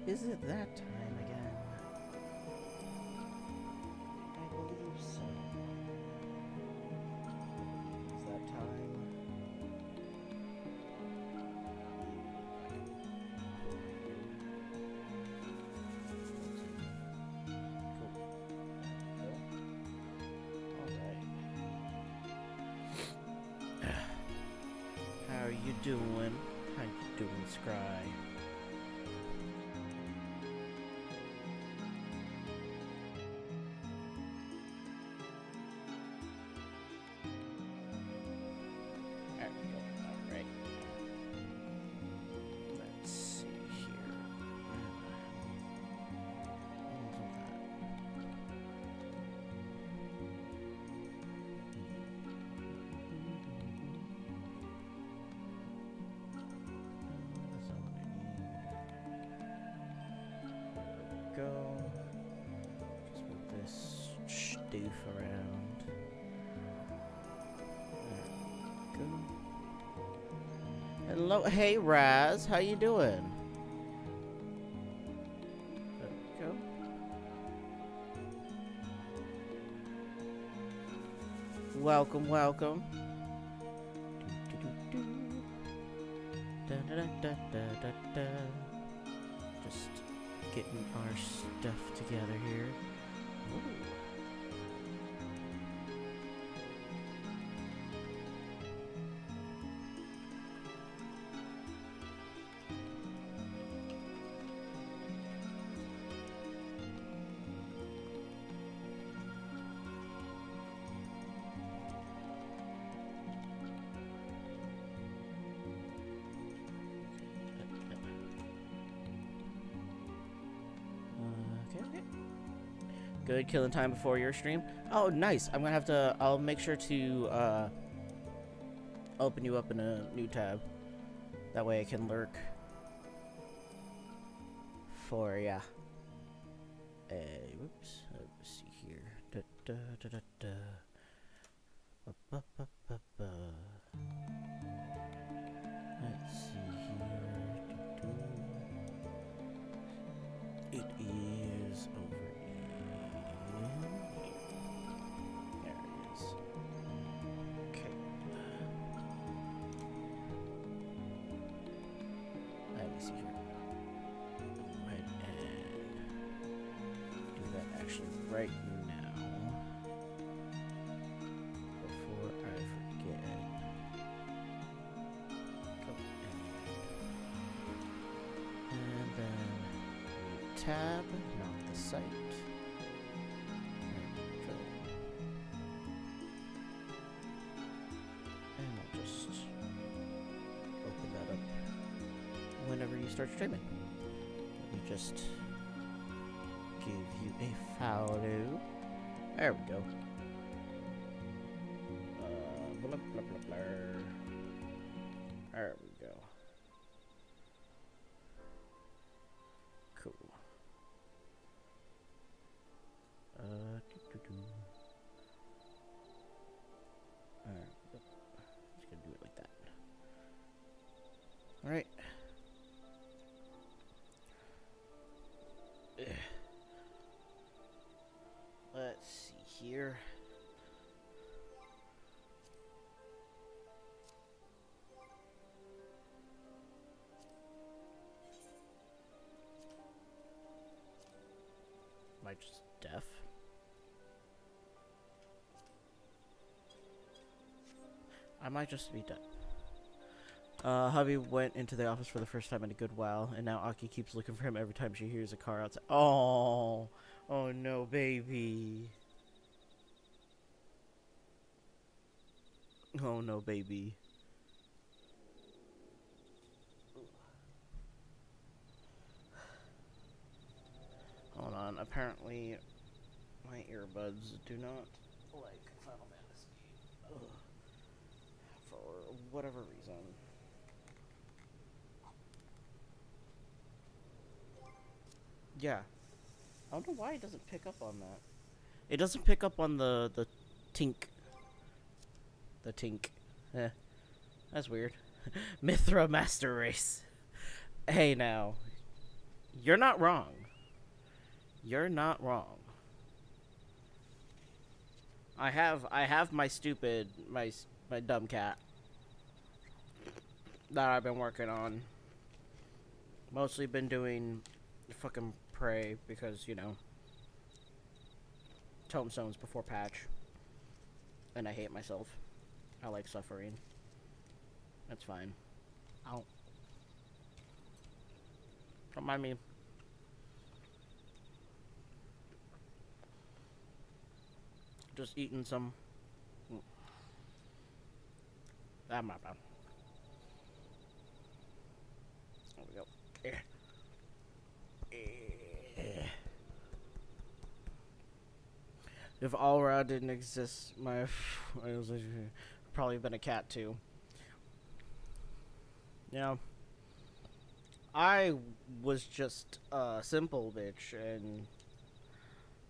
Is it that time again? I believe so. Is that time? Cool. Alright. How are you doing? How you doing, Scry? There we go. Alright. Let's see here. That's not what I need. Go. Just move this stoof around. There we go. Hello, hey Raz, how you doing? There we go. Welcome, welcome. Da, da, da, da, da, da. Just getting our stuff together here. Ooh. Okay. Good, killing time before your stream. Oh, nice. I'm gonna have to. I'll make sure to open you up in a new tab. That way I can lurk. For yeah. Whoops. Let's see here. Da, da, da, da, da. Ba, ba, ba, ba, ba. Let's see here. Do, do. It is over in here. There it is. Okay. Let me see here. Go ahead and do that actually right now. Before I forget. Go and then tab, not the site. There we go. And I'll just open that up whenever you start streaming. Let me just give you a follow. There we go. Blah, blah, blah, blah. There we go. Cool. Alright, just gonna do it like that. Alright. Let's see here. Am I just deaf? I might just be deaf. Hubby went into the office for the first time in a good while, and now Aki keeps looking for him every time she hears a car outside. Oh, oh no, baby. Oh no, baby. Hold on, apparently my earbuds do not like Final Fantasy. Ugh. For whatever reason. Yeah. I don't know why it doesn't pick up on that. It doesn't pick up on the tink. The tink. Eh. That's weird. Mithra Master Race. Hey now. You're not wrong. You're not wrong. I have my stupid my dumb cat that I've been working on. Mostly been doing fucking prey because, you know, tombstones before patch. And I hate myself. I like suffering. That's fine. Ow. Don't mind me. Just eating some. I'm not bad. There we go. If Aura didn't exist, my I was probably been a cat too. You know, I was just a simple bitch, and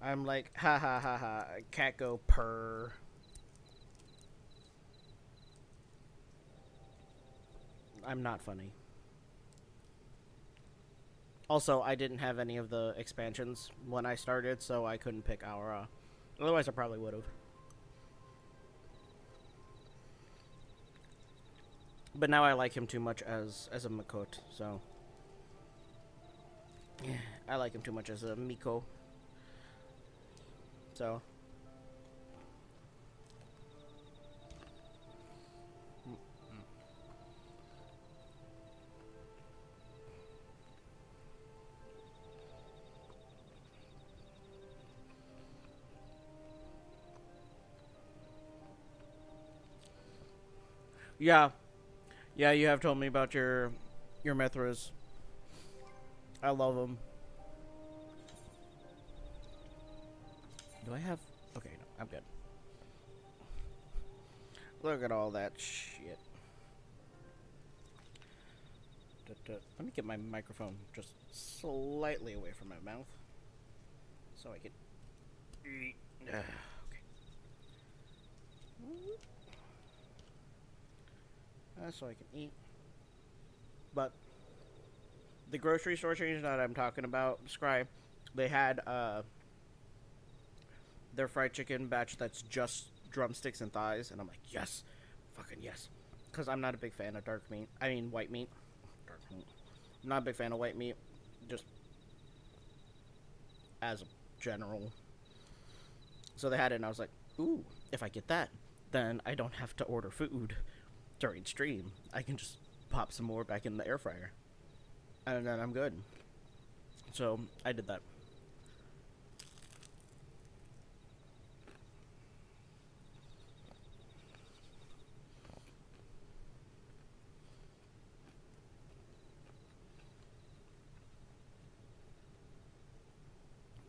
I'm like, ha ha ha ha, cat go purr. I'm not funny. Also, I didn't have any of the expansions when I started, so I couldn't pick Aura. Otherwise, I probably would have. But now I like him too much as a Makot, so yeah, I like him too much as a Miko. So yeah, yeah, you have told me about your Mithras. I love them. Do I have? Okay, no, I'm good. Look at all that shit. Let me get my microphone just slightly away from my mouth so I can eat. Okay. So I can eat. But the grocery store chain that I'm talking about, Scry, they had their fried chicken batch that's just drumsticks and thighs, and I'm like, yes, fucking yes, because I'm not a big fan of dark meat. I mean, white meat. Dark meat. I'm not a big fan of white meat, just as a general. So they had it, and I was like, ooh, if I get that, then I don't have to order food during stream. I can just pop some more back in the air fryer, and then I'm good. So I did that.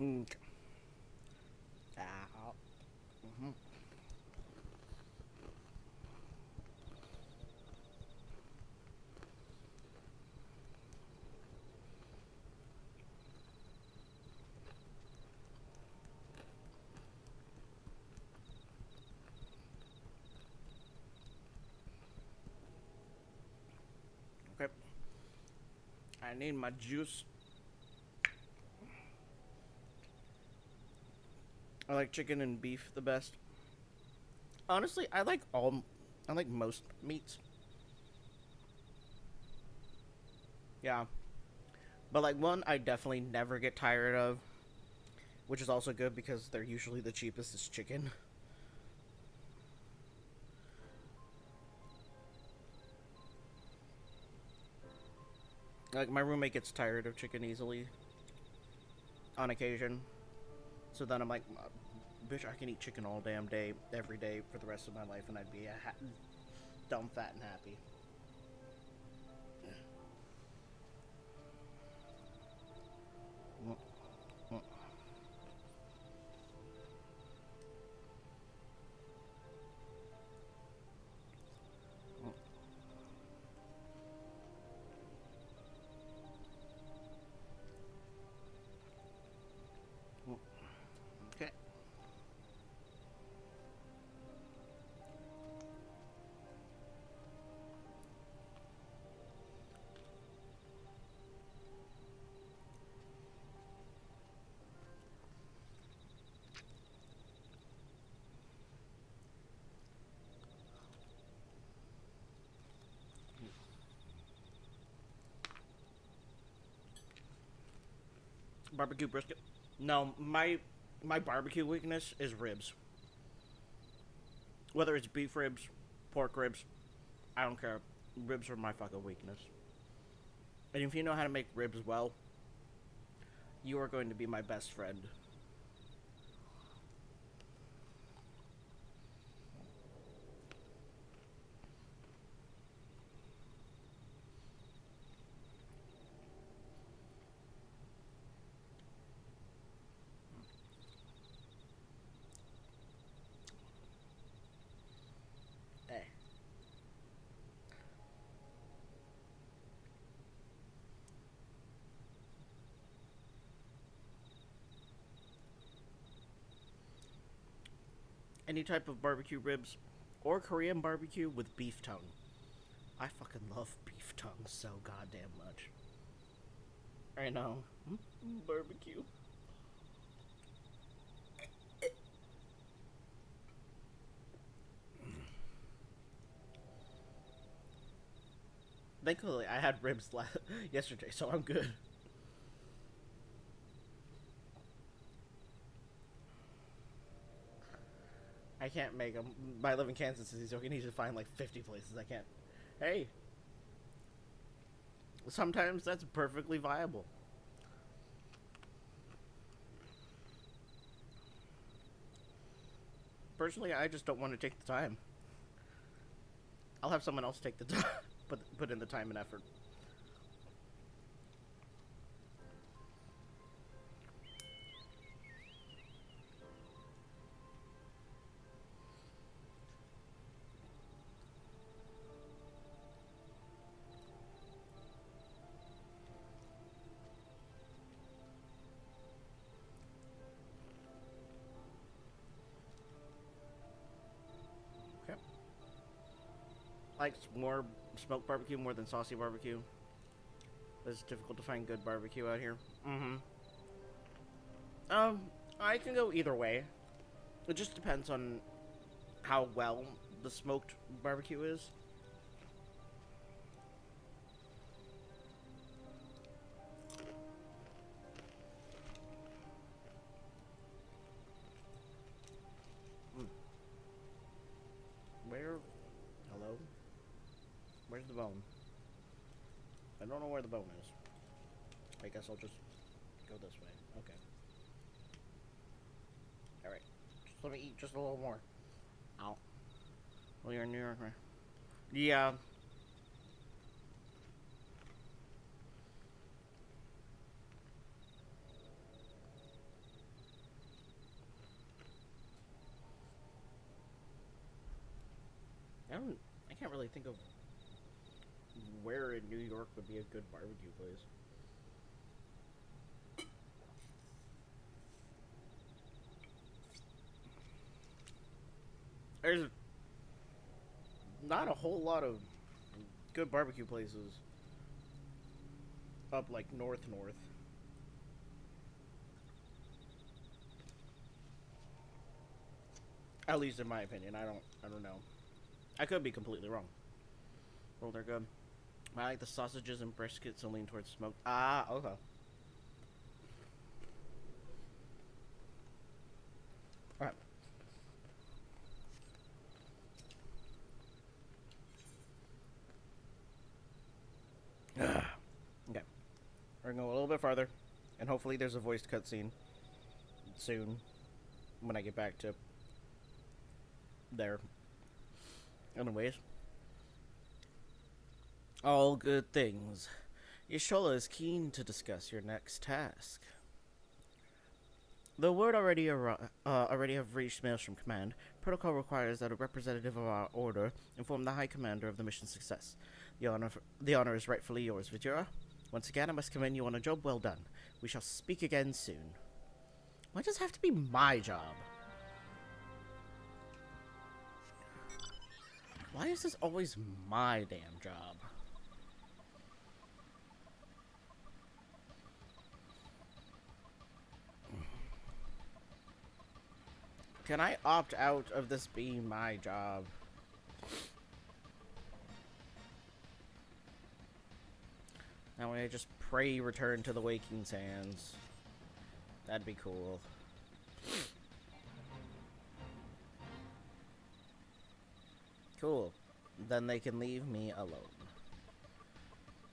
Okay. Ow. Mm-hmm. Okay. I need my juice. I like chicken and beef the best. Honestly, I like most meats. Yeah. But like one I definitely never get tired of, which is also good because they're usually the cheapest, is chicken. Like my roommate gets tired of chicken easily on occasion. So then I'm like, bitch, I can eat chicken all damn day, every day for the rest of my life, and I'd be dumb, fat, and happy. Okay. Barbecue brisket. No, my barbecue weakness is ribs. Whether it's beef ribs, pork ribs, I don't care. Ribs are my fucking weakness. And if you know how to make ribs well, you are going to be my best friend. Hey. Any type of barbecue ribs or Korean barbecue with beef tongue. I fucking love beef tongue so goddamn much. I know. Barbecue. Thankfully, I had ribs yesterday, so I'm good. I can't make them. I live in Kansas City, so I need to find like 50 places. I can't. Hey, sometimes that's perfectly viable. Personally, I just don't want to take the time. I'll have someone else take the time, put in the time and effort. Okay. Like more smoked barbecue more than saucy barbecue. It's difficult to find good barbecue out here. Mm-hmm. I can go either way. It just depends on how well the smoked barbecue is. Mm. Where? Hello? Where's the bone? I don't know where the bone is. I guess I'll just go this way. Okay. Alright. Just let me eat just a little more. Ow. Well, you're in New York, right? Yeah. I can't really think of where in New York would be a good barbecue place. There's not a whole lot of good barbecue places up like north. At least in my opinion. I don't know. I could be completely wrong. Well, they're good. I like the sausages and briskets and lean towards smoked. Ah, okay. Alright. Okay. We're gonna go a little bit farther. And hopefully there's a voiced cutscene soon. When I get back to there. Anyways. All good things. Yashola is keen to discuss your next task. The word already have reached Maelstrom Command. Protocol requires that a representative of our order inform the High Commander of the mission's success. The honor is rightfully yours, Vajira. Once again, I must commend you on a job well done. We shall speak again soon. Why does it have to be my job? Why is this always my damn job? Can I opt out of this being my job? That way I just pray return to the waking sands. That'd be cool. Cool. Then they can leave me alone.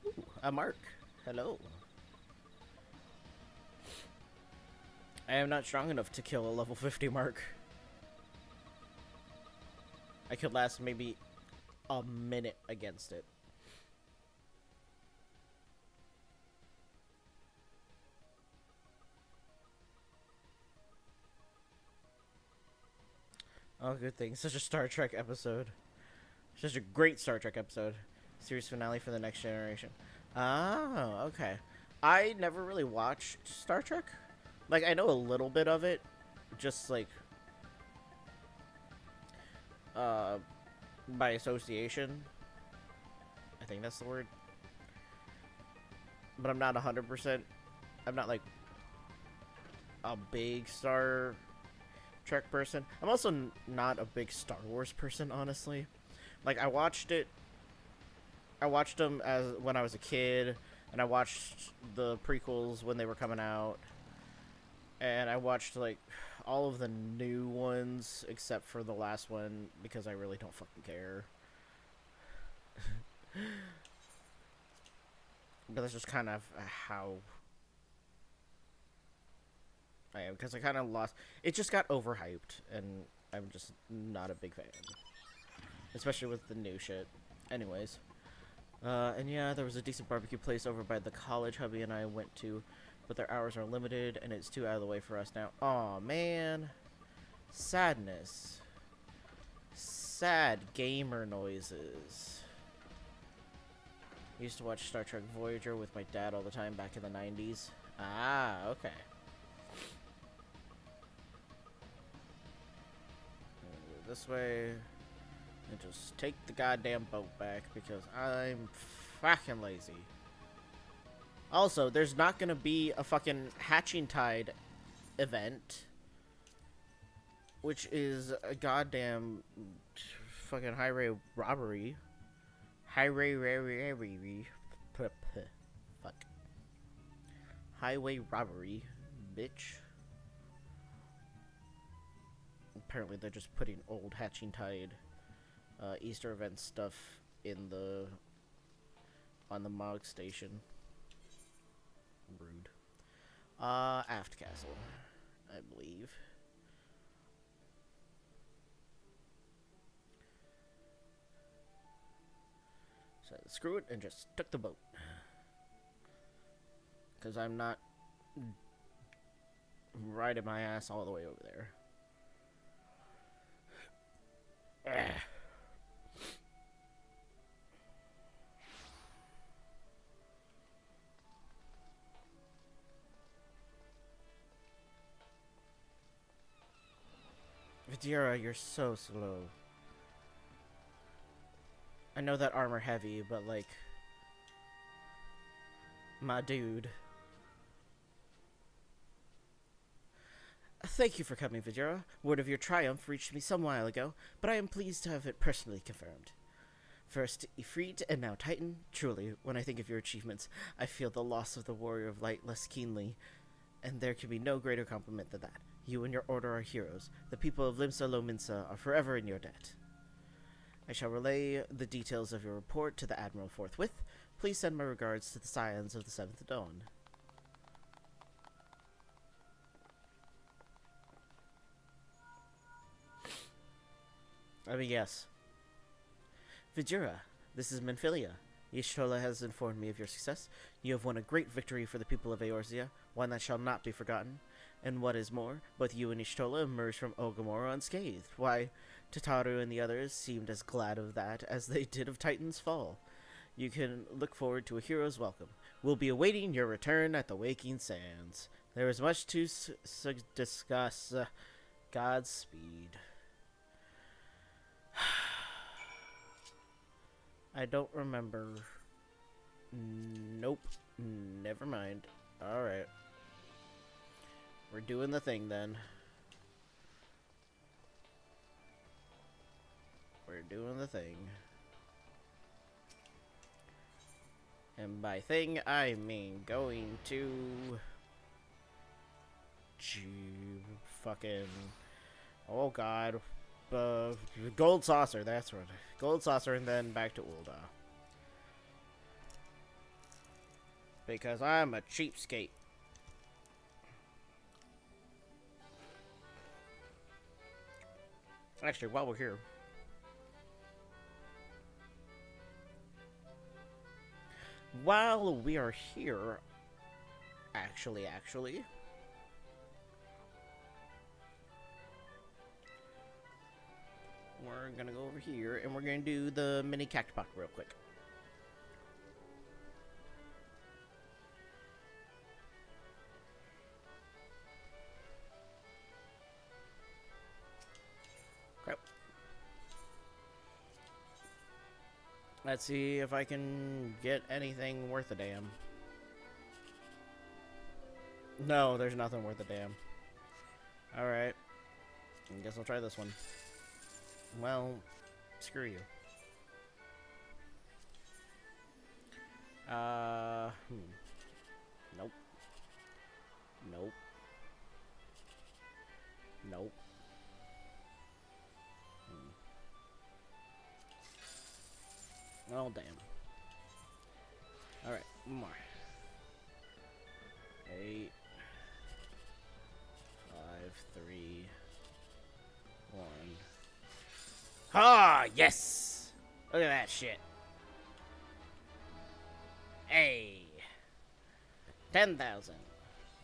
Ooh, a mark. Hello. I am not strong enough to kill a level 50 mark. I could last maybe a minute against it. Oh, good thing. Such a Star Trek episode. Such a great Star Trek episode. Series finale for the Next Generation. Oh, okay. I never really watched Star Trek. Like, I know a little bit of it. Just, like, by association. I think that's the word. But I'm not 100%. I'm not, like, a big Star Trek person. I'm also not a big Star Wars person, honestly. Like, I watched them as when I was a kid, and I watched the prequels when they were coming out, and I watched, like, all of the new ones except for the last one because I really don't fucking care. But that's just kind of how I am, because I kind of lost. It just got overhyped, and I'm just not a big fan, especially with the new shit. Anyways, and yeah, there was a decent barbecue place over by the college hubby and I went to, but their hours are limited, and it's too out of the way for us now. Aw, man. Sadness. Sad gamer noises. I used to watch Star Trek Voyager with my dad all the time back in the 90s. Ah, okay. This way, and just take the goddamn boat back because I'm fucking lazy. Also, there's not gonna be a fucking Hatching Tide event, which is a goddamn fucking highway robbery. Fuck. Highway robbery, bitch. Apparently they're just putting old Hatching Tide Easter event stuff on the Mog station. Rude. Aft Castle, I believe. So screw it and just took the boat. Because I'm not riding my ass all the way over there. Vidira, you're so slow. I know that armor heavy, but like, my dude. Thank you for coming, Vidira. Word of your triumph reached me some while ago, but I am pleased to have it personally confirmed. First Ifrit and now Titan. Truly, when I think of your achievements, I feel the loss of the Warrior of Light less keenly, and there can be no greater compliment than that. You and your order are heroes. The people of Limsa Lominsa are forever in your debt. I shall relay the details of your report to the Admiral forthwith. Please send my regards to the Scions of the Seventh Dawn. I mean, yes. Vijira, this is Menphilia. Y'shtola has informed me of your success. You have won a great victory for the people of Eorzea, one that shall not be forgotten. And what is more, both you and Y'shtola emerged from Orgrimmar unscathed. Why, Tataru and the others seemed as glad of that as they did of Titan's fall. You can look forward to a hero's welcome. We'll be awaiting your return at the Waking Sands. There is much to discuss. Godspeed. I don't remember. Nope. Never mind. Alright. We're doing the thing then. We're doing the thing. And by thing, I mean going to fucking. Oh god. Gold saucer, that's right. Gold saucer and then back to Ulda. Because I'm a cheapskate. Actually, while we're here. While we are here, actually, we're gonna go over here and we're gonna do the mini cactupuck real quick. Okay. Let's see if I can get anything worth a damn. No, there's nothing worth a damn. Alright. I guess I'll try this one. Well, screw you. Nope. Nope. Nope. Oh, damn. Alright, one more. 8, 5, 3, 1. Ah, yes! Look at that shit. Hey. 10,000.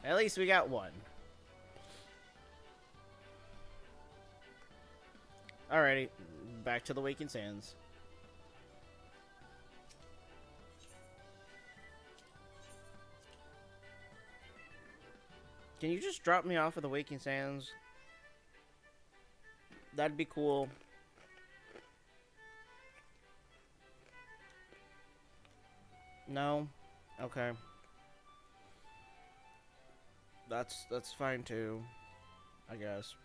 At least we got one. Alrighty, back to the Waking Sands. Can you just drop me off at the Waking Sands? That'd be cool. No? Okay. That's fine too, I guess.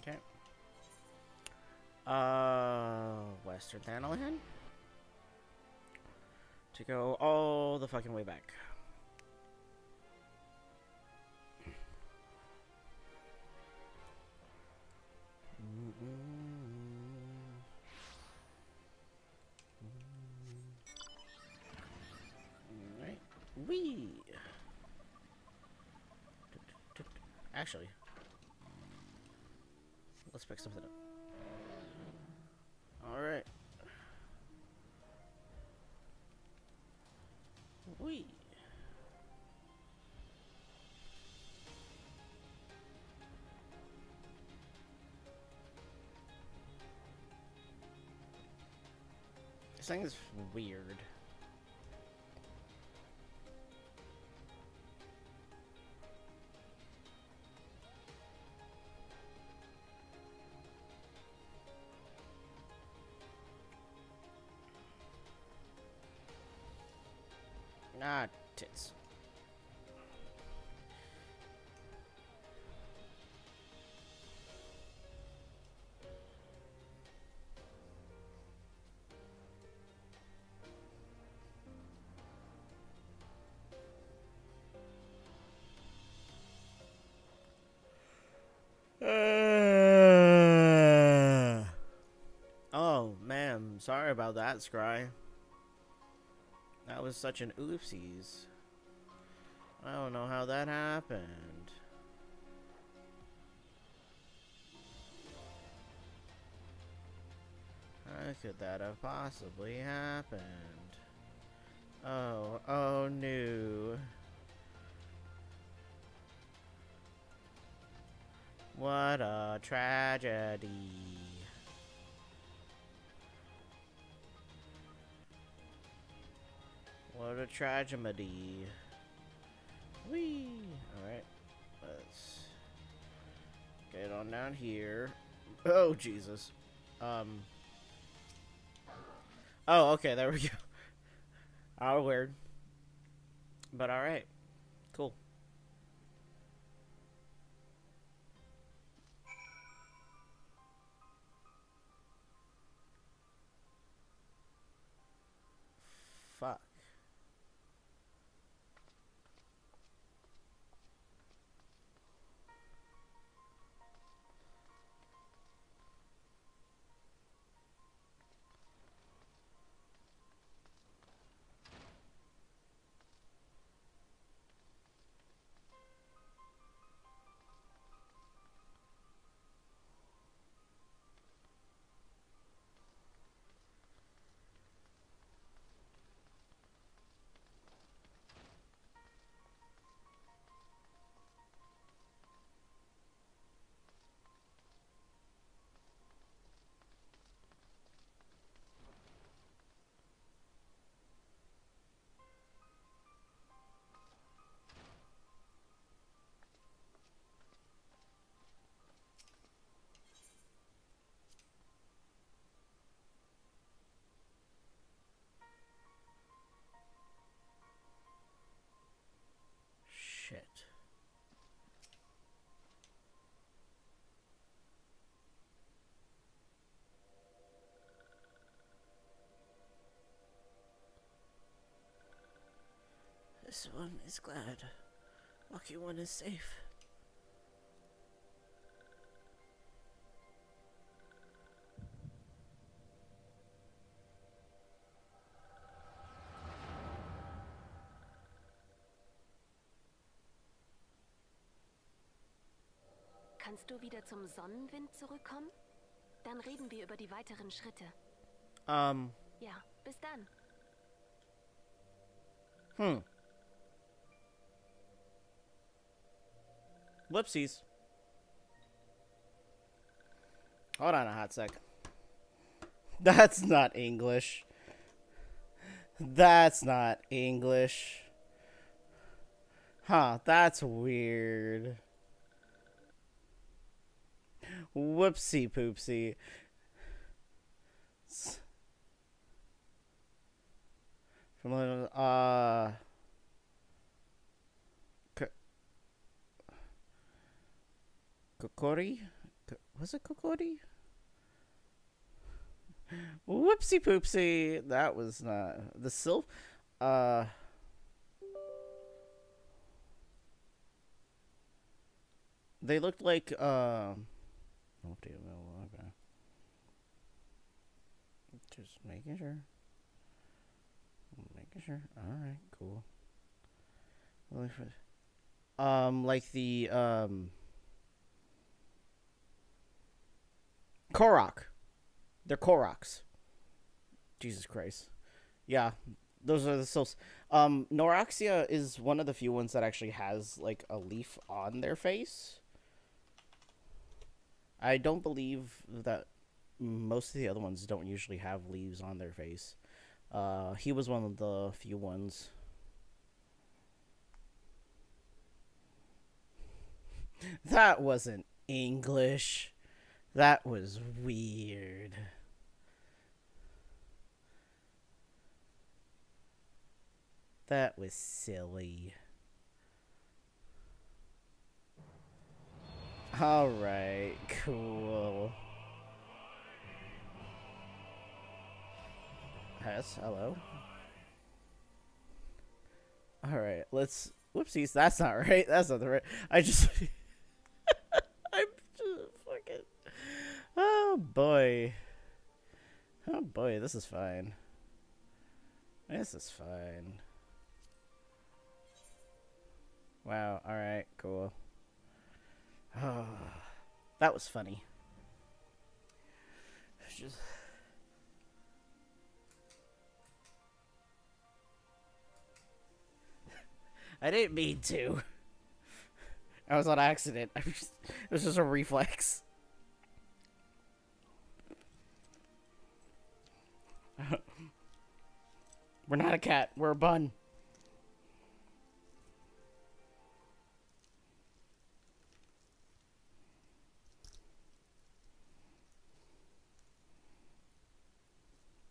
Okay. Western Thanalan? To go all the fucking way back. Alright. Wee! Actually, let's pick something up. Alright. Wee! This thing is weird. Ah, tits. Oh, man. Sorry about that, Scry. That was such an oopsies. I don't know how that happened. How could that have possibly happened? Oh no. What a tragedy. What a tragedy. Whee! Alright. Let's get on down here. Oh, Jesus. Oh, okay, there we go. Oh, weird. But alright. Cool. Fuck. Shit. This one is glad. Lucky one is safe. Kannst du wieder zum Sonnenwind zurückkommen? Dann reden wir über die weiteren Schritte. Ja, bis dann. Whoopsies. Hold on a hot sec. That's not English. That's not English. Huh, that's weird. Whoopsie poopsie. From Kokori? Was it Kokori? Whoopsie poopsie. That was not the Sylph. They looked like oh damn, okay. Just making sure. Making sure. Alright, cool. Like the Korok. They're Koroks. Jesus Christ. Yeah, those are the souls. Noraxia is one of the few ones that actually has like a leaf on their face. I don't believe that most of the other ones don't usually have leaves on their face. He was one of the few ones. That wasn't English. That was weird. That was silly. Alright, cool. Yes, hello. Alright, let's... Whoopsies, that's not right. That's not the right... I'm just fucking... Oh, boy. Oh, boy, this is fine. This is fine. Wow, alright, cool. Oh, that was funny. Just... I didn't mean to. I was on accident. It was just a reflex. We're not a cat. We're a bun.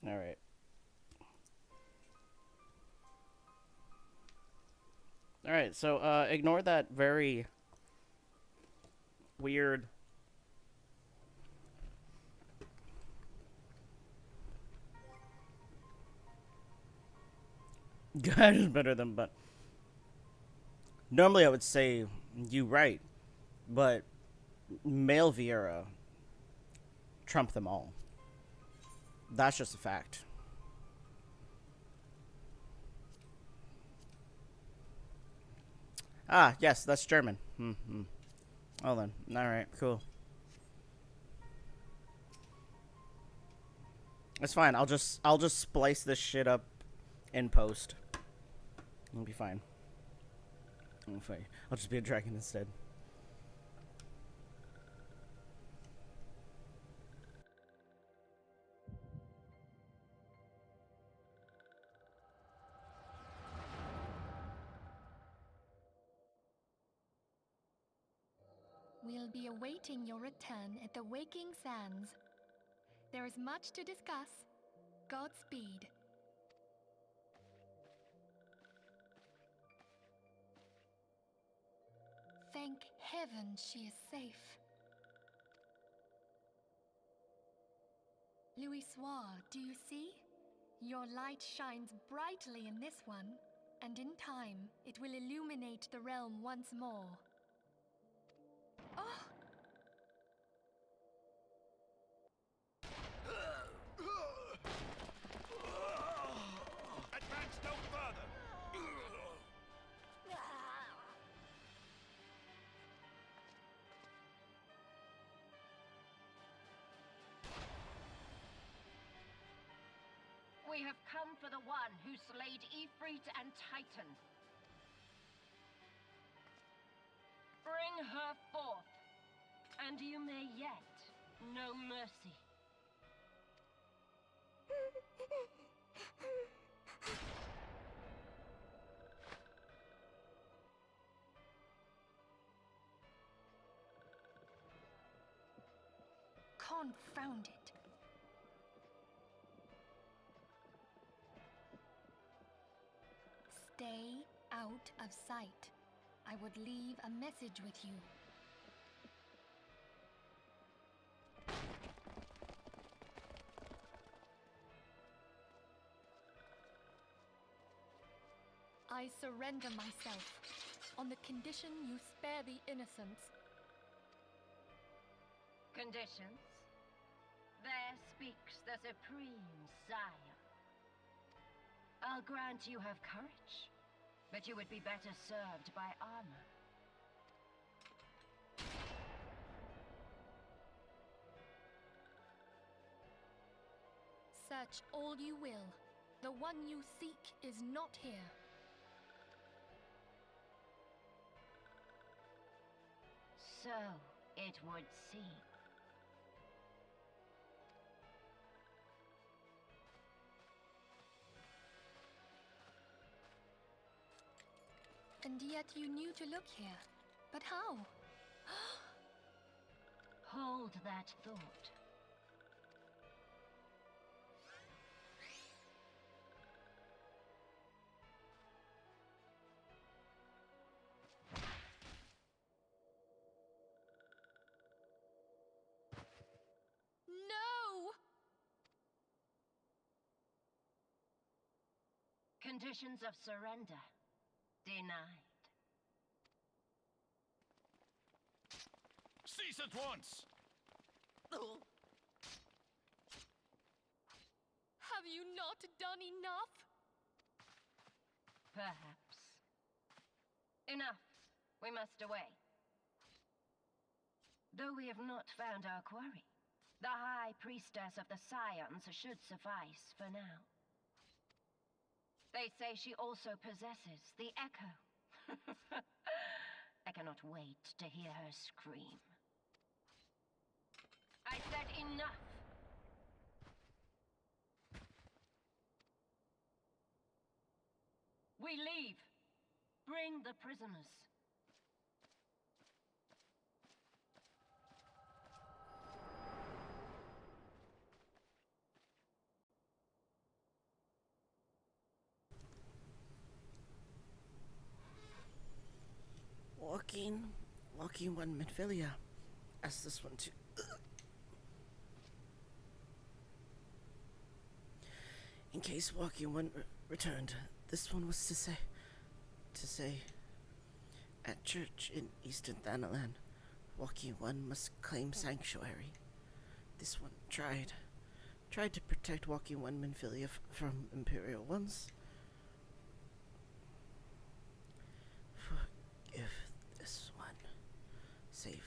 All right. All right. So, ignore that very weird. God is better than but. Normally, I would say you right, but male Vieira trumped them all. That's just a fact. Ah, yes, that's German. Mm-hmm. Oh then, all right, cool. It's fine. I'll just splice this shit up in post. It'll be fine. I'll just be a dragon instead. We'll be awaiting your return at the Waking Sands. There is much to discuss. Godspeed. Thank heaven she is safe. Louis Soir, do you see? Your light shines brightly in this one, and in time it will illuminate the realm once more. Oh! Advance no further! We have come for the one who slayed Ifrit and Titan. Bring her forth, and you may yet know mercy. Confound it. Stay out of sight. I would leave a message with you. I surrender myself, on the condition you spare the innocents. Conditions? There speaks the Supreme Sire. I'll grant you have courage, but you would be better served by armor. Search all you will. The one you seek is not here. So it would seem. And yet you knew to look here. But how? Hold that thought. No! Conditions of surrender denied. Cease at once! Have you not done enough? Perhaps. Enough. We must away. Though we have not found our quarry, the High Priestess of the Scions should suffice for now. They say she also possesses the Echo. I cannot wait to hear her scream. I said enough! We leave. Bring the prisoners. Walking one Midfilia. Ask this one too. In case walking one returned, this one was to say, at church in Eastern Thanalan, walking one must claim sanctuary. This one tried to protect walking one Minfilia from Imperial ones. Forgive this one. Safe.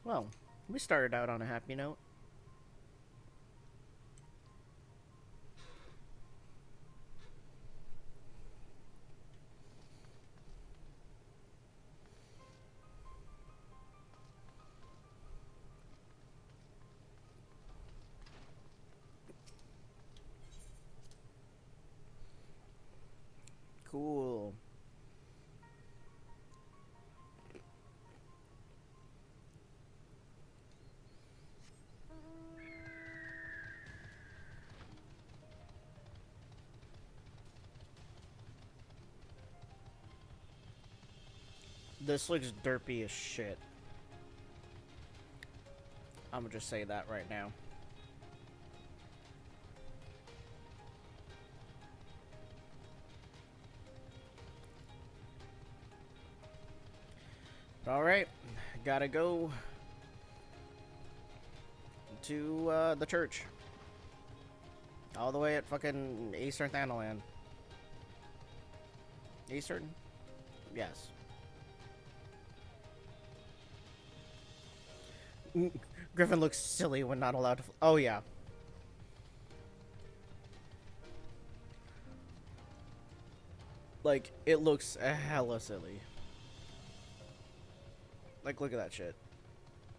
Well, we started out on a happy note. Cool. This looks derpy as shit. I'm gonna just say that right now. Alright, gotta go to the church. All the way at fucking Eastern Thanalan. Eastern? Yes. Griffin looks silly when not allowed to. Oh, yeah. Like, it looks hella silly. Like, look at that shit.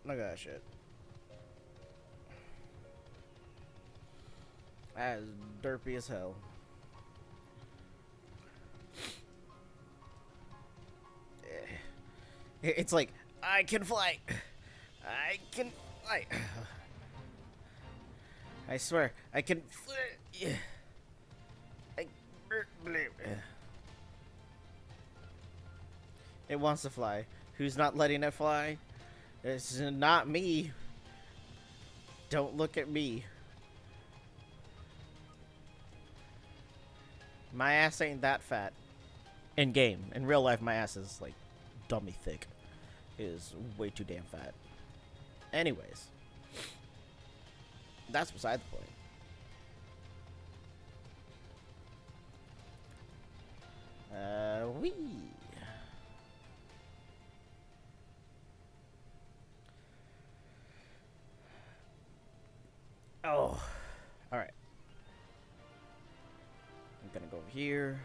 Look at that shit. That is derpy as hell. It's like, I can fly. I can fly. I swear, I can fly. It wants to fly. Who's not letting it fly? It's not me. Don't look at me. My ass ain't that fat. In game. In real life, my ass is like dummy thick. It is way too damn fat. Anyways. That's beside the point. Wee. Oh. Alright. I'm gonna go over here.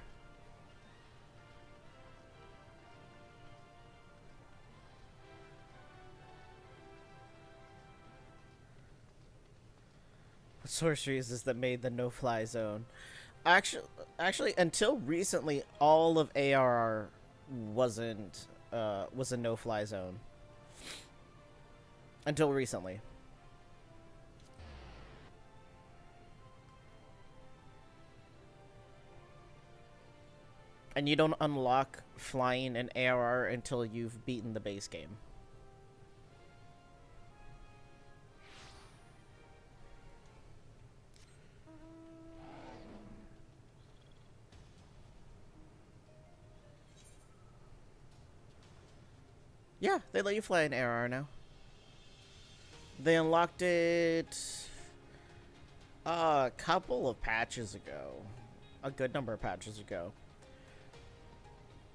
What sorcery is this that made the no-fly zone? Actually, until recently, all of ARR was a no-fly zone. Until recently. And you don't unlock flying in ARR until you've beaten the base game. Yeah, they let you fly in ARR now. They unlocked it A couple of patches ago. A good number of patches ago.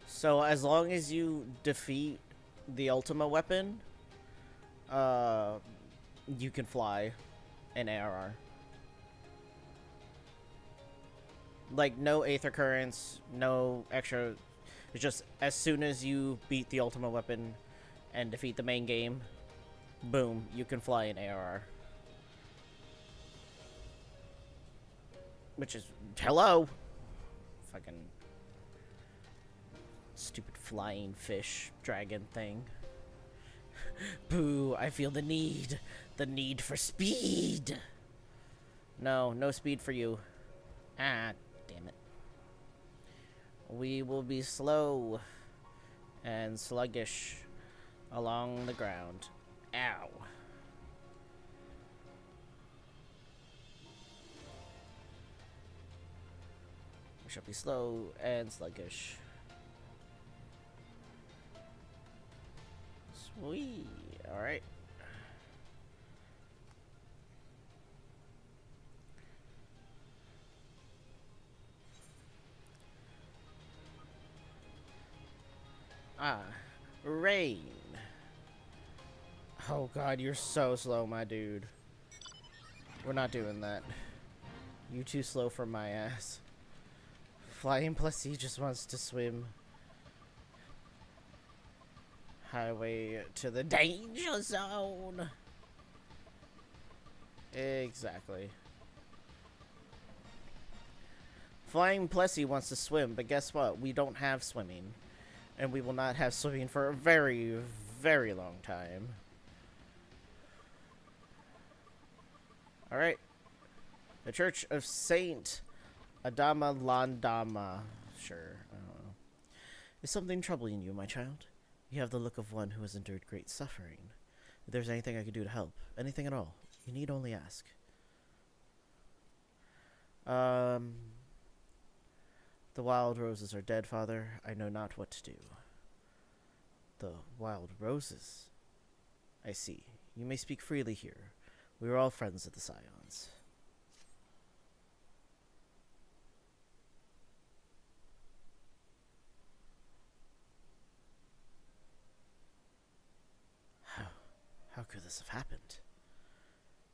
So as long as you defeat the Ultima weapon, you can fly in ARR. Like, no Aether Currents, no extra... It's just, as soon as you beat the Ultima weapon and defeat the main game, boom, you can fly in ARR. Which is... Hello! Fucking... Stupid flying fish dragon thing. Boo, I feel the need. The need for speed! No, no speed for you. Ah, damn it. We will be slow and sluggish along the ground. Ow. We shall be slow and sluggish. Sweet. Alright. Ah, rain. Oh god, you're so slow, my dude. We're not doing that. You too slow for my ass. Flying plus he just wants to swim. Highway to the danger zone. Exactly. Flying Plessy wants to swim, but guess what? We don't have swimming. And we will not have swimming for a very, very long time. Alright. The Church of Saint Adama Landama. Sure, I don't know. Is something troubling you, my child? You have the look of one who has endured great suffering. If there's anything I could do to help, anything at all, you need only ask. The wild roses are dead, Father. I know not what to do. The wild roses? I see. You may speak freely here. We are all friends of the Scions. How could this have happened?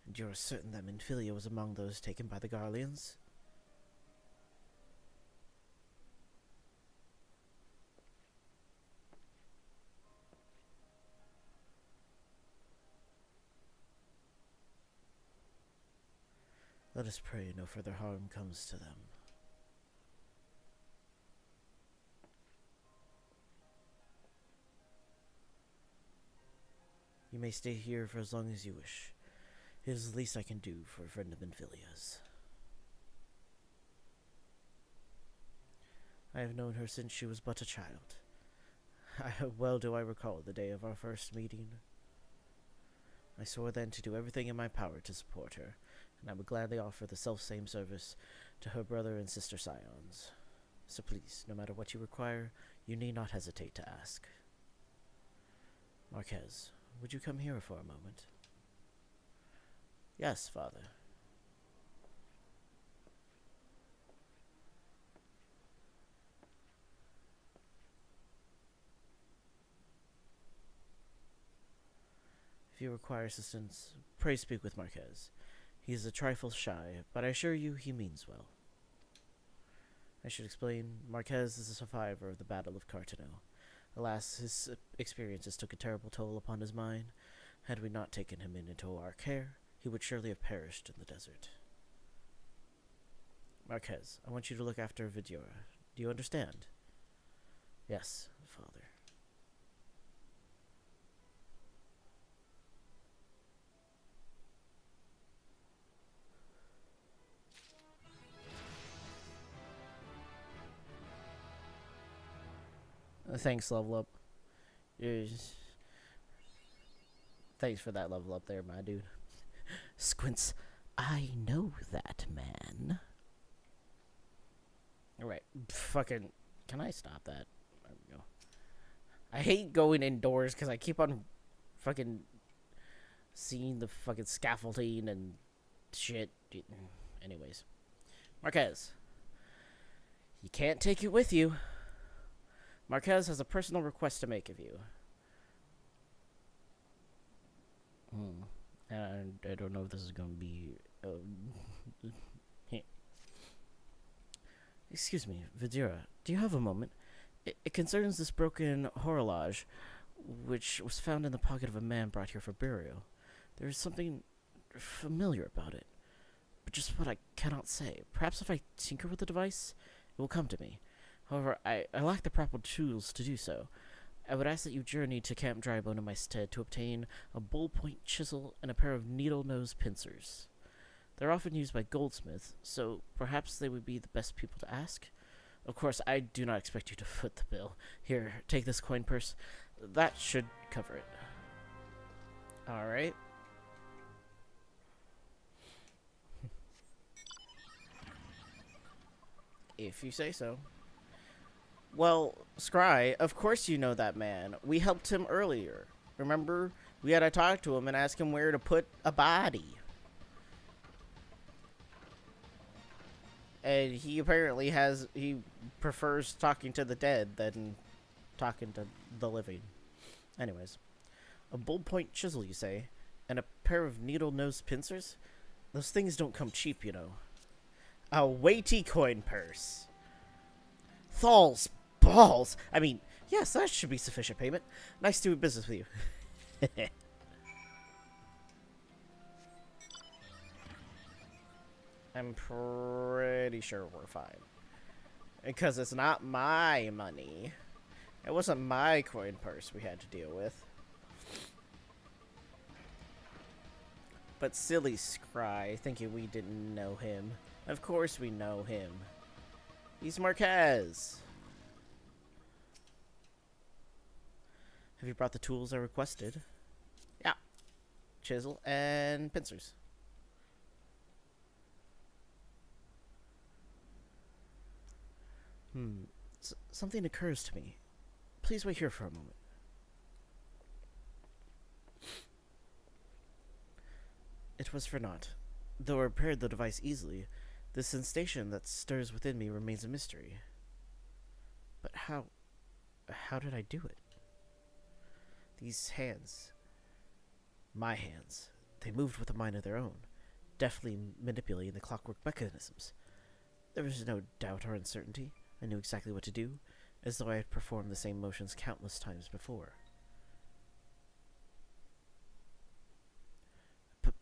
And you are certain that Minfilia was among those taken by the Garleans? Let us pray no further harm comes to them. You may stay here for as long as you wish. It is the least I can do for a friend of Minfilia's. I have known her since she was but a child. Well do I recall the day of our first meeting. I swore then to do everything in my power to support her, and I would gladly offer the self-same service to her brother and sister Scions. So please, no matter what you require, you need not hesitate to ask. Marquez, would you come here for a moment? Yes, Father. If you require assistance, pray speak with Marquez. He is a trifle shy, but I assure you he means well. I should explain, Marquez is a survivor of the Battle of Cartano. Alas, his experiences took a terrible toll upon his mind. Had we not taken him into our care, he would surely have perished in the desert. Marquez, I want you to look after Vidura. Do you understand? Yes, Father. Thanks, level up. Thanks for that level up there, my dude. Squints, I know that man. Alright, fucking... Can I stop that? There we go. I hate going indoors because I keep on fucking seeing the fucking scaffolding and shit. Anyways. Marquez. You can't take it with you. Marquez has a personal request to make of you. And I don't know if this is going to be... Excuse me, Vidura, do you have a moment? It concerns this broken horologe, which was found in the pocket of a man brought here for burial. There is something familiar about it, but just what I cannot say. Perhaps if I tinker with the device, it will come to me. However, I lack the proper tools to do so. I would ask that you journey to Camp Drybone in my stead to obtain a bullpoint chisel and a pair of needle-nose pincers. They're often used by goldsmiths, so perhaps they would be the best people to ask. Of course, I do not expect you to foot the bill. Here, take this coin purse. That should cover it. Alright. If you say so. Well, Scry, of course you know that man. We helped him earlier. Remember? We had to talk to him and ask him where to put a body. And he apparently he prefers talking to the dead than talking to the living. Anyways. A bullpoint chisel, you say? And a pair of needle-nosed pincers? Those things don't come cheap, you know. A weighty coin purse. Thal's balls! I mean, yes, that should be sufficient payment. Nice doing business with you. I'm pretty sure we're fine. Because it's not my money. It wasn't my coin purse we had to deal with. But silly Scry, thinking we didn't know him. Of course we know him. He's Marquez. Have you brought the tools I requested? Yeah. Chisel and pincers. Something occurs to me. Please wait here for a moment. It was for naught. Though I repaired the device easily, the sensation that stirs within me remains a mystery. But how did I do it? These hands, my hands, they moved with a mind of their own, deftly manipulating the clockwork mechanisms. There was no doubt or uncertainty. I knew exactly what to do, as though I had performed the same motions countless times before.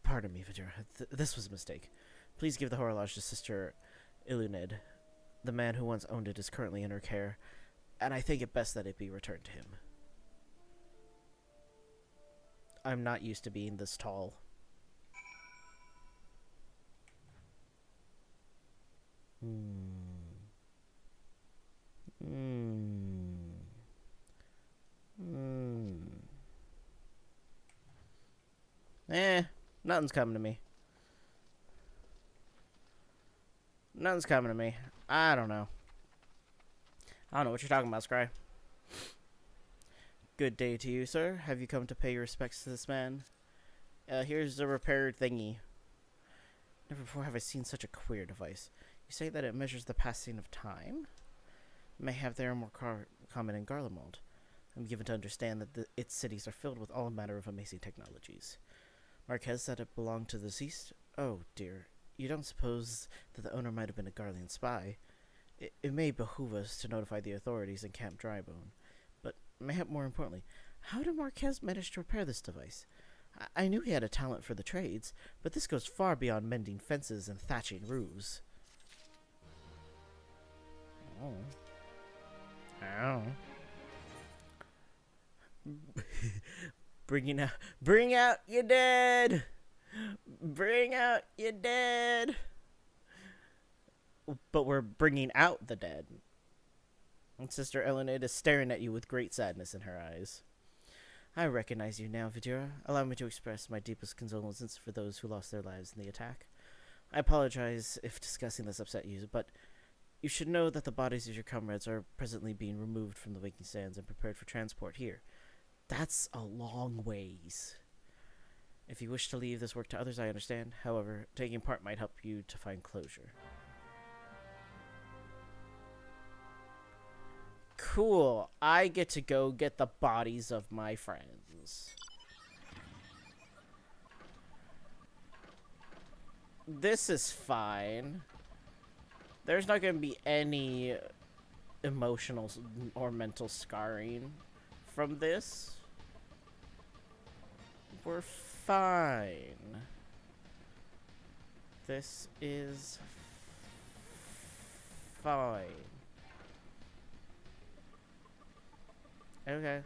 Pardon me, Vidura. This was a mistake. Please give the horologe to Sister Ilunid. The man who once owned it is currently in her care, and I think it best that it be returned to him. I'm not used to being this tall. Nothing's coming to me. Nothing's coming to me. I don't know. I don't know what you're talking about, Scry. Good day to you, sir. Have you come to pay your respects to this man? Here's the repaired thingy. Never before have I seen such a queer device. You say that it measures the passing of time? May have there more common in Garlemald. I'm given to understand that its cities are filled with all manner of amazing technologies. Marquez said it belonged to the deceased? Oh, dear. You don't suppose that the owner might have been a Garlean spy? It may behoove us to notify the authorities in Camp Drybone. But, mayhap more importantly, how did Marquez manage to repair this device? I knew he had a talent for the trades, but this goes far beyond mending fences and thatching roofs. Oh. Bring out your dead! Bring out your dead! But we're bringing out the dead. And Sister Elenid is staring at you with great sadness in her eyes. I recognize you now, Vidura. Allow me to express my deepest condolences for those who lost their lives in the attack. I apologize if discussing this upset you, but you should know that the bodies of your comrades are presently being removed from the Waking Sands and prepared for transport here. That's a long ways. If you wish to leave this work to others, I understand. However, taking part might help you to find closure. Cool. I get to go get the bodies of my friends. This is fine. There's not going to be any emotional or mental scarring from this. We're fine. This is fine. Okay.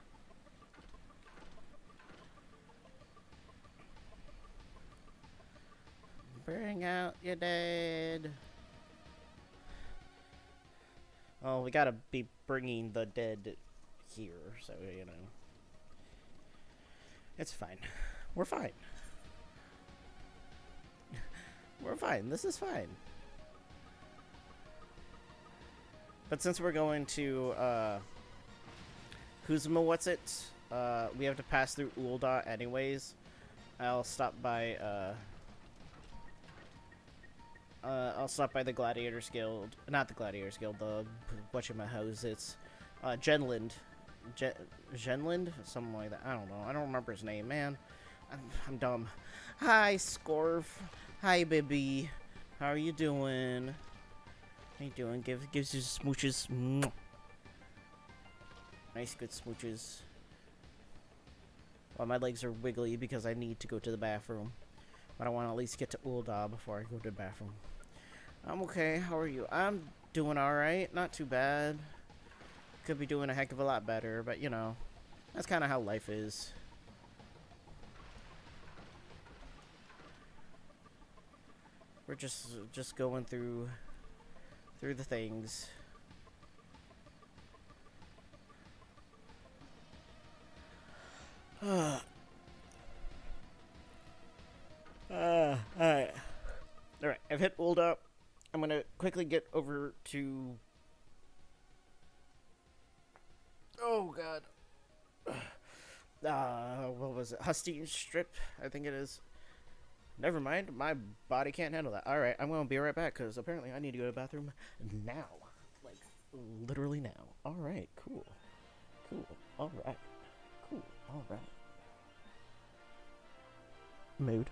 Bring out your dead. Oh, we gotta be bringing the dead here, so, you know. It's fine. We're fine. We're fine. This is fine. But since we're going to, Kuzma, what's it? We have to pass through Ul'dah anyways. I'll stop by the Gladiators Guild. Not the Gladiators Guild, the whatchamahose, it's Genland. Genland? Something like that. I don't know. I don't remember his name, man. I'm dumb. Hi, Scorf. Hi, baby. How are you doing? How you doing? Gives you smooches. Mwah. Nice, good smooches. Well, my legs are wiggly because I need to go to the bathroom. But I want to at least get to Ul'dah before I go to the bathroom. I'm okay. How are you? I'm doing alright. Not too bad. Could be doing a heck of a lot better, but you know, that's kind of how life is. We're just going through the things. Alright. Alright, I've hit Ul'dah. I'm gonna quickly get over to... Oh, God. What was it? Hustine Strip, I think it is. Never mind, my body can't handle that. Alright, I'm gonna be right back, because apparently I need to go to the bathroom now. Like, literally now. Alright, cool. Cool. Alright. Cool. Alright. Mood.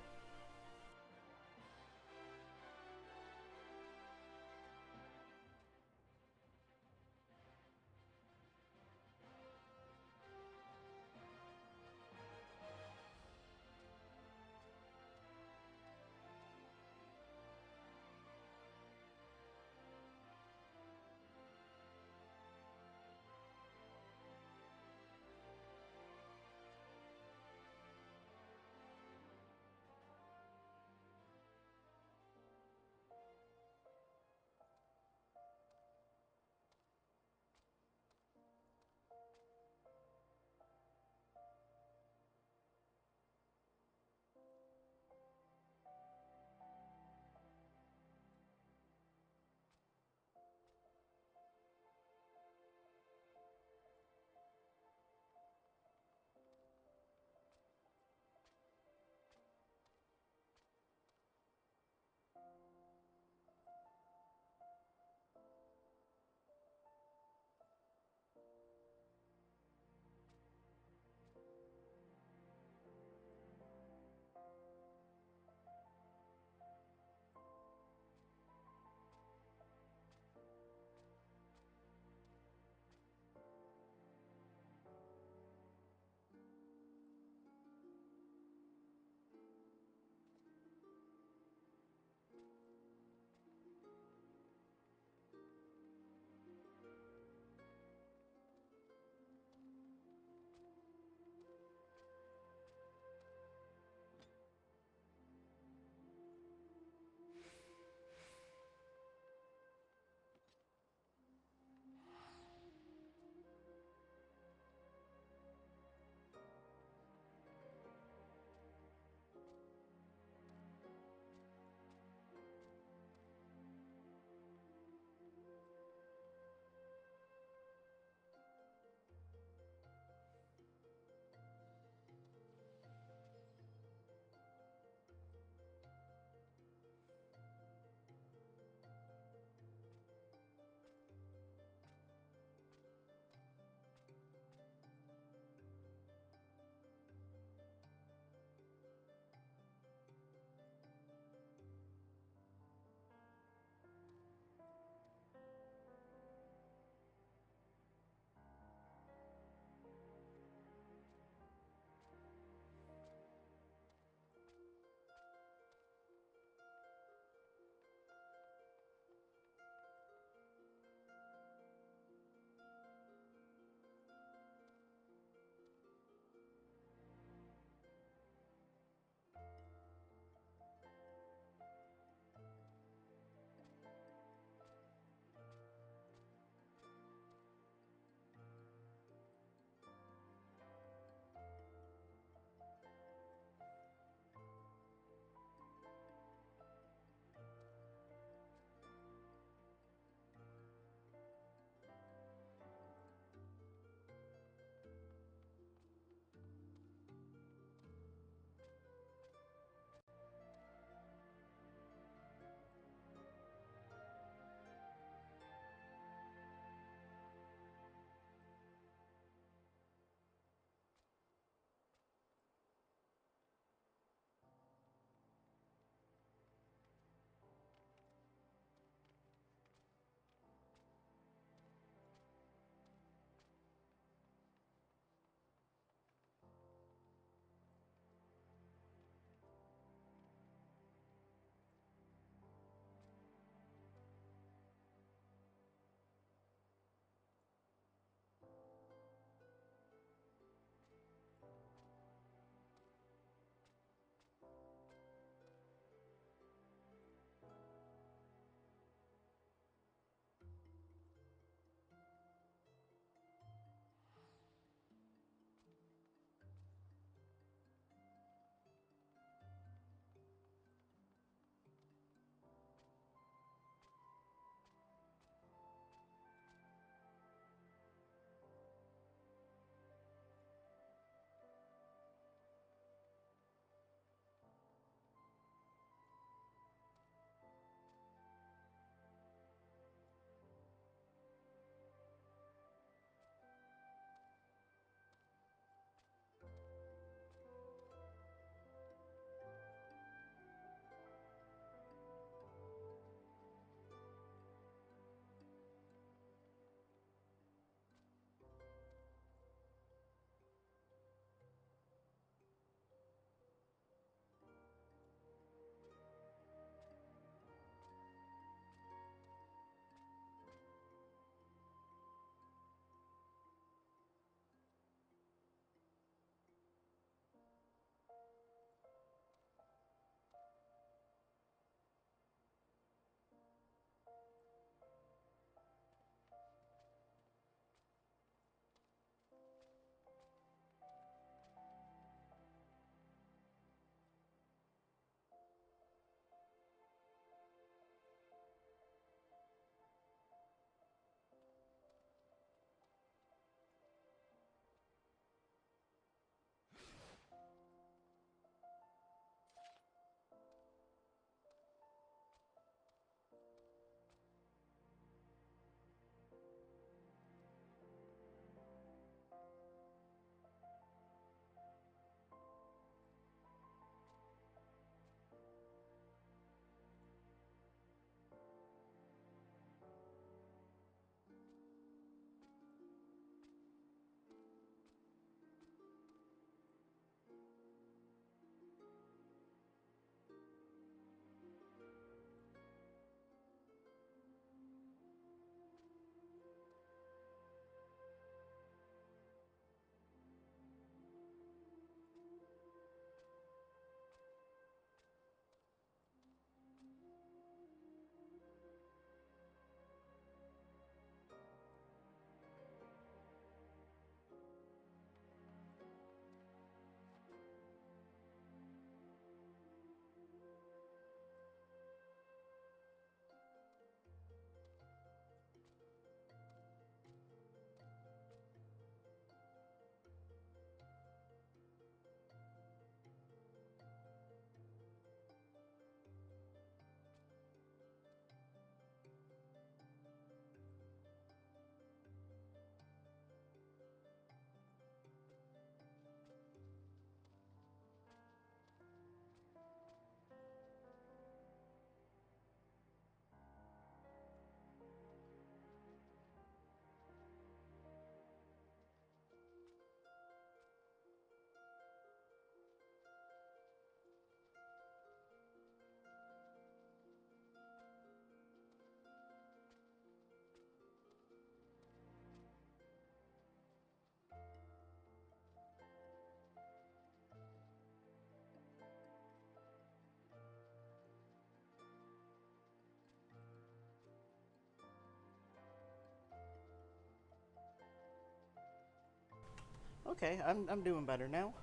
Okay, I'm doing better now.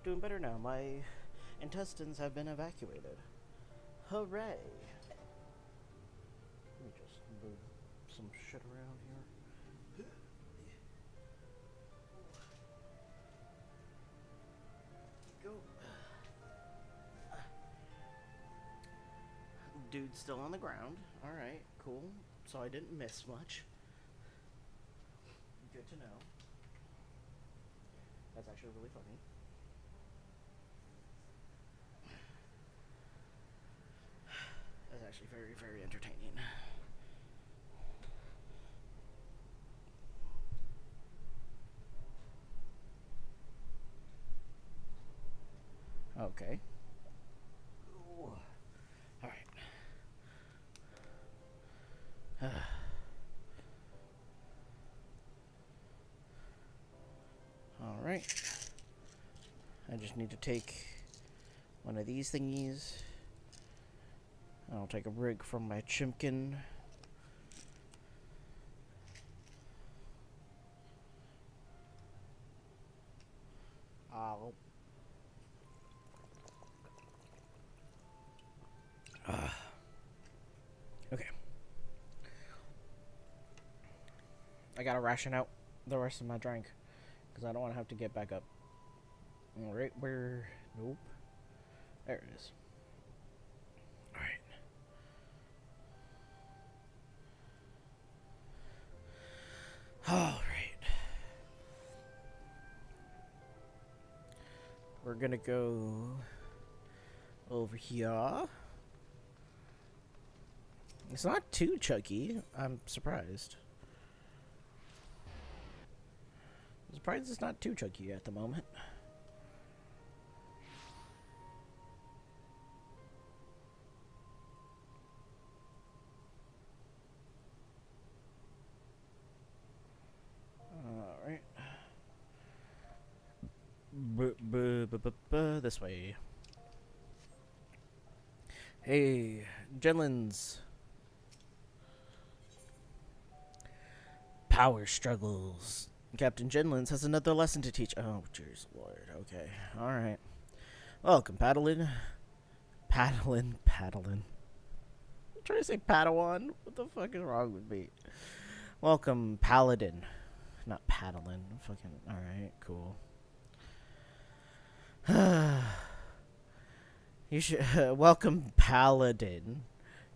Doing better now. My intestines have been evacuated. Hooray! Let me just move some shit around here. Go. Dude's still on the ground. Alright, cool. So I didn't miss much. Good to know. That's actually really funny. That's actually very, very entertaining. Okay. Ooh. All right. All right. I just need to take one of these thingies. I'll take a rig from my chimkin. Okay. I gotta ration out the rest of my drink because I don't want to have to get back up. Alright, where? Nope. There it is. Alright. Alright. We're gonna go over here. It's not too chunky. I'm surprised. I'm surprised it's not too chunky at the moment. Alright. This way. Hey, Jenlins. Power struggles. Captain Jenlins has another lesson to teach. Oh, jeez, Lord. Okay. Alright. Welcome, Paddlin. Paddlin. I'm trying to say Padawan. What the fuck is wrong with me? Welcome, Paladin. Not Paddlin. Fucking. Alright, cool. You should. Welcome, Paladin.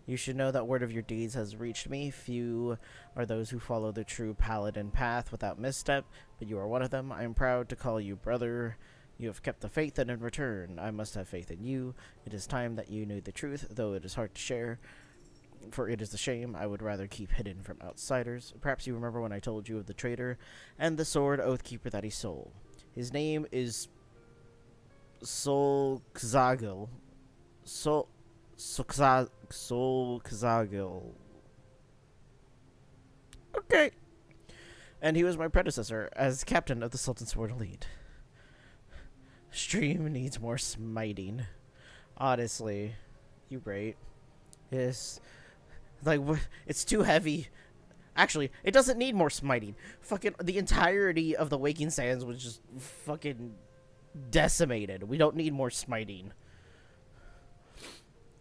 You should know that word of your deeds has reached me. Few are those who follow the true paladin path without misstep, but you are one of them. I am proud to call you brother. You have kept the faith, and in return, I must have faith in you. It is time that you knew the truth, though it is hard to share, for it is a shame I would rather keep hidden from outsiders. Perhaps you remember when I told you of the traitor and the sword oathkeeper that he stole. His name is Sol Kazagil. Sol Kazagil. Okay. And he was my predecessor as captain of the Sultan's Sword Elite. Stream needs more smiting. Honestly. You right. Yes. Like, it's too heavy. Actually, it doesn't need more smiting. Fucking, the entirety of the Waking Sands was just fucking decimated. We don't need more smiting.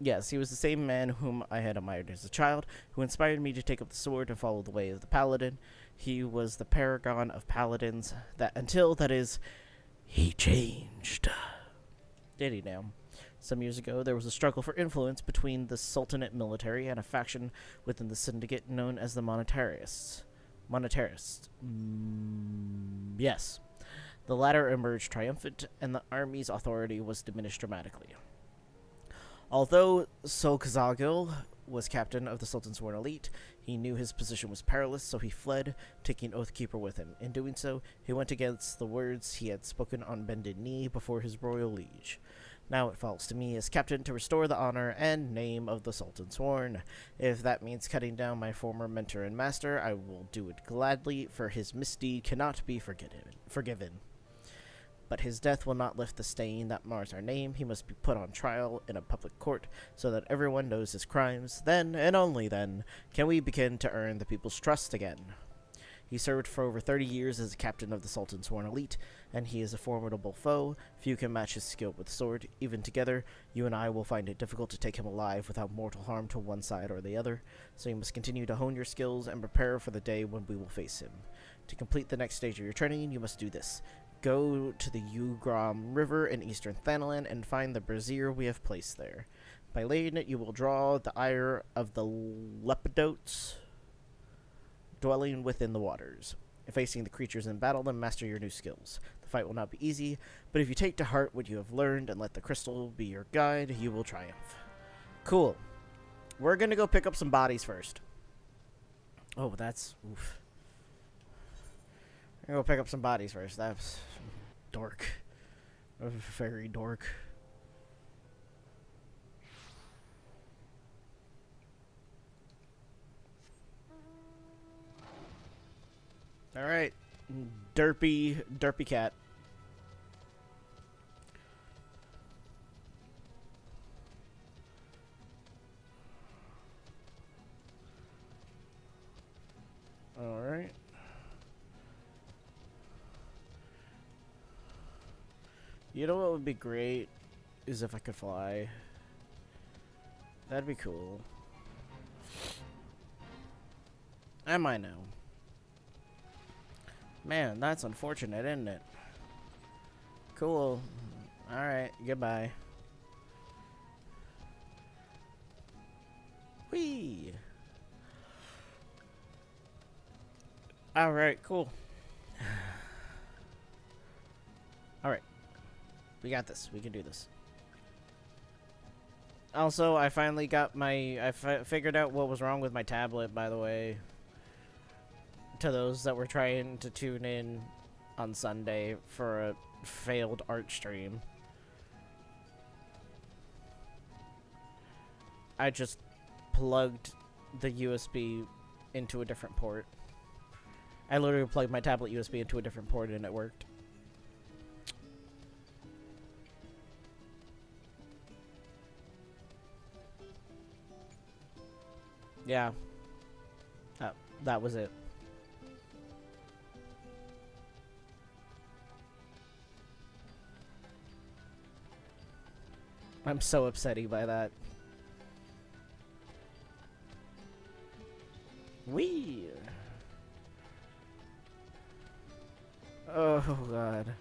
Yes, he was the same man whom I had admired as a child, who inspired me to take up the sword and follow the way of the paladin. He was the paragon of paladins, that is, he changed. Did he now? Some years ago, there was a struggle for influence between the Sultanate military and a faction within the syndicate known as the Monetarists. Yes. The latter emerged triumphant, and the army's authority was diminished dramatically. Although Solkazagil was captain of the Sultan's Sworn Elite, he knew his position was perilous, so he fled, taking Oathkeeper with him. In doing so, he went against the words he had spoken on bended knee before his royal liege. Now it falls to me as captain to restore the honor and name of the Sultan Sworn. If that means cutting down my former mentor and master, I will do it gladly, for his misdeed cannot be forgiven. But his death will not lift the stain that mars our name. He must be put on trial in a public court so that everyone knows his crimes. Then, and only then, can we begin to earn the people's trust again. He served for over 30 years as a captain of the Sultan's Sworn Elite, and he is a formidable foe. Few can match his skill with the sword. Even together, you and I will find it difficult to take him alive without mortal harm to one side or the other, so you must continue to hone your skills and prepare for the day when we will face him. To complete the next stage of your training, you must do this. Go to the Ugram River in eastern Thanalan and find the brazier we have placed there. By laying it, you will draw the ire of the Lepidotes dwelling within the waters. Facing the creatures in battle, then master your new skills. The fight will not be easy, but if you take to heart what you have learned and let the crystal be your guide, you will triumph. Cool. We're gonna go pick up some bodies first. Oh, that's... oof. I'm gonna go pick up some bodies first. That's dork. Very dork. Alright. Derpy cat. Alright. You know what would be great is if I could fly. That'd be cool. I might know. Man, that's unfortunate, isn't it? Cool. Alright, goodbye. Whee! Alright, cool. Alright. We got this. We can do this. Also, I finally got my... I figured out what was wrong with my tablet, by the way. To those that were trying to tune in on Sunday for a failed art stream. I just plugged the USB into a different port. I literally plugged my tablet USB into a different port and it worked. Yeah. That was it. I'm so upsetty by that. Wee. Oh, God.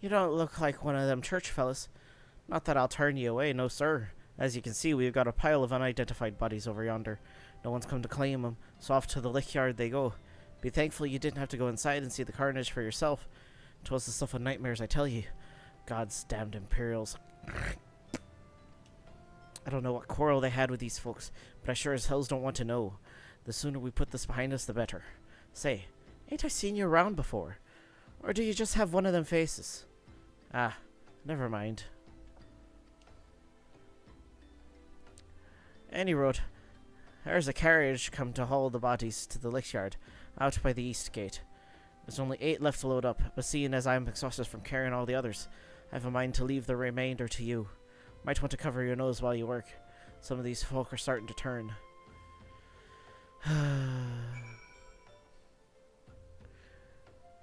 You don't look like one of them church fellas. Not that I'll turn you away, no sir. As you can see, we've got a pile of unidentified bodies over yonder. No one's come to claim them, so off to the lick yard they go. Be thankful you didn't have to go inside and see the carnage for yourself. 'Twas the stuff of nightmares, I tell you. God's damned Imperials. I don't know what quarrel they had with these folks, but I sure as hells don't want to know. The sooner we put this behind us, the better. Say, ain't I seen you around before? Or do you just have one of them faces? Ah, never mind. Any road, there's a carriage come to haul the bodies to the lick yard, out by the east gate. There's only 8 left to load up, but seeing as I'm exhausted from carrying all the others, I have a mind to leave the remainder to you. Might want to cover your nose while you work. Some of these folk are starting to turn.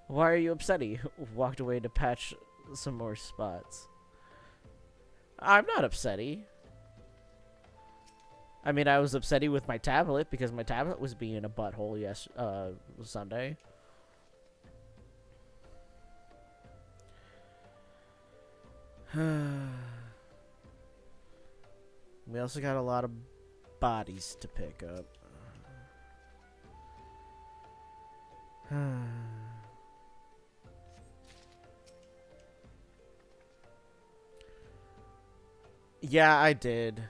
Why are you upset? He walked away to patch some more spots. I'm not upsetty. I mean, I was upsetty with my tablet because my tablet was being a butthole Sunday. We also got a lot of bodies to pick up. Yeah, I did.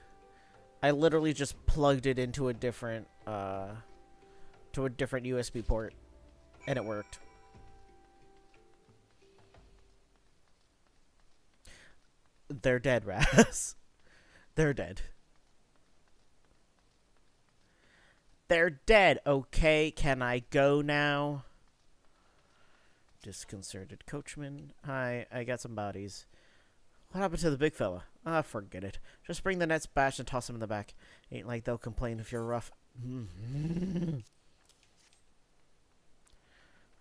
I literally just plugged it into a different USB port, and it worked. They're dead, Raz. They're dead. They're dead, okay? Can I go now? Disconcerted coachman. Hi, I got some bodies. What happened to the big fella? Ah, forget it. Just bring the nets back and toss him in the back. Ain't like they'll complain if you're rough.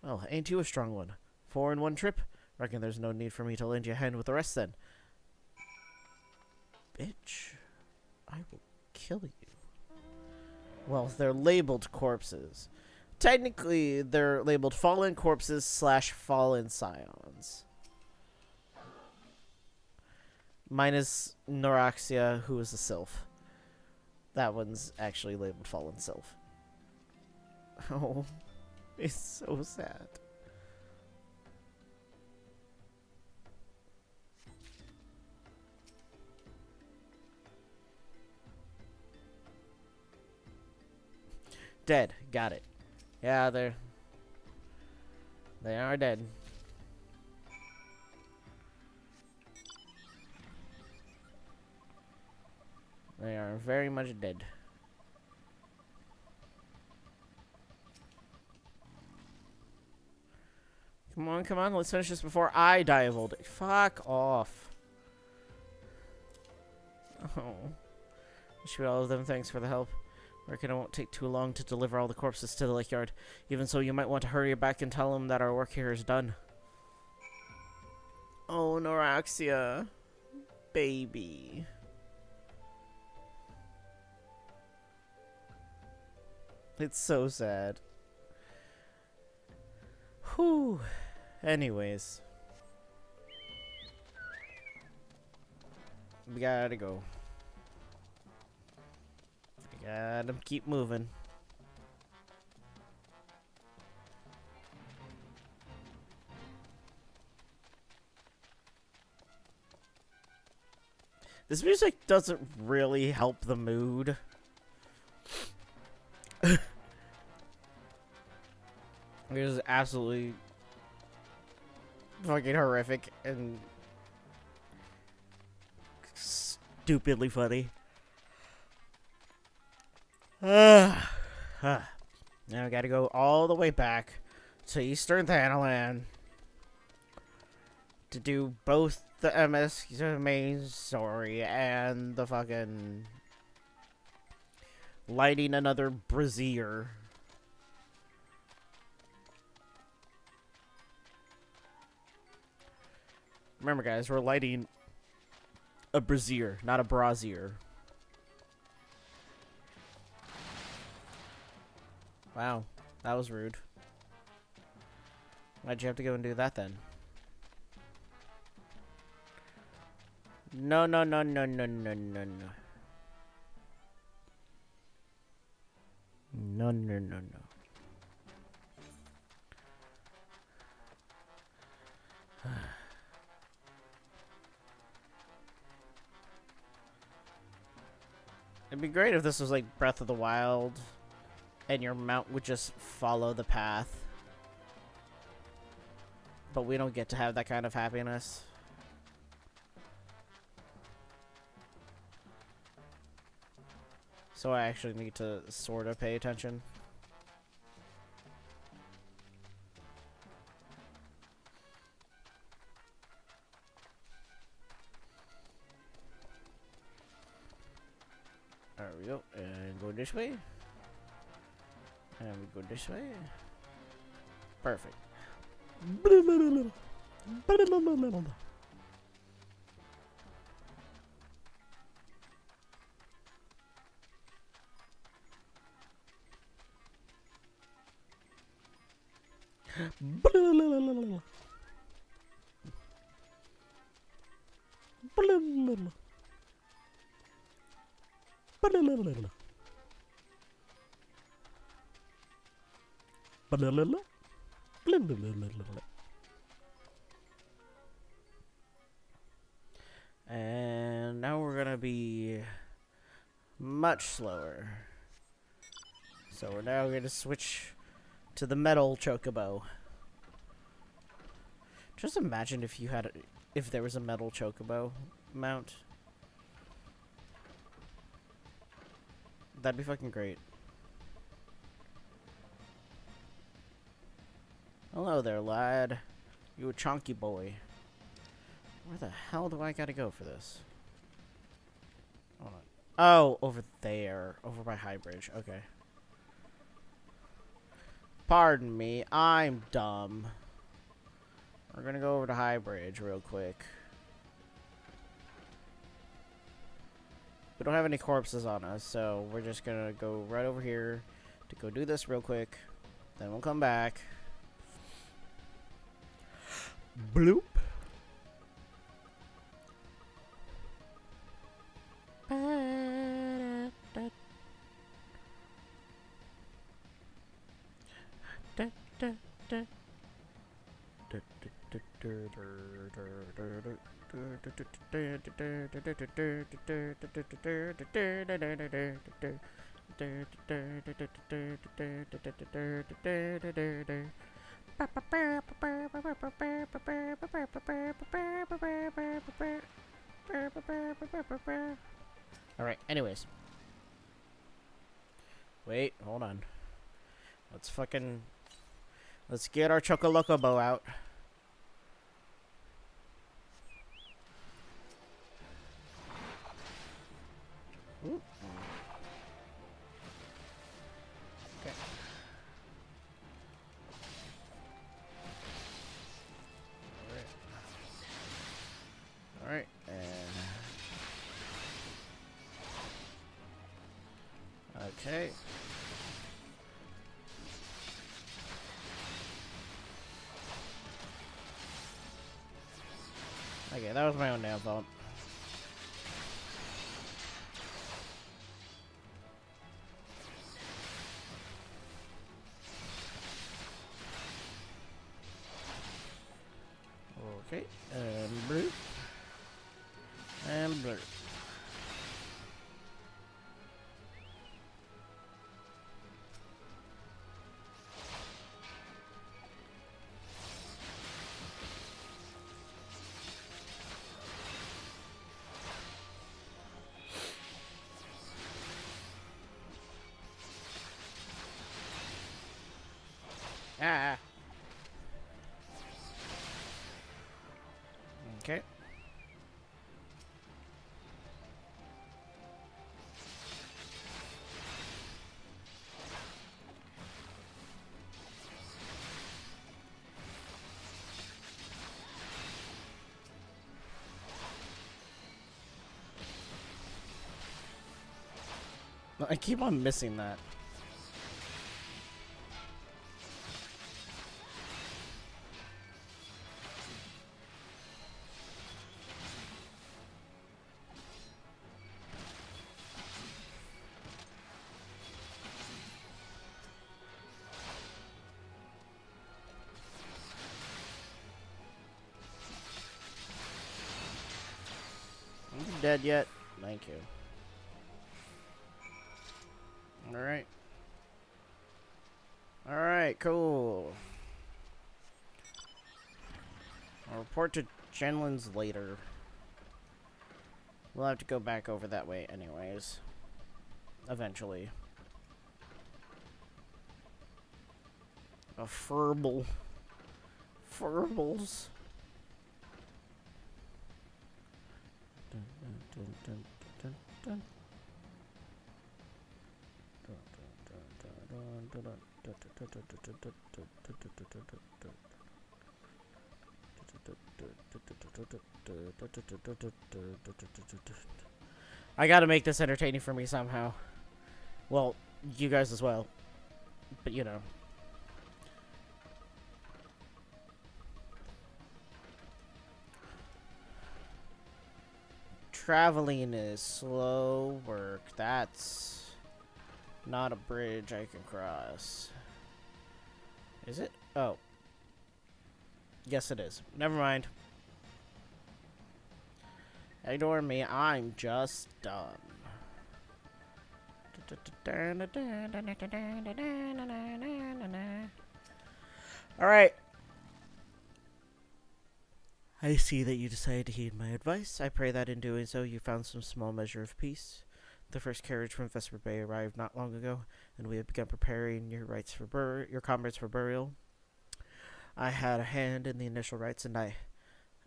Well, ain't you a strong one? 4 in one trip? Reckon there's no need for me to lend you a hand with the rest then. Bitch. I will kill you. Well, they're labeled corpses. Technically, they're labeled fallen corpses / fallen scions. Minus Noraxia, who is a sylph. That one's actually labeled fallen sylph. Oh, it's so sad. Dead. Got it. Yeah, they are dead. They are very much dead. Come on, let's finish this before I die of old age. Fuck off. Oh. Wish all of them thanks for the help. Reckon it won't take too long to deliver all the corpses to the lake yard. Even so, you might want to hurry back and tell them that our work here is done. Oh, Noraxia. Baby. It's so sad. Whew. Anyways. We gotta go. We gotta keep moving. This music doesn't really help the mood. It is absolutely fucking horrific and stupidly funny. Now we gotta go all the way back to Eastern Thanalan to do both the MS main story and the fucking lighting another brazier. Remember, guys, we're lighting a brazier, not a brazier. Wow, that was rude. Why'd you have to go and do that then? No, no, no, no, no, no, no, no. No, no, no, no. It'd be great if this was like Breath of the Wild and your mount would just follow the path. But we don't get to have that kind of happiness. So I actually need to sort of pay attention. There we go. And go this way. And we go this way. Perfect. And now we're gonna be much slower. So we're now gonna switch to the metal chocobo. Just imagine if you had if there was a metal chocobo mount. That'd be fucking great. Hello there, lad. You a chunky boy. Where the hell do I gotta go for this? Hold on. Oh, over there. Over by High Bridge. Okay. Pardon me, I'm dumb. We're gonna go over to High Bridge real quick. We don't have any corpses on us, so we're just gonna go right over here to go do this real quick. Then we'll come back. Bloop. Alright, anyways. Wait, hold on. Let's get our Chocolocobo out. Ooh. Okay. Alright, and okay. Okay, that was my own damn fault. Okay, and blue. And blue. Ah. Okay. I keep on missing that. Are you dead yet? Thank you. Alright. Alright, cool. I'll report to Jenlin's later. We'll have to go back over that way anyways. Eventually. A furble. Furbles. Dun, dun, dun, dun, dun, dun. I gotta make this entertaining for me somehow. Well, you guys as well. But you know. Traveling is slow work. That's not a bridge I can cross. Is it? Oh. Yes, it is. Never mind. Ignore me. I'm just dumb. Alright. I see that you decided to heed my advice. I pray that in doing so you found some small measure of peace. The first carriage from Vesper Bay arrived not long ago, and we have begun preparing your comrades for burial. I had a hand in the initial rites, and I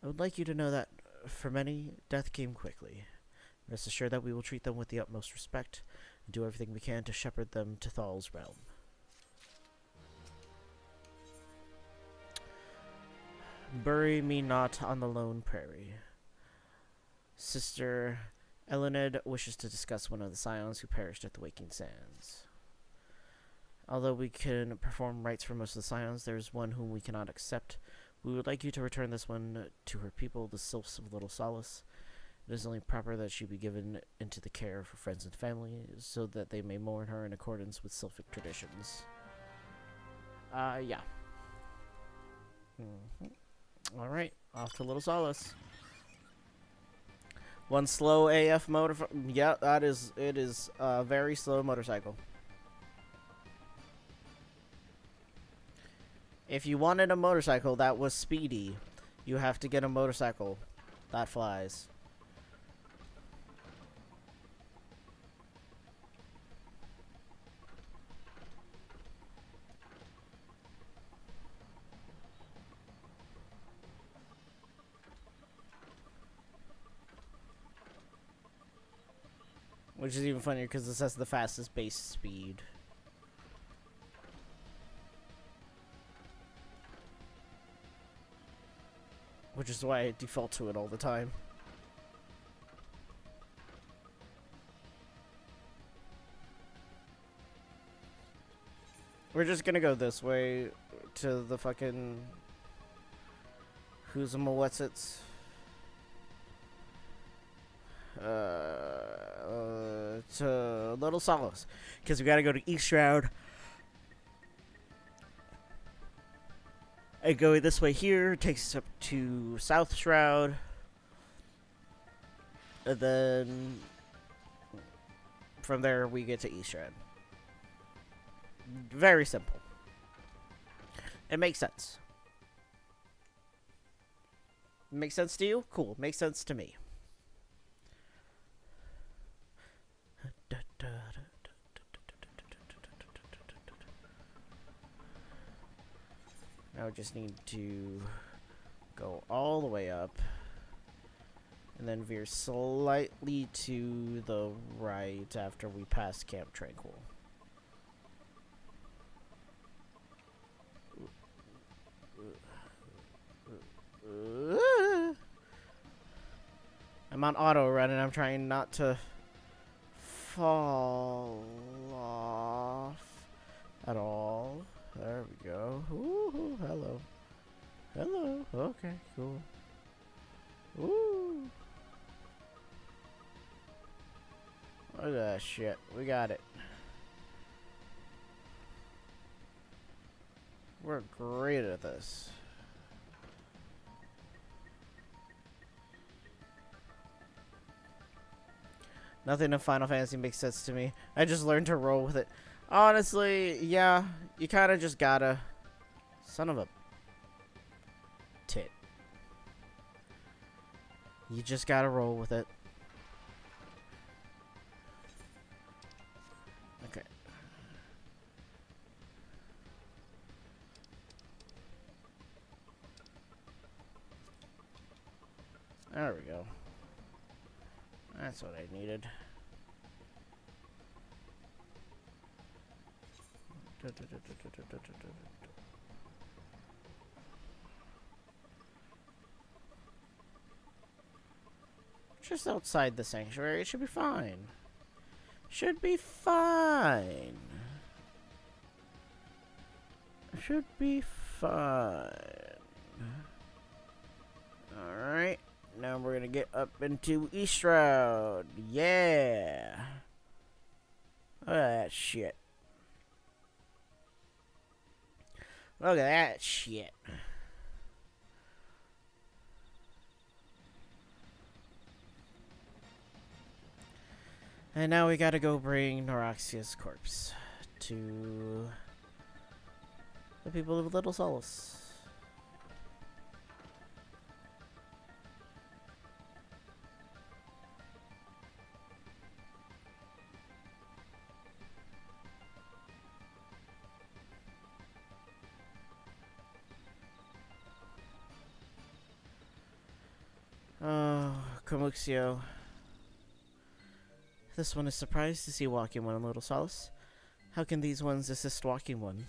would like you to know that for many, death came quickly. Rest assured that we will treat them with the utmost respect and do everything we can to shepherd them to Thal's realm. Bury me not on the lone prairie. Sister Elened wishes to discuss one of the scions who perished at the Waking Sands. Although we can perform rites for most of the scions, there is one whom we cannot accept. We would like you to return this one to her people, the Sylphs of Little Solace. It is only proper that she be given into the care of her friends and family, so that they may mourn her in accordance with Sylphic traditions. Yeah. Alright, off to Little Solace. One slow AF motor. Yeah, it is a very slow motorcycle. If you wanted a motorcycle that was speedy, you have to get a motorcycle that flies. Which is even funnier because this has the fastest base speed. Which is why I default to it all the time. We're just gonna go this way to the fucking... Who's a what's-its? To Little Solace. Because we gotta go to East Shroud. And going this way here takes us up to South Shroud. And then from there we get to East Shroud. Very simple. It makes sense. Makes sense to you? Cool. Makes sense to me. Now we just need to go all the way up and then veer slightly to the right after we pass Camp Tranquil. I'm on auto run and I'm trying not to fall off at all. There we go. Ooh, hello. Hello. Okay, cool. Ooh. Look at that shit. We got it. We're great at this. Nothing in Final Fantasy makes sense to me. I just learned to roll with it. Honestly, yeah, you kind of just gotta... Son of a... tit. You just gotta roll with it. Okay. There we go. That's what I needed. Just outside the sanctuary, it should be fine. Should be fine. Should be fine. Alright. Now we're gonna get up into East Shroud. Yeah. Look at that shit. Look at that shit. And now we gotta go bring Noraxia's corpse to the people of Little Solace. Oh, Comuxio. This one is surprised to see Walking One in Little Solace. How can these ones assist Walking One?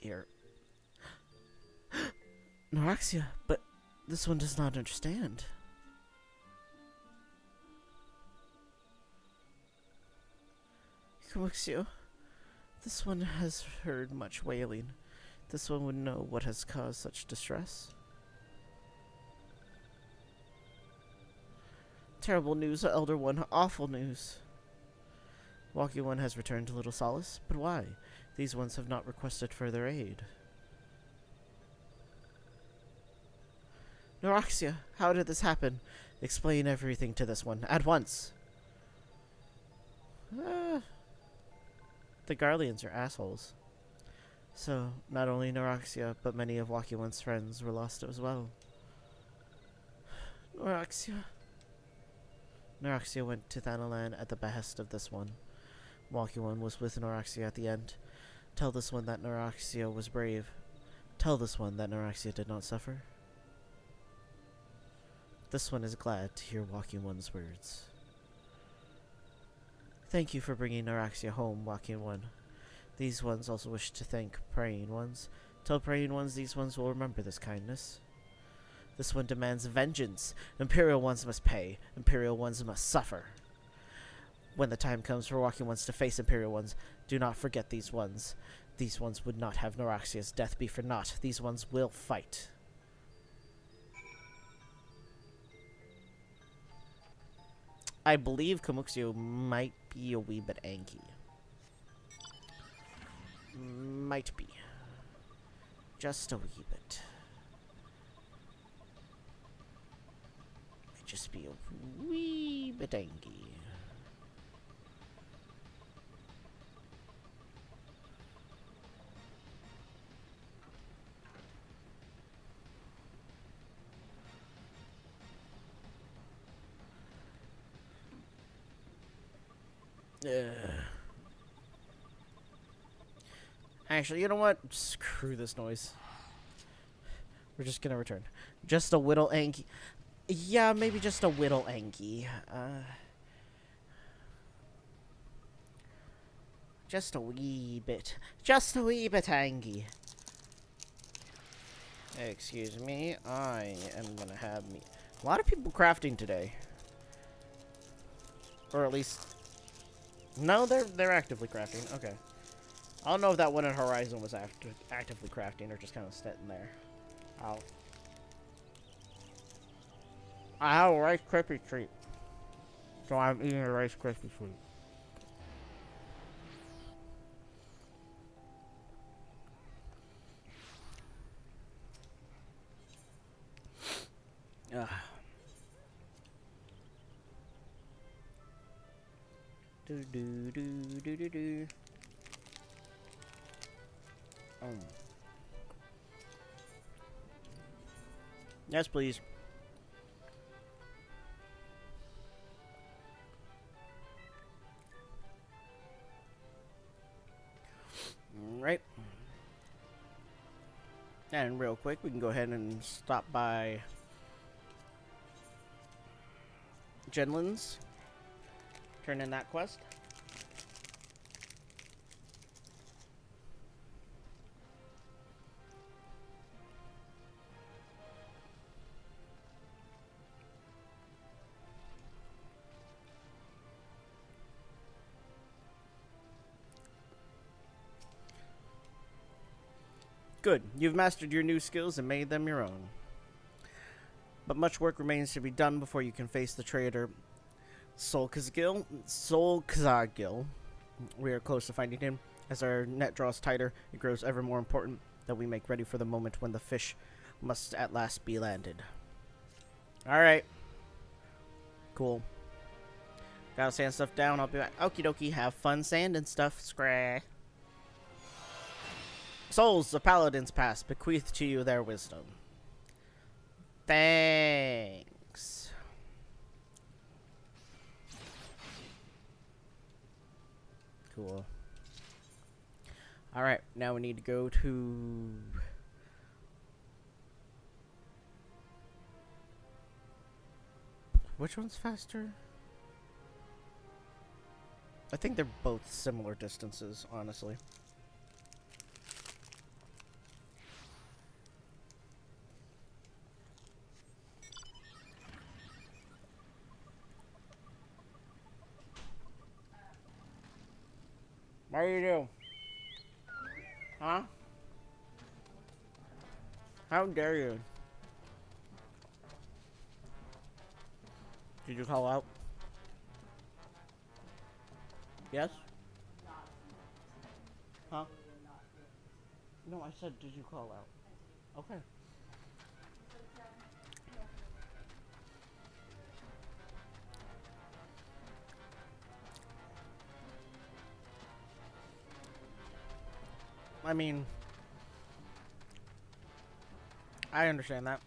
here. Noraxia, but this one does not understand. Kamuxio, this one has heard much wailing. This one would know what has caused such distress. Terrible news, Elder One. Awful news. Walking One has returned to Little Solace, but why? These ones have not requested further aid. Noraxia, how did this happen? Explain everything to this one, at once. The Garleans are assholes. So, not only Noraxia, but many of Walking One's friends were lost as well. Noraxia. Noraxia went to Thanalan at the behest of this one. Walking One was with Noraxia at the end. Tell this one that Noraxia was brave. Tell this one that Noraxia did not suffer. This one is glad to hear Walking One's words. Thank you for bringing Noraxia home, Walking One. These ones also wish to thank Praying Ones. Tell Praying Ones these ones will remember this kindness. This one demands vengeance. Imperial Ones must pay. Imperial Ones must suffer. When the time comes for Walking Ones to face Imperial Ones, do not forget these ones. These ones would not have Noraxia's death be for naught. These ones will fight. I believe Kamuxio might be a wee bit angry. Might be. Just a wee bit. Might just be a wee bit angry. Actually, you know what? Screw this noise. We're just gonna return. Just a whittle Anki. Yeah, maybe just a whittle Anki. Just a wee bit. Just a wee bit Anki. Excuse me. I am gonna have me. A lot of people crafting today. Or at least. No, they're actively crafting. Okay. I don't know if that one in Horizon was actively crafting or just kind of sitting there. I have a Rice Krispie treat. So I'm eating a Rice Krispie treat. Do do do do do do. Yes, please. Right. And real quick, we can go ahead and stop by Genlin's. Turn in that quest. Good. You've mastered your new skills and made them your own. But much work remains to be done before you can face the traitor Solkazgil. We are close to finding him. As our net draws tighter, it grows ever more important that we make ready for the moment when the fish must at last be landed. Alright. Cool. Gotta sand stuff down. I'll be back. Okie dokie. Have fun sanding stuff. Scrah. Souls, the Paladin's past, bequeath to you their wisdom. Thanks. Cool. Alright, now we need to go to... Which one's faster? I think they're both similar distances, honestly. How you do? Huh? How dare you? Did you call out? Yes? Huh? No, I said, did you call out? Okay. I mean, I understand that.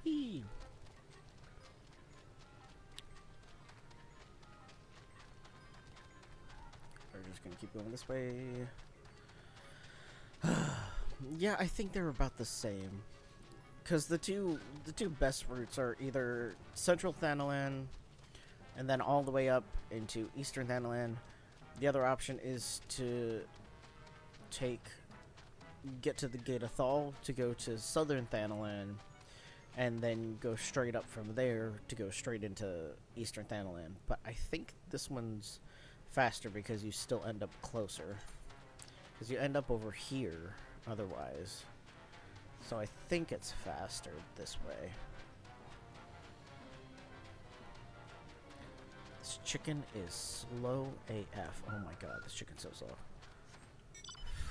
Eee. We're just gonna keep going this way. Yeah, I think they're about the same. Because the two best routes are either Central Thanalan and then all the way up into Eastern Thanalan. The other option is to get to the Gate of Thal to go to Southern Thanalan, and then go straight up from there to go straight into Eastern Thanalan. But I think this one's faster because you still end up closer. Because you end up over here otherwise. So I think it's faster this way. This chicken is slow AF. Oh my god, this chicken's so slow.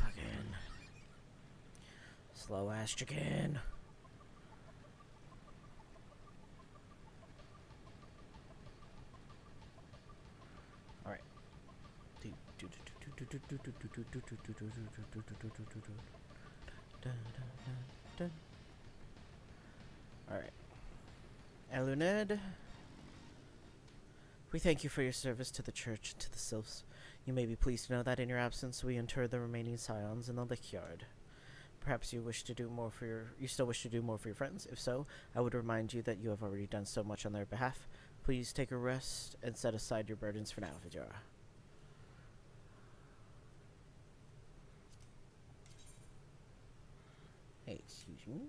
Fucking slow ass chicken. Alright. Alright. Eluned, we thank you for your service to the church and to the sylphs. You may be pleased to know that in your absence we interred the remaining scions in the Lickyard. Perhaps you still wish to do more for your friends. If so, I would remind you that you have already done so much on their behalf. Please take a rest and set aside your burdens for now, Vijara. Hey, excuse me.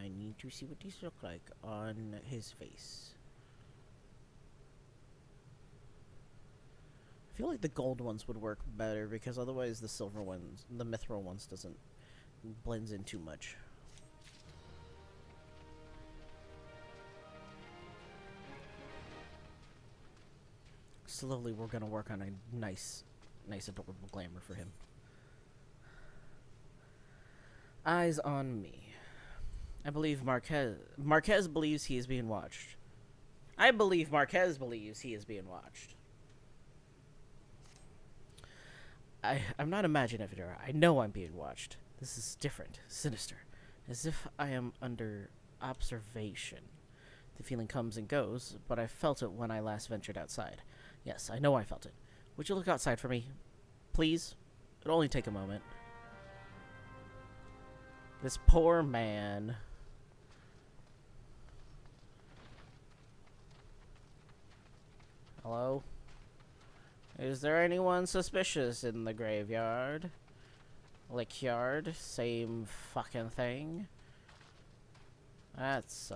I need to see what these look like on his face. I feel like the gold ones would work better because otherwise the silver ones, the mithril ones, doesn't blends in too much. Slowly, we're gonna work on a nice adorable glamour for him. Eyes on me. I believe Marquez believes he is being watched. I believe Marquez believes he is being watched. I'm not imagining it. I know I'm being watched. This is different, sinister, as if I am under observation. The feeling comes and goes, but I felt it when I last ventured outside. Yes, I know I felt it. Would you look outside for me? Please? It'll only take a moment. This poor man. Hello? Is there anyone suspicious in the graveyard? Lickyard? Same fucking thing? That's,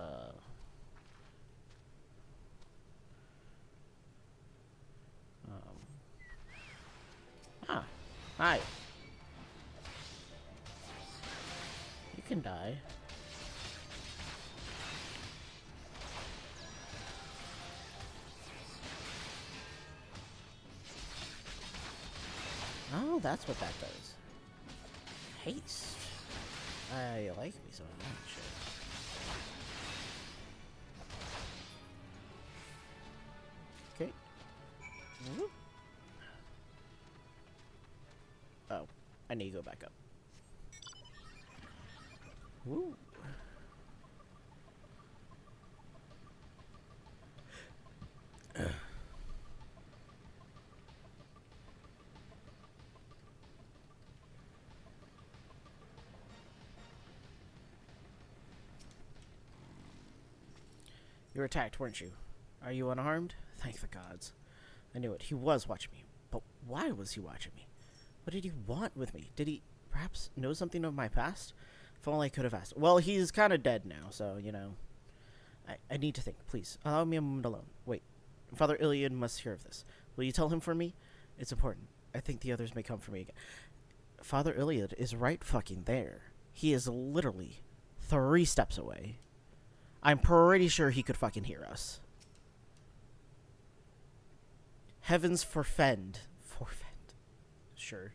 Hi. You can die. Oh, that's what that does. Haste. You like me so much. Okay. Whoop. Oh, I need to go back up. Woo. You were attacked, weren't you? Are you unharmed? Thank the gods. I knew it. He was watching me. But Why was he watching me? What did he want with me? Did he perhaps know something of my past? If only I could have asked. Well, he's kind of dead now, so, you know. I need to think. Please, allow me a moment alone. Wait. Father Iliad must hear of this. Will you tell him for me? It's important. I think the others may come for me again. Father Iliad is right fucking there. He is literally 3 steps away. I'm pretty sure he could fucking hear us. Heavens forfend. Forfend. Sure.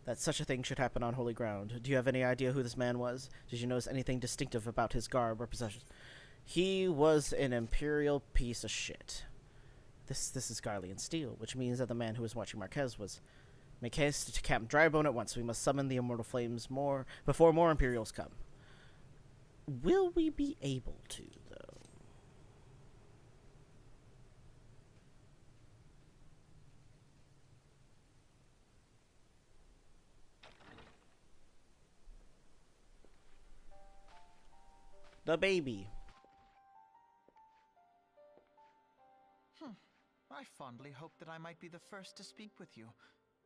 That such a thing should happen on holy ground. Do you have any idea who this man was? Did you notice anything distinctive about his garb or possessions? He was an imperial piece of shit. This is Garlean steel, which means that the man who was watching Marquez was... Make haste to Camp Drybone at once. We must summon the immortal flames before more Imperials come. Will we be able to, though? The baby. I fondly hoped that I might be the first to speak with you.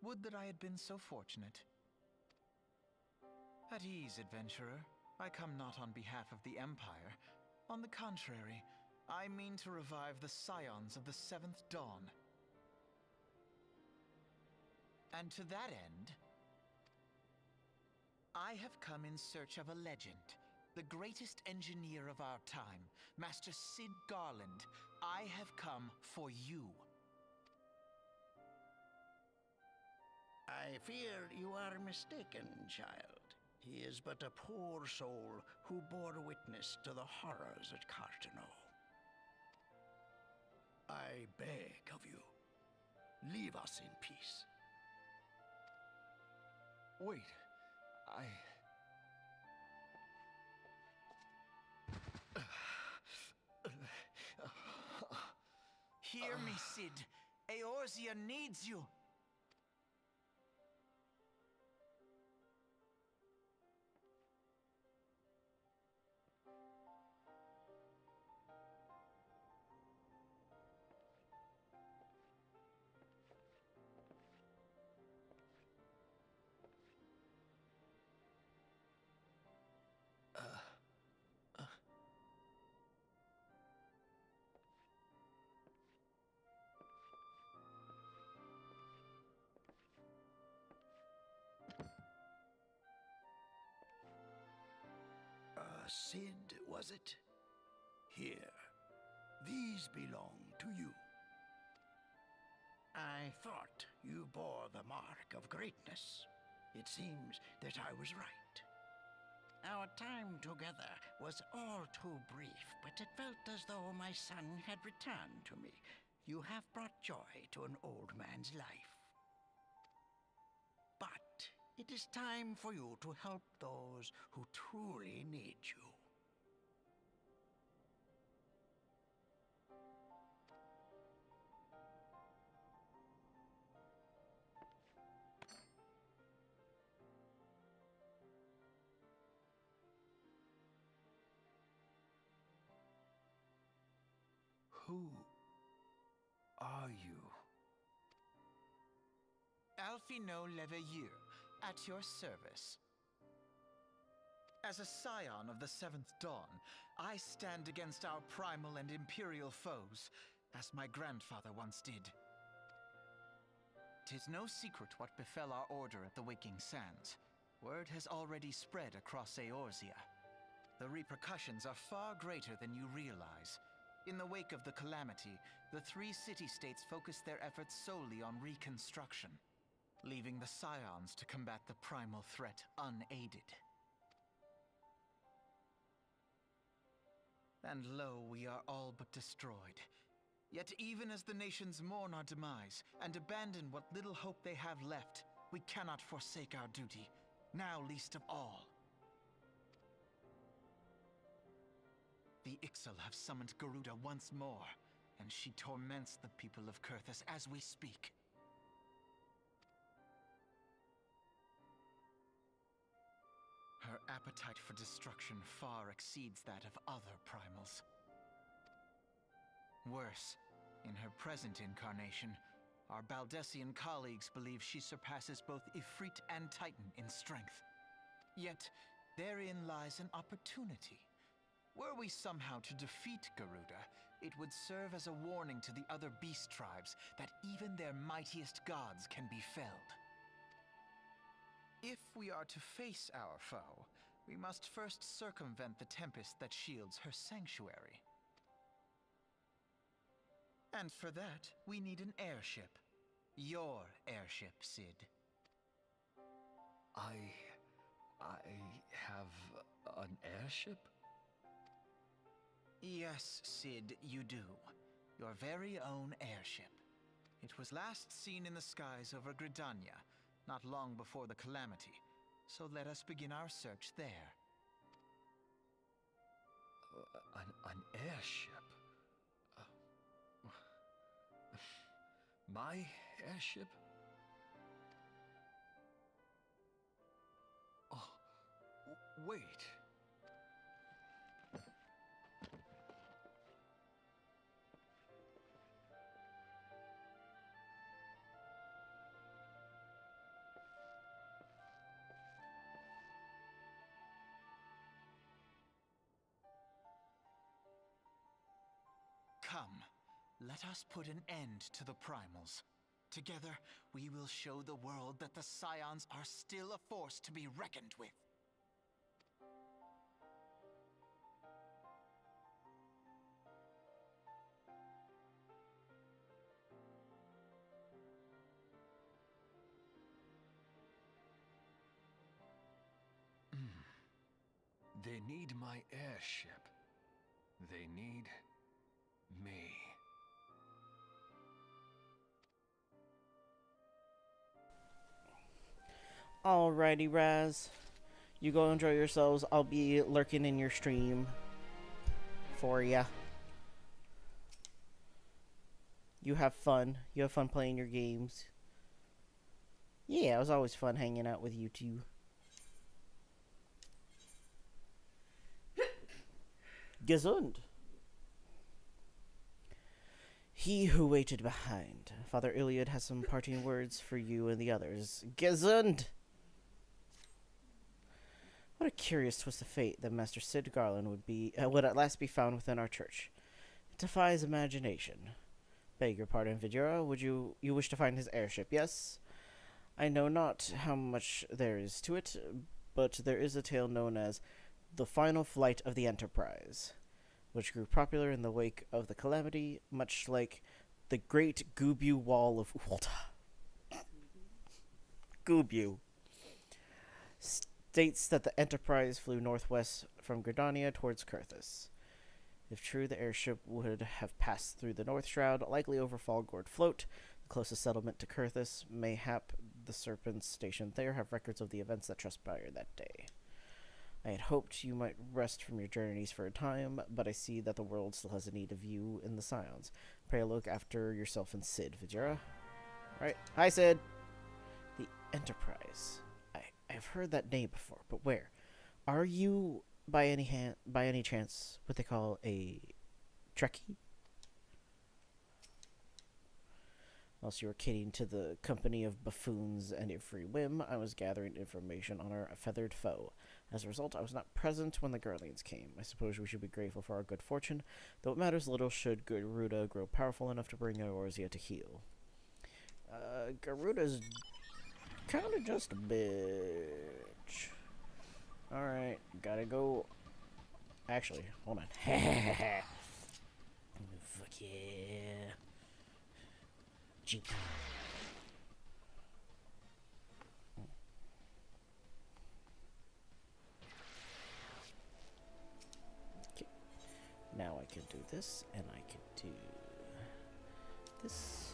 Would that I had been so fortunate. At ease, adventurer. I come not on behalf of the Empire. On the contrary, I mean to revive the scions of the 7th Dawn. And to that end, I have come in search of a legend. The greatest engineer of our time, Master Cid Garland. I have come for you. I fear you are mistaken, child. He is but a poor soul who bore witness to the horrors at Cartano. I beg of you, leave us in peace. Wait, Hear me, Cid. Eorzea needs you. Cid, was it? Here, these belong to you. I thought you bore the mark of greatness. It seems that I was right. Our time together was all too brief, but it felt as though my son had returned to me. You have brought joy to an old man's life. But it is time for you to help those who truly need you. Who are you? Alfino Leveilleur, at your service. As a scion of the 7th Dawn, I stand against our primal and imperial foes, as my grandfather once did. 'Tis no secret what befell our order at the Waking Sands. Word has already spread across Eorzea. The repercussions are far greater than you realize. In the wake of the calamity, the 3 city-states focused their efforts solely on reconstruction, leaving the scions to combat the primal threat unaided. And lo, we are all but destroyed. Yet even as the nations mourn our demise and abandon what little hope they have left, we cannot forsake our duty, now least of all. The Ixal have summoned Garuda once more, and she torments the people of Kurthus as we speak. Her appetite for destruction far exceeds that of other primals. Worse, in her present incarnation, Our Baldessian colleagues believe she surpasses both Ifrit and Titan in strength. Yet, therein lies an opportunity. Were we somehow to defeat Garuda, it would serve as a warning to the other beast tribes that even their mightiest gods can be felled. If we are to face our foe, we must first circumvent the tempest that shields her sanctuary. And for that, we need an airship. Your airship, Sid. I have an airship? Yes, Sid, you do. Your very own airship. It was last seen in the skies over Gridania, not long before the calamity. So let us begin our search there. An airship? My airship? Oh, wait. Come, let us put an end to the primals. Together, we will show the world that the Scions are still a force to be reckoned with. They need my airship. They need me. Alrighty, Raz. You go enjoy yourselves. I'll be lurking in your stream for ya. You have fun. You have fun playing your games. Yeah, it was always fun hanging out with you two. Gesund. He who waited behind. Father Iliad has some parting words for you and the others. Gesund! What a curious twist of fate that Master Sid Garland would at last be found within our church. It defies imagination. Beg your pardon, Vidura. Would you wish to find his airship? Yes? I know not how much there is to it, but there is a tale known as the final flight of the Enterprise, which grew popular in the wake of the calamity, much like the Great Gubu Wall of Ulta. Gubu states that the Enterprise flew northwest from Gridania towards Kurthus. If true, the airship would have passed through the North Shroud, likely over Falgord Float, the closest settlement to Kurthus. Mayhap the Serpents stationed there have records of the events that transpired that day. I had hoped you might rest from your journeys for a time, but I see that the world still has a need of you in the Scions. Pray look after yourself and Sid, Vijera. Right. Hi, Sid. The Enterprise. I've heard that name before, but where? Are you, by any chance, what they call a Trekkie? Whilst you were catering to the company of buffoons and a free whim, I was gathering information on our feathered foe. As a result, I was not present when the Garleans came. I suppose we should be grateful for our good fortune, though it matters little should Garuda grow powerful enough to bring Eorzea to heel. Garuda's kind of just a bitch. Alright, gotta go. Actually, hold on. Fuck yeah. Jeep. Okay. Now I can do this, and I can do this.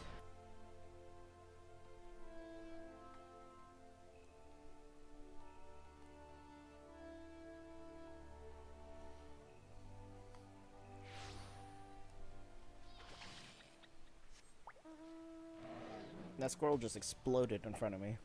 That squirrel just exploded in front of me.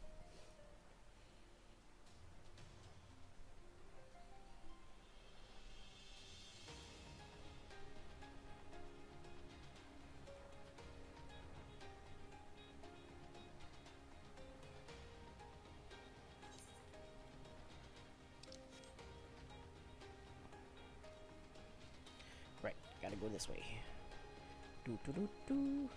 go this way. Do do do do.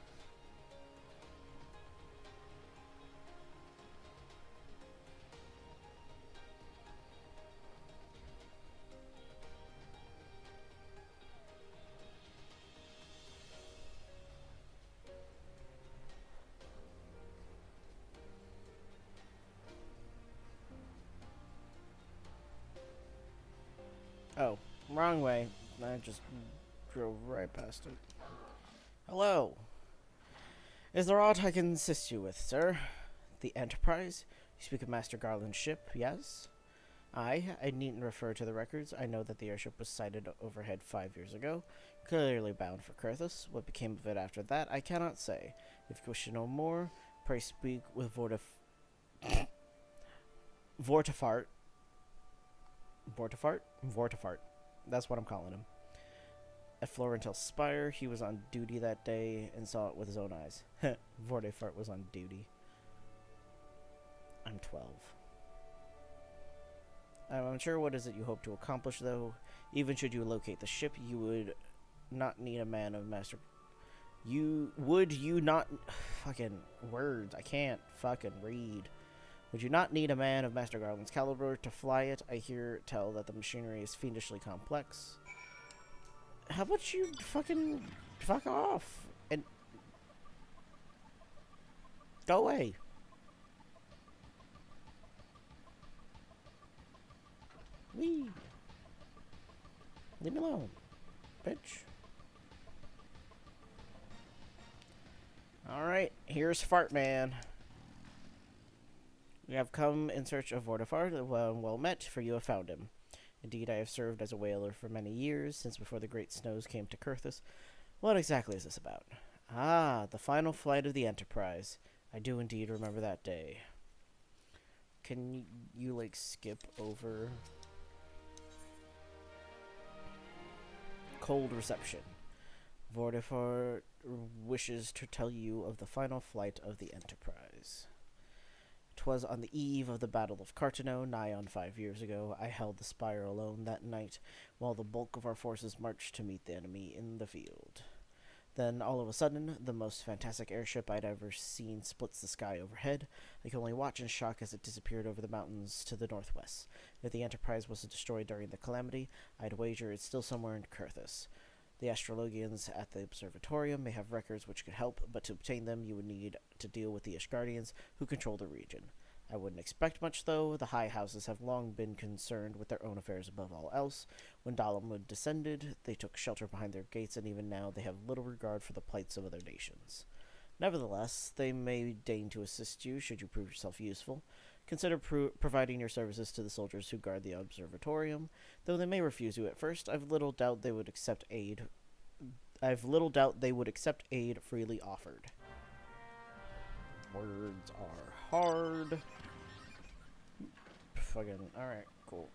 Oh, wrong way. I just drove right past it. Hello. Is there aught I can assist you with, sir? The Enterprise? You speak of Master Garland's ship, yes? I needn't refer to the records. I know that the airship was sighted overhead 5 years ago, clearly bound for Kurthus. What became of it after that, I cannot say. If you wish to know more, pray speak with Vortifart. Vortifart. That's what I'm calling him. At Florentil Spire, he was on duty that day and saw it with his own eyes. Vortifart was on duty. I'm 12. I'm unsure what is it you hope to accomplish, though. Even should you locate the ship, you would not need a man of Master... You not... Fucking words. I can't fucking read. Would you not need a man of Master Garland's caliber to fly it? I hear tell that the machinery is fiendishly complex. How about you fucking fuck off and go away? Wee. Leave me alone, bitch. Alright, here's Fart Man. We have come in search of Vortifart. Well met, for you have found him. Indeed, I have served as a whaler for many years, since before the great snows came to Kurthus. What exactly is this about? Ah, the final flight of the Enterprise. I do indeed remember that day. Can you like, skip over... Cold reception. Vortifart wishes to tell you of the final flight of the Enterprise. 'Twas on the eve of the Battle of Cartano, nigh on 5 years ago. I held the spire alone that night, while the bulk of our forces marched to meet the enemy in the field. Then, all of a sudden, the most fantastic airship I'd ever seen splits the sky overhead. I could only watch in shock as it disappeared over the mountains to the northwest. If the Enterprise was destroyed during the calamity, I'd wager it's still somewhere in Kurthus. The astrologians at the observatorium may have records which could help, but to obtain them you would need to deal with the Ishgardians, who control the region. I wouldn't expect much, though. The high houses have long been concerned with their own affairs above all else. When Dalamud descended, they took shelter behind their gates, and even now they have little regard for the plights of other nations. Nevertheless, they may deign to assist you, should you prove yourself useful. Consider providing your services to the soldiers who guard the observatorium. Though they may refuse you at first, I've little doubt they would accept aid freely offered. Words are hard. Fucking, alright, cool.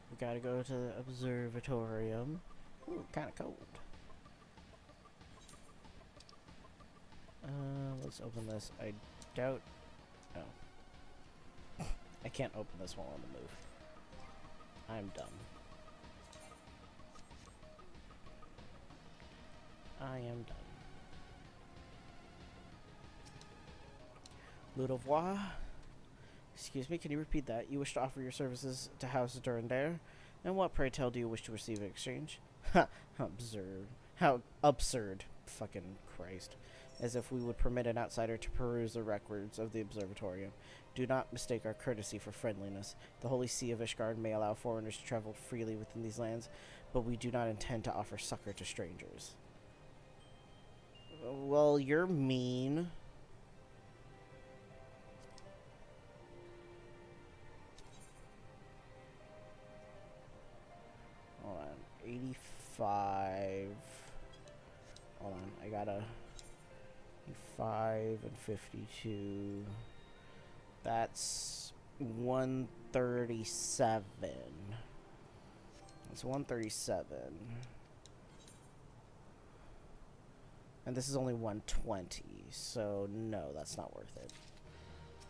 We gotta go to the observatorium. Ooh, kinda cold. Let's open this. I doubt... Oh. I can't open this while on the move. I'm dumb. I am dumb. Ludovois? Excuse me, can you repeat that? You wish to offer your services to House Durandare? And what, pray tell, do you wish to receive in exchange? Ha! How absurd. How absurd. Fucking Christ. As if we would permit an outsider to peruse the records of the observatorium. Do not mistake our courtesy for friendliness. The Holy See of Ishgard may allow foreigners to travel freely within these lands, but we do not intend to offer succor to strangers. Well, you're mean. Hold on, 85. Hold on, I gotta 85 and 52. That's 137. It's 137. And this is only 120, so no, that's not worth it.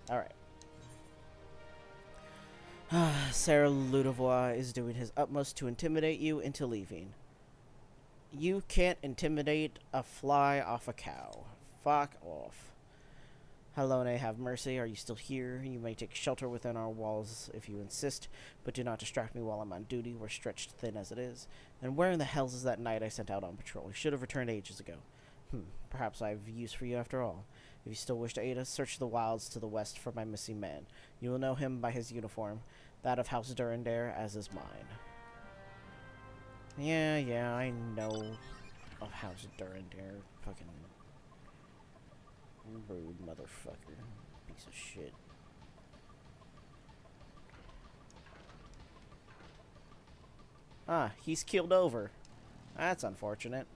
Alright. Sarah Ludovois is doing his utmost to intimidate you into leaving. You can't intimidate a fly off a cow. Fuck off. Halone, have mercy. Are you still here? You may take shelter within our walls if you insist, but do not distract me while I'm on duty. We're stretched thin as it is. And where in the hells is that knight I sent out on patrol? He should have returned ages ago. Perhaps I have use for you after all. If you still wish to aid us, search the wilds to the west for my missing man. You will know him by his uniform, that of House Durandare, as is mine. Yeah, I know of House Durandare. Fucking rude motherfucker. Piece of shit. Ah, he's keeled over. That's unfortunate.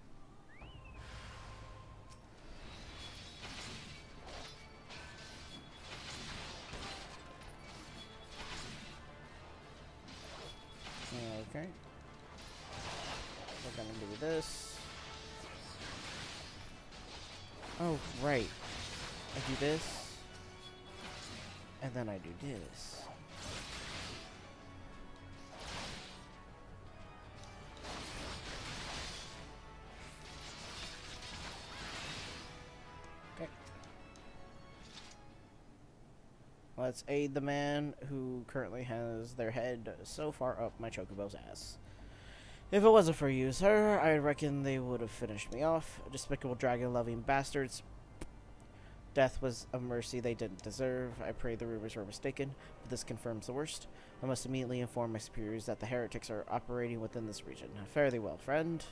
Okay. We're gonna do this. Oh, right. I do this. And then I do this. Okay. Let's aid the man who currently has their head so far up my chocobo's ass. If it wasn't for you, sir, I reckon they would have finished me off. Despicable dragon-loving bastards. Death was a mercy they didn't deserve. I pray the rumors were mistaken, but this confirms the worst. I must immediately inform my superiors that the heretics are operating within this region. Fare thee well, friend.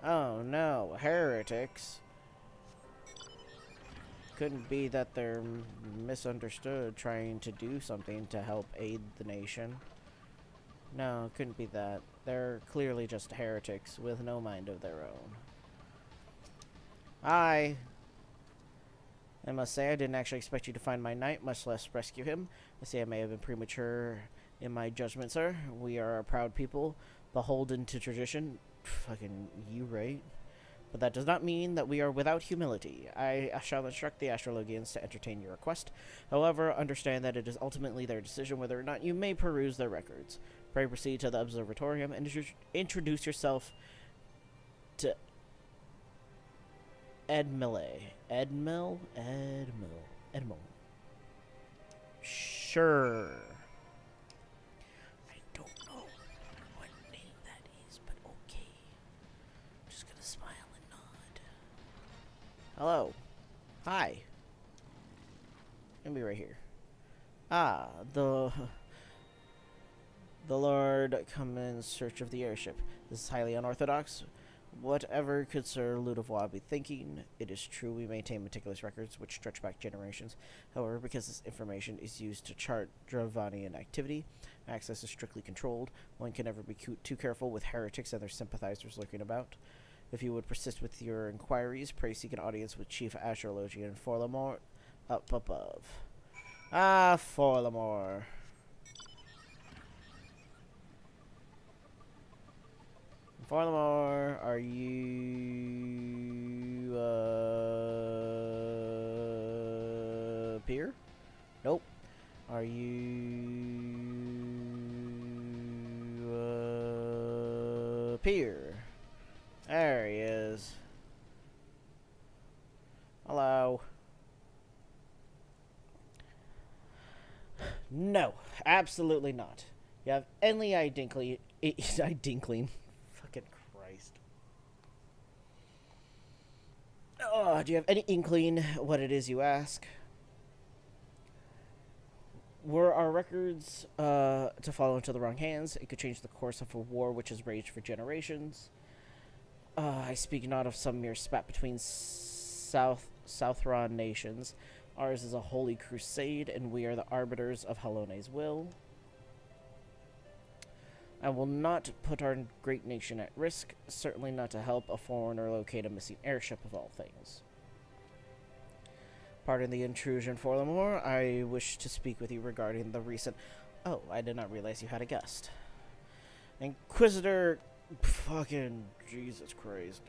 Oh no, heretics. Couldn't be that they're misunderstood trying to do something to help aid the nation. No, couldn't be that. They're clearly just heretics with no mind of their own. I must say I didn't actually expect you to find my knight, much less rescue him. I say I may have been premature in my judgment, sir. We are a proud people, beholden to tradition. Fucking you, right? But that does not mean that we are without humility. I shall instruct the Astrologians to entertain your request. However, understand that it is ultimately their decision whether or not you may peruse their records. Pray proceed to the observatorium and introduce yourself to Edmile. Edmil? Edmil. Sure. I don't know what name that is, but okay. I'm just gonna smile and nod. Hello. Hi. Gonna be right here. Ah, the Lord come in search of the airship. This is highly unorthodox. Whatever could Sir Ludovois be thinking? It is true we maintain meticulous records which stretch back generations. However, because this information is used to chart Dravanian activity, access is strictly controlled. One can never be too careful with heretics and their sympathizers lurking about. If you would persist with your inquiries, pray seek an audience with Chief Astrologian Forlamore up above. Ah, Forlamore. Forlamore, are you Pier? Nope. Are you Pier? There he is. Hello. No, absolutely not. You have any idinkling. Fucking Christ. Oh, do you have any inkling what it is you ask? Were our records to fall into the wrong hands, it could change the course of a war which has raged for generations. I speak not of some mere spat between Southron nations. Ours is a holy crusade, and we are the arbiters of Halone's will. I will not put our great nation at risk, certainly not to help a foreigner locate a missing airship of all things. Pardon the intrusion, Forlamore. I wish to speak with you regarding the recent... Oh, I did not realize you had a guest. Inquisitor... Fucking Jesus Christ.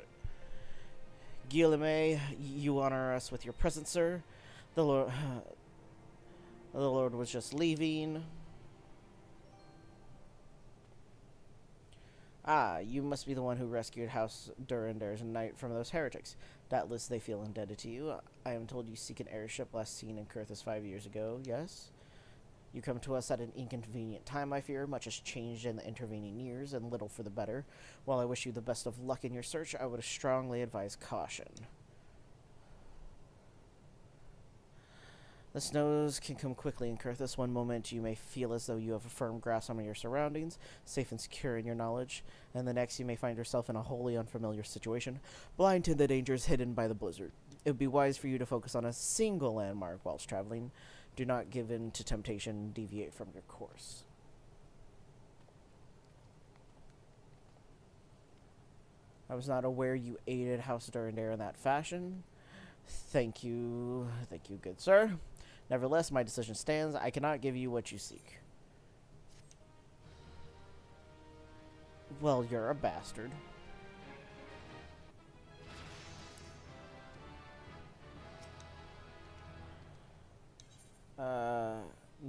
Guillemette, you honor us with your presence, sir. The Lord was just leaving. Ah, you must be the one who rescued House Durander's knight from those heretics. Doubtless they feel indebted to you. I am told you seek an airship last seen in Kurthus 5 years ago, yes? You come to us at an inconvenient time, I fear. Much has changed in the intervening years, and little for the better. While I wish you the best of luck in your search, I would strongly advise caution. The snows can come quickly in Kurthus. One moment you may feel as though you have a firm grasp on your surroundings, safe and secure in your knowledge, and the next you may find yourself in a wholly unfamiliar situation, blind to the dangers hidden by the blizzard. It would be wise for you to focus on a single landmark whilst traveling. Do not give in to temptation and deviate from your course. I was not aware you aided House Durandare in that fashion. Thank you, good sir. Nevertheless, my decision stands. I cannot give you what you seek. Well, you're a bastard.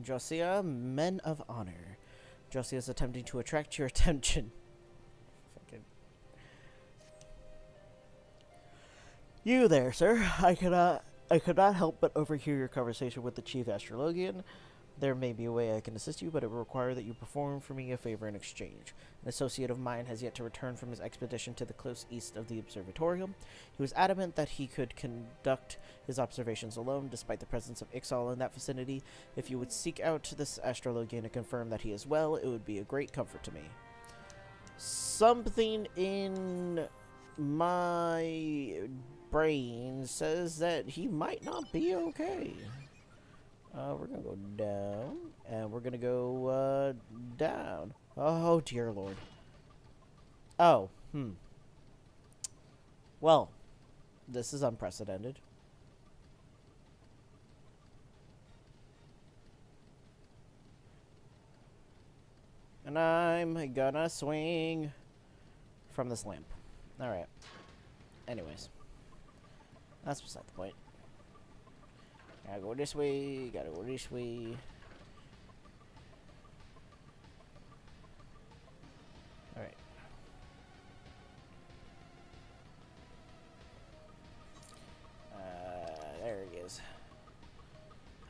Josia, men of honor. Josia is attempting to attract your attention. Fucking. You there, sir. I could not help but overhear your conversation with the chief astrologian. There may be a way I can assist you, but it will require that you perform for me a favor in exchange. An associate of mine has yet to return from his expedition to the close east of the observatorium. He was adamant that he could conduct his observations alone, despite the presence of Ixal in that vicinity. If you would seek out this astrologian to confirm that he is well, it would be a great comfort to me. Something in my brain says that he might not be okay. We're gonna go down, and we're gonna go, down. Oh, dear Lord. Oh, Well, this is unprecedented. And I'm gonna swing from this lamp. Alright. Anyways. That's beside the point. Gotta go this way, gotta go this way. Alright. There he is.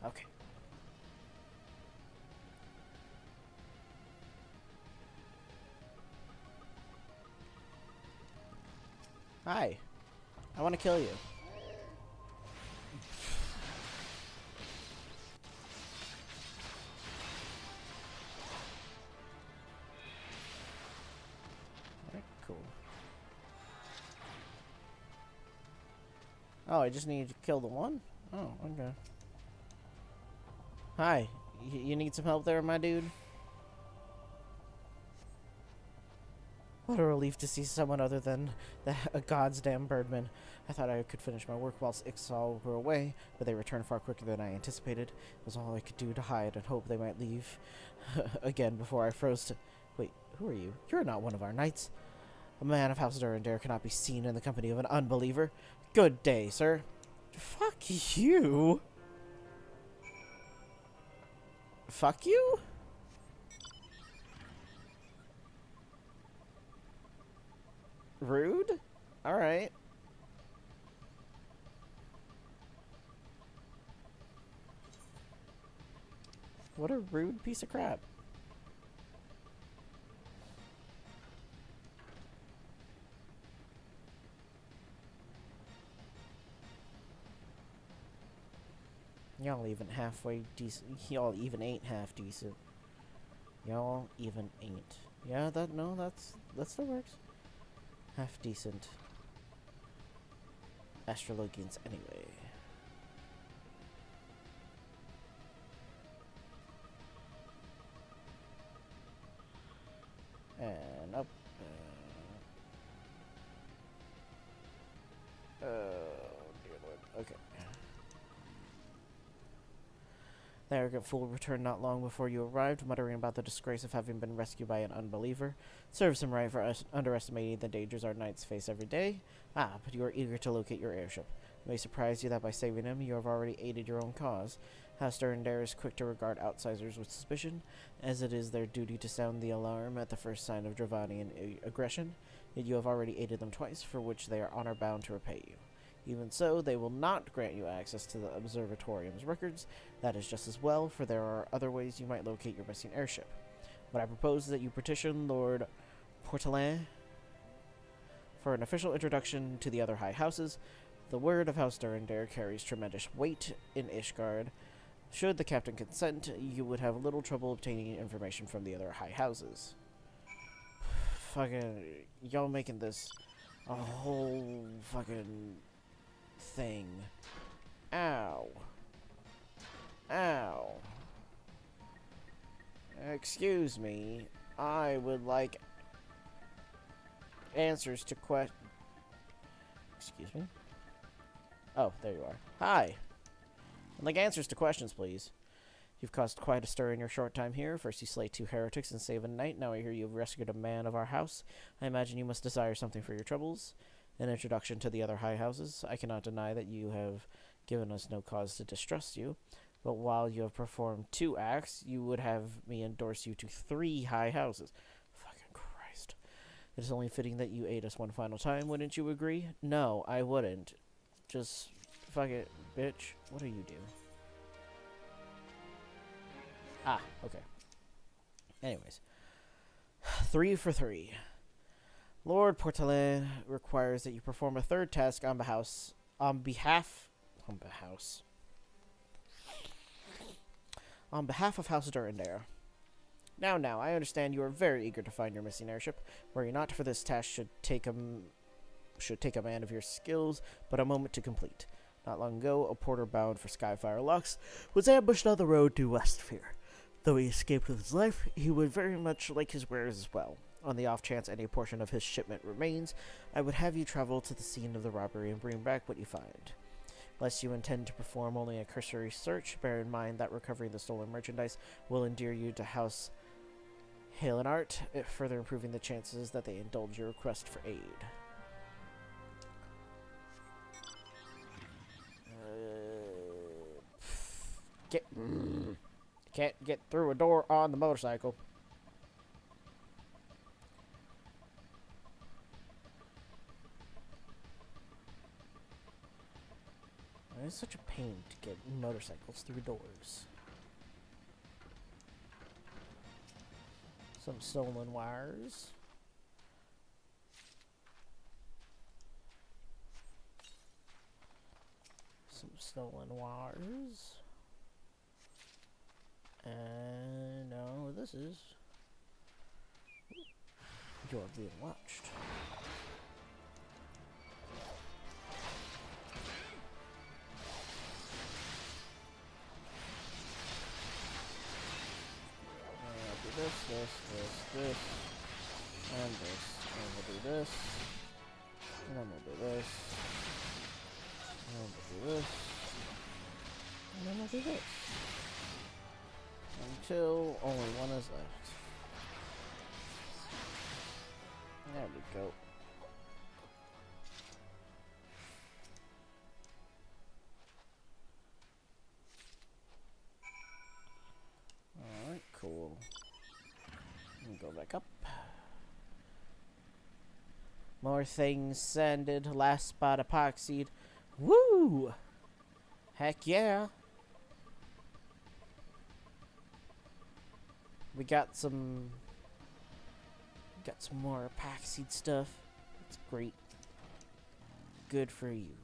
Okay. Hi. I want to kill you. Cool. Oh, I just need to kill the one? Oh, okay. Hi. You need some help there, my dude? What a relief to see someone other than a god's damn birdman. I thought I could finish my work whilst Ixal were away, but they returned far quicker than I anticipated. It was all I could do to hide and hope they might leave again before I froze to... Wait, who are you? You're not one of our knights. A man of House Durandare cannot be seen in the company of an unbeliever. Good day, sir. Fuck you. Fuck you? Rude? Alright. What a rude piece of crap. Y'all even halfway decent. Y'all even ain't half decent. Y'all even ain't. Yeah, that still works. Half decent astrologians anyway. And up. Oh dear Lord. Okay. The arrogant fool returned not long before you arrived, muttering about the disgrace of having been rescued by an unbeliever. Serves him right for underestimating the dangers our knights face every day. Ah, but you are eager to locate your airship. It may surprise you that by saving him, you have already aided your own cause. House Durandare is quick to regard outsiders with suspicion, as it is their duty to sound the alarm at the first sign of Dravanian aggression. Yet you have already aided them twice, for which they are honor-bound to repay you. Even so, they will not grant you access to the Observatorium's records. That is just as well, for there are other ways you might locate your missing airship. What I propose is that you petition Lord Portelin for an official introduction to the other high houses. The word of House Durandare carries tremendous weight in Ishgard. Should the captain consent, you would have little trouble obtaining information from the other high houses. Fucking, y'all making this a whole fucking thing. Ow. Ow. Excuse me. I would like answers to Excuse me? Oh, there you are. Hi. I'd like answers to questions, please. You've caused quite a stir in your short time here. First you slay 2 heretics and save a knight. Now I hear you've rescued a man of our house. I imagine you must desire something for your troubles. An introduction to the other high houses. I cannot deny that you have given us no cause to distrust you. But while you have performed 2 acts, you would have me endorse you to 3 high houses. Fucking Christ. It is only fitting that you aid us one final time, wouldn't you agree? No, I wouldn't. Just fuck it, bitch. What do you do? Ah, okay. Anyways. 3 for 3. Lord Portelin requires that you perform a 3rd task on behalf of House Durandare. Now, I understand you are very eager to find your missing airship. Were you not, for this task should take a man of your skills, but a moment to complete. Not long ago, a porter bound for Skyfire Locks was ambushed on the road to Westfire. Though he escaped with his life, he would very much like his wares as well. On the off chance any portion of his shipment remains, I would have you travel to the scene of the robbery and bring back what you find. Unless you intend to perform only a cursory search, bear in mind that recovering the stolen merchandise will endear you to House Halenart, further improving the chances that they indulge your request for aid. Can't get through a door on the motorcycle. It's such a pain to get motorcycles through doors. Some stolen wires. Some stolen wires. And no, this is... You're being watched. This, and this. And we'll do this. And then we'll do this. And then we'll do this. And then we'll do this. Until only one is left. There we go. Alright, cool. Go back up. More things sanded. Last spot epoxied. Woo! Heck yeah! We got some more epoxied stuff. It's great. Good for you.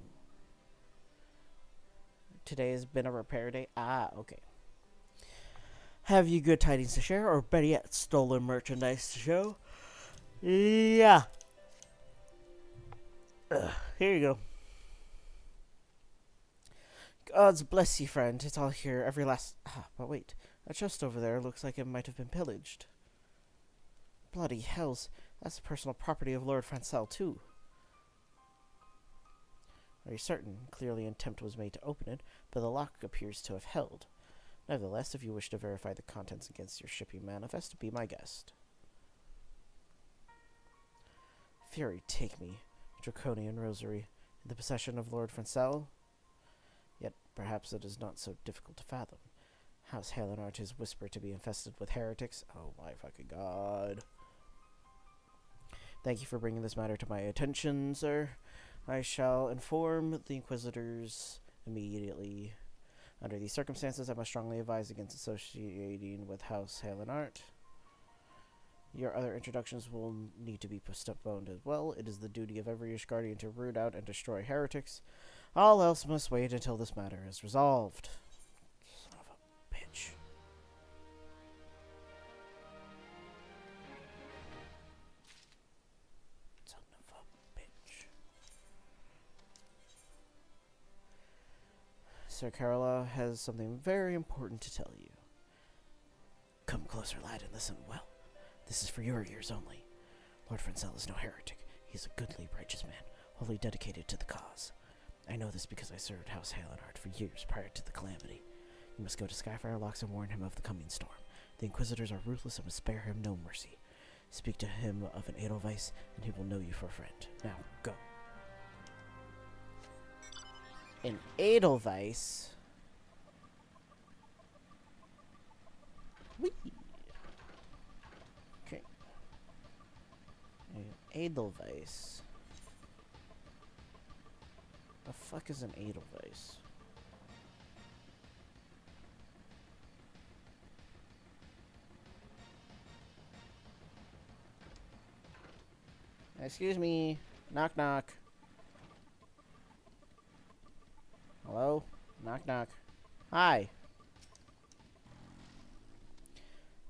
Today has been a repair day. Ah, okay. Have you good tidings to share, or better yet, stolen merchandise to show? Yeah. Here you go. God's bless you, friend. It's all here, every last... Ah, but wait. That chest over there looks like it might have been pillaged. Bloody hells. That's the personal property of Lord Francel, too. Are you certain? Clearly an attempt was made to open it, but the lock appears to have held. Nevertheless, if you wish to verify the contents against your shipping manifest, be my guest. Fury, take me, Draconian Rosary, in the possession of Lord Francel? Yet perhaps it is not so difficult to fathom. House Halenart is whispered to be infested with heretics. Oh my fucking god. Thank you for bringing this matter to my attention, sir. I shall inform the Inquisitors immediately. Under these circumstances, I must strongly advise against associating with House Halenart. Your other introductions will need to be postponed as well. It is the duty of every Ishgardian to root out and destroy heretics. All else must wait until this matter is resolved. Son of a bitch. Son of a bitch. Sir Carola has something very important to tell you. Come closer, lad, and listen well. This is for your ears only. Lord Francel is no heretic. He is a goodly, righteous man, wholly dedicated to the cause. I know this because I served House Halenart for years prior to the calamity. You must go to Skyfire Locks and warn him of the coming storm. The Inquisitors are ruthless and will spare him no mercy. Speak to him of an Edelweiss, and he will know you for a friend. Now, go. An Edelweiss? Whee! Okay. An Edelweiss. The fuck is an Edelweiss? Excuse me. Knock knock. Hello? Knock knock. Hi.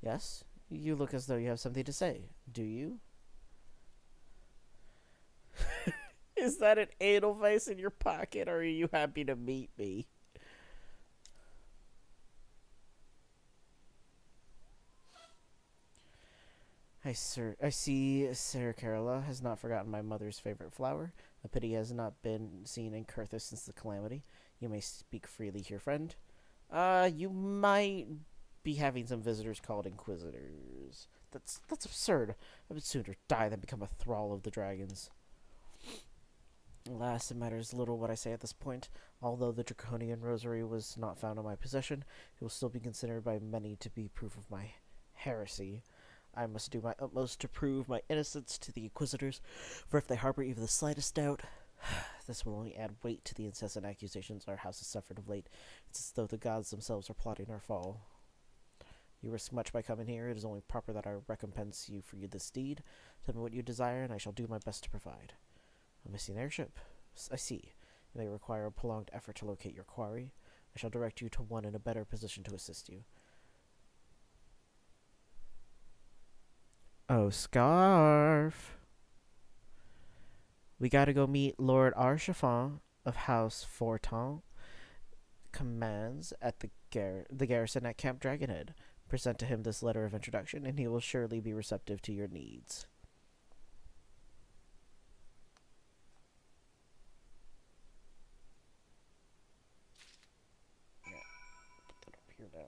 Yes? You look as though you have something to say. Do you? Is that an Edelweiss in your pocket, or are you happy to meet me? I see Sir Carola has not forgotten my mother's favorite flower. A pity has not been seen in Curthis since the calamity. You may speak freely here, friend. You might be having some visitors called Inquisitors. That's absurd. I would sooner die than become a thrall of the dragons. Alas, it matters little what I say at this point. Although the Draconian Rosary was not found in my possession, it will still be considered by many to be proof of my heresy. I must do my utmost to prove my innocence to the Inquisitors, for if they harbor even the slightest doubt, this will only add weight to the incessant accusations our house has suffered of late. It's as though the gods themselves are plotting our fall. You risk much by coming here. It is only proper that I recompense you for this deed. Tell me what you desire, and I shall do my best to provide. A missing airship? I see. It may require a prolonged effort to locate your quarry. I shall direct you to one in a better position to assist you. Oh, Scarf. We gotta go meet Lord Archifant of House Fortin. Commands at the garrison at Camp Dragonhead. Present to him this letter of introduction, and he will surely be receptive to your needs. Here now.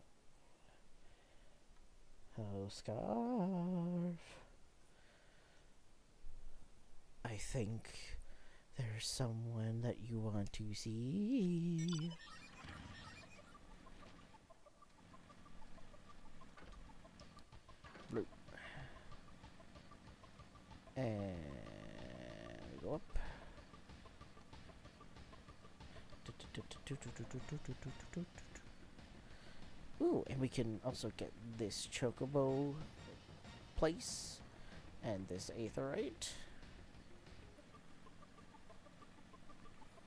Hello, Scarf. I think there's someone that you want to see. Blue. And go up. Ooh, and we can also get this chocobo place and this aetherite.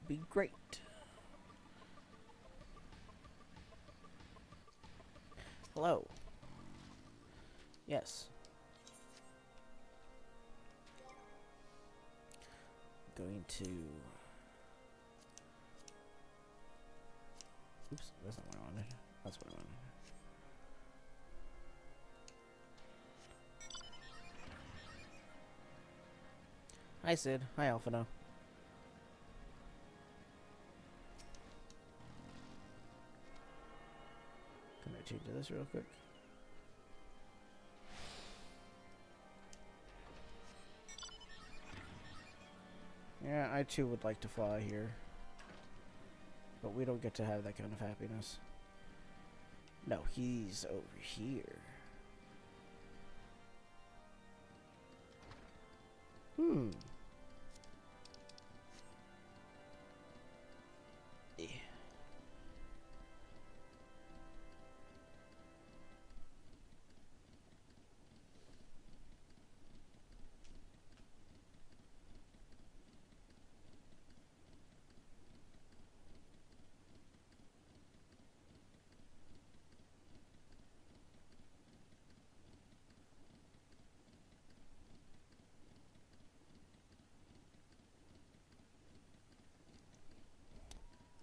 Be great. Hello. Yes. Going to... Oops, that's not what I wanted. That's what I wanted. Hi, Sid. Hi, Alphino. Come here. change this real quick. Yeah, I too would like to fly here. But we don't get to have that kind of happiness. No, he's over here. Hmm. Yeah.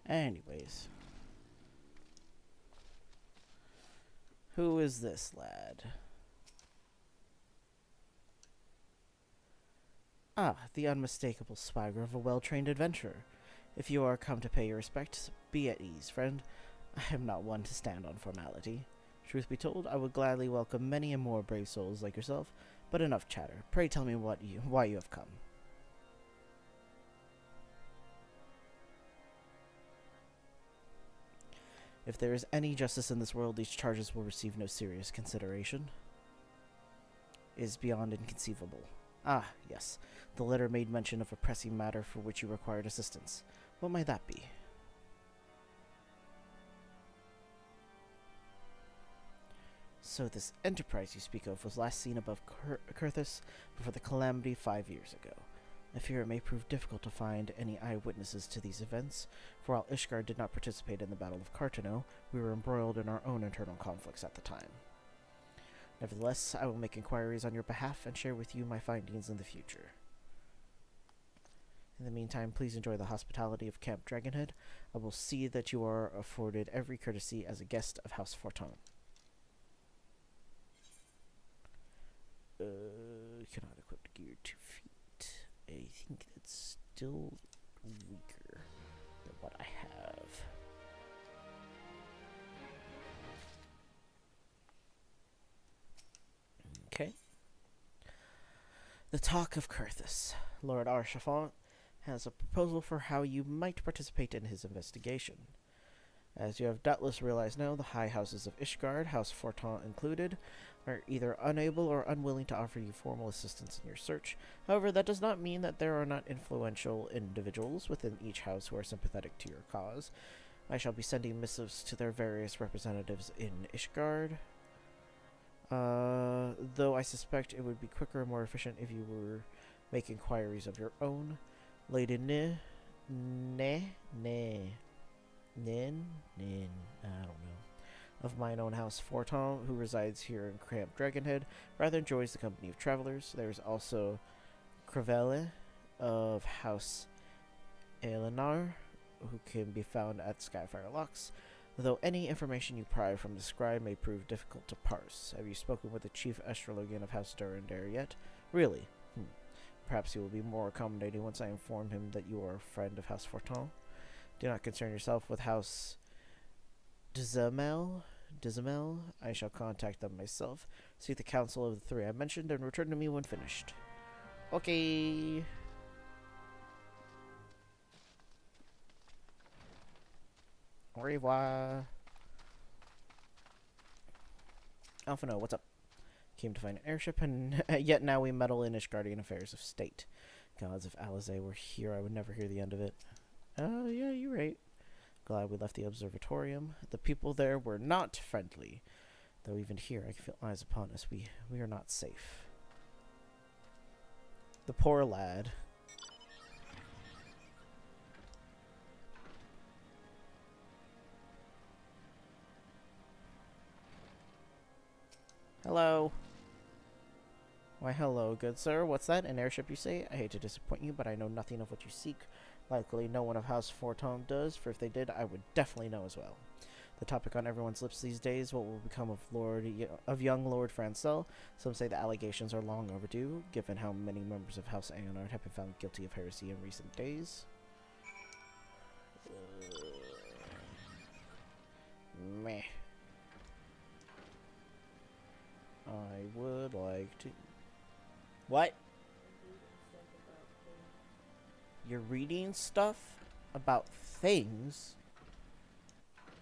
Anyways. Who is this lad? Ah, the unmistakable swagger of a well-trained adventurer. If you are come to pay your respects, be at ease, friend. I am not one to stand on formality. Truth be told, I would gladly welcome many and more brave souls like yourself, but enough chatter. Pray tell me why you have come. If there is any justice in this world, these charges will receive no serious consideration. It is beyond inconceivable. Ah, yes. The letter made mention of a pressing matter for which you required assistance. What might that be? So this enterprise you speak of was last seen above Kurthus before the calamity 5 years ago. I fear it may prove difficult to find any eyewitnesses to these events, for while Ishgard did not participate in the Battle of Cartano, we were embroiled in our own internal conflicts at the time. Nevertheless, I will make inquiries on your behalf and share with you my findings in the future. In the meantime, please enjoy the hospitality of Camp Dragonhead. I will see that you are afforded every courtesy as a guest of House Forton. Cannot equip gear 2 feet. I think that's still weaker than what I have. Okay. The Talk of Kurthus. Lord Archafont has a proposal for how you might participate in his investigation. As you have doubtless realized now, the high houses of Ishgard, House Forton included, are either unable or unwilling to offer you formal assistance in your search. However, that does not mean that there are not influential individuals within each house who are sympathetic to your cause. I shall be sending missives to their various representatives in Ishgard. Though I suspect it would be quicker and more efficient if you were make inquiries of your own. Lady I don't know. Of mine own house Forton, who resides here in Camp Dragonhead, rather enjoys the company of travelers. There is also Crevelle of House Eleanor, who can be found at Skyfire Locks, though any information you pry from the scribe may prove difficult to parse. Have you spoken with the chief astrologian of House Durandare yet? Really? Perhaps he will be more accommodating once I inform him that you are a friend of House Forton. Do not concern yourself with House Dizamel. I shall contact them myself, seek the counsel of the three I mentioned, and return to me when finished. Okay. Au revoir. Alphino, what's up? Came to find an airship, and yet now we meddle in Ishgardian affairs of state. Gods, if Alizé were here, I would never hear the end of it. Oh, yeah, you're right. Glad we left the observatorium. The people there were not friendly. Though even here, I can feel eyes upon us. We are not safe. The poor lad. Hello. Why, hello, good sir. What's that? An airship, you say? I hate to disappoint you, but I know nothing of what you seek. Likely no one of House Forton does, for if they did, I would definitely know as well. The topic on everyone's lips these days, what will become of young Lord Francel? Some say the allegations are long overdue, given how many members of House Aonard have been found guilty of heresy in recent days. Meh. I would like to. What? You're reading stuff about things?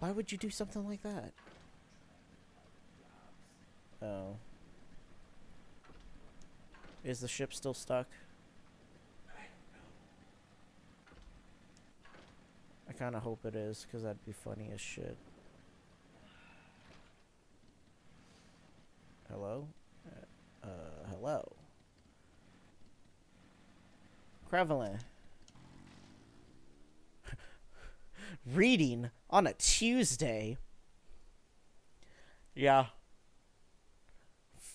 Why would you do something like that? Oh. Is the ship still stuck? I kind of hope it is, because that'd be funny as shit. Hello? Hello? Crevelin. Reading on a Tuesday? Yeah.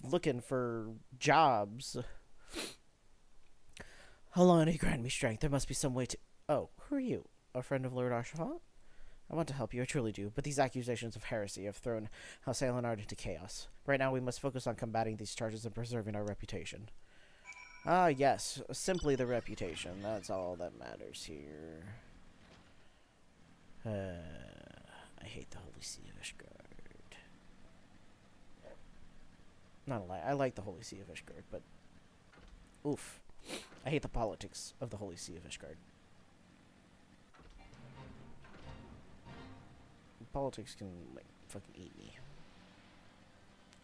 Looking for jobs. How long do you grant me strength? There must be some way to... Oh, who are you? A friend of Lord Archivant? I want to help you, I truly do, but these accusations of heresy have thrown House Aelinard into chaos. Right now we must focus on combating these charges and preserving our reputation. Ah, yes, simply the reputation. That's all that matters here. I hate the Holy See of Ishgard. Not a lie, I like the Holy See of Ishgard, but... Oof. I hate the politics of the Holy See of Ishgard. Politics can, like, fucking eat me.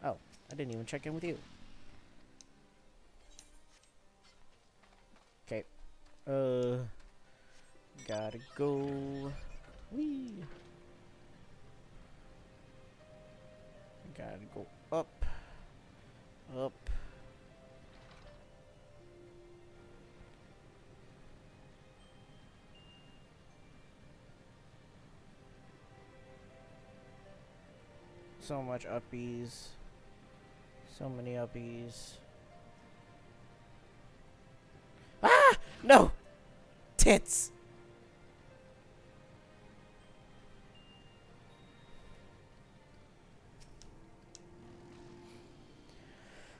Oh, I didn't even check in with you. Okay. Gotta go. Whee! Gotta go up. Up. So much uppies. So many uppies. Ah! No! Tits!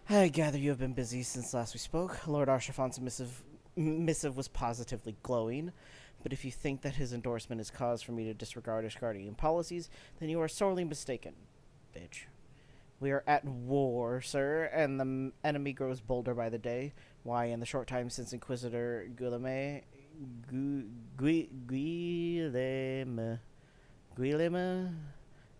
I gather you have been busy since last we spoke. Lord Archivant's missive was positively glowing, but if you think that his endorsement is cause for me to disregard Ishgardian policies, then you are sorely mistaken. Bitch. We are at war, sir, and the enemy grows bolder by the day. Why, in the short time since Inquisitor Guilherme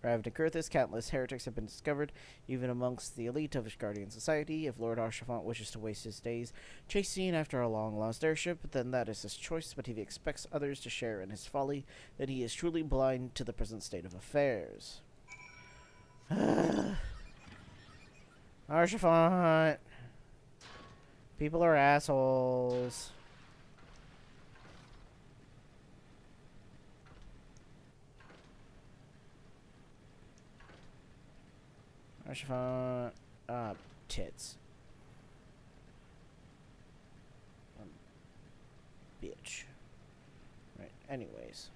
arrived in Kurthis, countless heretics have been discovered, even amongst the elite of Ishgardian society. If Lord Archivant wishes to waste his days chasing after a long-lost airship, then that is his choice, but if he expects others to share in his folly, then he is truly blind to the present state of affairs. Archivant. People are assholes. Archivant. Tits. Bitch. Right, anyways.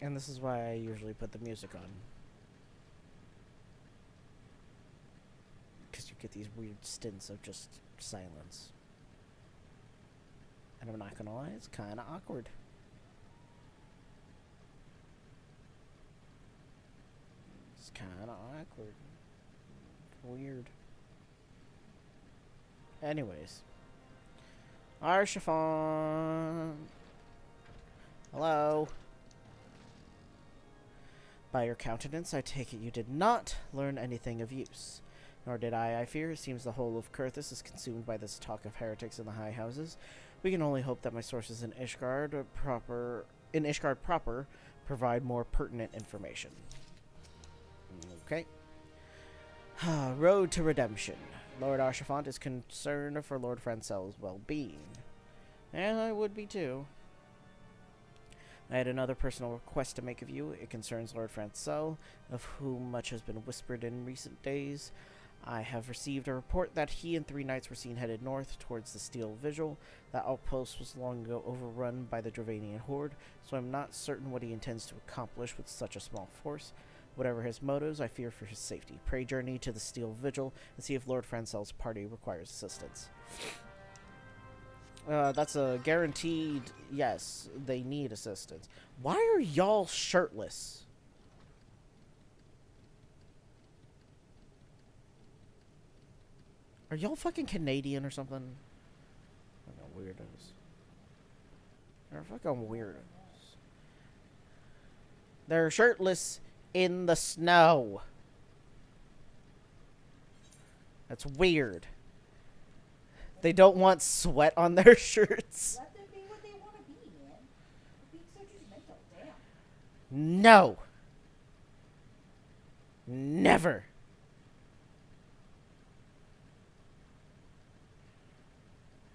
And this is why I usually put the music on. Because you get these weird stints of just silence. And I'm not gonna lie, it's kind of awkward. It's kind of awkward. Weird. Anyways. Archivant. Hello. By your countenance, I take it you did not learn anything of use. Nor did I fear. It seems the whole of Kurthis is consumed by this talk of heretics in the high houses. We can only hope that my sources in Ishgard proper provide more pertinent information. Okay. Road to redemption. Lord Archivant is concerned for Lord Francel's well-being. And I would be too. I had another personal request to make of you. It concerns Lord Francel, of whom much has been whispered in recent days. I have received a report that he and 3 knights were seen headed north towards the Steel Vigil. That outpost was long ago overrun by the Dravanian horde, so I'm not certain what he intends to accomplish with such a small force. Whatever his motives, I fear for his safety. Pray journey to the Steel Vigil and see if Lord Francel's party requires assistance. That's a guaranteed yes, they need assistance. Why are y'all shirtless? Are y'all fucking Canadian or something? Fucking weirdos. They're fucking weirdos. They're shirtless in the snow. That's weird. They don't want sweat on their shirts. Let them be what they want to be, man. Being so judgmental, damn. No. Never.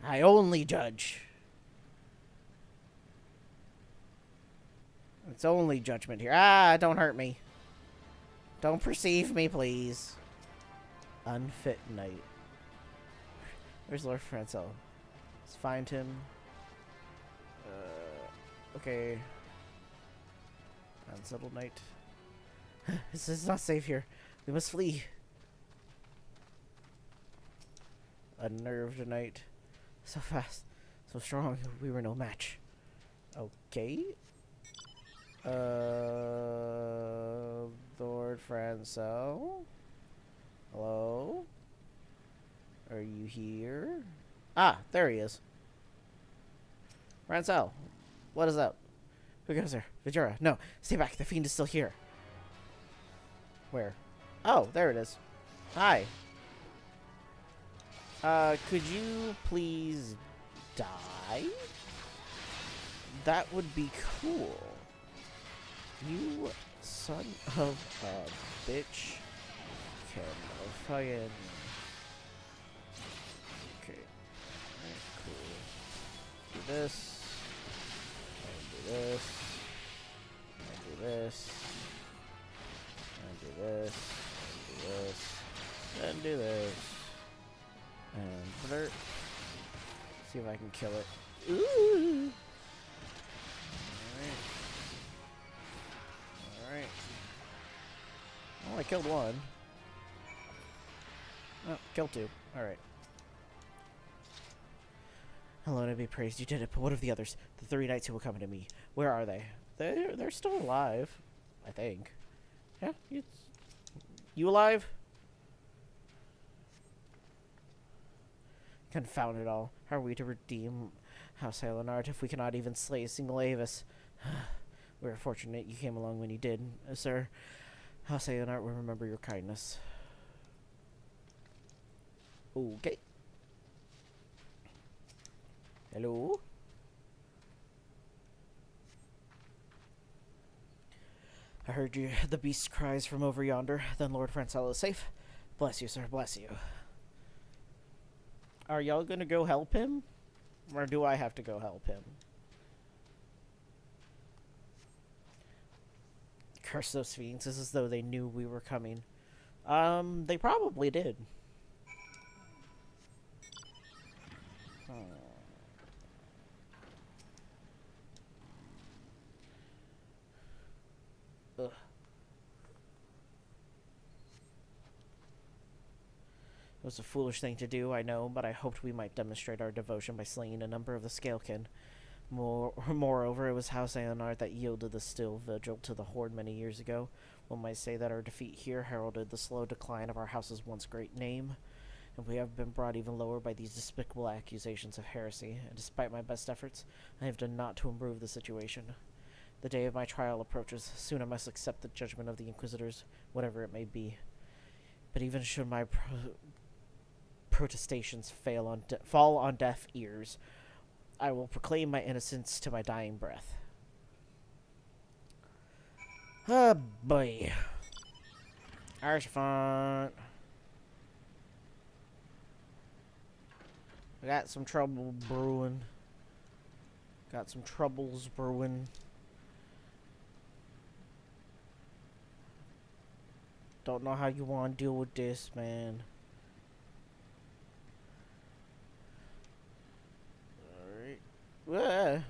I only judge. It's only judgment here. Ah, don't hurt me. Don't perceive me, please. Unfit knight. Where's Lord Francel? Let's find him. Okay. Unsettled knight. This is not safe here. We must flee. Unnerved knight. So fast. So strong. We were no match. Okay. Lord Francel? Hello? Are you here? Ah, there he is. Francel, what is up? Who goes there? Vajura, no, stay back. The fiend is still here. Where? Oh, there it is. Hi. Could you please die? That would be cool. You son of a bitch can fucking... Okay. Alright, cool. Do this. And do this. And do this. And do this. And do this. And do this. And blurt. See if I can kill it. Ooh! Alright. Alright. Well, I killed one. Oh, killed two. Alright. Alone to be praised, you did it, but what of the others? The 3 knights who will come to me. Where are they? They're still alive. I think. Yeah, you alive? Confound it all. How are we to redeem House Elenard if we cannot even slay a single Avis? We're fortunate you came along when you did, sir. House Elenard will remember your kindness. Okay. Hello? I heard the beast's cries from over yonder. Then Lord Francel is safe. Bless you, sir. Bless you. Are y'all gonna go help him? Or do I have to go help him? Curse those fiends. It's as though they knew we were coming. They probably did. Ugh. It was a foolish thing to do, I know, but I hoped we might demonstrate our devotion by slaying a number of the Scalekin. Moreover, it was House Elenard that yielded the Steel Vigil to the Horde many years ago. One might say that our defeat here heralded the slow decline of our house's once great name, and we have been brought even lower by these despicable accusations of heresy, and despite my best efforts, I have done naught to improve the situation. The day of my trial approaches. Soon I must accept the judgment of the Inquisitors, whatever it may be. But even should my protestations fall on deaf ears, I will proclaim my innocence to my dying breath. Oh boy. Archfont. I got some trouble brewing. Got some troubles brewing. Don't know how you want to deal with this, man. Alright. Alright.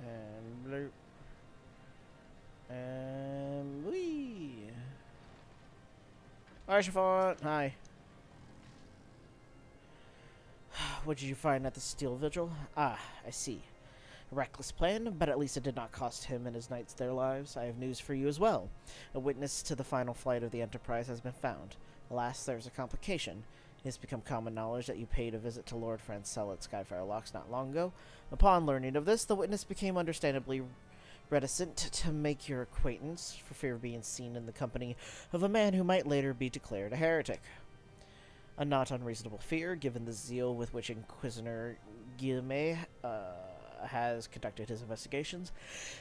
And bloop. Archivant, hi. What did you find at the Steel Vigil? Ah, I see. A reckless plan, but at least it did not cost him and his knights their lives. I have news for you as well. A witness to the final flight of the Enterprise has been found. Alas, there's a complication. It has become common knowledge that you paid a visit to Lord Francel at Skyfire Locks not long ago. Upon learning of this, the witness became understandably reticent to make your acquaintance, for fear of being seen in the company of a man who might later be declared a heretic. A not unreasonable fear, given the zeal with which Inquisitor Guillemets has conducted his investigations.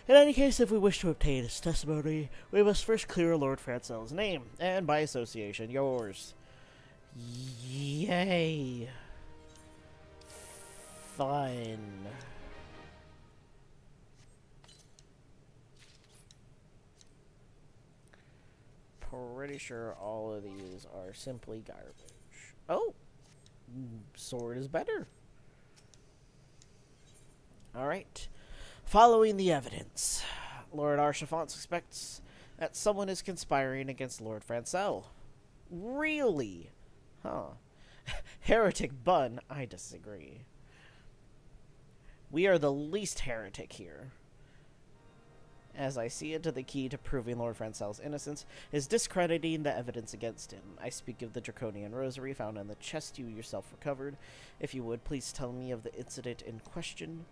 In any case, if we wish to obtain his testimony, we must first clear Lord Francel's name, and by association, yours. Yay. Fine. Pretty sure all of these are simply garbage. Oh! Sword is better. Alright. Following the evidence, Lord Archifant suspects that someone is conspiring against Lord Francel. Really? Huh. Heretic Bun, I disagree. We are the least heretic here. As I see it, the key to proving Lord Francel's innocence is discrediting the evidence against him. I speak of the Draconian Rosary found in the chest you yourself recovered. If you would, please tell me of the incident in question.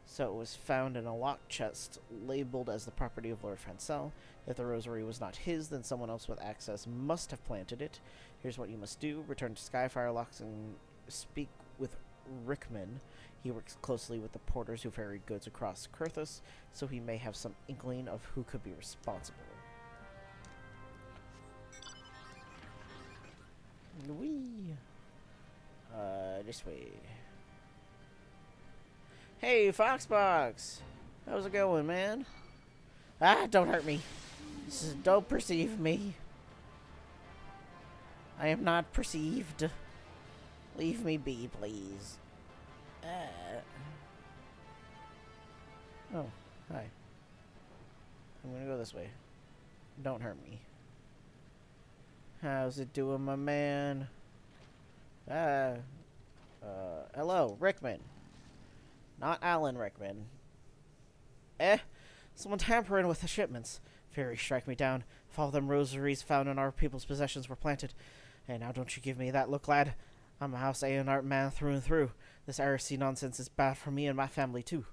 So it was found in a locked chest, labeled as the property of Lord Francel. If the rosary was not his, then someone else with access must have planted it. Here's what you must do. Return to Skyfire Locks and speak with Rickman. He works closely with the porters who ferried goods across Kurthus, so he may have some inkling of who could be responsible. Whee! This way. Hey, Foxbox! How's it going, man? Ah, don't hurt me. Don't perceive me. I am not perceived. Leave me be, please. Oh, hi. I'm gonna go this way. Don't hurt me. How's it doing, my man? Hello, Rickman. Not Alan Rickman. Someone tampering with the shipments. Fairies strike me down. If all them rosaries found in our people's possessions were planted. Hey, now don't you give me that look, lad. I'm a House Aeonart man through and through. This heresy nonsense is bad for me and my family, too.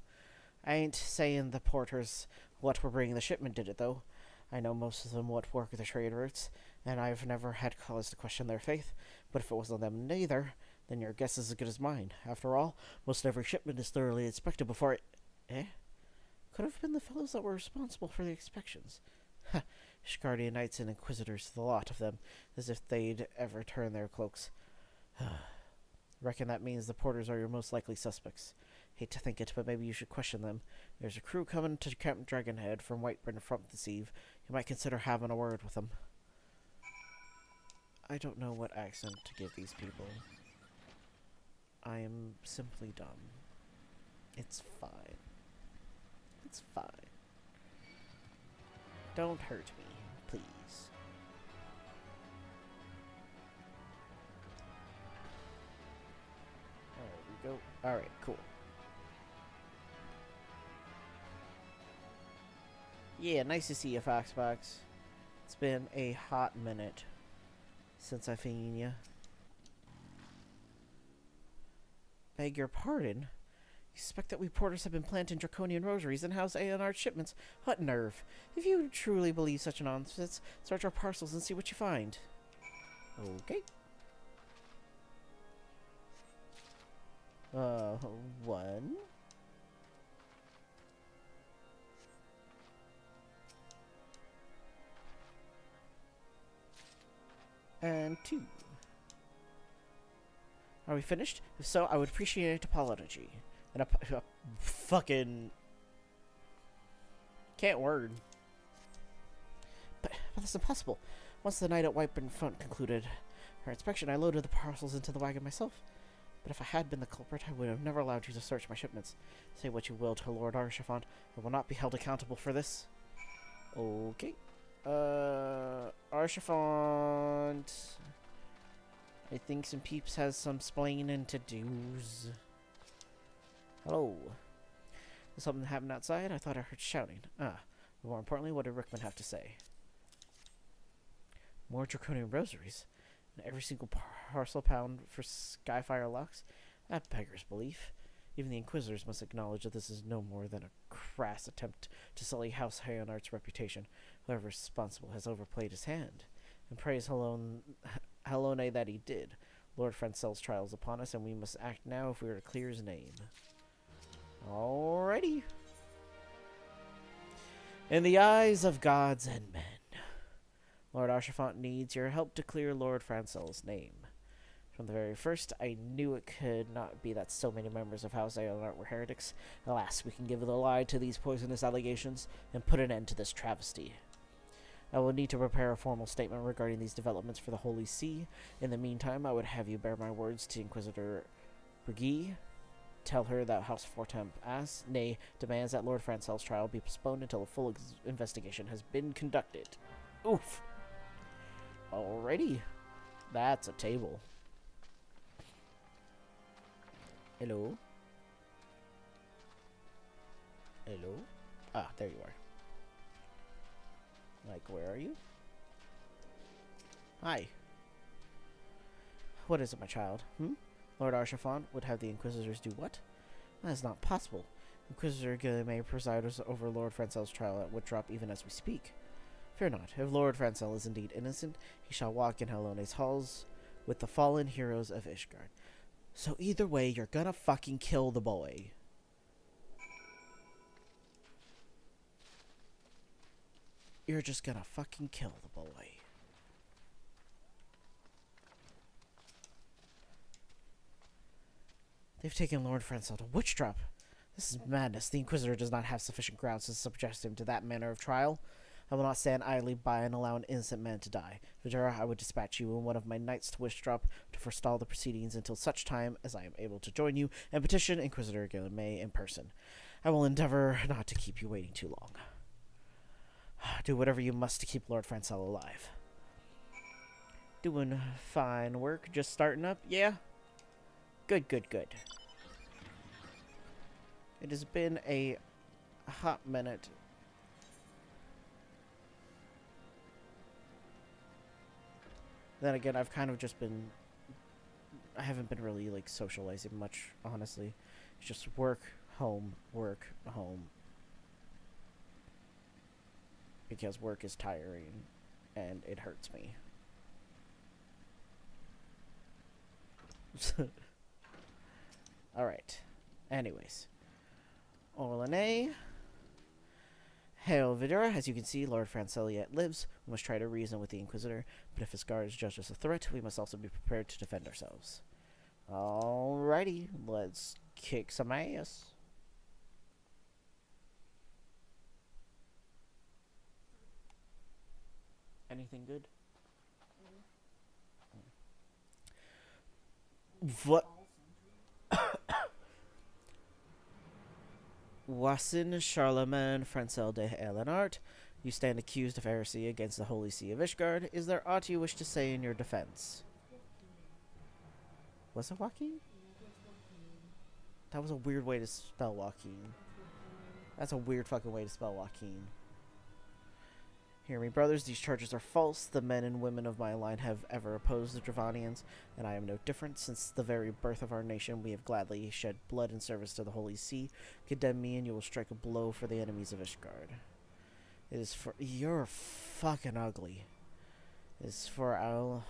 I ain't saying the porters what were bringing the shipment did it, though. I know most of them what work the trade routes, and I've never had cause to question their faith. But if it wasn't them neither, then your guess is as good as mine. After all, most every shipment is thoroughly inspected before it... Could have been the fellows that were responsible for the inspections. Ha! Shkardian Knights and Inquisitors, the lot of them, as if they'd ever turn their cloaks. Reckon that means the porters are your most likely suspects. Hate to think it, but maybe you should question them. There's a crew coming to Camp Dragonhead from Whiteburn Front this eve. You might consider having a word with them. I don't know what accent to give these people. I am simply dumb. It's fine. It's fine. Don't hurt me, please. There we go. Alright, cool. Yeah, nice to see you, Foxbox. It's been a hot minute since I've seen you. Beg your pardon? You suspect that we porters have been planting draconian rosaries in House Aeonart shipments? What nerve! If you truly believe such nonsense, search our parcels and see what you find. Okay. One. And two. Are we finished? If so, I would appreciate an apology. And a fucking... Can't word. But that's impossible. Once the night at Whiteburn Front concluded her inspection, I loaded the parcels into the wagon myself. But if I had been the culprit, I would have never allowed you to search my shipments. Say what you will to Lord Archifant, I will not be held accountable for this. Okay. Archifant... I think some peeps has some splaining to do's. Hello. Did something happen outside? I thought I heard shouting. Ah. But more importantly, what did Rickman have to say? More draconian rosaries? And every single parcel pound for Skyfire locks? That beggars belief. Even the Inquisitors must acknowledge that this is no more than a crass attempt to sully House Hayonart's reputation. Whoever is responsible has overplayed his hand. And praise Halone that he did. Lord Francel's trial is upon us, and we must act now if we are to clear his name. Alrighty. In the eyes of gods and men, Lord Archifant needs your help to clear Lord Francel's name. From the very first, I knew it could not be that so many members of House Aeonart were heretics. Alas, we can give the lie to these poisonous allegations and put an end to this travesty. I will need to prepare a formal statement regarding these developments for the Holy See. In the meantime, I would have you bear my words to Inquisitor Brigui. Tell her that House Fortemps asks, nay, demands that Lord Francel's trial be postponed until a full investigation has been conducted. Oof. Alrighty. That's a table. Hello? Hello? Ah, there you are. Like, where are you? Hi. What is it, my child? Lord Archifant would have the Inquisitors do what? That is not possible. Inquisitor Guillemay presides over Lord Francel's trial at Woodrop even as we speak. Fear not. If Lord Francel is indeed innocent, he shall walk in Halone's halls with the fallen heroes of Ishgard. So either way, you're gonna fucking kill the boy. You're just gonna fucking kill the boy. They've taken Lord Francel to Witchdrop. This is madness. The Inquisitor does not have sufficient grounds to subject him to that manner of trial. I will not stand idly by and allow an innocent man to die. Vidura, I would dispatch you and one of my knights to Witchdrop to forestall the proceedings until such time as I am able to join you and petition Inquisitor Guillemay in person. I will endeavor not to keep you waiting too long. Do whatever you must to keep Lord Francel alive. Doing fine work. Just starting up? Yeah? Good, good, good. It has been a hot minute. Then again, I've kind of just been... I haven't been really, like, socializing much, honestly. It's just work, home, because work is tiring, and it hurts me. Alright. Anyways. Orlane. Hail Vidura. As you can see, Lord Francel yet lives. We must try to reason with the Inquisitor, but if his guards judge us a threat, we must also be prepared to defend ourselves. Alrighty. Let's kick some ass. Anything good? What? Wassin Charlemagne Francel de Aeonart, you stand accused of heresy against the Holy See of Ishgard. Is there aught you wish to say in your defense? Was it Joaquin? That was a weird way to spell Joaquin. That's a weird fucking way to spell Joaquin. Hear me, brothers, these charges are false. The men and women of my line have ever opposed the Dravanians, and I am no different. Since the very birth of our nation, we have gladly shed blood in service to the Holy See. Condemn me, and you will strike a blow for the enemies of Ishgard. It is for... You're fucking ugly. It is for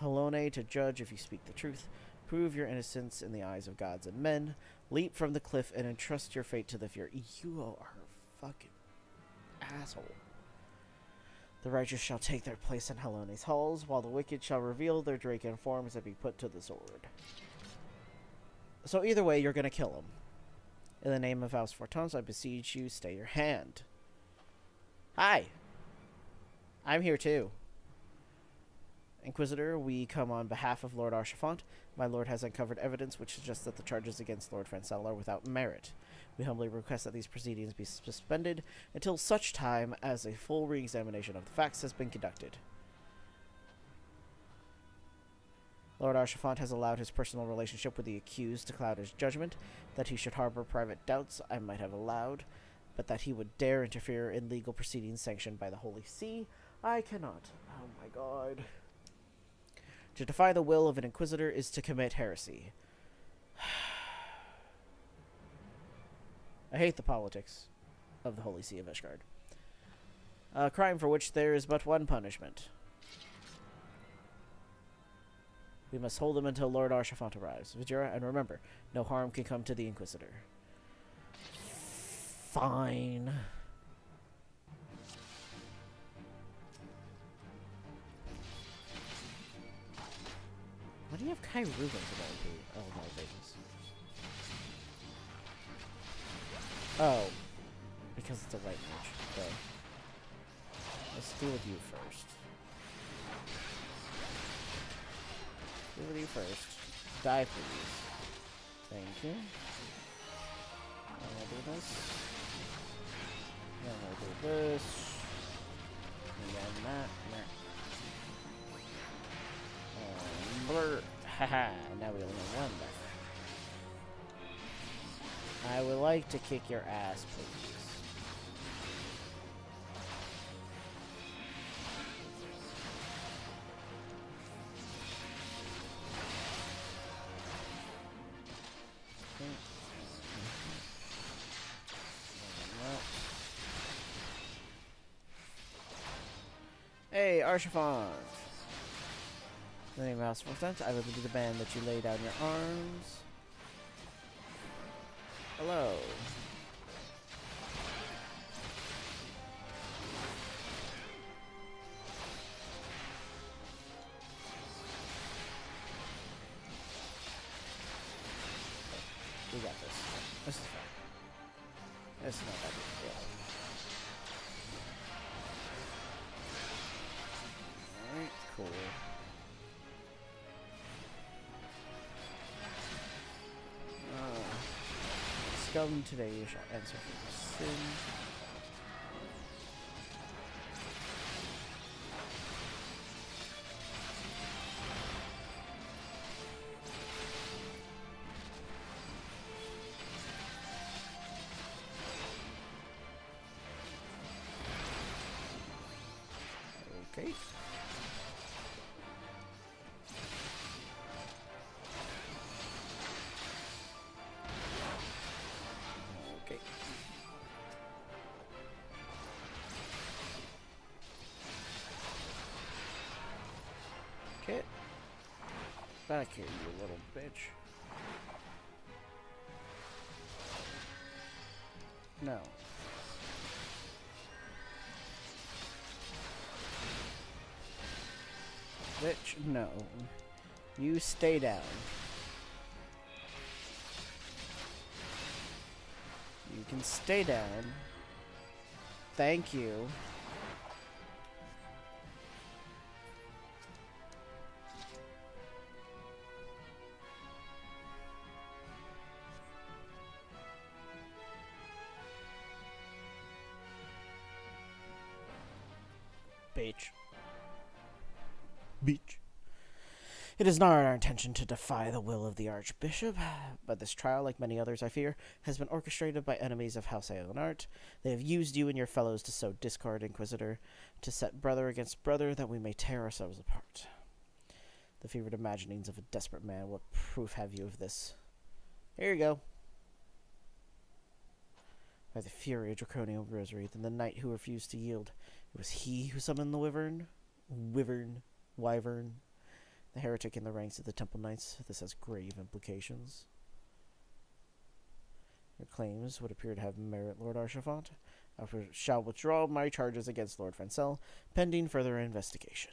Halone to judge if you speak the truth. Prove your innocence in the eyes of gods and men. Leap from the cliff and entrust your fate to the Fury. You are a fucking asshole. The righteous shall take their place in Halone's halls, while the wicked shall reveal their Draken forms and be put to the sword. So either way, you're gonna kill him. In the name of House Fortemps, I beseech you, stay your hand. Hi! I'm here too. Inquisitor, we come on behalf of Lord Archifant. My lord has uncovered evidence which suggests that the charges against Lord Francel are without merit. We humbly request that these proceedings be suspended until such time as a full re-examination of the facts has been conducted. Lord Archifant has allowed his personal relationship with the accused to cloud his judgment. That he should harbor private doubts I might have allowed, but that he would dare interfere in legal proceedings sanctioned by the Holy See, I cannot. Oh my god. To defy the will of an inquisitor is to commit heresy. I hate the politics of the Holy See of Ishgard. A crime for which there is but one punishment. We must hold him until Lord Archifant arrives. Vajira, and remember, no harm can come to the Inquisitor. Fine. Why do you have Kai Rubens of all Vegas? Oh. Because it's a white mage. Okay. Let's deal with you first. Deal with you first. Die, please. Thank you. And we'll do this. Then we'll do this. And then that. Blur. Haha. Now we only have one left. I would like to kick your ass, please. Hey, Archifant! The name of House of Sense, I will be the band that you lay down your arms. Hello. We got this. This is fine. This is not that big a deal. Alright, cool. Scum today you shall answer for your sin. Okay. Get back here, you little bitch. No. Bitch, no. You stay down. You can stay down. Thank you. Beach. It is not our intention to defy the will of the Archbishop, but this trial, like many others I fear, has been orchestrated by enemies of House Aeonart. They have used you and your fellows to sow discord, Inquisitor, to set brother against brother, that we may tear ourselves apart. The fevered imaginings of a desperate man, what proof have you of this? Here you go. By the fury of Draconian Rosary, then the knight who refused to yield, it was he who summoned the wyvern? Wyvern. The heretic in the ranks of the Temple Knights. This has grave implications. Your claims would appear to have merit, Lord Archifant. I shall withdraw my charges against Lord Francel, pending further investigation.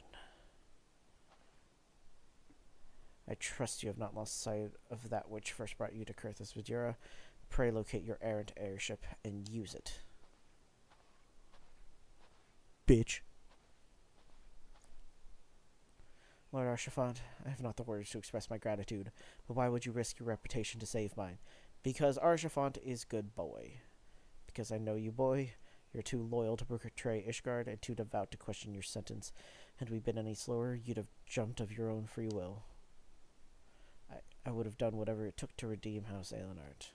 I trust you have not lost sight of that which first brought you to Kurthus Vajira. Pray locate your errant airship and use it. Bitch. Lord Archifant, I have not the words to express my gratitude, but why would you risk your reputation to save mine? Because Archifant is good boy. Because I know you, boy. You're too loyal to betray Ishgard and too devout to question your sentence. Had we been any slower, you'd have jumped of your own free will. I would have done whatever it took to redeem House Aelinart.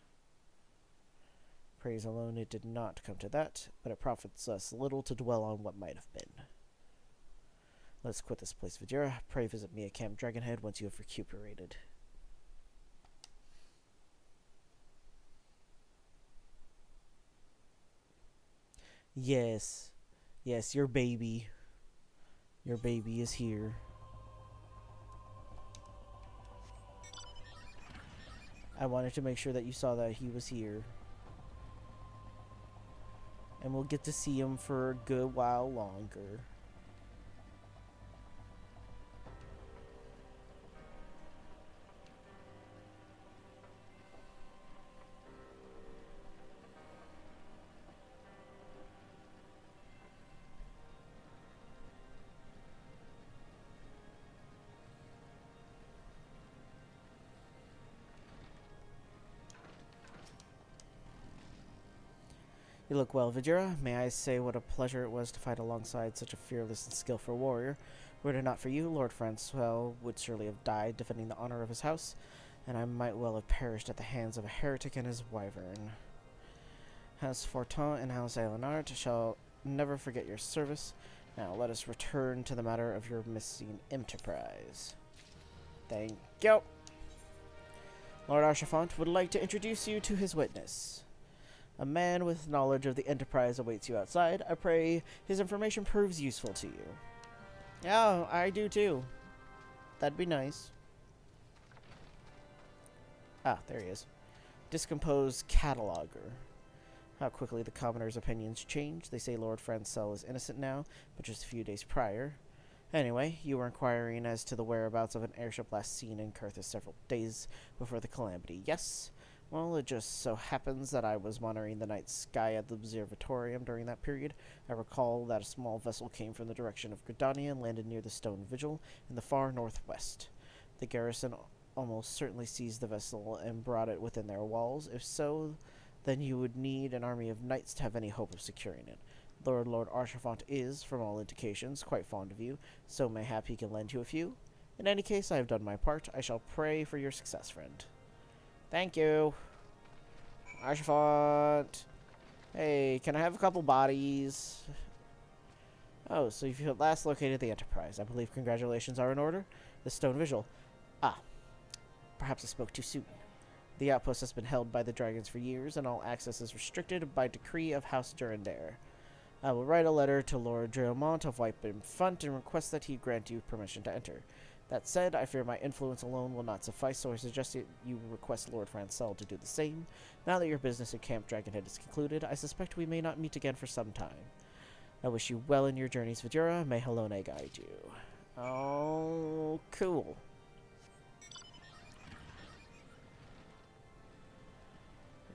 Praise alone, it did not come to that, but it profits us little to dwell on what might have been. Let's quit this place, Vidura. Pray visit me at Camp Dragonhead once you have recuperated. Yes. Yes, your baby. Your baby is here. I wanted to make sure that you saw that he was here. And we'll get to see him for a good while longer. You look well, Vidura. May I say what a pleasure it was to fight alongside such a fearless and skillful warrior. Were it not for you, Lord Francois would surely have died defending the honor of his house, and I might well have perished at the hands of a heretic and his wyvern. House Fortin and House Aelinart shall never forget your service. Now let us return to the matter of your missing enterprise. Thank you. Lord Archifant would like to introduce you to his witness. A man with knowledge of the enterprise awaits you outside. I pray his information proves useful to you. Yeah, I do too. That'd be nice. Ah, there he is. Discomposed cataloger. How quickly the commoner's opinions change. They say Lord Francel is innocent now, but just a few days prior. Anyway, you were inquiring as to the whereabouts of an airship last seen in Carthus several days before the calamity. Yes? Well, it just so happens that I was monitoring the night sky at the observatorium during that period. I recall that a small vessel came from the direction of Gridania and landed near the Stone Vigil in the far northwest. The garrison almost certainly seized the vessel and brought it within their walls. If so, then you would need an army of knights to have any hope of securing it. Lord Archifant is, from all indications, quite fond of you, so mayhap he can lend you a few. In any case, I have done my part. I shall pray for your success, friend. Thank you. Archifant. Hey, can I have a couple bodies? Oh, so you've at last located the Enterprise. I believe congratulations are in order. The Stone Vigil. Ah, perhaps I spoke too soon. The outpost has been held by the dragons for years, and all access is restricted by decree of House Durandare. I will write a letter to Lord Dreamont of Whitebrim Front and request that he grant you permission to enter. That said, I fear my influence alone will not suffice, so I suggest that you request Lord Francel to do the same. Now that your business at Camp Dragonhead is concluded, I suspect we may not meet again for some time. I wish you well in your journeys, Vidura. May Helone guide you. Oh, cool.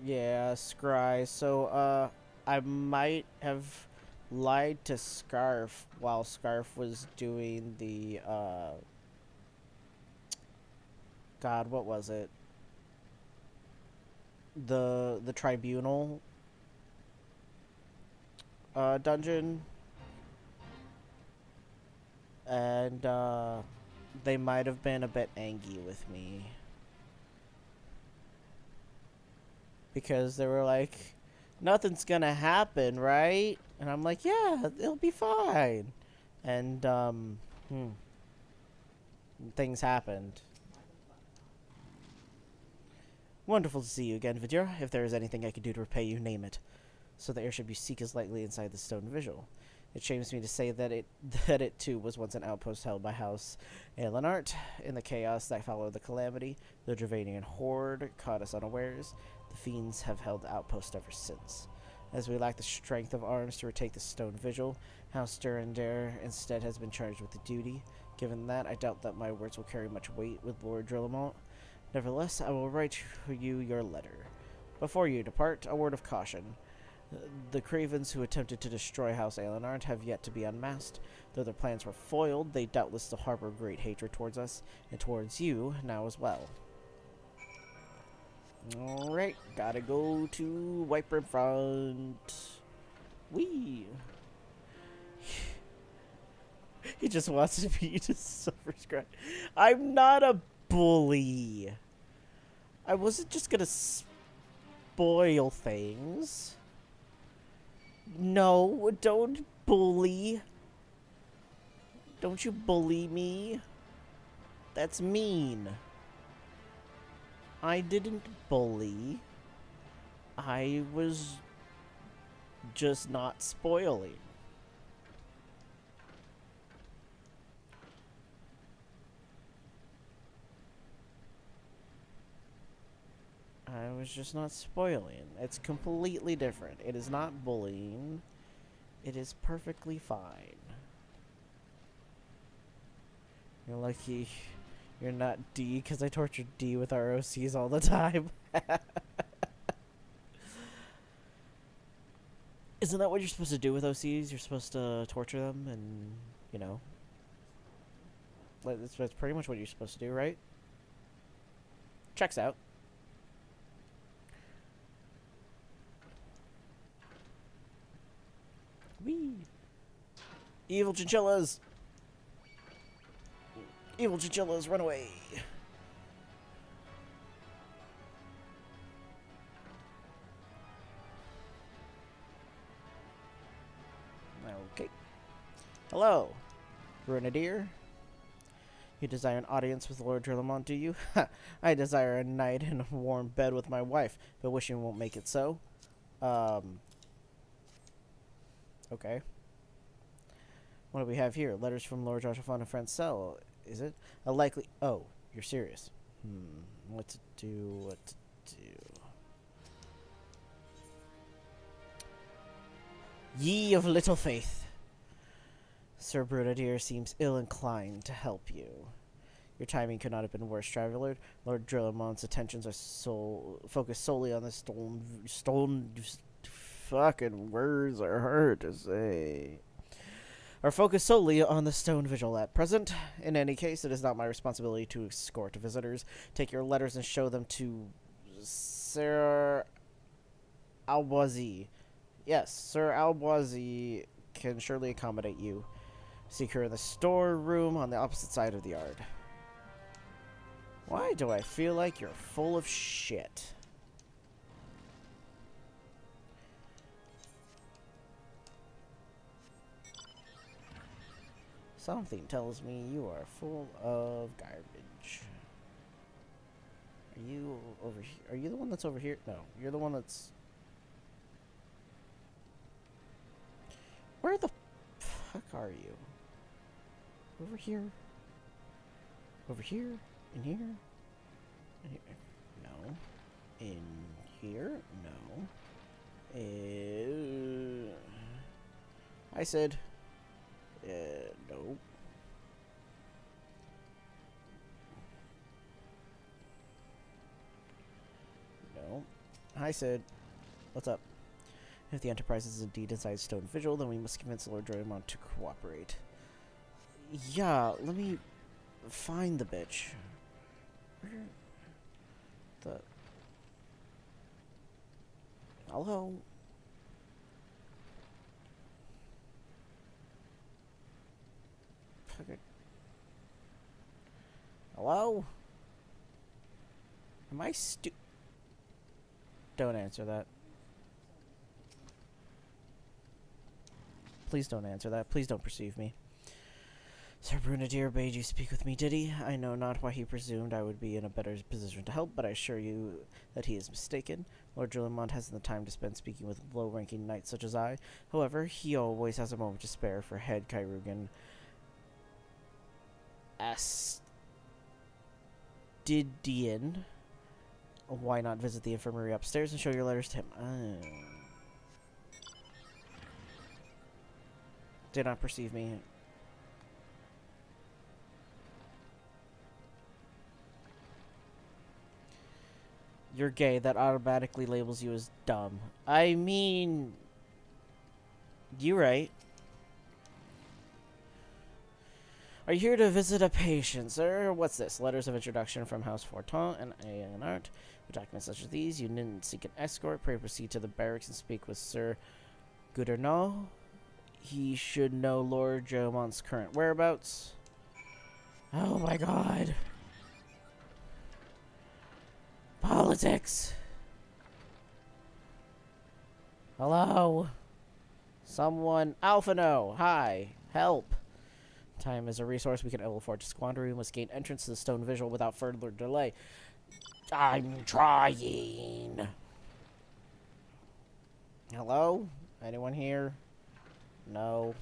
Yeah, Scry. So, I might have lied to Scarf while Scarf was doing the, God, what was it? The tribunal dungeon. And they might have been a bit angry with me. Because they were like, nothing's gonna happen, right? And I'm like, yeah, it'll be fine. And things happened. Wonderful to see you again, Vidura. If there is anything I can do to repay you, name it. So the airship you seek is likely inside the Stone Vigil. It shames me to say that it too was once an outpost held by House Aelinart. In the chaos that followed the calamity, the Dravanian horde caught us unawares. The fiends have held the outpost ever since. As we lack the strength of arms to retake the Stone Vigil, House Durandare instead has been charged with the duty. Given that, I doubt that my words will carry much weight with Lord Drillamont. Nevertheless, I will write you your letter. Before you depart, a word of caution. The cravens who attempted to destroy House Aelinart have yet to be unmasked. Though their plans were foiled, they doubtless still harbor great hatred towards us, and towards you now as well. Alright, gotta go to Whitebrim Front. Whee! He just wants to be to suffer scratch. I'm not a bully. I wasn't just gonna spoil things. No, don't bully. Don't you bully me. That's mean. I didn't bully. I was just not spoiling. I was just not spoiling. It's completely different. It is not bullying. It is perfectly fine. You're lucky you're not D, because I tortured D with our OCs all the time. Isn't that what you're supposed to do with OCs? You're supposed to torture them and, you know. That's pretty much what you're supposed to do, right? Checks out. Whee! Evil chinchillas! Evil chinchillas, run away! Okay. Hello, Grenadier. You desire an audience with Lord Drillamont, do you? I desire a night in a warm bed with my wife, but wishing won't make it so. Okay. What do we have here? Letters from Lord Joshua and friend Cell. Is it? A likely... Oh, you're serious. What to do, what to do. Ye of little faith. Sir Brunadier seems ill-inclined to help you. Your timing could not have been worse, traveler. Lord Drillamont's attentions are focused solely on the stone... Fucking words are hard to say. Are focused solely on the stone vigil at present. In any case, it is not my responsibility to escort visitors. Take your letters and show them to Sir Alboisi. Yes, Sir Alboisi can surely accommodate you. Seek her in the storeroom on the opposite side of the yard. Why do I feel like you're full of shit? Something tells me you are full of garbage. Are you over here? Are you the one that's over here? No, you're the one that's... Where the fuck are you? Over here? Over here? In here? In here? No. In here? No. I said... no. No. I said, what's up? If the Enterprise is indeed inside Stone Vigil, then we must convince Lord Draymond to cooperate. Yeah, let me find the bitch. Where the... Hello? Okay. Hello? Am I Don't answer that. Please don't answer that. Please don't perceive me. Sir Brunadier bade you speak with me, did he? I know not why he presumed I would be in a better position to help, but I assure you that he is mistaken. Lord Drillamont hasn't the time to spend speaking with low-ranking knights such as I. However, he always has a moment to spare for head Kyrugan Astidian. Why not visit the infirmary upstairs and show your letters to him? Did not perceive me. You're gay. That automatically labels you as dumb. I mean... You're right. Are you here to visit a patient, sir? What's this? Letters of introduction from House Fortin and Art. For documents such as these, you needn't seek an escort. Pray proceed to the barracks and speak with Sir Goudernaud. He should know Lord Jomont's current whereabouts. Oh my god. Politics! Hello? Someone... Alphino! Hi! Help! Time is a resource we can ill afford to squander. We must gain entrance to the stone visual without further delay. I'm trying! Hello? Anyone here? No.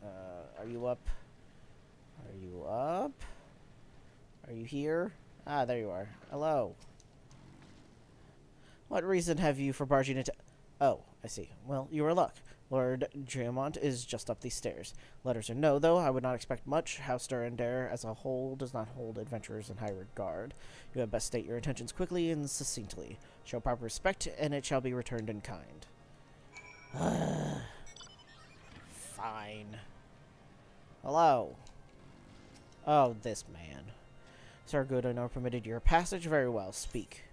Are you up? Are you up? Are you here? Ah, there you are. Hello. What reason have you for barging into... Oh, I see. Well, you are luck. Lord Dreamont is just up these stairs. Letters or no, though, I would not expect much. House Durandare as a whole does not hold adventurers in high regard. You had best state your intentions quickly and succinctly. Show proper respect, and it shall be returned in kind. Fine. Hello. Oh, this man. Sir Good, I know permitted your passage. Very well. Speak.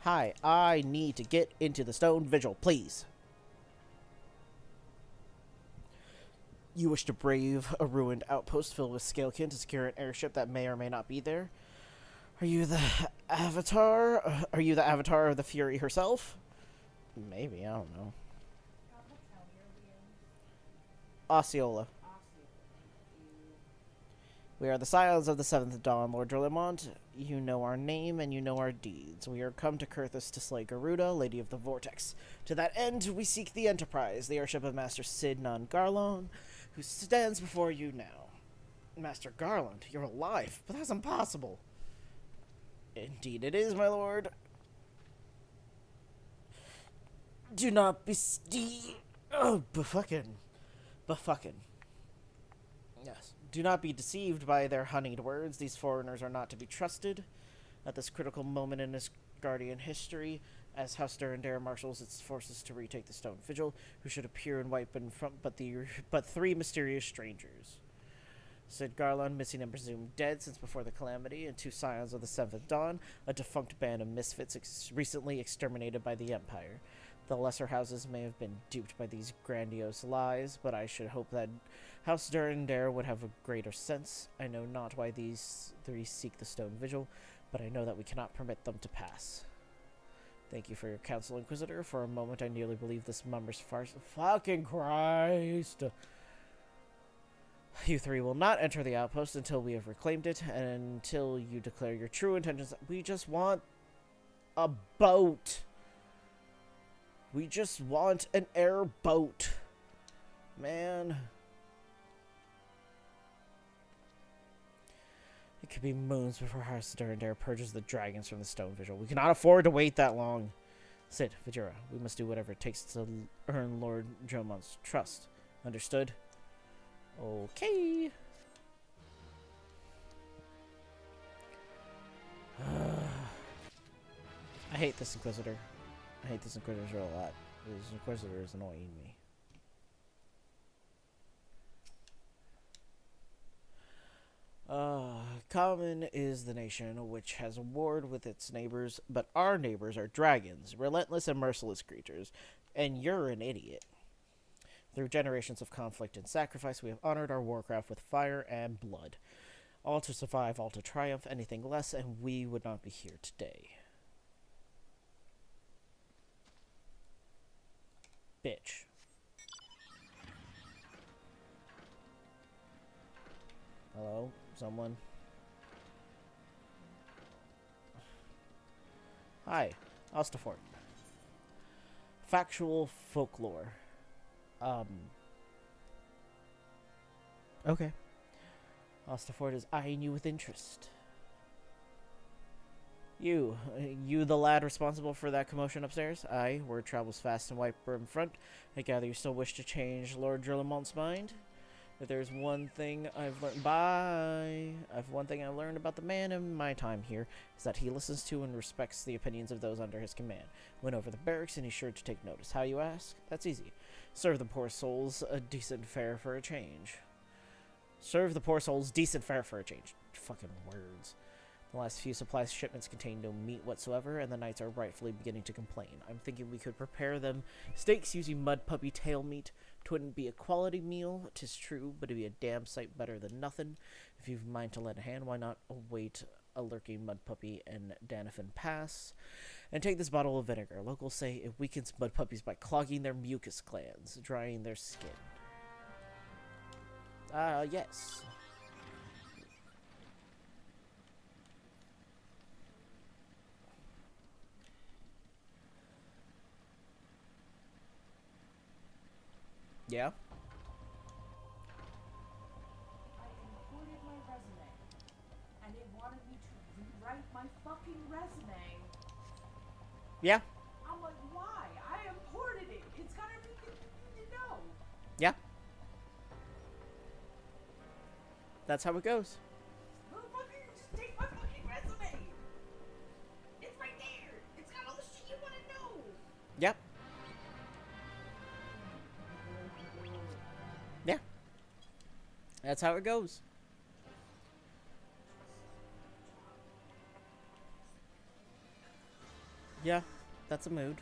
Hi, I need to get into the stone vigil, please. You wish to brave a ruined outpost filled with scalekin to secure an airship that may or may not be there? Are you the Avatar? Are you the Avatar of the Fury herself? Maybe, I don't know. Osceola. We are the scions of the 7th Dawn, Lord Dreamont. You know our name, and you know our deeds. We are come to Kurthus to slay Garuda, Lady of the Vortex. To that end, we seek the Enterprise, the airship of Master Sidnon Garlon, who stands before you now. Master Garland, you're alive, but that's impossible. Indeed it is, my lord. Do not be befucking. Yes. Do not be deceived by their honeyed words. These foreigners are not to be trusted. At this critical moment in Asgardian history, as House Durandare marshals its forces to retake the Stone Vigil, who should appear and wipe in front but three mysterious strangers. Sid Garland, missing and presumed dead since before the calamity, and 2 scions of the 7th Dawn, a defunct band of misfits recently exterminated by the Empire. The lesser houses may have been duped by these grandiose lies, but I should hope that House Durandare would have a greater sense. I know not why these 3 seek the Stone Vigil, but I know that we cannot permit them to pass. Thank you for your counsel, Inquisitor. For a moment I nearly believed this mummer's farce. Fucking Christ! You 3 will not enter the outpost until we have reclaimed it, and until you declare your true intentions. We just want a boat. We just want an airboat. Man. It could be moons before House Durandare purges the dragons from the Stone Vigil. We cannot afford to wait that long. Sid, Vajira, we must do whatever it takes to earn Lord Dromont's trust. Understood? Okay. I hate this Inquisitor. I hate this Inquisitor a lot. This Inquisitor is annoying me. Common is the nation which has warred with its neighbors, but our neighbors are dragons, relentless and merciless creatures, and you're an idiot. Through generations of conflict and sacrifice, we have honored our warcraft with fire and blood. All to survive, all to triumph, anything less, and we would not be here today. Bitch. Hello? Someone? Hi. Ostafort. Factual folklore. Okay. Ostafort is eyeing you with interest. You the lad responsible for that commotion upstairs? Aye, word travels fast and wiper in front. I gather you still wish to change Lord Dreamont's mind? If there's one thing I've learned about the man in my time here, is that he listens to and respects the opinions of those under his command. Went over the barracks and he's sure to take notice. How, you ask? That's easy. Serve the poor souls a decent fare for a change. Serve the poor souls decent fare for a change. Fucking words. The last few supply shipments contain no meat whatsoever, and the knights are rightfully beginning to complain. I'm thinking we could prepare them steaks using mud puppy tail meat. 'Twouldn't be a quality meal, 'tis true, but it'd be a damn sight better than nothing. If you've a mind to lend a hand, why not await a lurking mud puppy in Danafin Pass, and take this bottle of vinegar. Locals say it weakens mud puppies by clogging their mucus glands, drying their skin. Yes. Yeah? I imported my resume, and it wanted me to rewrite my fucking resume. Yeah? I'm like, why? I imported it. It's got everything you need to know. Yeah? That's how it goes. Motherfucker, you just take my fucking resume. It's right there. It's got all the shit you want to know. Yep. Yeah. That's how it goes. Yeah, that's a mood.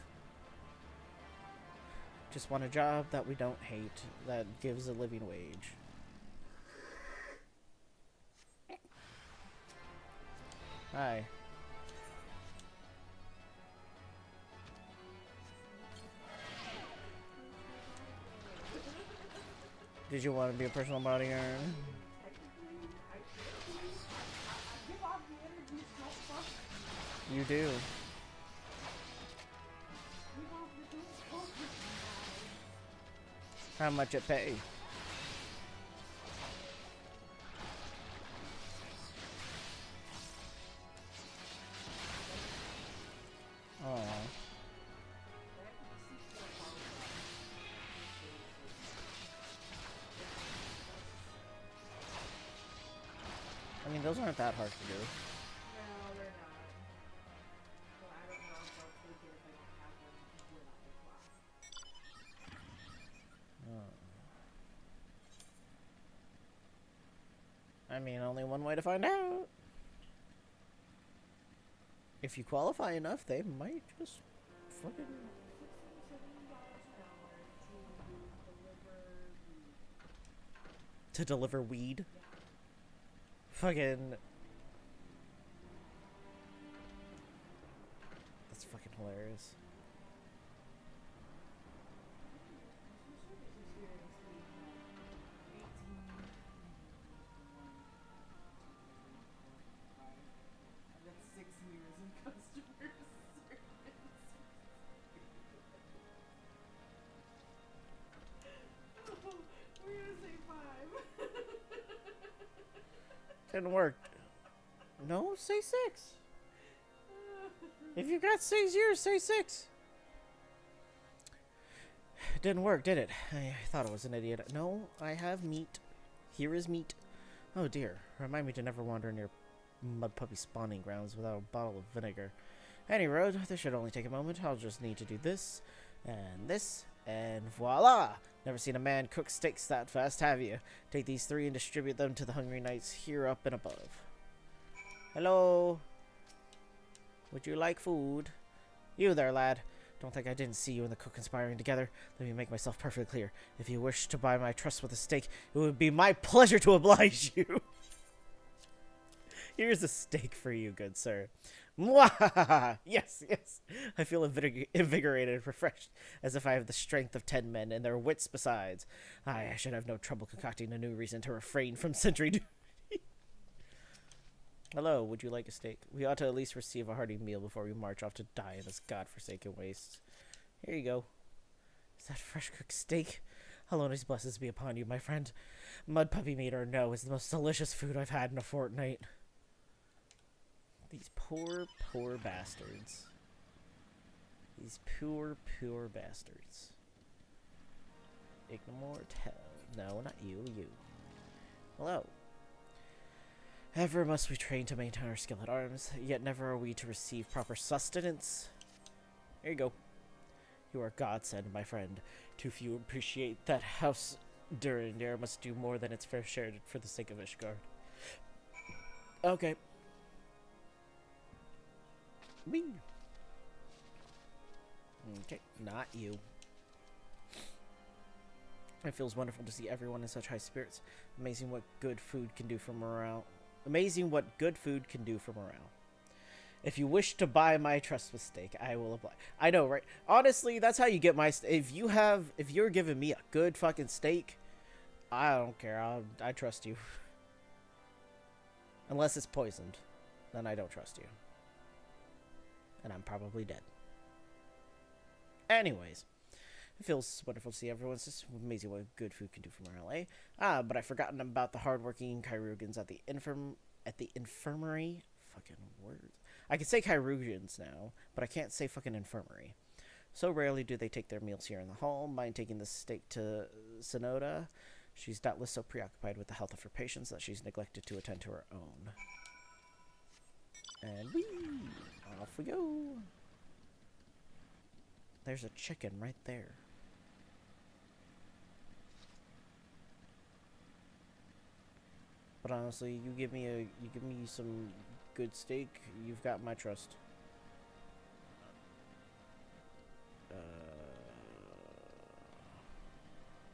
Just want a job that we don't hate, that gives a living wage. Hi. Did you want to be a personal bodyguard? Give off the energy so fuck. You do. Give off the don't fuck with me vibes. How much it pay? Oh. I mean, those aren't that hard to do. No, they're not. Well, I don't know if I'll take it if I don't have them when I apply. I mean, only one way to find out. If you qualify enough, they might just fucking... To deliver weed? Fucking... That's fucking hilarious. I've got 6 years in customer service. We're gonna say 5. Didn't work. No, say 6. If you got 6 years, say 6. Didn't work, did it? I thought I was an idiot. No, I have meat. Here is meat. Oh dear. Remind me to never wander near mud puppy spawning grounds without a bottle of vinegar. Any road, this should only take a moment. I'll just need to do this, and voila! Never seen a man cook steaks that fast, have you? Take these 3 and distribute them to the hungry knights here up and above. Hello? Would you like food? You there, lad. Don't think I didn't see you and the cook conspiring together. Let me make myself perfectly clear. If you wish to buy my trust with a steak, it would be my pleasure to oblige you. Here's a steak for you, good sir. Mwah! Yes, yes. I feel invigorated and refreshed, as if I have the strength of 10 men and their wits besides. I should have no trouble concocting a new reason to refrain from sentry duty. Hello, would you like a steak? We ought to at least receive a hearty meal before we march off to die in this godforsaken wastes. Here you go. Is that fresh cooked steak? Hallone's blessings be upon you, my friend. Mud puppy meat or no is the most delicious food I've had in a fortnight. These poor, poor bastards. These poor, poor bastards. Ignore. No, not you. You. Hello. Ever must we train to maintain our skill at arms, yet never are we to receive proper sustenance. Here you go. You are godsend, my friend. Too few appreciate that House Durindir must do more than its fair share for the sake of Ishgard. Okay. Me. Okay, not you. It feels wonderful to see everyone in such high spirits. Amazing what good food can do for morale. Amazing what good food can do for morale. If you wish to buy my trust with steak, I will apply. I know, right? Honestly, that's how you get my. If you're giving me a good fucking steak, I don't care. I trust you. Unless it's poisoned, then I don't trust you, and I'm probably dead. Anyways, it feels wonderful to see everyone. It's just amazing what good food can do for morale. Eh? But I've forgotten about the hardworking Chirurgians at the infirmary. Fucking words. I can say Chirurgians now, but I can't say fucking infirmary. So rarely do they take their meals here in the home. Mind taking the steak to Sonoda? She's doubtless so preoccupied with the health of her patients that she's neglected to attend to her own. And whee! Off we go. There's a chicken right there. But honestly, you give me some good steak, you've got my trust.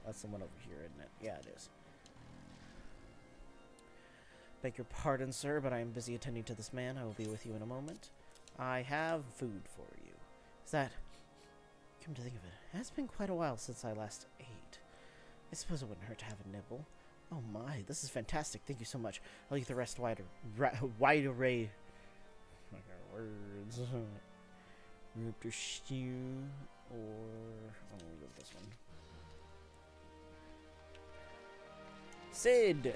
That's the one over here, isn't it? Yeah, it is. Beg your pardon, sir, but I am busy attending to this man. I will be with you in a moment. I have food for you. Is that... Come to think of it, it has been quite a while since I last ate. I suppose it wouldn't hurt to have a nibble. Oh my, this is fantastic. Thank you so much. I'll eat the rest wide array. Words. Rupert stew, or I'm gonna go with this one. Sid!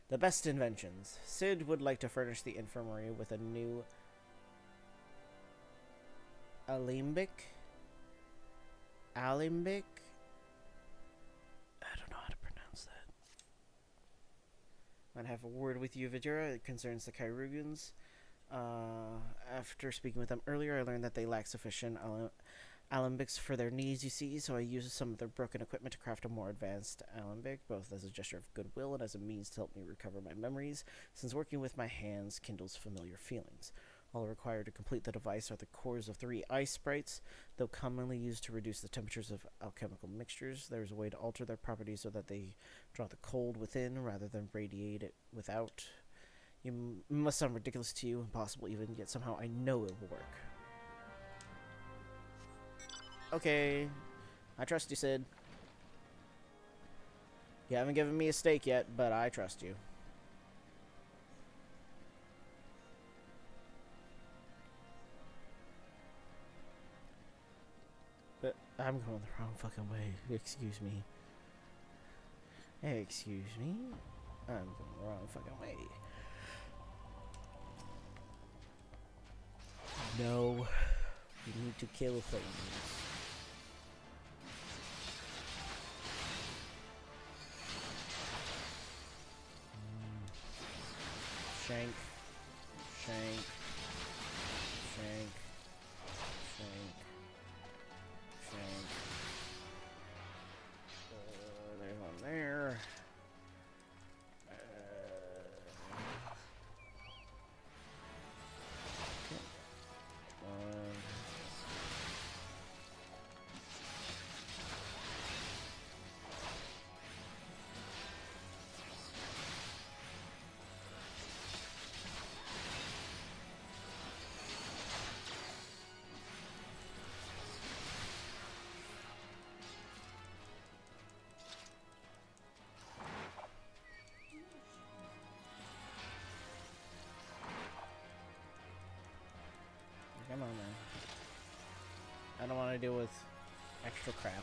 The best inventions. Sid would like to furnish the infirmary with a new alembic. I don't know how to pronounce that. Might have a word with you, Vidura. It concerns the Chirurgians. After speaking with them earlier, I learned that they lack sufficient alembics for their needs, you see, so I used some of their broken equipment to craft a more advanced alembic, both as a gesture of goodwill and as a means to help me recover my memories, since working with my hands kindles familiar feelings. All required to complete the device are the cores of 3 ice sprites. Though commonly used to reduce the temperatures of alchemical mixtures, there is a way to alter their properties so that they draw the cold within rather than radiate it without. It must sound ridiculous to you, impossible even, yet somehow I know it will work. Okay, I trust you, Sid. You haven't given me a steak yet, but I trust you. But I'm going the wrong fucking way. Excuse me. Excuse me. I'm going the wrong fucking way. No. You need to kill things. Shank. Shank. Shank. Shank. Shank. There's one there. Come on, man. I don't want to deal with extra crap.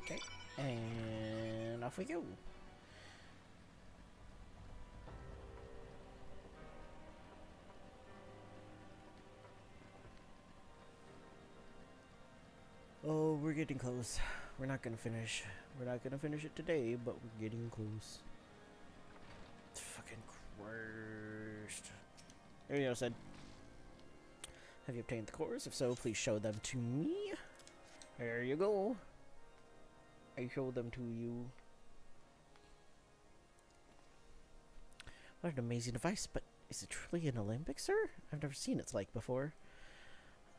Okay, and off we go. Oh, we're getting close. We're not gonna finish. We're not gonna finish it today, but we're getting close. Fucking Christ. There you go, Sid. Have you obtained the cores? If so, please show them to me. There you go. I show them to you. What an amazing device, but is it truly an alembic, sir? I've never seen its like before.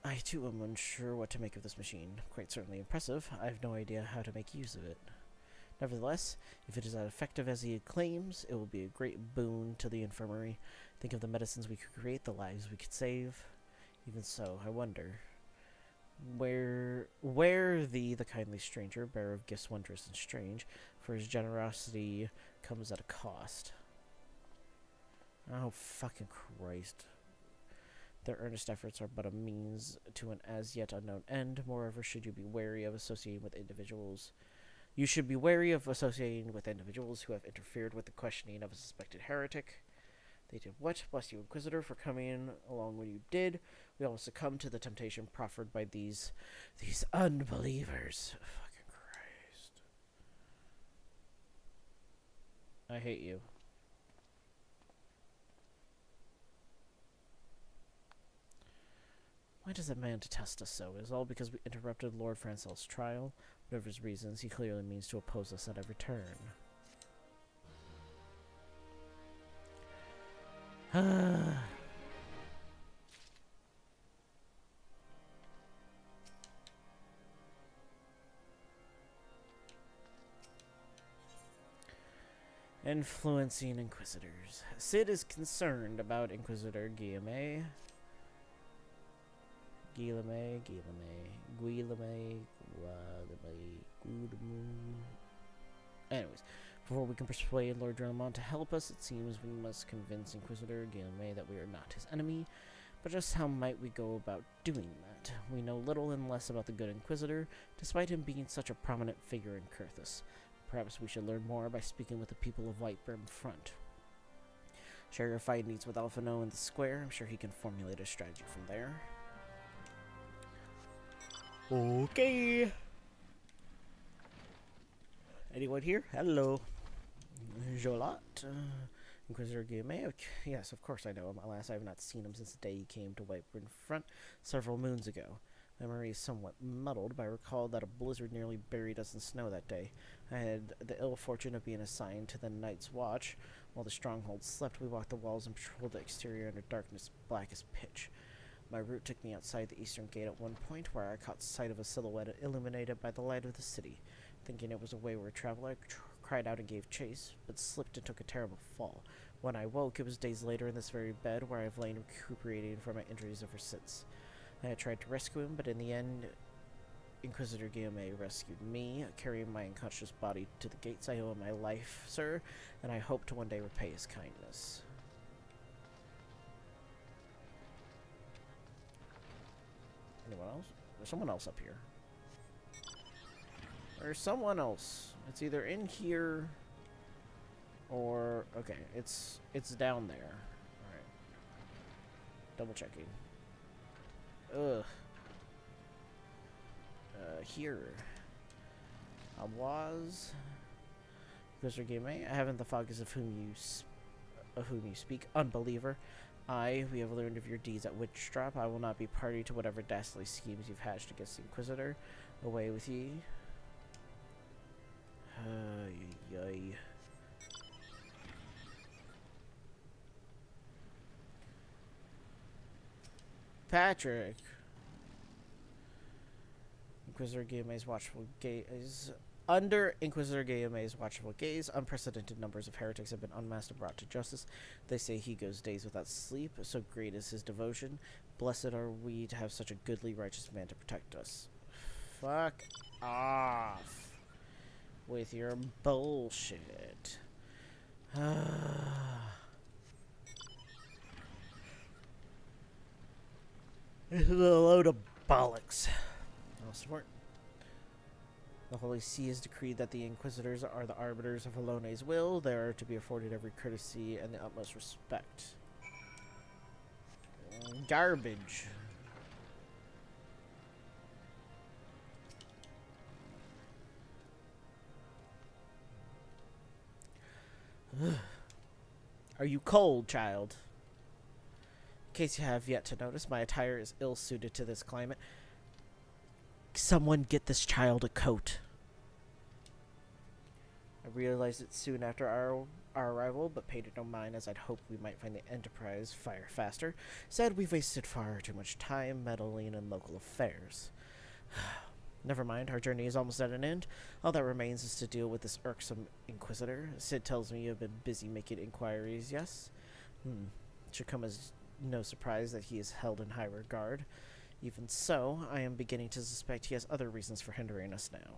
I too am unsure what to make of this machine. Quite certainly impressive. I have no idea how to make use of it. Nevertheless, if it is as effective as he claims, it will be a great boon to the infirmary. Think of the medicines we could create, the lives we could save. Even so, I wonder, where thee, the kindly stranger, bearer of gifts wondrous and strange, for his generosity comes at a cost. Oh, fucking Christ. Their earnest efforts are but a means to an as yet unknown end. Moreover, should you be wary of associating with individuals... You should be wary of associating with individuals who have interfered with the questioning of a suspected heretic. They did what? Bless you, Inquisitor, for coming along when you did. We almost succumbed to the temptation proffered by these unbelievers. Fucking Christ. I hate you. Why does that man detest us so? It is all because we interrupted Lord Francel's trial. Whatever his reasons, he clearly means to oppose us at every turn. Influencing Inquisitors. Cid is concerned about Inquisitor Guillemay. Anyways, before we can persuade Lord Drenamont to help us, it seems we must convince Inquisitor Guillemay that we are not his enemy. But just how might we go about doing that? We know little and less about the good Inquisitor, despite him being such a prominent figure in Curthus. Perhaps we should learn more by speaking with the people of Whitebrim Front. Share your findings with Alphino in the square. I'm sure he can formulate a strategy from there. Okay. Anyone here? Hello. Jolot. Inquisitor Guillemay. Okay. Yes, of course I know him. Alas, I have not seen him since the day he came to Whitebrim Front several moons ago. Memory is somewhat muddled, but I recall that a blizzard nearly buried us in snow that day. I had the ill fortune of being assigned to the Night's Watch. While the stronghold slept, we walked the walls and patrolled the exterior under darkness black as pitch. My route took me outside the eastern gate at one point, where I caught sight of a silhouette illuminated by the light of the city. Thinking it was a wayward traveler, I cried out and gave chase, but slipped and took a terrible fall. When I woke, it was days later in this very bed, where I have lain recuperating from my injuries ever since. I had tried to rescue him, but in the end, Inquisitor Guillemay rescued me, carrying my unconscious body to the gates. I owe him my life, sir, and I hope to one day repay his kindness. Anyone else? There's someone else up here. There's someone else. It's either in here or... Okay, it's down there. Alright. Double checking. Ugh. Here. I was... Mr. Guillemay, I haven't the foggiest of whom you speak. Unbeliever. We have learned of your deeds at Witchtrap. I will not be party to whatever dastardly schemes you've hatched against the Inquisitor. Away with ye. Patrick. Inquisitor Guillemay's watchful gaze. Under Inquisitor Guillemay's watchful gaze, unprecedented numbers of heretics have been unmasked and brought to justice. They say he goes days without sleep, so great is his devotion. Blessed are we to have such a goodly, righteous man to protect us. Fuck off with your bullshit. This is a load of bollocks. No support. The Holy See has decreed that the Inquisitors are the arbiters of Alone's will. They are to be afforded every courtesy and the utmost respect. Garbage. Are you cold, child? In case you have yet to notice, my attire is ill-suited to this climate. Someone get this child a coat. I realized it soon after our arrival, but paid it no mind as I'd hoped we might find the Enterprise fire faster. Said we've wasted far too much time meddling in local affairs. Never mind, our journey is almost at an end. All that remains is to deal with this irksome Inquisitor. Sid tells me you've been busy making inquiries, yes? It should come as no surprise that he is held in high regard. Even so, I am beginning to suspect he has other reasons for hindering us now.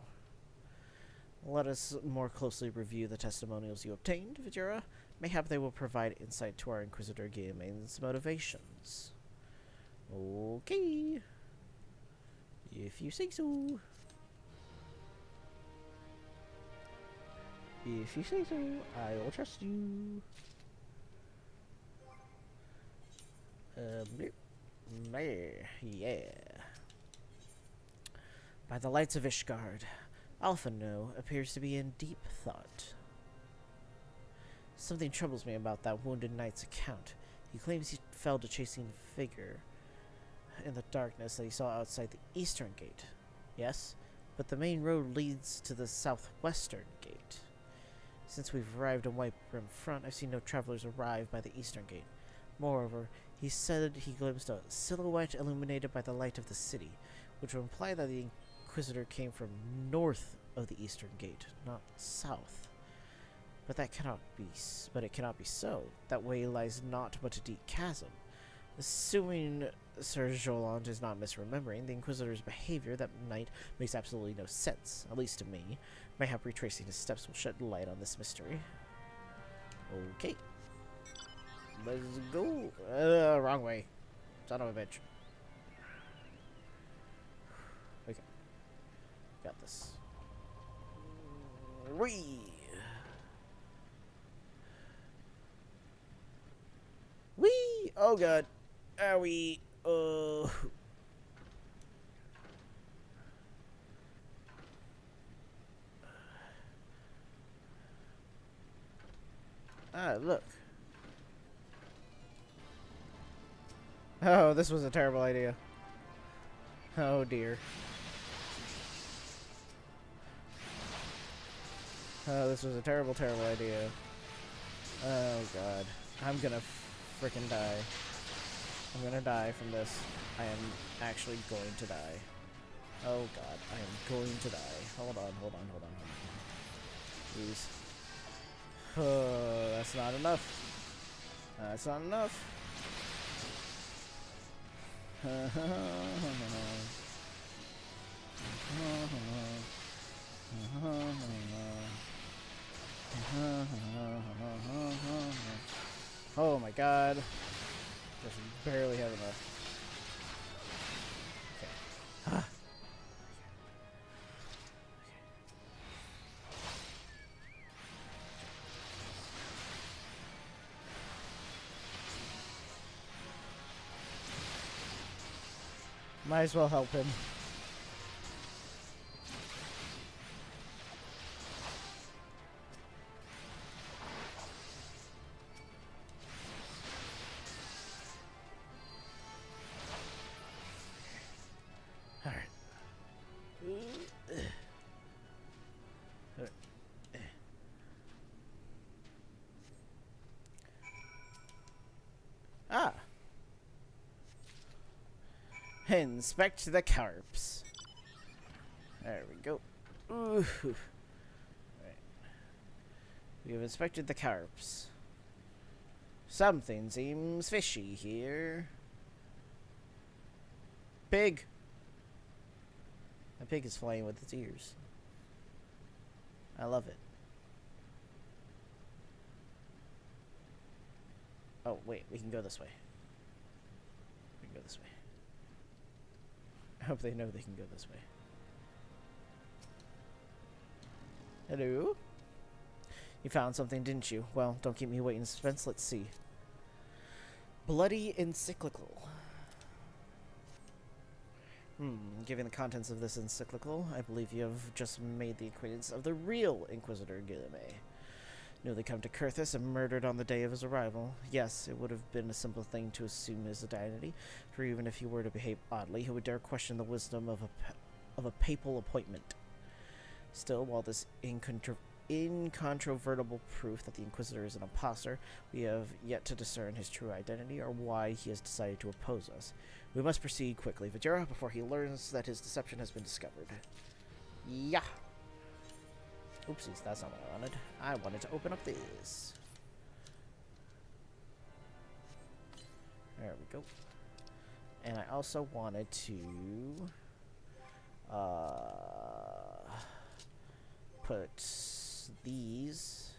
Let us more closely review the testimonials you obtained, Vajira. Mayhap they will provide insight to our Inquisitor Guillaume's motivations. Okay. If you say so. If you say so, I will trust you. Yeah. By the lights of Ishgard, Alphano appears to be in deep thought. Something troubles me about that wounded knight's account. He claims he fell to chasing a figure in the darkness that he saw outside the eastern gate. Yes, but the main road leads to the southwestern gate. Since we've arrived in White Rim Front, I've seen no travelers arrive by the eastern gate. Moreover, he said he glimpsed a silhouette illuminated by the light of the city, which would imply that the Inquisitor came from north of the eastern gate, not south. But it cannot be so. That way lies naught but a deep chasm. Assuming Sir Joland is not misremembering, the Inquisitor's behavior that night makes absolutely no sense, at least to me. Mayhap retracing his steps will shed light on this mystery. Okay. Let's go. Wrong way. Son of a bitch. Okay. Got this. Whee! Whee! Oh god. Owie. Oh. Ah, look. Oh, this was a terrible idea. Oh dear. Oh, this was a terrible, terrible idea. Oh god. I'm gonna frickin' die. I'm gonna die from this. I am actually going to die. Oh god, I am going to die. Hold on. Please. Oh, that's not enough. That's not enough. Oh my god. Just barely have enough. Okay. Might as well help him. Ah. Inspect the carps. There we go. Ooh. Right. We have inspected the carps. Something seems fishy here. Pig. The pig is flying with its ears. I love it. Oh, wait, we can go this way. We can go this way. I hope they know they can go this way. Hello? You found something, didn't you? Well, don't keep me waiting in suspense. Let's see. Bloody encyclical. Given the contents of this encyclical, I believe you have just made the acquaintance of the real Inquisitor Guilherme. Newly come to Kurthus and murdered on the day of his arrival. Yes, it would have been a simple thing to assume his identity, for even if he were to behave oddly, who would dare question the wisdom of a papal appointment? Still, while this incontrovertible proof that the Inquisitor is an imposter, we have yet to discern his true identity or why he has decided to oppose us. We must proceed quickly, Vajira, before he learns that his deception has been discovered. Yeah. Oopsies, that's not what I wanted. I wanted to open up this. There we go. And I also wanted to put these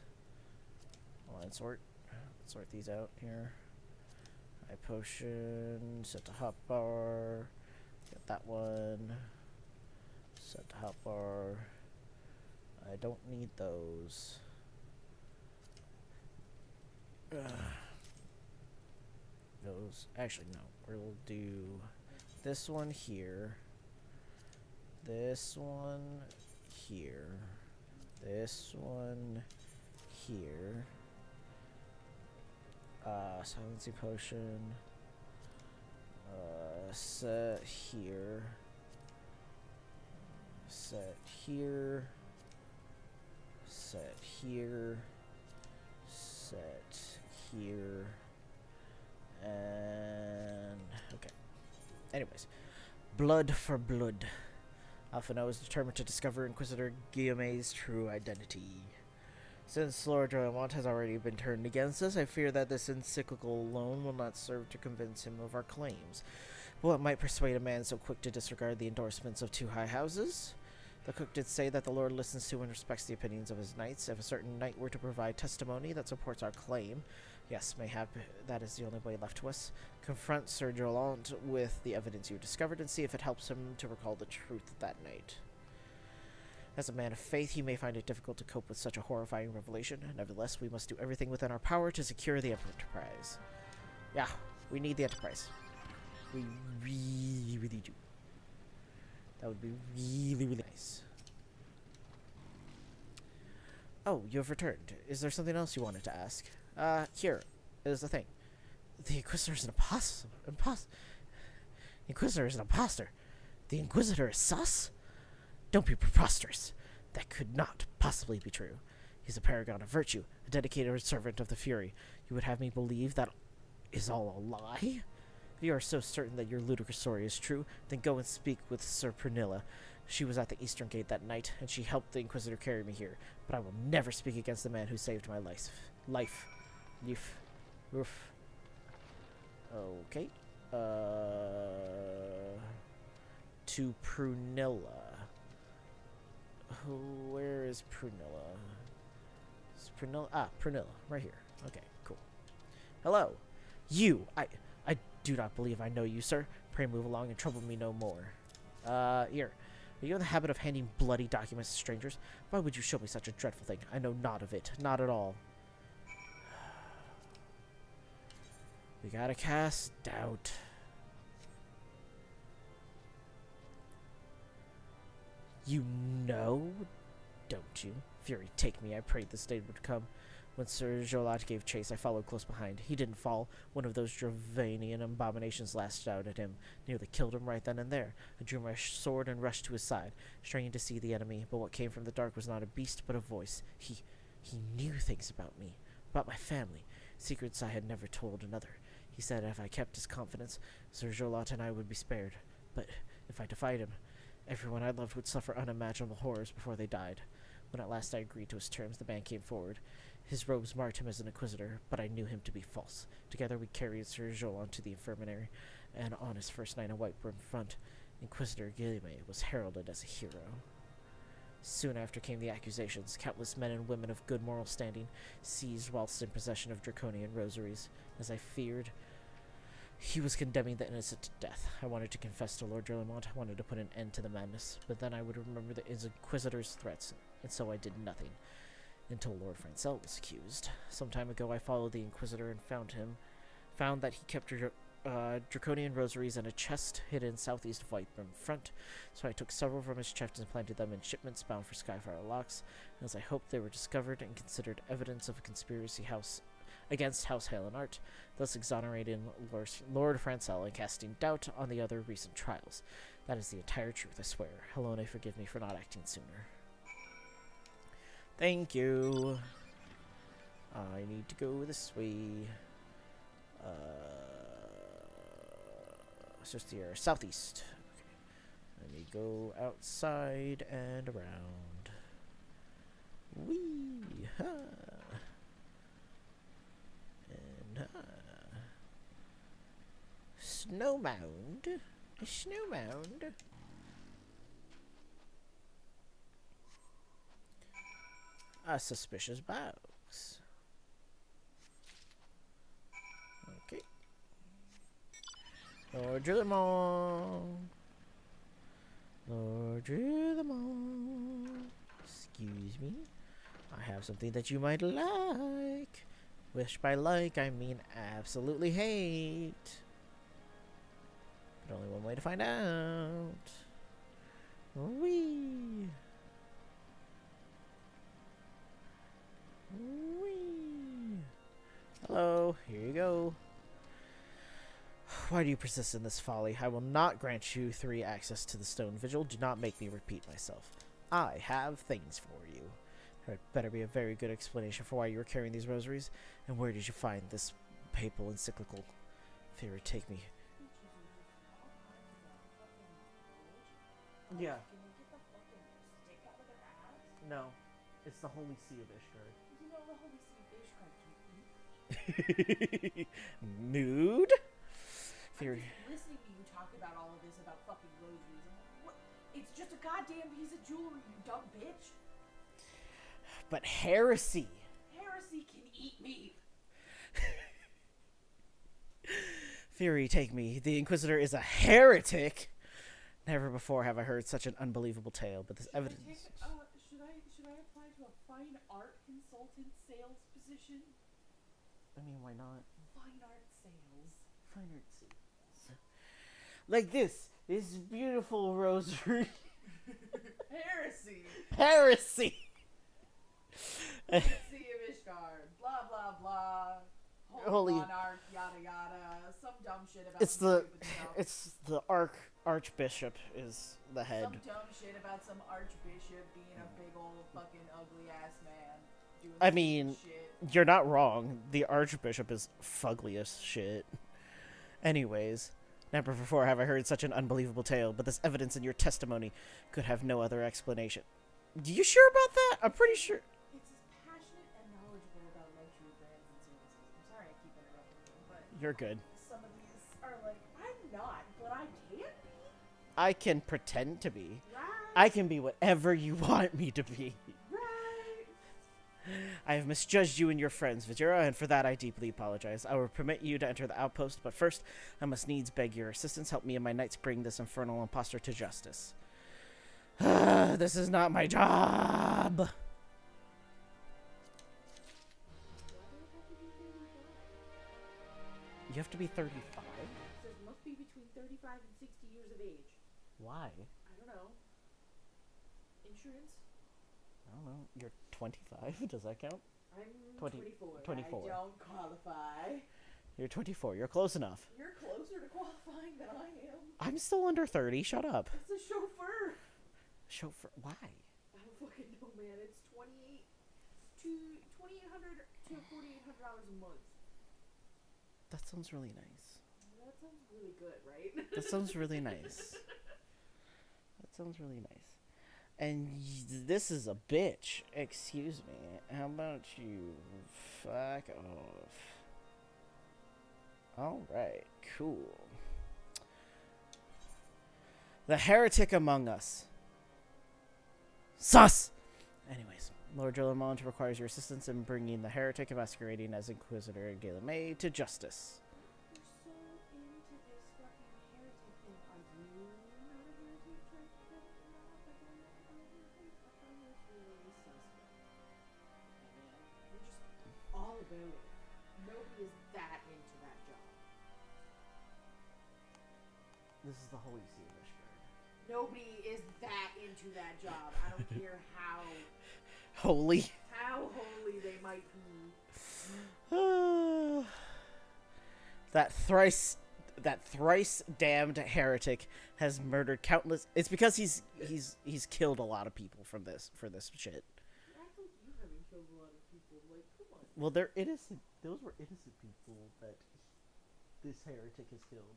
line sort these out here. High potion, set to hotbar, get that one, set to hotbar. I don't need those. Those, actually no, we'll do this one here, this one here, this one here, silencing potion, set here, set here, set here, set here, and okay. Anyways, blood for blood. Alphino is determined to discover Inquisitor Guillaume's true identity. Since Lord Joyamont has already been turned against us, I fear that this encyclical alone will not serve to convince him of our claims. But what might persuade a man so quick to disregard the endorsements of two high houses? The cook did say that the Lord listens to and respects the opinions of his knights. If a certain knight were to provide testimony that supports our claim, yes, mayhap that is the only way left to us. Confront Sir Jolant with the evidence you discovered and see if it helps him to recall the truth that night. As a man of faith, he may find it difficult to cope with such a horrifying revelation. Nevertheless, we must do everything within our power to secure the Enterprise. Yeah, we need the Enterprise. We really, really do. That would be really, really nice. Oh, you have returned. Is there something else you wanted to ask? Here is the thing. The Inquisitor is an imposter. Inquisitor is an imposter. The Inquisitor is sus? Don't be preposterous. That could not possibly be true. He's a paragon of virtue, a dedicated servant of the Fury. You would have me believe that is all a lie? If you are so certain that your ludicrous story is true, then go and speak with Sir Pernilla. She was at the Eastern Gate that night, and she helped the Inquisitor carry me here. But I will never speak against the man who saved my life. Oof. Okay. To Prunilla. Where is Prunilla? Is Prunilla? Ah, Prunilla, right here. Okay, cool. Hello. You! I do not believe I know you, sir. Pray move along and trouble me no more. Here. Are you in the habit of handing bloody documents to strangers? Why would you show me such a dreadful thing? I know not of it. Not at all. We gotta cast doubt. You know, don't you? Fury, take me. I prayed this day would come. When Sir Jolat gave chase, I followed close behind. He didn't fall. One of those Dravanian abominations lashed out at him. Nearly killed him right then and there. I drew my sword and rushed to his side, straining to see the enemy, but what came from the dark was not a beast, but a voice. He knew things about me, about my family, secrets I had never told another. He said if I kept his confidence, Sir Jolat and I would be spared. But if I defied him, everyone I loved would suffer unimaginable horrors before they died. When at last I agreed to his terms, the man came forward. His robes marked him as an Inquisitor, but I knew him to be false. Together we carried Sir Jolant to the infirmary, and on his first night in Whitebrim Front, Inquisitor Guillemot was heralded as a hero. Soon after came the accusations. Countless men and women of good moral standing seized whilst in possession of draconian rosaries. As I feared, he was condemning the innocent to death. I wanted to confess to Lord Joyamont. I wanted to put an end to the madness, but then I would remember the Inquisitor's threats, and so I did nothing. Until Lord Francel was accused. Some time ago I followed the Inquisitor and found that he kept draconian rosaries in a chest hidden southeast of Whitebrim Front, so I took several from his chest and planted them in shipments bound for Skyfire Locks, as I hoped they were discovered and considered evidence of a conspiracy against House Hale and Art, thus exonerating Lord Francel and casting doubt on the other recent trials. That is the entire truth, I swear. Helone, forgive me for not acting sooner. Thank you. I need to go this way. It's just here, southeast. Okay. Let me go outside and around. Wee! Ha! And ha! Snow mound? A snow mound? A suspicious box. Okay. Lord Drillamon. Lord Drillamon. Excuse me. I have something that you might like. Which by like, I mean absolutely hate. But only one way to find out. Whee! Whee! Hello, here you go. Why do you persist in this folly? I will not grant you 3 access to the stone vigil. Do not make me repeat myself. I have things for you. There better be a very good explanation for why you were carrying these rosaries. And where did you find this papal encyclical? Fury, take me. Yeah. Can you get the fucking stick out of their ass? No. It's the Holy See of Ishgard. You know the Holy See of Ishgard can eat. Nude? Fury. I'm just listening to you talk about all of this about fucking rosaries. I'm like, what? It's just a goddamn piece of jewelry, you dumb bitch. But heresy. Heresy can eat me. Fury, take me. The Inquisitor is a heretic. Never before have I heard such an unbelievable tale, but this evidence... Should I apply to a fine art consultant sales position? I mean, why not? Fine art sales. Fine art sales. Like this beautiful rosary. Heresy. Heresy. Sea of Ishgard. Blah blah blah. Holy monarch. Yada yada. Some dumb shit about. It's the archbishop is the head. Some dumb shit about some archbishop being a big old fucking ugly ass man. Doing I mean, shit. You're not wrong. The archbishop is fugly as shit. Anyways, never before have I heard such an unbelievable tale, but this evidence in your testimony could have no other explanation. You sure about that? I'm pretty sure. It's as passionate and knowledgeable about luxury brands and services. I'm sorry I keep interrupting you, but You're good. some of these are like, I'm not, but I can be. I can pretend to be. Right. I can be whatever you want me to be. Right. I have misjudged you and your friends, Vajira, and for that I deeply apologize. I will permit you to enter the outpost, but first I must needs beg your assistance. Help me and my knights bring this infernal impostor to justice. This is not my job. You have to be 35? It says must be between 35 and 60 years of age. Why? I don't know. Insurance? I don't know. You're 25? Does that count? I'm 20 24. 24. I don't qualify. You're 24. You're close enough. You're closer to qualifying than I am. I'm still under 30. Shut up. It's a chauffeur. Chauffeur. Why? I don't fucking know, man. It's $2,800 to $4,800 a month. That sounds really nice. That sounds really good, right? That sounds really nice. That sounds really nice. And this is a bitch. Excuse me. How about you fuck off? Alright, cool. The heretic among us. Sus! Anyways, Lord Drillamont requires your assistance in bringing the heretic masquerading as Inquisitor Gala May to justice. You're so into this fucking heretic thing. Are you not a heretic trying to kill me now? I find this really suspect. Man, you're just all about it. Nobody is that into that job. This is the Holy See of Ishgard. Nobody is that into that job. I don't care how Holy. holy they might be. That thrice damned heretic has murdered countless. It's because he's killed a lot of people for this shit. You act like you Well, they're innocent. Those were innocent people that this heretic has killed.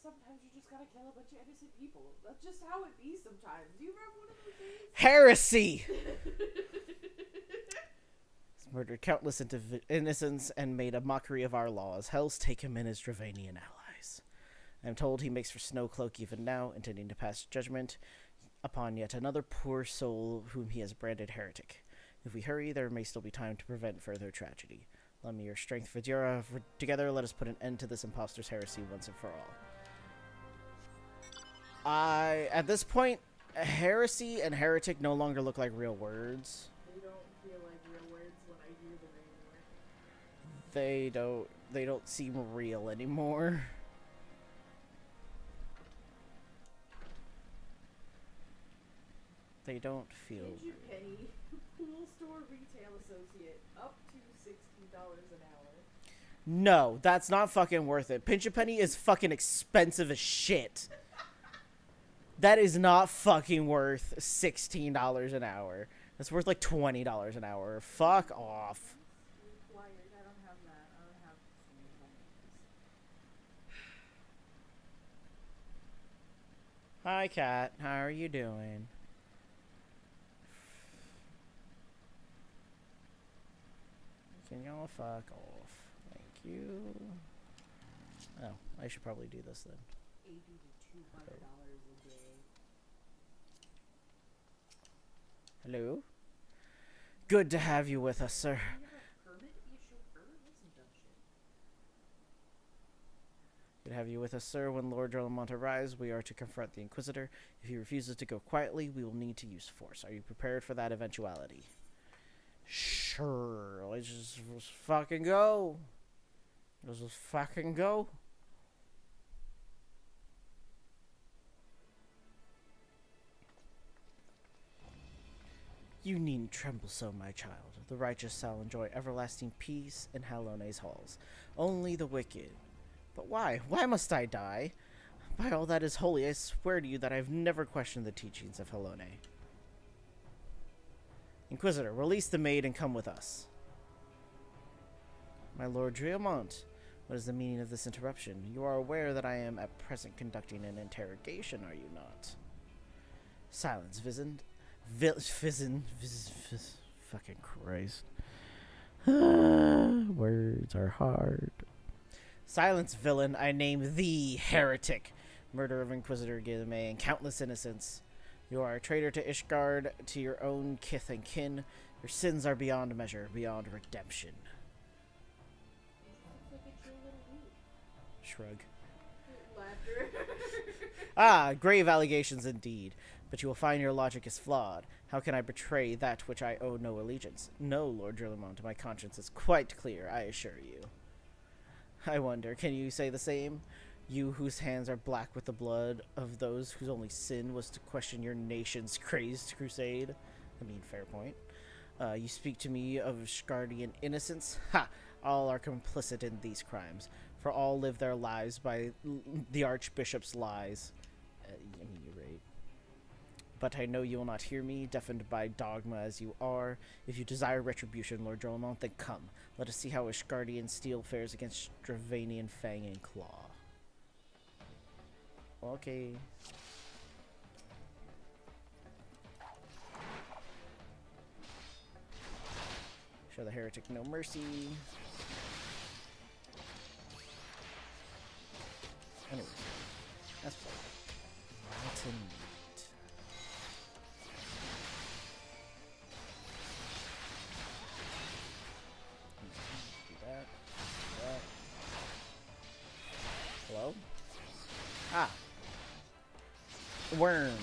Sometimes you just gotta kill a bunch of innocent people. That's just how it be sometimes. Do you ever have one of those days? Heresy! He's murdered countless innocents and made a mockery of our laws. Hell's take him and his Dravanian allies. I am told he makes for Snowcloak even now, intending to pass judgment upon yet another poor soul whom he has branded heretic. If we hurry, there may still be time to prevent further tragedy. Lend me your strength, Vidura. Together, let us put an end to this impostor's heresy once and for all. At this point, heresy and heretic no longer look like real words. They don't feel like real words when I hear them anymore. They don't seem real anymore. They don't feel Pinch a penny, pool store retail associate, up to $16 an hour. No, that's not fucking worth it. Pinch a penny is fucking expensive as shit. That is not fucking worth $16 an hour. That's worth like $20 an hour. Fuck off. Required. I don't have that. I don't have Hi, Kat. How are you doing? Can y'all fuck off? Thank you. Oh, I should probably do this then. $80 to $200 a day. Hello? Good to have you with us, sir. You have a permit to be a chauffeur? That's some dumb shit. Good to have you with us, sir. When Lord Jorlemont arrives, we are to confront the Inquisitor. If he refuses to go quietly, we will need to use force. Are you prepared for that eventuality? Sure. Let's just fucking go. Let's just fucking go. You needn't tremble so, my child. The righteous shall enjoy everlasting peace in Halone's halls. Only the wicked. But why? Why must I die? By all that is holy, I swear to you that I have never questioned the teachings of Halone. Inquisitor, release the maid and come with us. My Lord Driamont, what is the meaning of this interruption? You are aware that I am at present conducting an interrogation, are you not? Silence, fucking Christ. Words are hard. Silence, villain. I name thee heretic. Murder of Inquisitor Guillemay and countless innocents. You are a traitor to Ishgard, to your own kith and kin. Your sins are beyond measure, beyond redemption. Sounds like a chill little dude. Shrug. Laughter. Grave allegations indeed. But you will find your logic is flawed. How can I betray that which I owe no allegiance? No, Lord Jorlemont, my conscience is quite clear, I assure you. I wonder, can you say the same? You whose hands are black with the blood of those whose only sin was to question your nation's crazed crusade? I mean, fair point. You speak to me of Ishgardian innocence? Ha! All are complicit in these crimes, for all live their lives by the Archbishop's lies. I mean, you're right. But I know you will not hear me, deafened by dogma as you are. If you desire retribution, Lord Jorlemont, then come. Let us see how Ishgardian steel fares against Dravanian fang and claw. Okay. Show the heretic no mercy. Anyway, that's fine. Rotten meat. Do that. Do that. Hello? Ah. Worms.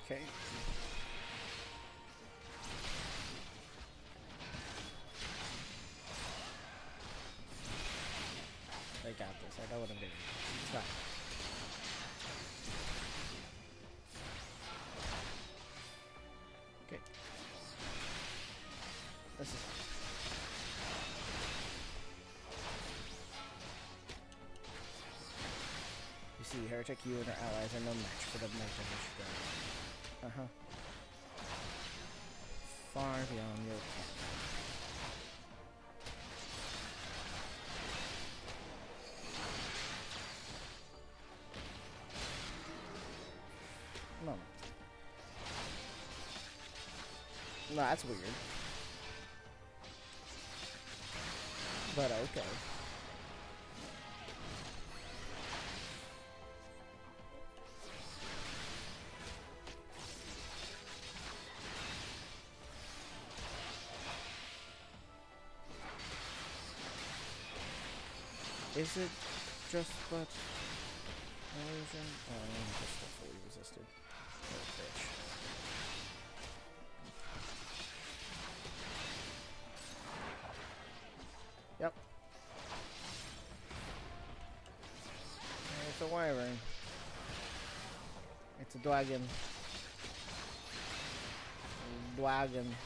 Okay. I got this. I know what I'm doing. It's fine. Okay. This is... You see, Heretic, you and her allies are no match for the Knight of Ishgard. Uh-huh. Far beyond your ken. No. No, that's weird. But okay. Is it just but illusion? Oh, I'm just still fully resisted. Oh, bitch. Yep. It's a wyvern. It's a dragon. Dragon.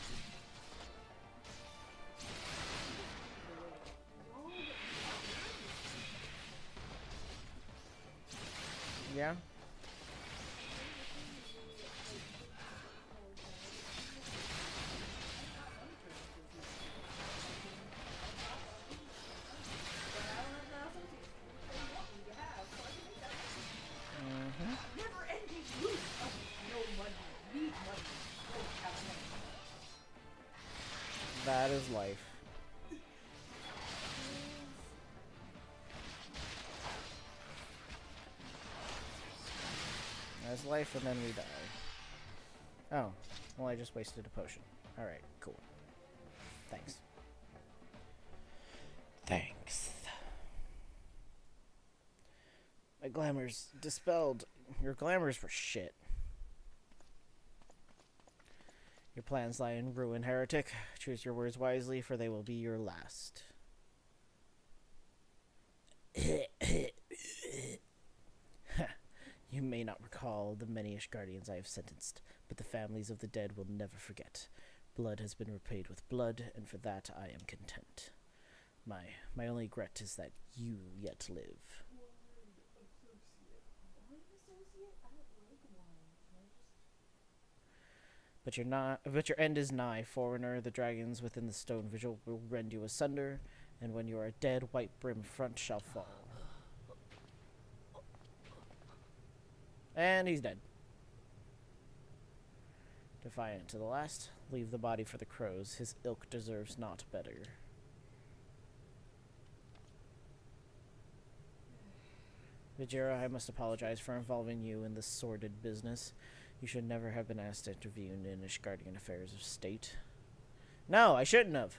Yeah. Never-ending loop of no money, need money, don't have money. That is life. That's life, and then we die. Oh, well, I just wasted a potion. Alright, cool. Thanks. Thanks. My glamour's dispelled. Your glamour's for shit. Your plans lie in ruin, Heretic. Choose your words wisely, for they will be your last. You may not recall the many Ishgardians I have sentenced, but the families of the dead will never forget. Blood has been repaid with blood, and for that I am content. My only regret is that you yet live. But your end is nigh, Foreigner. The dragons within the stone vigil will rend you asunder, and when you are dead, white brim front shall fall. And he's dead. Defiant to the last, leave the body for the crows. His ilk deserves not better. Vijira, I must apologize for involving you in this sordid business. You should never have been asked to intervene in Ishgardian affairs of state. No, I shouldn't have.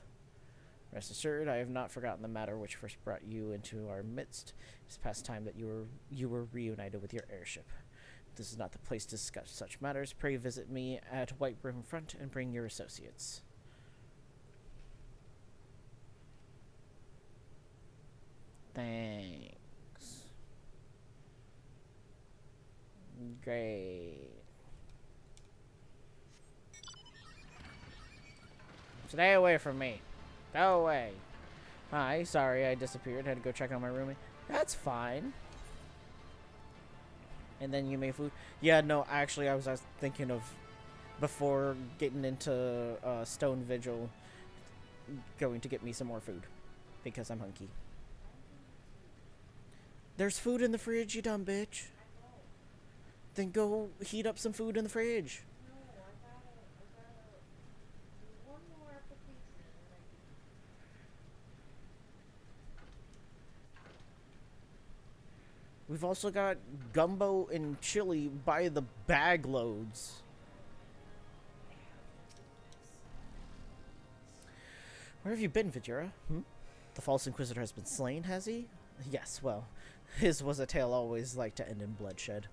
Rest assured, I have not forgotten the matter which first brought you into our midst. It is past time that you were reunited with your heirship. This is not the place to discuss such matters. Pray visit me at White Brim Front and bring your associates. Thanks. Great. Stay away from me. Go away. Hi, sorry I disappeared. Had to go check on my roommate. That's fine. And then you made food? Yeah, no, actually I was thinking of, before getting into Stone Vigil, going to get me some more food. Because I'm hunky. There's food in the fridge, you dumb bitch. Then go heat up some food in the fridge. We've also got gumbo and chili by the bag loads. Where have you been, Vijira? The false inquisitor has been slain, has he? Yes, well, his was a tale always like to end in bloodshed.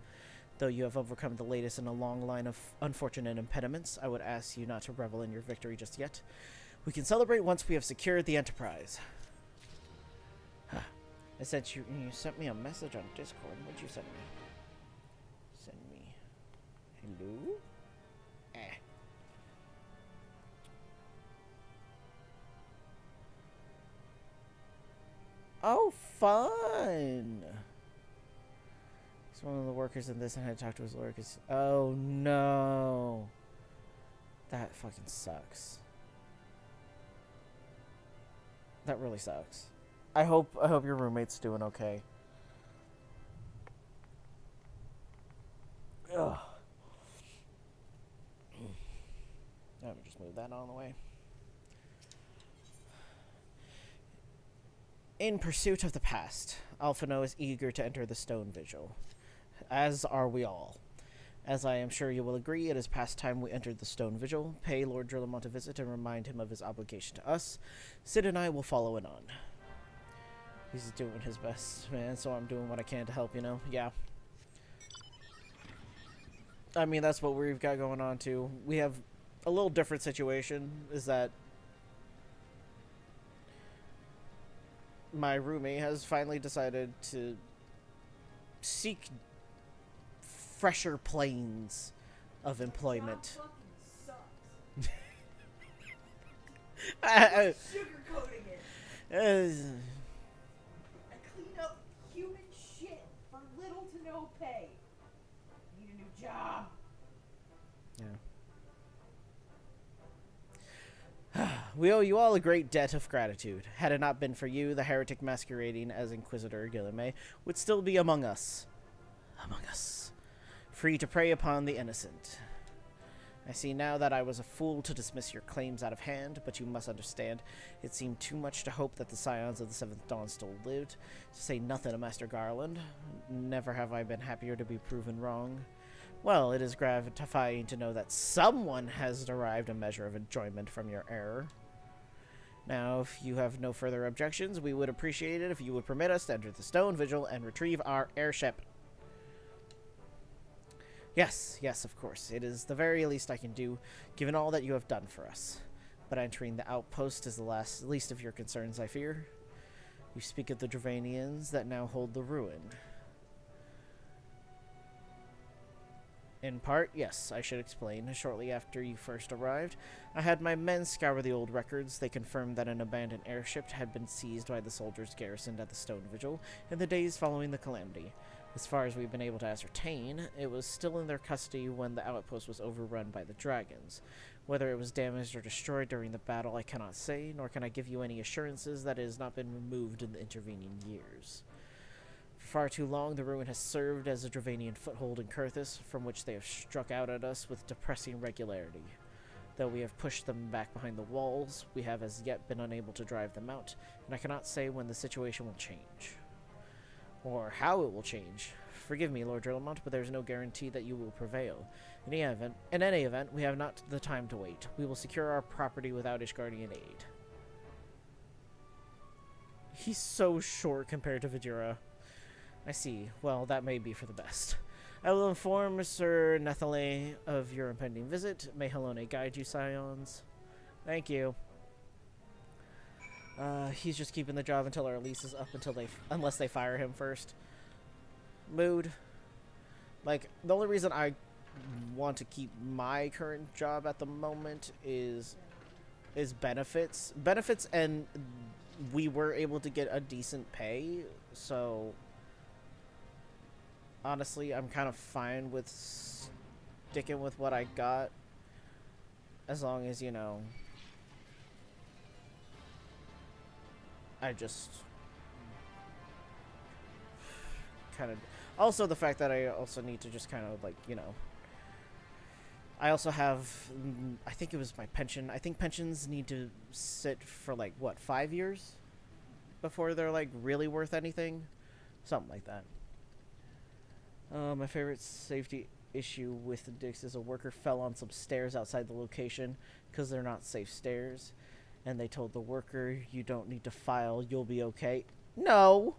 Though you have overcome the latest in a long line of unfortunate impediments, I would ask you not to revel in your victory just yet. We can celebrate once we have secured the Enterprise. I sent you. You sent me a message on Discord. What'd you send me? Send me. Hello? Oh, fun! He's one of the workers in this and had to talk to his lawyer. Oh, no. That fucking sucks. That really sucks. I hope your roommate's doing okay. Ugh. Let me just move that on the way. In pursuit of the past, Alphino is eager to enter the Stone Vigil, as are we all. As I am sure you will agree, it is past time we entered the Stone Vigil. Pay Lord Drillamont a visit and remind him of his obligation to us. Sid and I will follow it on. He's doing his best, man, so I'm doing what I can to help, you know? Yeah. I mean, that's what we've got going on, too. We have a little different situation, is that my roommate has finally decided to seek fresher planes of employment. Sugarcoating it. I clean up human shit for little to no pay. Need a new job. Yeah. We owe you all a great debt of gratitude. Had it not been for you, the heretic masquerading as Inquisitor Guilherme would still be among us. Among us. Free to prey upon the innocent. I see now that I was a fool to dismiss your claims out of hand, but you must understand, it seemed too much to hope that the scions of the Seventh Dawn still lived, to say nothing of Master Garland. Never have I been happier to be proven wrong. Well, it is gratifying to know that someone has derived a measure of enjoyment from your error. Now, if you have no further objections, we would appreciate it if you would permit us to enter the Stone Vigil and retrieve our airship. Yes, yes, of course. It is the very least I can do, given all that you have done for us. But entering the outpost is the least of your concerns, I fear. You speak of the Dravanians that now hold the ruin. In part, yes, I should explain. Shortly after you first arrived, I had my men scour the old records. They confirmed that an abandoned airship had been seized by the soldiers garrisoned at the Stone Vigil in the days following the calamity. As far as we've been able to ascertain, it was still in their custody when the outpost was overrun by the dragons. Whether it was damaged or destroyed during the battle, I cannot say, nor can I give you any assurances that it has not been removed in the intervening years. For far too long, the ruin has served as a Dravanian foothold in Kurthus, from which they have struck out at us with depressing regularity. Though we have pushed them back behind the walls, we have as yet been unable to drive them out, and I cannot say when the situation will change. Or how it will change. Forgive me, Lord Drillamont, but there is no guarantee that you will prevail. In any event, we have not the time to wait. We will secure our property without Ishgardian aid. He's so short compared to Vajira. I see. Well, that may be for the best. I will inform Sir Nethale of your impending visit. May Helone guide you, scions. Thank you. He's just keeping the job until our lease is up, unless they fire him first. Mood. Like, the only reason I want to keep my current job at the moment is benefits. Benefits, and we were able to get a decent pay, so honestly, I'm kind of fine with sticking with what I got, as long as, you know, I just kind of... Also, the fact that I also need to just kind of, like, you know... I also have... I think it was my pension. I think pensions need to sit for, like, what, 5 years? Before they're, like, really worth anything? Something like that. My favorite safety issue with the Dix is a worker fell on some stairs outside the location because they're not safe stairs. And they told the worker, you don't need to file, you'll be okay. No!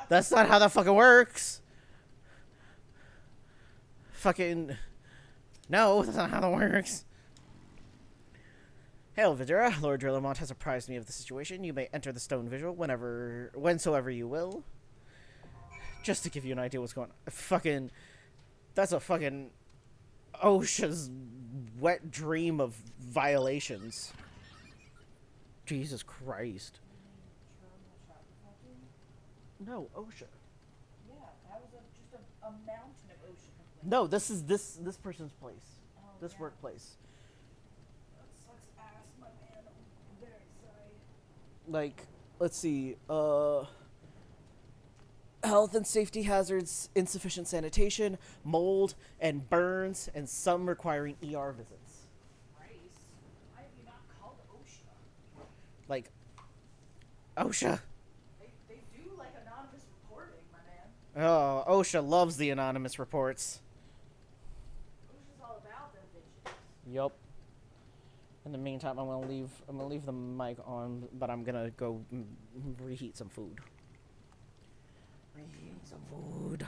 That's not how that fucking works! Fucking... No, that's not how that works. Hail, Vidura. Lord Drillamont has apprised me of the situation. You may enter the stone visual whensoever you will. Just to give you an idea what's going on. Fucking... That's a fucking... OSHA's wet dream of violations. Jesus Christ. No, OSHA. Yeah, that was just a mountain of ocean complaints. No, this is this person's place. This yeah. workplace. That sucks ass, my man. I'm very sorry. Like, let's see, health and safety hazards, insufficient sanitation, mold, and burns, and some requiring ER visits. Christ. Why have you not called OSHA? Like, OSHA. They do like anonymous reporting, my man. Oh, OSHA loves the anonymous reports. OSHA's all about them bitches. Yup. In the meantime, I'm gonna leave the mic on, but I'm gonna go reheat some food. Reheat some food.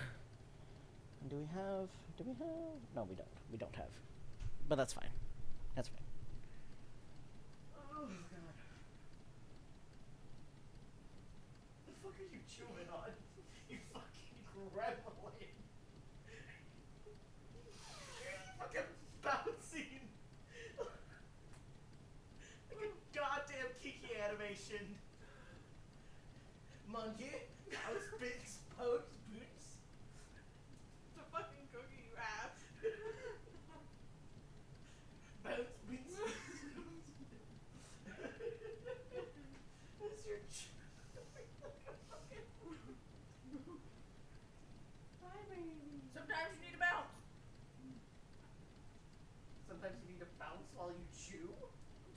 And do we have? No, we don't. We don't have. But that's fine. That's fine. Oh, God. The fuck are you chewing on? You fucking gremlin. You're fucking bouncing. Like a goddamn Kiki animation. Monkey, I was spits, pokes, boots. The fucking cookie you have. Bounce, boots. That's your Hi, baby. Sometimes you need to bounce. Sometimes you need to bounce while you chew.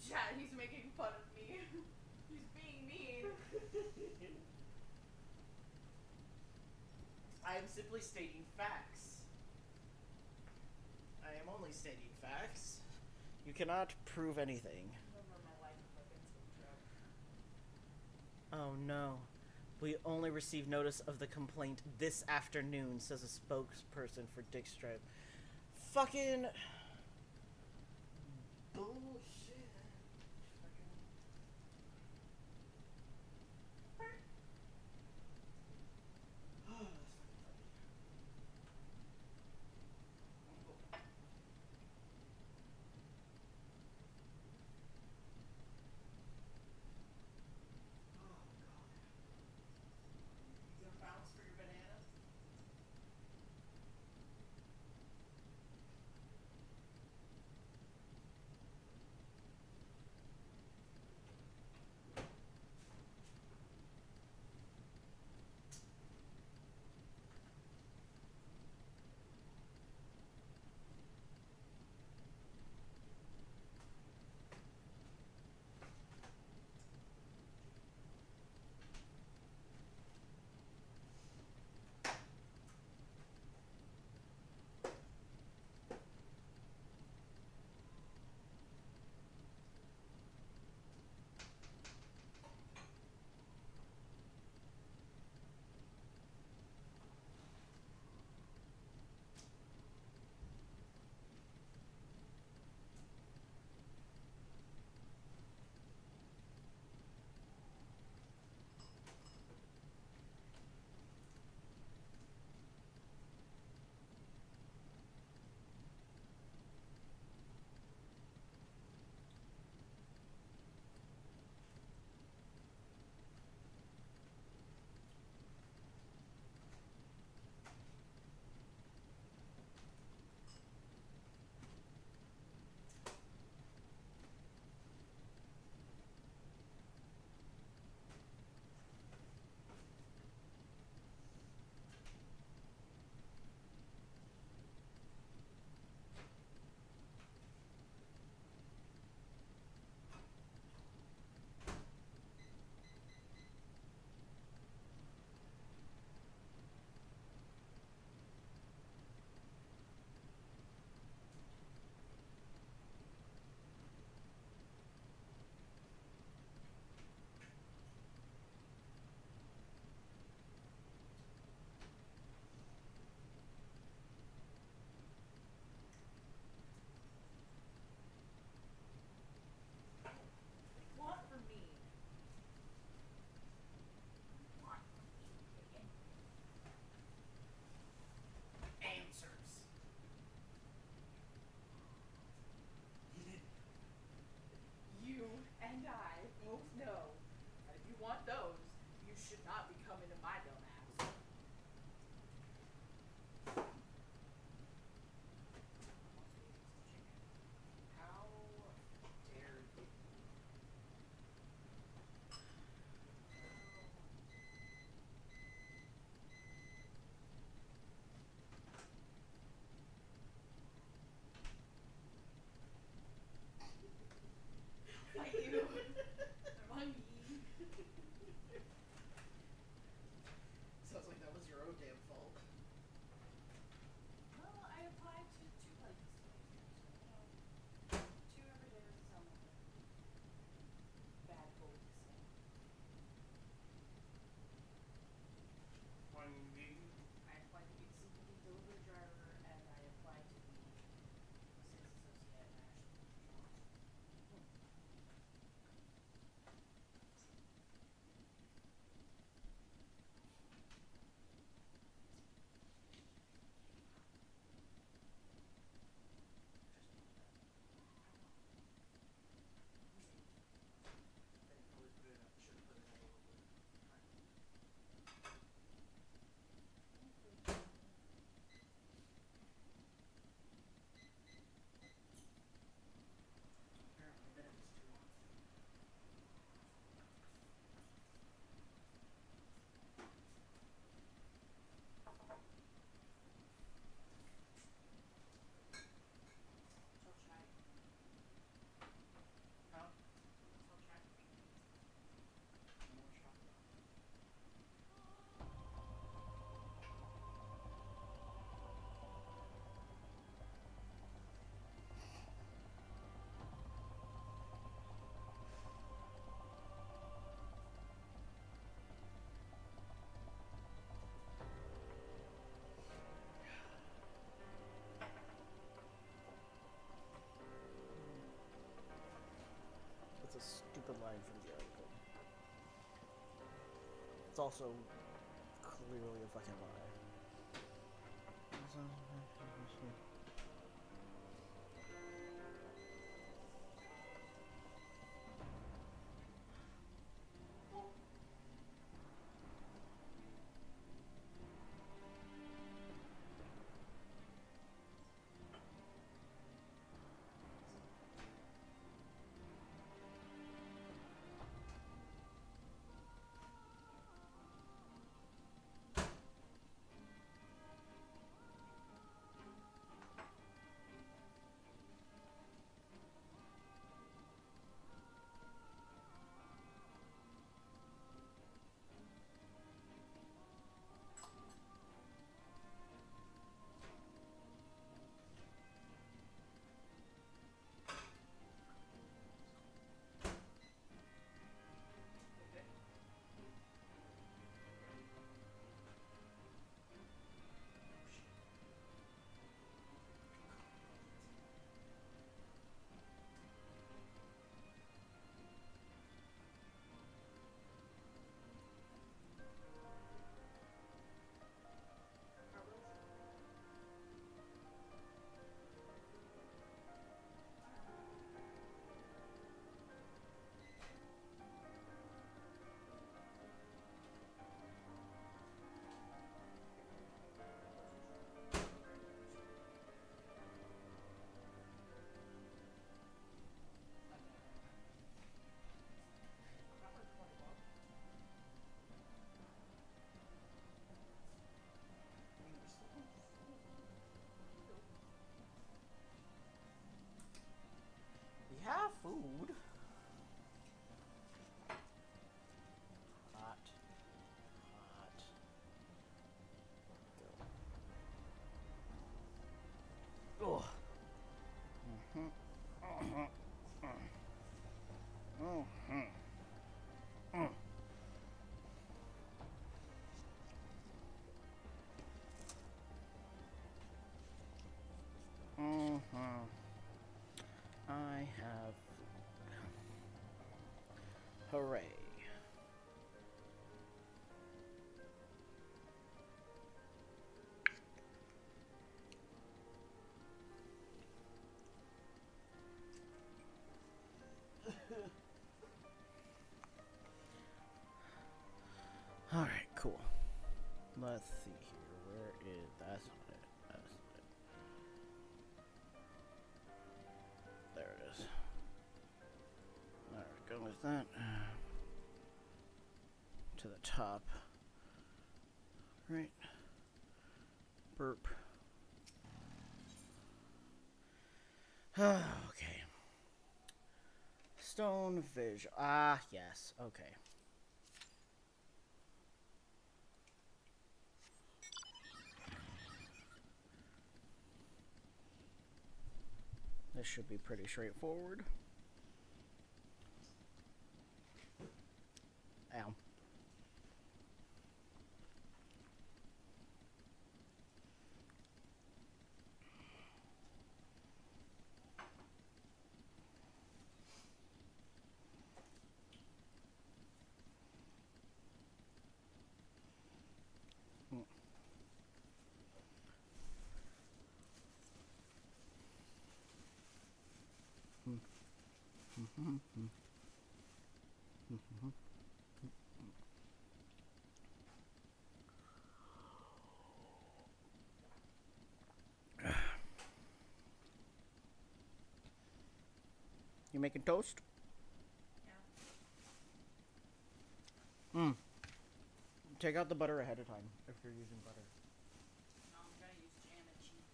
Yeah, he's making fun of me. He's being mean. I am simply stating facts. I am only stating facts. You cannot prove anything. Oh no. We only received notice of the complaint this afternoon, says a spokesperson for Dick Stripe. Fucking bullshit. You gonna bounce for your banana? also clearly a fucking lie. We have food. Hot. Hot. Go. Ugh. I have food. Hooray. Alright, cool. Let's see here. Where is... That's not it. That's not it. There it is. There we go with that. To the top. Right. Burp. Okay. Stone vision. Ah, yes. Okay. This should be pretty straightforward. Ow. You making toast? Yeah. Take out the butter ahead of time if you're using butter. No, I'm gonna use jam and cheese.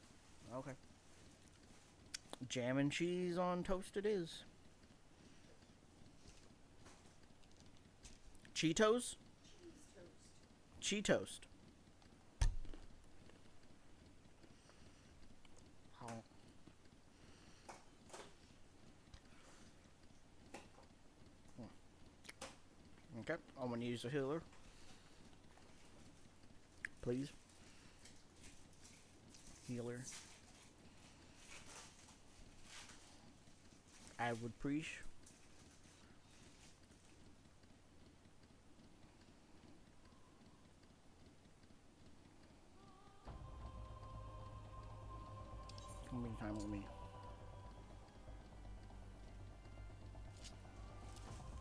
Okay. Jam and cheese on toast it is. Cheetos? Cheese toast. Cheetoast. How? Okay, I'm gonna use a healer. Please. Healer. I would preach. Spending time with me.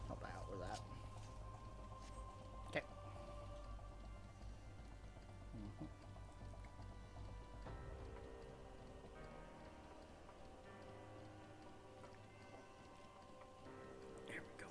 Help out with that. Okay. There we go.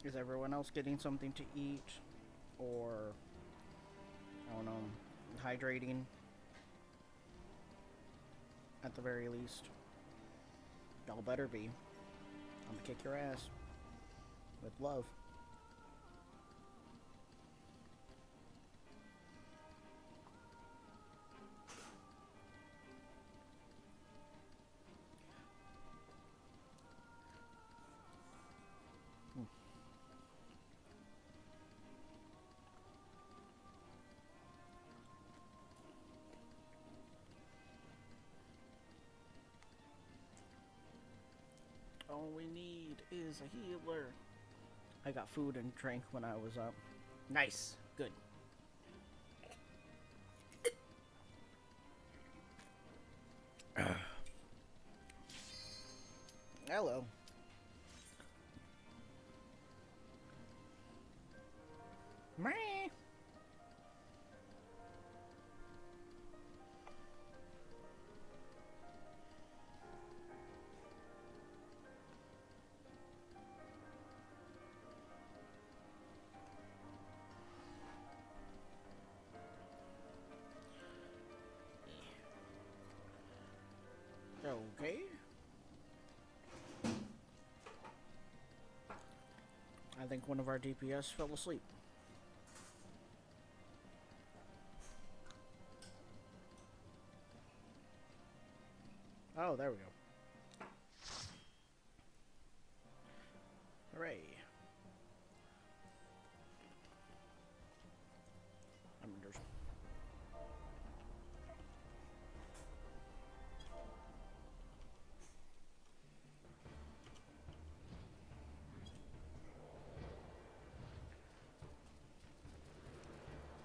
Is everyone else getting something to eat? Or, I don't know, hydrating? At the very least. Y'all better be. I'm gonna kick your ass. With love. All we need is a healer. I got food and drink when I was up. Nice. Good. Hello. Meh. Okay. I think one of our DPS fell asleep. Oh, there we go. Hooray. Just...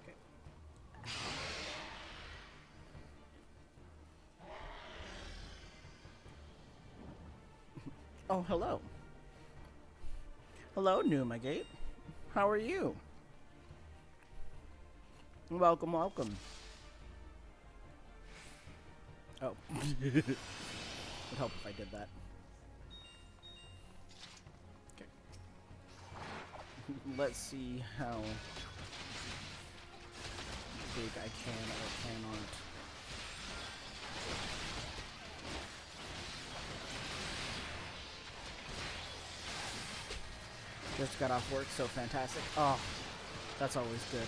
Okay. Oh, hello. Hello, Numagate. How are you? Welcome, welcome. Oh. Would help if I did that. Okay. Let's see how big I can or cannot. Just got off work, so fantastic. Oh, that's always good.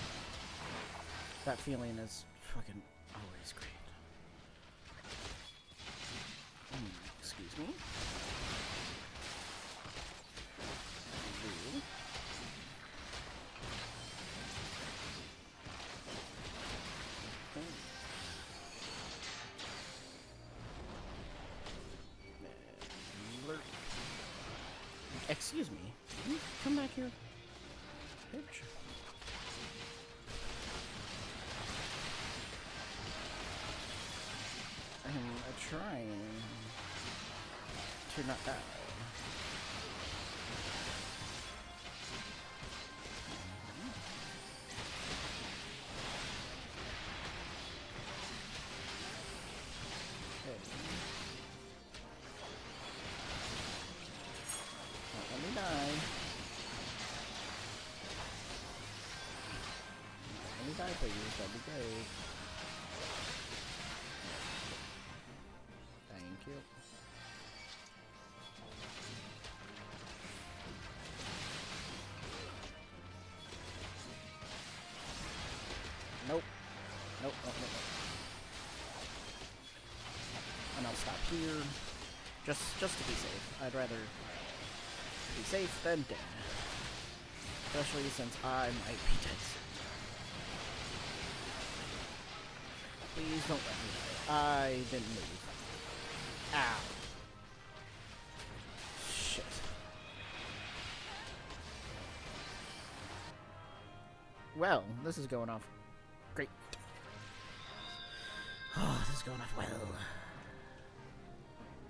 That feeling is fucking always great. Excuse me. Excuse me. Can you come back here? Bitch. I'm trying to not die. Let me die. Let me die, please. That'd be great. Thank you. Nope. Nope, nope, nope, nope. And I'll stop here. Just to be safe. I'd rather be safe than dead. Especially since I might be dead soon. Please don't let me die. I didn't move. Ow. Shit. Well, this is going off great. Oh, this is going off well.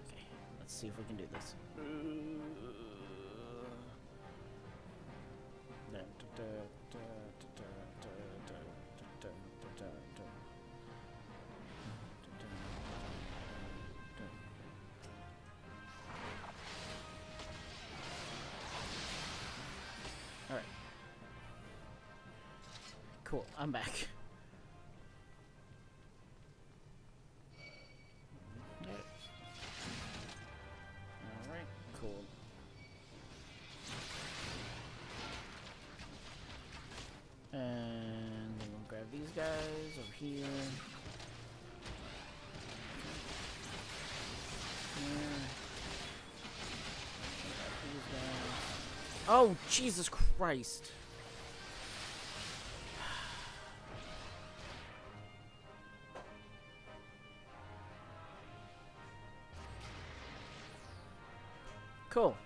Okay, let's see if we can do this. Alright. Cool, I'm back. Alright, cool. And then we'll grab these guys over here. Oh, Jesus Christ. Cool.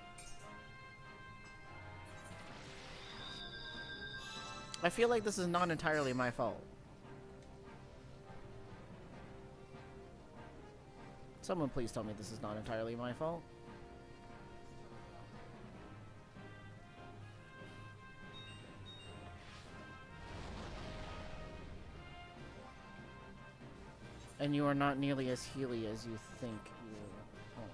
I feel like this is not entirely my fault. Someone please tell me this is not entirely my fault. And you are not nearly as healy as you think you are.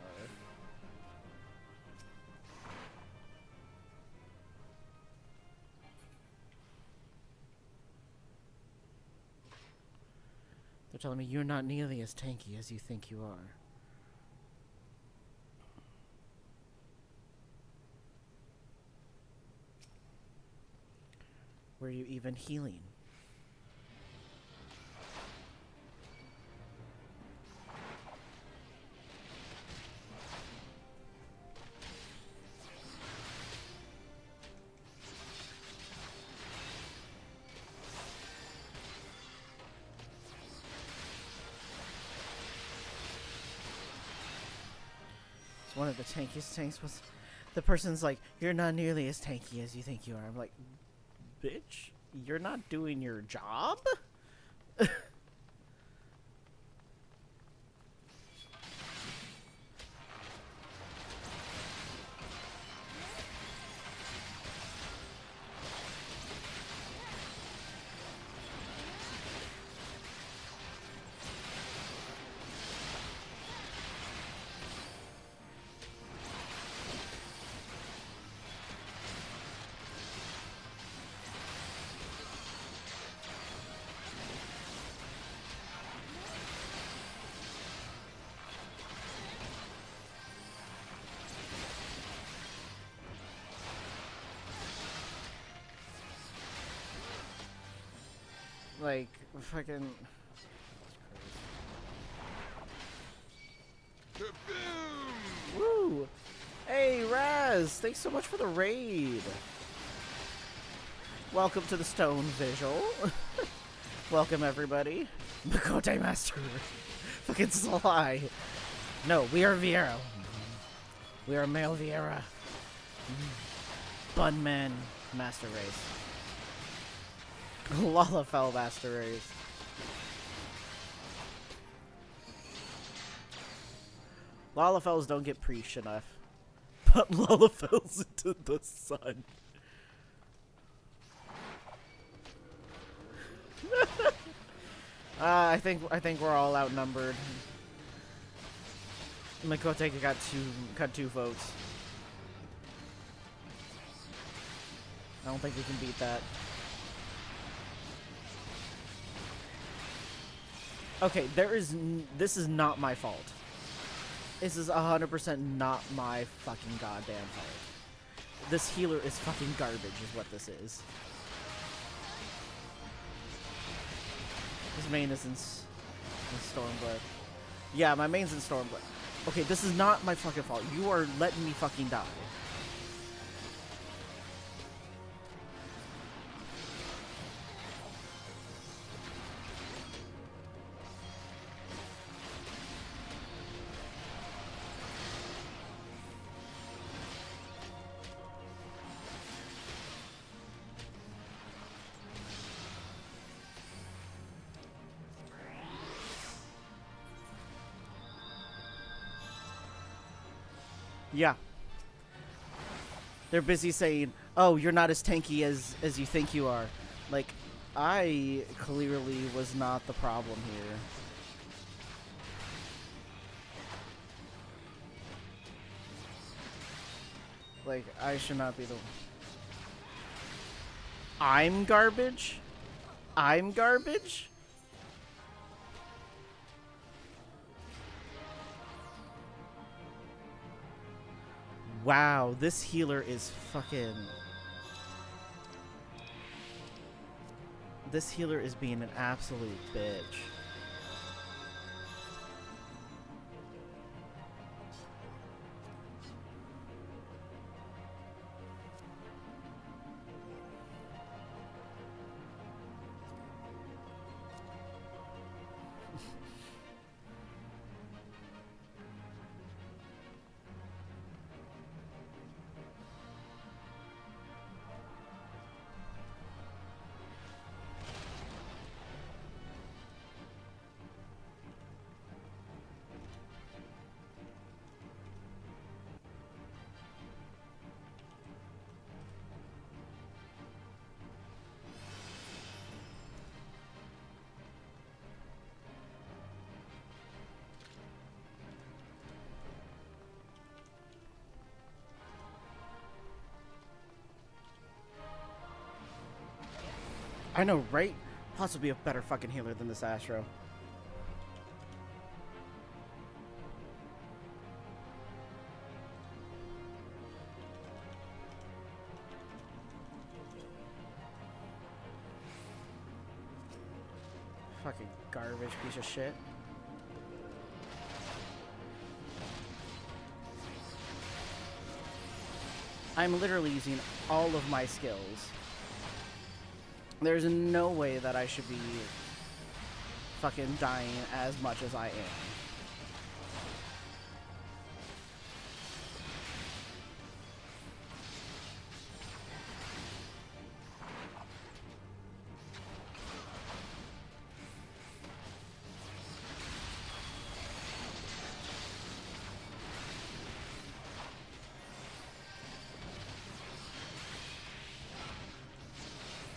They're telling me you're not nearly as tanky as you think you are. Were you even healing? One of the tankiest tanks was the person's like, you're not nearly as tanky as you think you are. I'm like, bitch, you're not doing your job? Like, fucking... Woo! Hey, Raz! Thanks so much for the raid! Welcome to the Stone Visual. Welcome, everybody. Makote Master. Fucking Sly. No, we are Vieira. We are male Vieira. Bunman Master Race. Lalafell Master Race. Lalafells don't get preached enough. But Lalafells into the sun. I think we're all outnumbered. Makote got two votes. I don't think we can beat that. Okay, this is not my fault. This is 100% not my fucking goddamn fault. This healer is fucking garbage is what this is. His main is in Stormblood. Yeah, my main's in Stormblood. Okay, this is not my fucking fault. You are letting me fucking die. Yeah. They're busy saying, "Oh, you're not as tanky as you think you are." Like, I clearly was not the problem here. Like, I should not be the one. I'm garbage? I'm garbage? Wow, this healer is fucking... This healer is being an absolute bitch. I know, right? Possibly a better fucking healer than this Astro. Fucking garbage piece of shit. I'm literally using all of my skills. There's no way that I should be fucking dying as much as I am.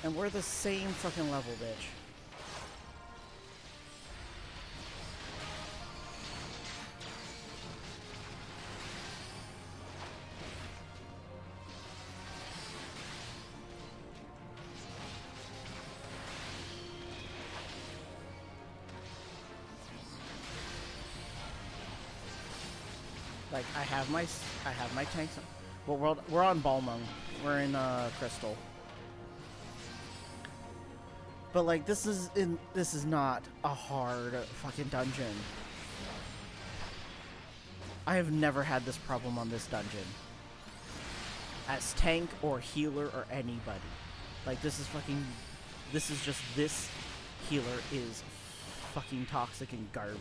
And we're the same fucking level, bitch. Like, I have my tanks. Well, we're on Balmung. We're in Crystal. But like, this is not a hard fucking dungeon. I have never had this problem on this dungeon. As tank or healer or anybody. Like, this is just this healer is fucking toxic and garbage.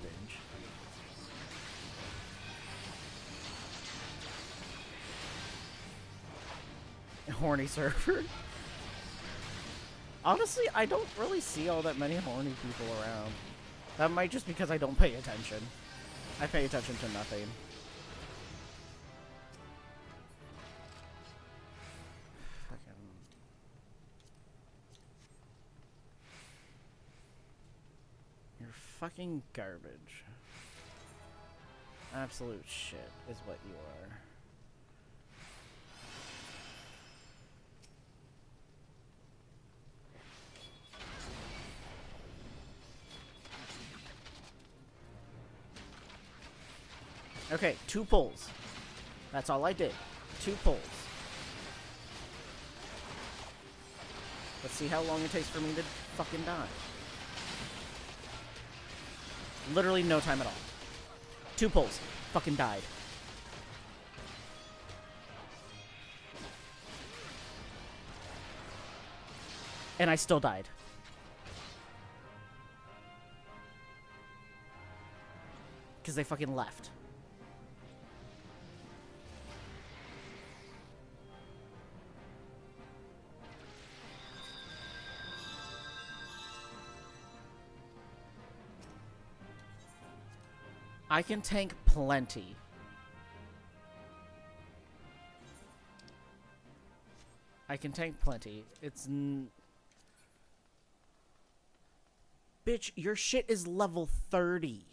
Horny server. Honestly, I don't really see all that many horny people around. That might just because I don't pay attention. I pay attention to nothing. Fucking... You're fucking garbage. Absolute shit is what you are. Okay, 2 pulls. That's all I did. 2 pulls. Let's see how long it takes for me to fucking die. Literally no time at all. 2 pulls. Fucking died. And I still died. Because they fucking left. I can tank plenty. I can tank plenty. It's bitch, your shit is level 30.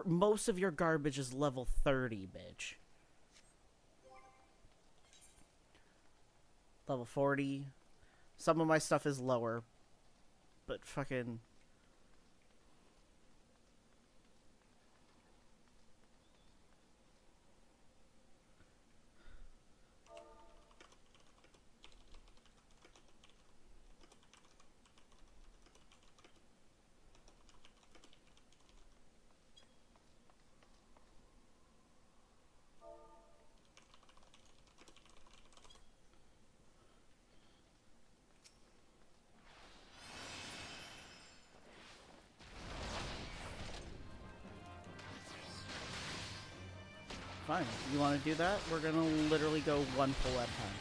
Most of your garbage is level 30, bitch. Level 40. Some of my stuff is lower, but fucking... Fine. You want to do that? We're gonna literally go one pull at a time.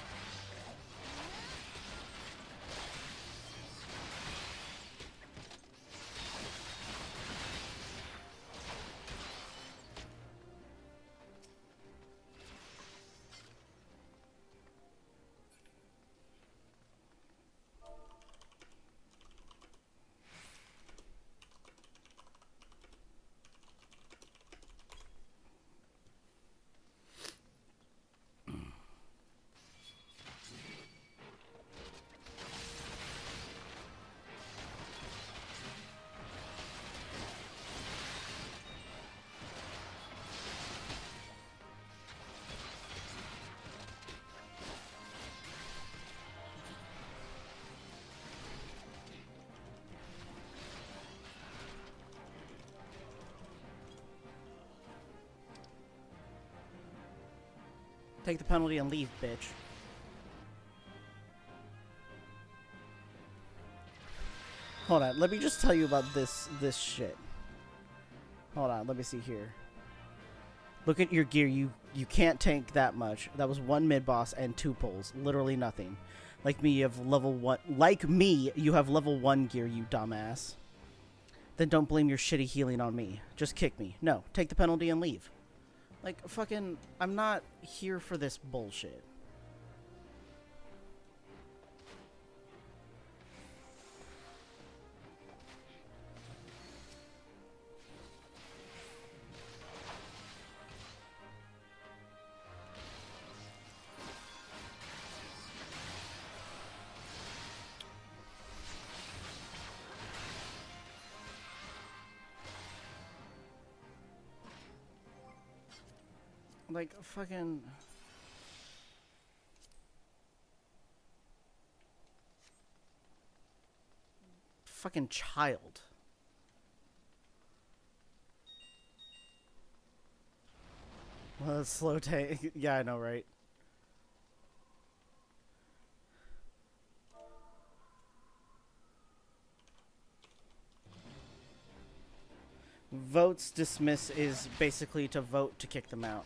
Take the penalty and leave, bitch. Hold on, let me just tell you about this shit. Hold on, let me see here. Look at your gear. You can't tank that much. That was 1 mid-boss and 2 pulls. Literally nothing. Like me, you have level 1... Like me, you have level 1 gear, you dumbass. Then don't blame your shitty healing on me. Just kick me. No, take the penalty and leave. Like, fucking... I'm not here for this bullshit. Like, fucking... Fucking child. Well, that's slow tank. Yeah, I know, right? Votes dismiss is basically to vote to kick them out.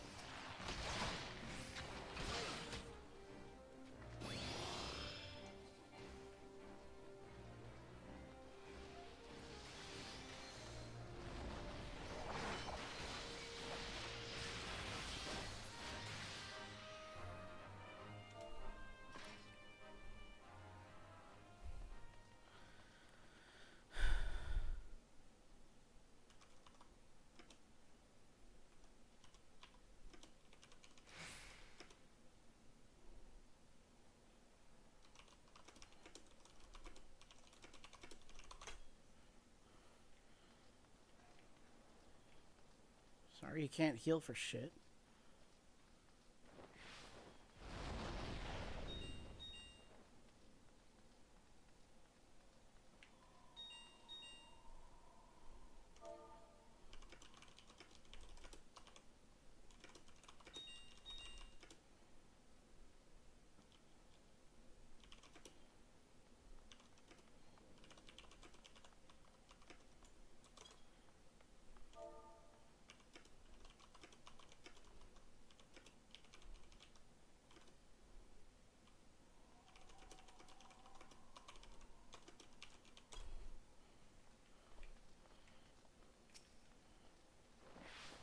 Sorry, you can't heal for shit.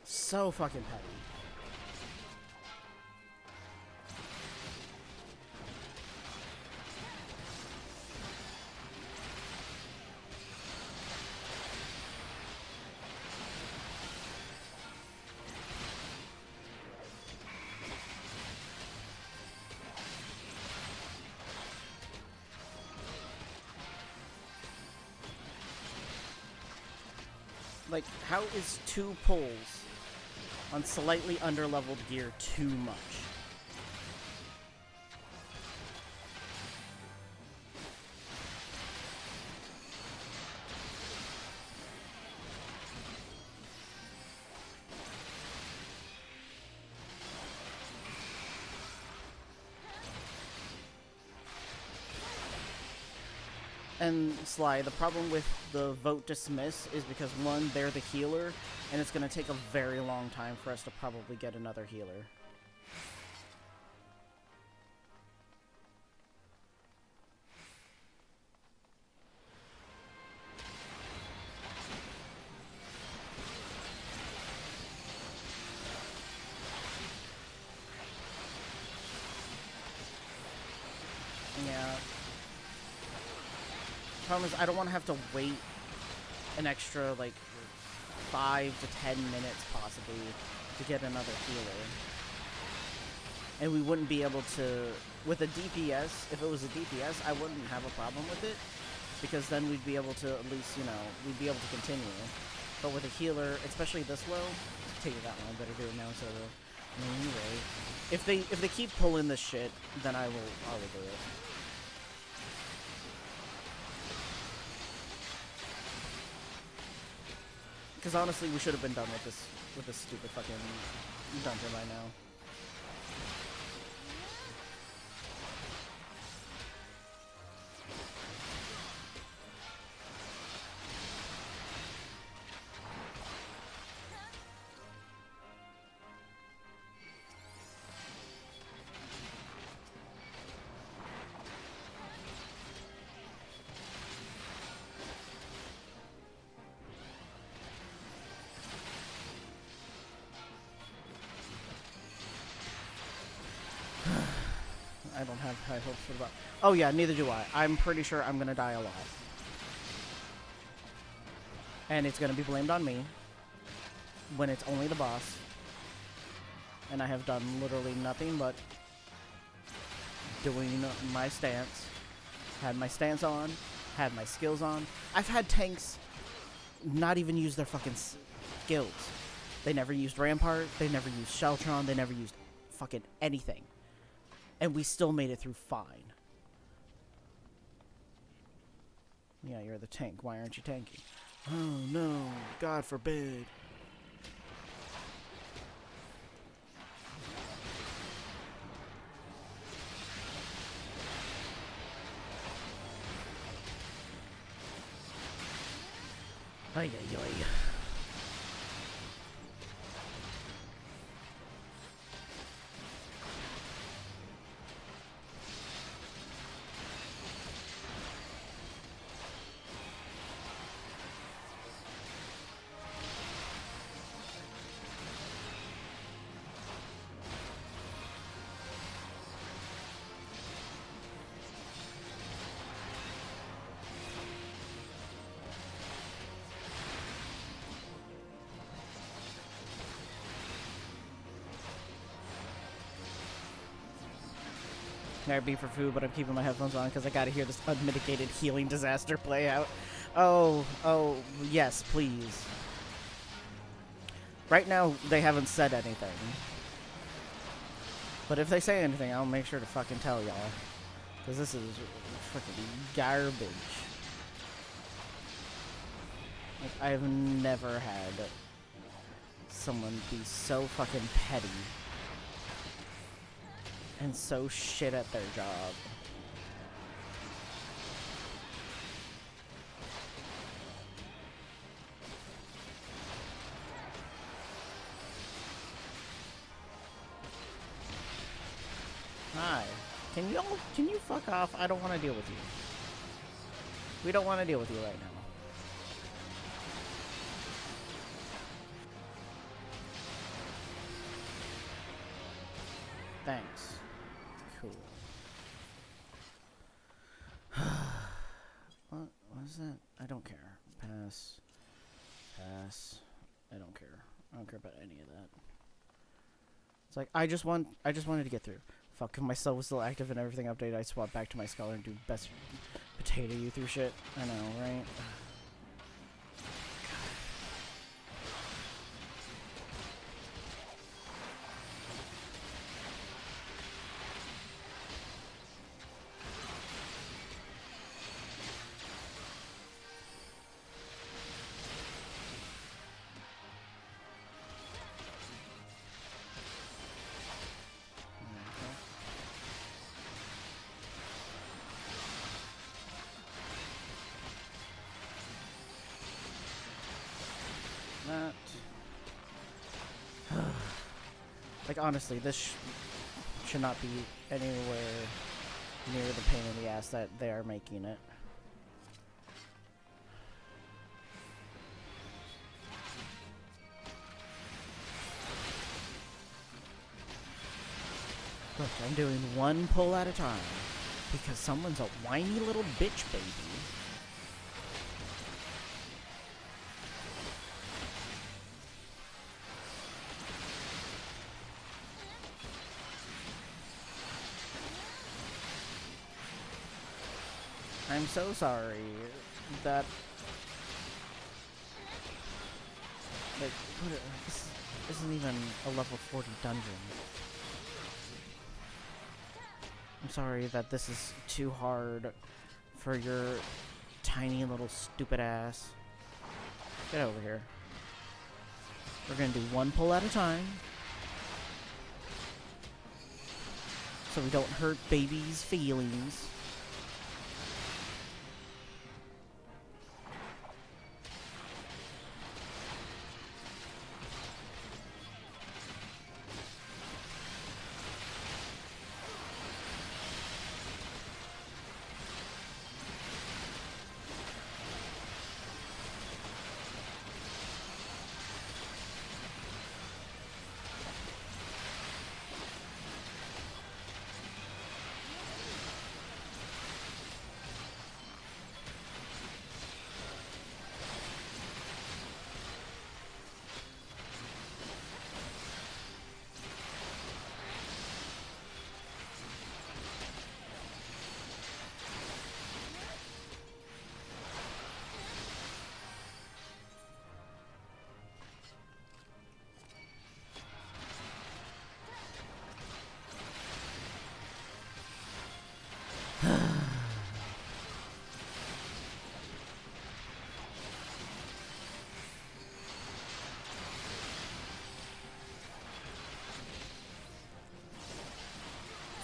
So fucking petty. Like, how is 2 pulls on slightly underleveled gear too much? And Sly, the problem with the vote dismiss is because, one, they're the healer, and it's going to take a very long time for us to probably get another healer. Yeah. Problem is, I don't want to have to wait an extra, like, 5 to 10 minutes, possibly, to get another healer. And we wouldn't be able to... With a DPS, if it was a DPS, I wouldn't have a problem with it. Because then we'd be able to, at least, you know, we'd be able to continue. But with a healer, especially this low... Take it that one, I better do it now instead of... Anyway. If they keep pulling this shit, then I will do it. Because honestly, we should have been done with this stupid fucking dungeon by now. I don't have high hopes for the boss. Oh yeah, neither do I. I'm pretty sure I'm gonna die a lot. And it's gonna be blamed on me. When it's only the boss. And I have done literally nothing but doing my stance. Had my stance on. Had my skills on. I've had tanks not even use their fucking skills. They never used Rampart. They never used Sheltron. They never used fucking anything. And we still made it through fine. Yeah, you're the tank. Why aren't you tanky? Oh no, God forbid. Ay, ay, ay. I'd be for food, but I'm keeping my headphones on because I gotta hear this unmitigated healing disaster play out. Oh, yes, please. Right now, they haven't said anything. But if they say anything, I'll make sure to fucking tell y'all. Because this is freaking garbage. Like, I've never had someone be so fucking petty. And so shit at their job. Hi. Can you fuck off? I don't want to deal with you. We don't want to deal with you right now. Thanks. Cool. What was that? I don't care. Pass. Pass. I don't care. I don't care about any of that. It's like I just wanted to get through. Fuck, if my cell was still active and everything updated, I'd swap back to my scholar and do best potato you through shit. I know, right? Like, honestly, this should not be anywhere near the pain in the ass that they are making it. Look, I'm doing one pull at a time because someone's a whiny little bitch baby. I'm so sorry that, like, this isn't even a level 40 dungeon. I'm sorry that this is too hard for your tiny little stupid ass. Get over here. We're gonna do one pull at a time, so we don't hurt baby's feelings.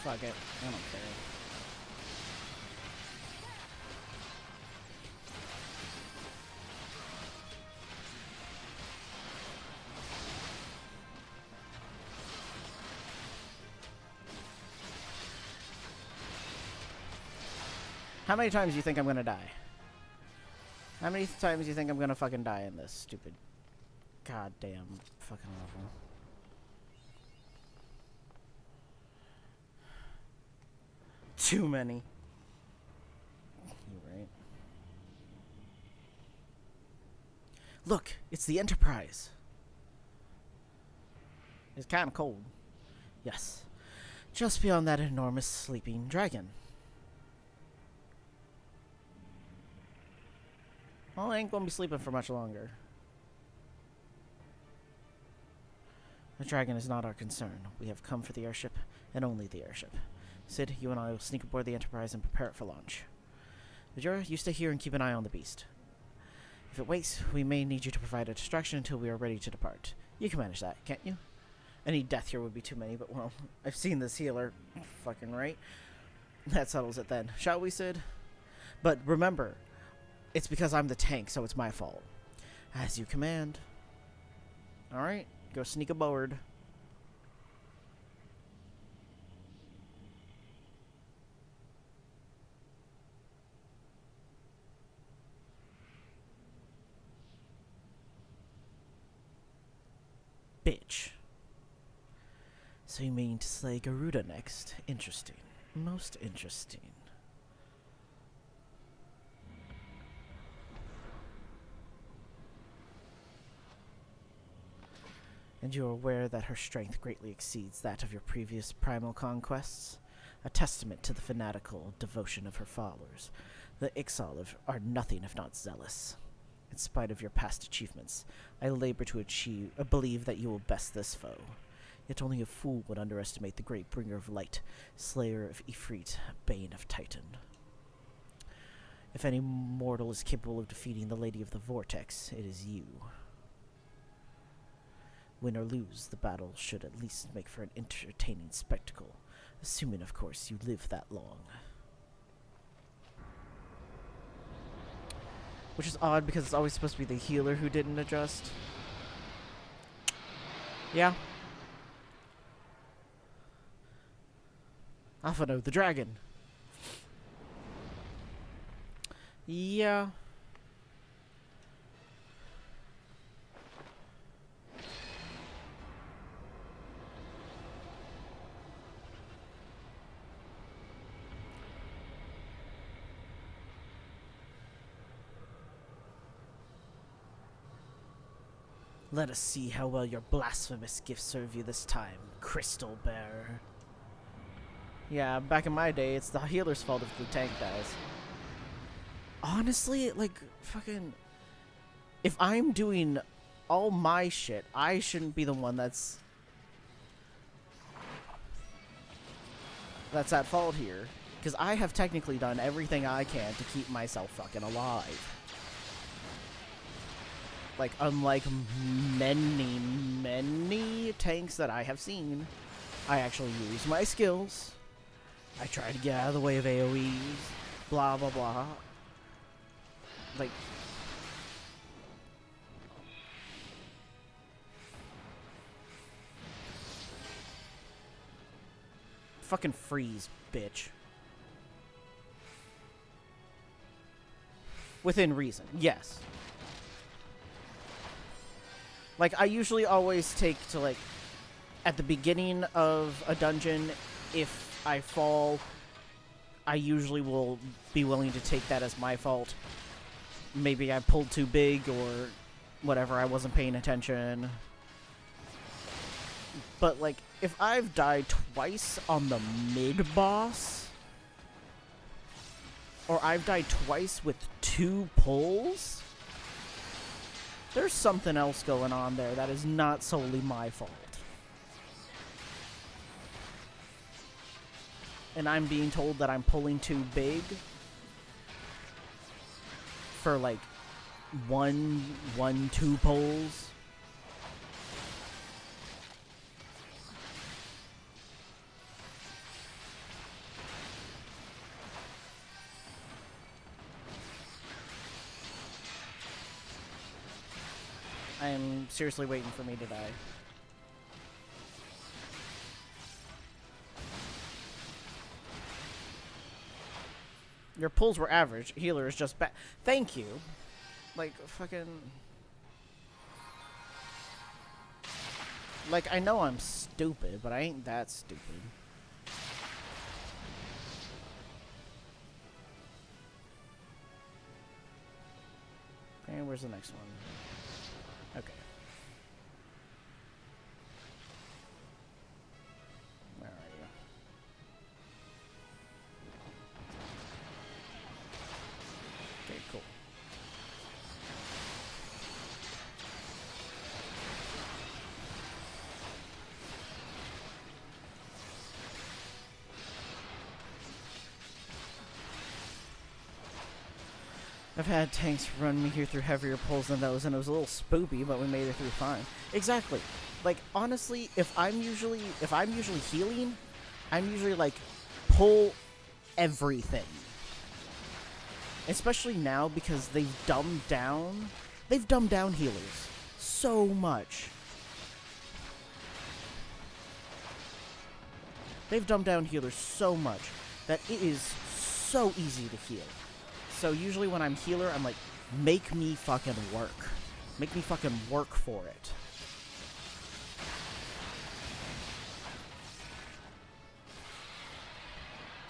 Fuck it. I don't care. How many times do you think I'm gonna die? How many times do you think I'm gonna fucking die in this stupid goddamn fucking level? Too many. You're right. Look, it's the Enterprise. It's kind of cold. Yes. Just beyond that enormous sleeping dragon. Well, I ain't gonna be sleeping for much longer. The dragon is not our concern. We have come for the airship, and only the airship. Sid, you and I will sneak aboard the Enterprise and prepare it for launch. Majora, you stay here and keep an eye on the beast. If it wakes, we may need you to provide a distraction until we are ready to depart. You can manage that, can't you? Any death here would be too many, but well, I've seen this healer. Fucking right. That settles it then. Shall we, Sid? But remember, it's because I'm the tank, so it's my fault. As you command. Alright, go sneak aboard. Bitch. So you mean to slay Garuda next? Interesting. Most interesting. And you are aware that her strength greatly exceeds that of your previous primal conquests? A testament to the fanatical devotion of her followers. The XIV are nothing if not zealous. In spite of your past achievements, I labor to believe that you will best this foe. Yet only a fool would underestimate the great bringer of light, slayer of Ifrit, bane of Titan. If any mortal is capable of defeating the Lady of the Vortex, it is you. Win or lose, the battle should at least make for an entertaining spectacle, assuming, of course, you live that long. Which is odd because it's always supposed to be the healer who didn't adjust. Yeah. Alphano the dragon. Yeah. Let us see how well your blasphemous gifts serve you this time, Crystal Bearer. Yeah, back in my day, it's the healer's fault if the tank dies. Honestly, like, fucking... If I'm doing all my shit, I shouldn't be the one that's at fault here. Because I have technically done everything I can to keep myself fucking alive. Like, unlike many, many tanks that I have seen, I actually use my skills. I try to get out of the way of AoEs, blah, blah, blah. Like... Fucking freeze, bitch. Within reason, yes. Like, I usually always take to, like, at the beginning of a dungeon, if I fall, I usually will be willing to take that as my fault. Maybe I pulled too big or whatever, I wasn't paying attention. But, like, if I've died twice on the mid-boss, or I've died twice with 2 pulls, there's something else going on there that is not solely my fault. And I'm being told that I'm pulling too big for, like, 2 pulls. I am seriously waiting for me to die. Your pulls were average. Healer is just bad. Thank you. Like, fucking... Like, I know I'm stupid, but I ain't that stupid. And where's the next one? Okay. Where are you? Okay, cool. I've had tanks run me here through heavier pulls than those, and it was a little spoopy, but we made it through fine. Exactly. Like, honestly, if I'm usually healing, I'm usually like, pull everything. Especially now, because they've dumbed down healers so much. They've dumbed down healers so much that it is so easy to heal. So usually when I'm healer, I'm like, make me fucking work. Make me fucking work for it.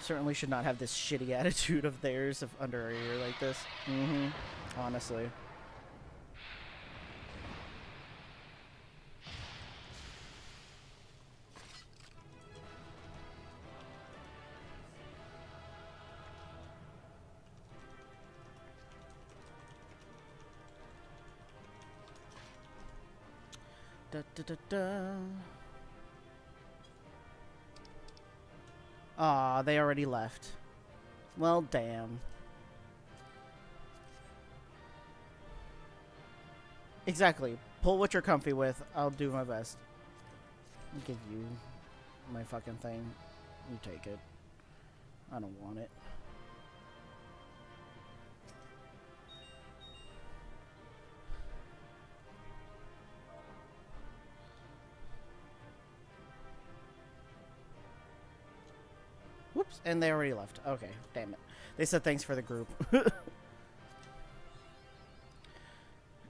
Certainly should not have this shitty attitude of theirs of under a year like this. Honestly. Da, da, da, da. Aw, they already left. Well, damn. Exactly. Pull what you're comfy with. I'll do my best. I'll give you my fucking thing. You take it. I don't want it. And they already left. Okay, damn it. They said thanks for the group.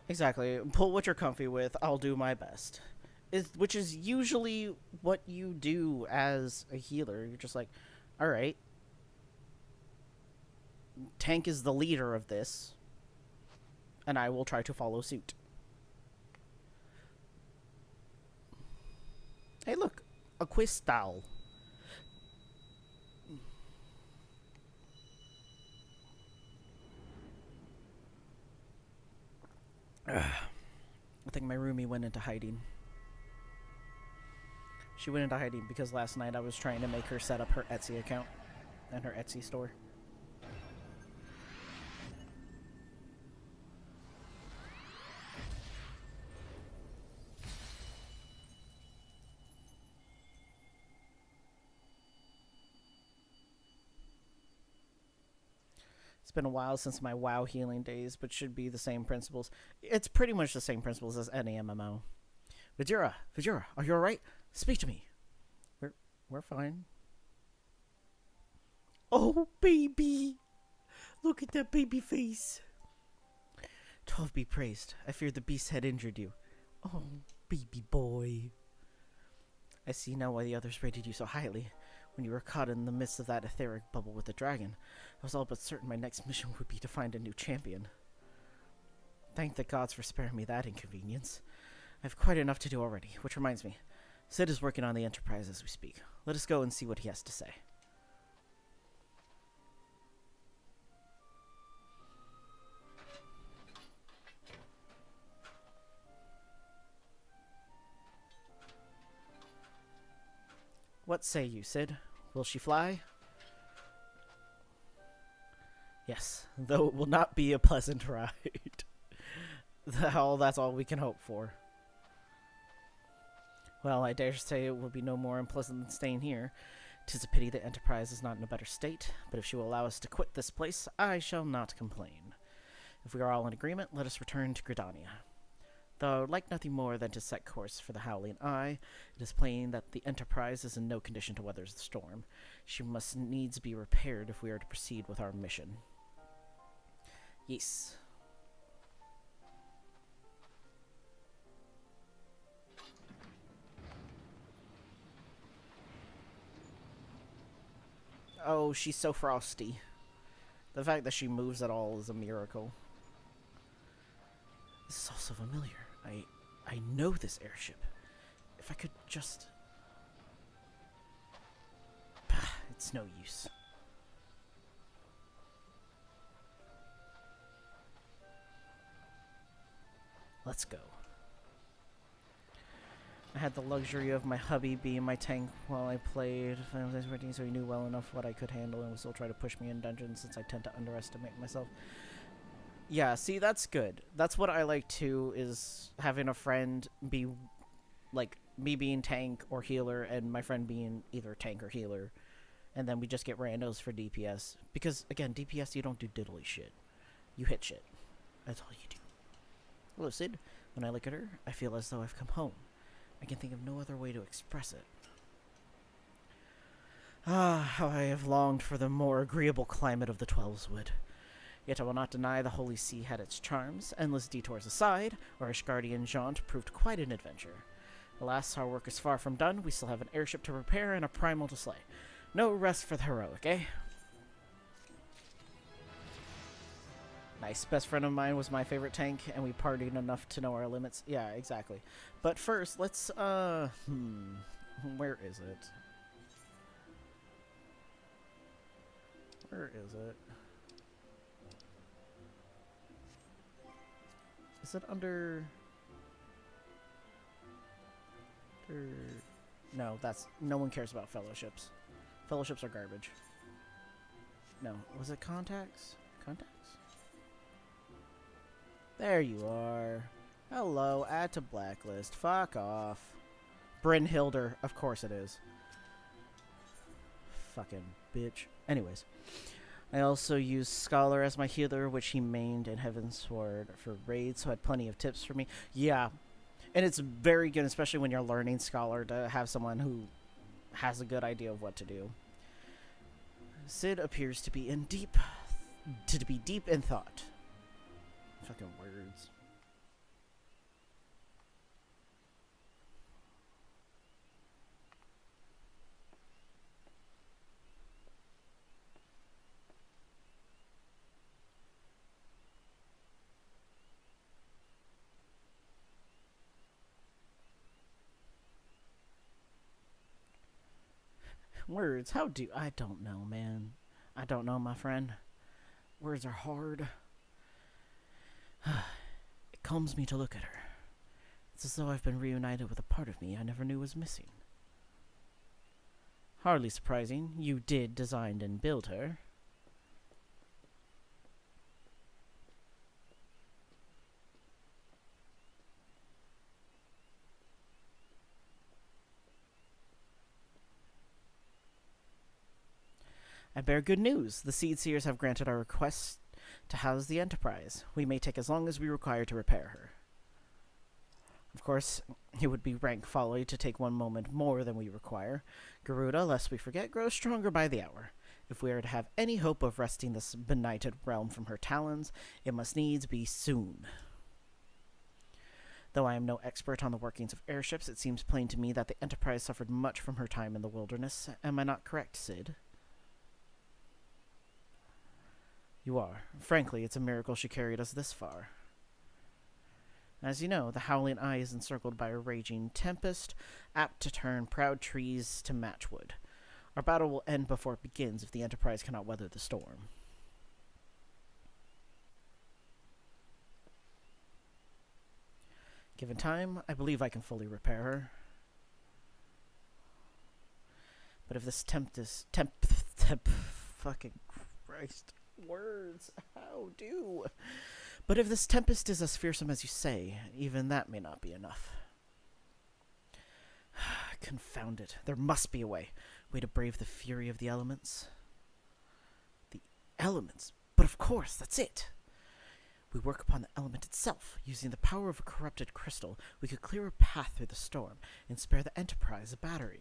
Exactly. Pull what you're comfy with. I'll do my best. Which is usually what you do as a healer. You're just like, alright. Tank is the leader of this. And I will try to follow suit. Hey, look. A crystal. I think my roomie went into hiding. She went into hiding because last night I was trying to make her set up her Etsy account and her Etsy store. It's been a while since my WoW healing days, but should be the same principles. It's pretty much the same principles as any MMO. Vajira, are you alright? Speak to me. We're fine. Oh, baby. Look at that baby face. 12 be praised. I feared the beast had injured you. Oh, baby boy. I see now why the others rated you so highly. When you were caught in the midst of that etheric bubble with the dragon, I was all but certain my next mission would be to find a new champion. Thank the gods for sparing me that inconvenience. I have quite enough to do already, which reminds me. Sid is working on the Enterprise as we speak. Let us go and see what he has to say. What say you, Sid? Will she fly? Yes, though it will not be a pleasant ride. That's all we can hope for. Well, I dare say it will be no more unpleasant than staying here. 'Tis a pity the Enterprise is not in a better state, but if she will allow us to quit this place, I shall not complain. If we are all in agreement, let us return to Gridania. Though I'd like nothing more than to set course for the Howling Eye, it is plain that the Enterprise is in no condition to weather the storm. She must needs be repaired if we are to proceed with our mission. Yes. Oh, she's so frosty. The fact that she moves at all is a miracle. This is all so familiar. I know this airship. If I could just... It's no use. Let's go. I had the luxury of my hubby being my tank while I played, so he knew well enough what I could handle and would still try to push me in dungeons since I tend to underestimate myself. Yeah, see, that's good. That's what I like too, is having a friend be, like, me being tank or healer and my friend being either tank or healer. And then we just get randos for DPS. Because, again, DPS, you don't do diddly shit. You hit shit. That's all you do. Hello, Sid. When I look at her, I feel as though I've come home. I can think of no other way to express it. Ah, how I have longed for the more agreeable climate of the Twelveswood. Yet I will not deny the Holy See had its charms. Endless detours aside, our Ishgardian jaunt proved quite an adventure. Alas, our work is far from done. We still have an airship to repair and a primal to slay. No rest for the heroic, eh? Nice. Best friend of mine was my favorite tank, and we partied enough to know our limits. Yeah, exactly. But first, let's, where is it? Where is it? Is it under... No, that's... No one cares about fellowships. Fellowships are garbage. No. Was it contacts? Contacts? There you are. Hello, add to blacklist. Fuck off. Brynhilder. Of course it is. Fucking bitch. Anyways. I also used Scholar as my healer, which he mained in Heavensward for raids, so had plenty of tips for me. Yeah. And it's very good, especially when you're learning Scholar, to have someone who has a good idea of what to do. Sid appears to be deep in thought. Fucking words. Words, I don't know, man. I don't know, my friend. Words are hard. It calms me to look at her. It's as though I've been reunited with a part of me I never knew was missing. Hardly surprising. You did design and build her. I bear good news. The Seed Seers have granted our request to house the Enterprise. We may take as long as we require to repair her. Of course, it would be rank folly to take one moment more than we require. Garuda, lest we forget, grows stronger by the hour. If we are to have any hope of wresting this benighted realm from her talons, it must needs be soon. Though I am no expert on the workings of airships, it seems plain to me that the Enterprise suffered much from her time in the wilderness. Am I not correct, Sid? You are. Frankly, it's a miracle she carried us this far. As you know, the Howling Eye is encircled by a raging tempest, apt to turn proud trees to matchwood. Our battle will end before it begins if the Enterprise cannot weather the storm. Given time, I believe I can fully repair her. But if this fucking Christ. Words, how do? But if this tempest is as fearsome as you say, even that may not be enough. Confound it. There must be a way. Way to brave the fury of the elements. The elements? But of course, that's it. We work upon the element itself. Using the power of a corrupted crystal, we could clear a path through the storm and spare the Enterprise a battering.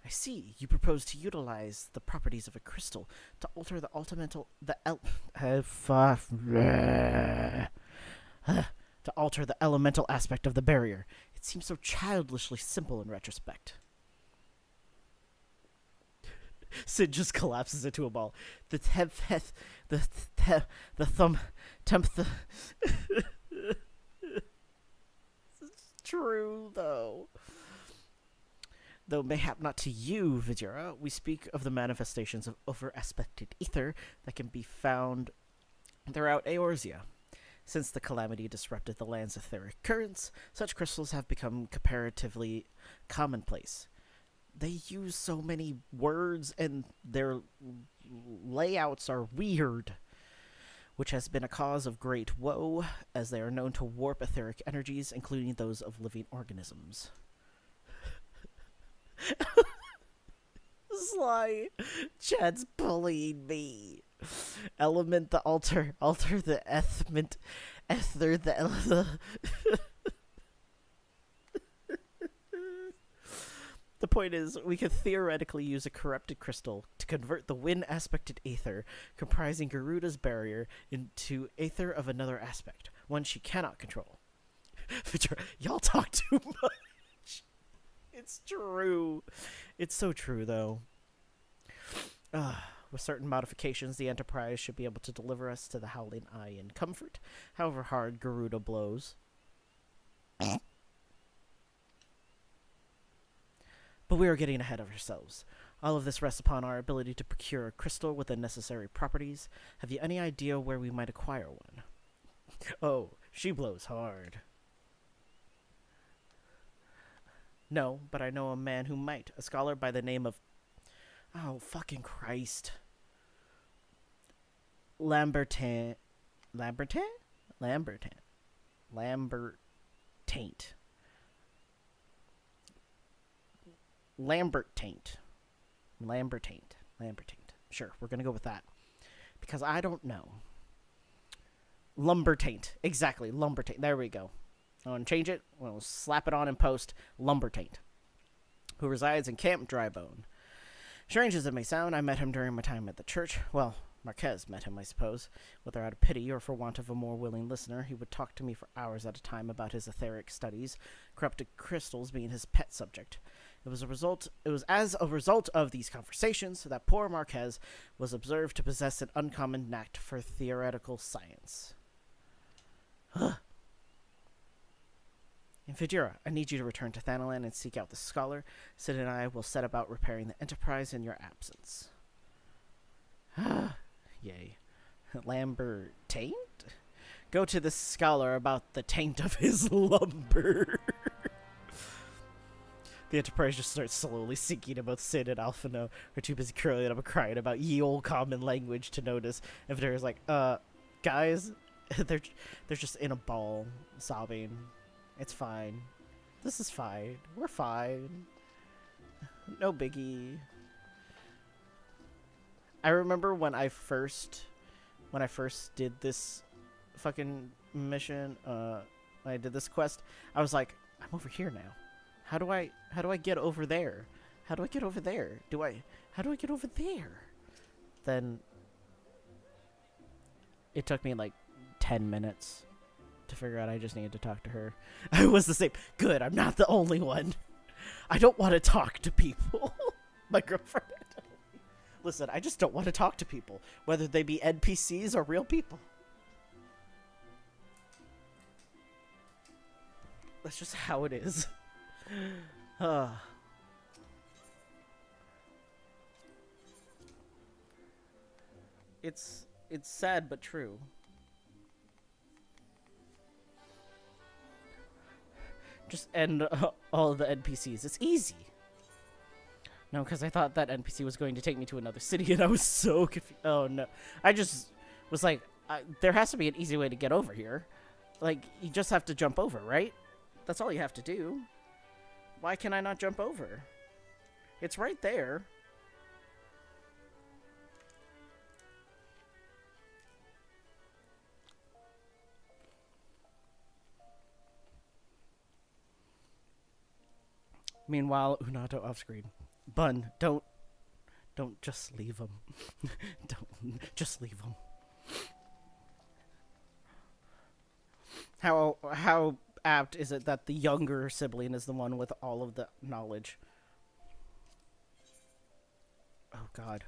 I see. You propose to utilize the properties of a crystal to alter the to alter the elemental aspect of the barrier. It seems so childishly simple in retrospect. Sid just collapses into a ball. The It's true though. Though mayhap not to you, Vijera, we speak of the manifestations of over-aspected ether that can be found throughout Eorzea. Since the calamity disrupted the land's etheric currents, such crystals have become comparatively commonplace. They use so many words and their layouts are weird, which has been a cause of great woe, as they are known to warp etheric energies, including those of living organisms. Sly, Chad's bullying me. Element the alter the ethment, ether the The point is, we could theoretically use a corrupted crystal to convert the wind-aspected aether, comprising Garuda's barrier, into aether of another aspect, one she cannot control. Y'all talk too much. It's true. It's so true, though. With certain modifications, the Enterprise should be able to deliver us to the Howling Eye in comfort, however hard Garuda blows. But we are getting ahead of ourselves. All of this rests upon our ability to procure a crystal with the necessary properties. Have you any idea where we might acquire one? Oh, she blows hard. No, but I know a man who might. A scholar by the name of... Oh, fucking Christ. Lambertaint. Lambertaint? Lambertaint. Lambertaint. Lambertaint. Lambertaint. Lambertaint. Sure, we're going to go with that. Because I don't know. Lumbertaint. Exactly, Lumbertaint. There we go. I want to change it. We'll slap it on in post. Lumbertaint. Who resides in Camp Drybone. Strange as it may sound, I met him during my time at the church. Well, Marquez met him, I suppose. Whether out of pity or for want of a more willing listener, he would talk to me for hours at a time about his etheric studies, corrupted crystals being his pet subject. It was as a result of these conversations that poor Marquez was observed to possess an uncommon knack for theoretical science. Infidura, I need you to return to Thanalan and seek out the scholar. Sid and I will set about repairing the Enterprise in your absence. Yay. Lambert taint? Go to the scholar about the taint of his lumber. The Enterprise just starts slowly sinking about Sid and Alphino. Are too busy curling up and crying about ye old common language to notice. Infidura's like, guys, they're just in a ball, sobbing. It's fine. This is fine. We're fine. No biggie. I remember when I first did this fucking mission, when I did this quest, I was like, I'm over here now. How do I get over there? How do I get over there? How do I get over there? Then it took me like 10 minutes to figure out I just needed to talk to her. I was the same. Good, I'm not the only one. I don't want to talk to people. My girlfriend. Listen, I just don't want to talk to people, whether they be NPCs or real people. That's just how it is. It's sad but true. Just end all of the NPCs. It's easy. No, because I thought that NPC was going to take me to another city, and I was so confused. Oh, no. I just was like, there has to be an easy way to get over here. Like, you just have to jump over, right? That's all you have to do. Why can I not jump over? It's right there. Meanwhile, Unato off screen. Bun, don't just leave him. Don't just leave him. How apt is it that the younger sibling is the one with all of the knowledge? Oh God.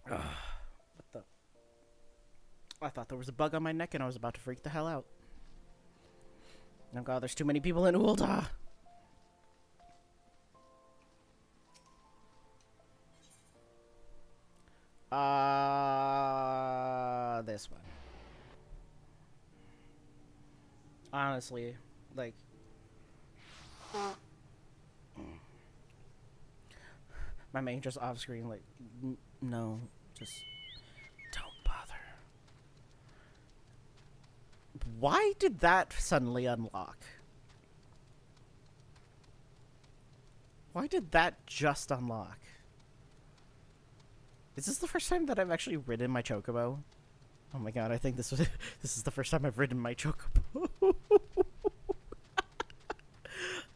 What the? I thought there was a bug on my neck and I was about to freak the hell out. Oh God, there's too many people in Ulda. This one. Honestly, like, my main just off screen, like, no, just don't bother. Why did that suddenly unlock? Why did that just unlock? Is this the first time that I've actually ridden my chocobo? Oh my God, I think this is the first time I've ridden my chocobo.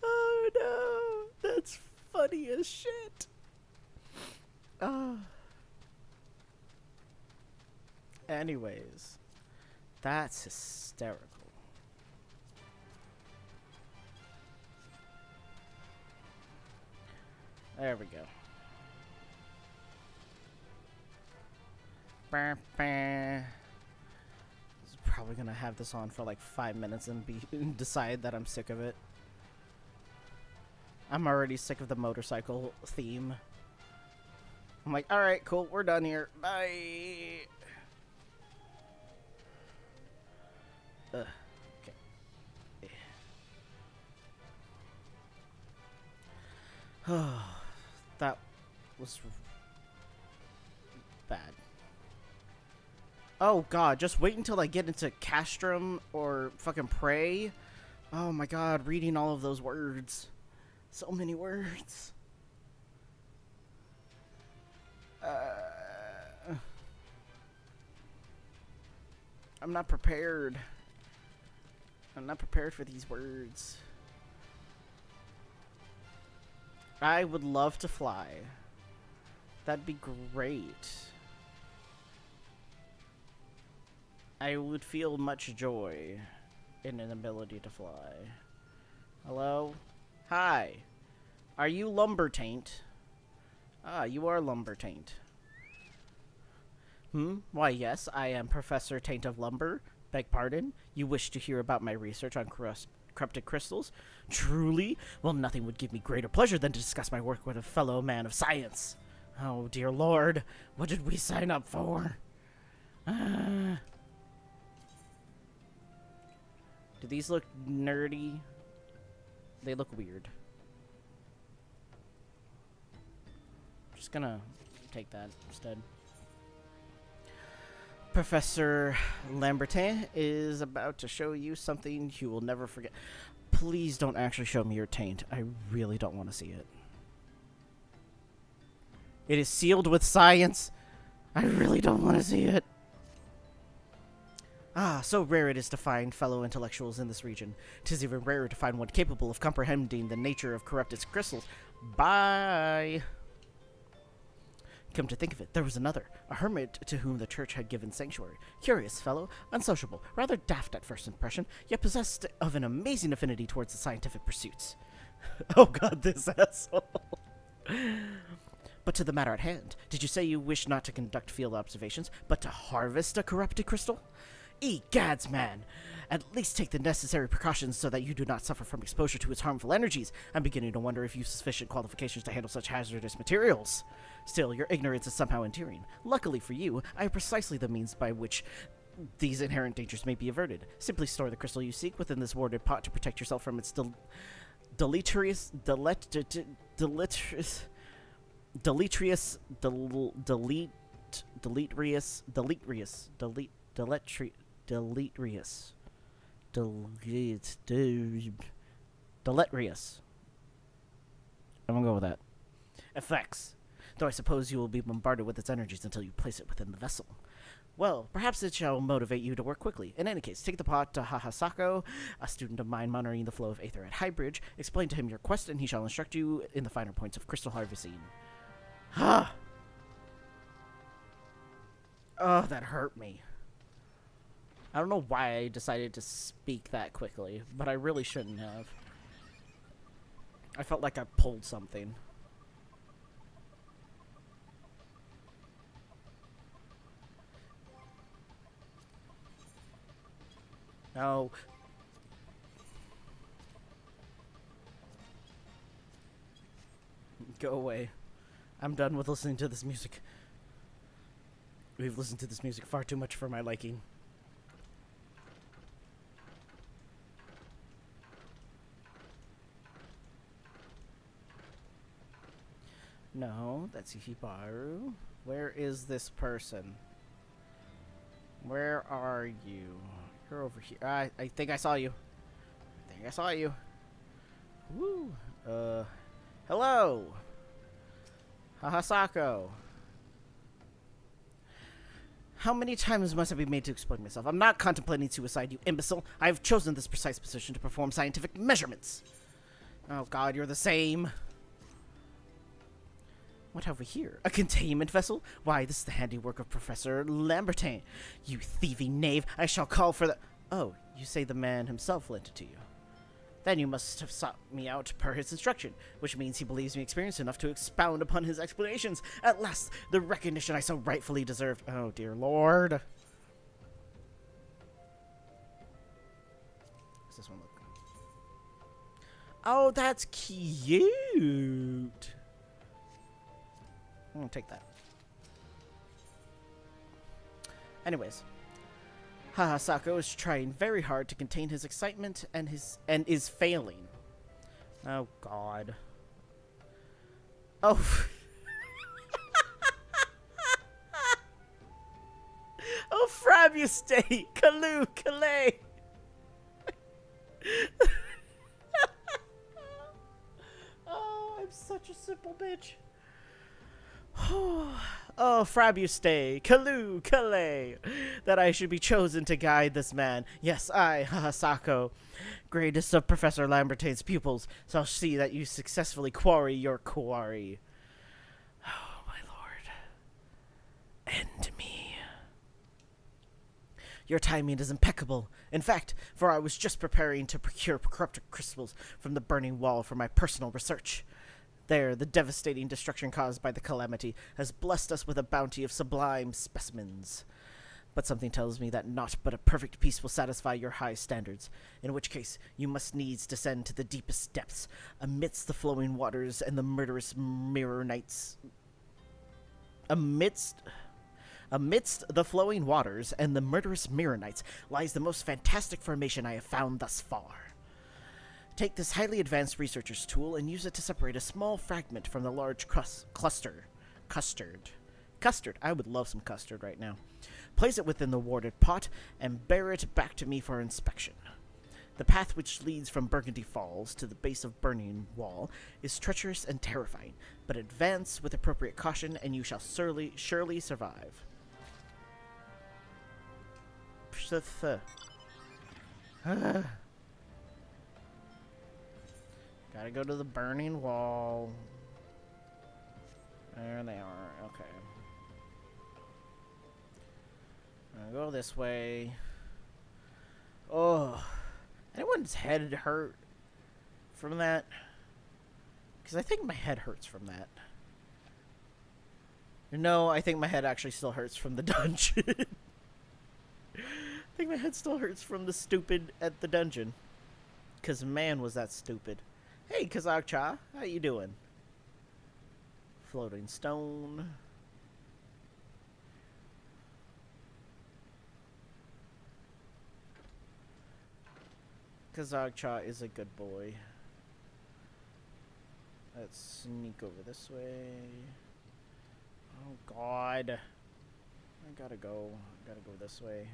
Oh no, that's funny as shit. Anyways, that's hysterical. There we go. Probably gonna have this on for like 5 minutes and decide that I'm sick of it. I'm already sick of the motorcycle theme. I'm like, alright, cool, we're done here. Bye. Okay. That was bad. Oh God, just wait until I get into Castrum or fucking Prey. Oh my God, reading all of those words. So many words. I'm not prepared. I'm not prepared for these words. I would love to fly. That'd be great. I would feel much joy in an ability to fly. Hello? Hi. Are you Lumbertaint? Ah, you are Lumbertaint. Why, yes, I am Professor Taint of Lumber. Beg pardon? You wish to hear about my research on corrupted crystals? Truly? Well, nothing would give me greater pleasure than to discuss my work with a fellow man of science. Oh, dear Lord. What did we sign up for? Do these look nerdy? They look weird. Just gonna take that instead. Professor Lambertin is about to show you something you will never forget. Please don't actually show me your taint. I really don't want to see it. It is sealed with science. I really don't want to see it. Ah, so rare it is to find fellow intellectuals in this region. 'Tis even rarer to find one capable of comprehending the nature of corrupted crystals. Bye. Come to think of it, there was another, a hermit to whom the church had given sanctuary. Curious fellow, unsociable, rather daft at first impression, yet possessed of an amazing affinity towards the scientific pursuits. Oh god, this asshole. But to the matter at hand, did you say you wish not to conduct field observations, but to harvest a corrupted crystal? Egads, man! At least take the necessary precautions so that you do not suffer from exposure to its harmful energies. I'm beginning to wonder if you've sufficient qualifications to handle such hazardous materials. Still, your ignorance is somehow endearing. Luckily for you, I have precisely the means by which these inherent dangers may be averted. Simply store the crystal you seek within this warded pot to protect yourself from its deleterious I'm gonna go with that. Effects. Though I suppose you will be bombarded with its energies until you place it within the vessel. Well, perhaps it shall motivate you to work quickly. In any case, take the pot to Hahasako, a student of mine monitoring the flow of aether at Highbridge. Explain to him your quest, and he shall instruct you in the finer points of crystal harvesting. Ha! Oh, that hurt me. I don't know why I decided to speak that quickly, but I really shouldn't have. I felt like I pulled something. No. Go away. I'm done with listening to this music. We've listened to this music far too much for my liking. No, that's Ihibaru. Where is this person? Where are you? You're over here. I think I saw you. Woo. Hello. Hahasako. How many times must I be made to explain myself? I'm not contemplating suicide, you imbecile. I have chosen this precise position to perform scientific measurements. Oh god, you're the same. What have we here? A containment vessel? Why, this is the handiwork of Professor Lambertin. You thieving knave, I shall call for the... Oh, you say the man himself lent it to you. Then you must have sought me out per his instruction, which means he believes me experienced enough to expound upon his explanations. At last, the recognition I so rightfully deserved. Oh, dear Lord. What's this one look? Oh, that's cute. I'm gonna take that. Anyways, Hahasako is trying very hard to contain his excitement and is failing. Oh god. Oh. Oh, Frabuste, Kalu, Calais. Oh, I'm such a simple bitch. Oh, Frabuste, Kalu, Calais, that I should be chosen to guide this man. Yes, I, Sako, greatest of Professor Lambertain's pupils, shall see that you successfully quarry your quarry. Oh, my lord. End me. Your timing is impeccable. In fact, for I was just preparing to procure corrupted crystals from the burning wall for my personal research. There, the devastating destruction caused by the calamity has blessed us with a bounty of sublime specimens. But something tells me that naught but a perfect peace will satisfy your high standards, in which case you must needs descend to the deepest depths, amidst the flowing waters and the murderous mirror nights. Amidst the flowing waters and the murderous mirror nights lies the most fantastic formation I have found thus far. Take this highly advanced researcher's tool and use it to separate a small fragment from the large custard. Custard. I would love some custard right now. Place it within the warded pot and bear it back to me for inspection. The path which leads from Burgundy Falls to the base of Burning Wall is treacherous and terrifying, but advance with appropriate caution and you shall surely survive. Gotta go to the Burning Wall. There they are. Okay. I'll go this way. Oh. Anyone's head hurt from that? Because I think my head hurts from that. No, I think my head actually still hurts from the dungeon. I think my head still hurts from the stupid at the dungeon. Because man, was that stupid. Hey, Kazakcha, how you doing? Floating stone. Kazakcha is a good boy. Let's sneak over this way. Oh god. I gotta go this way.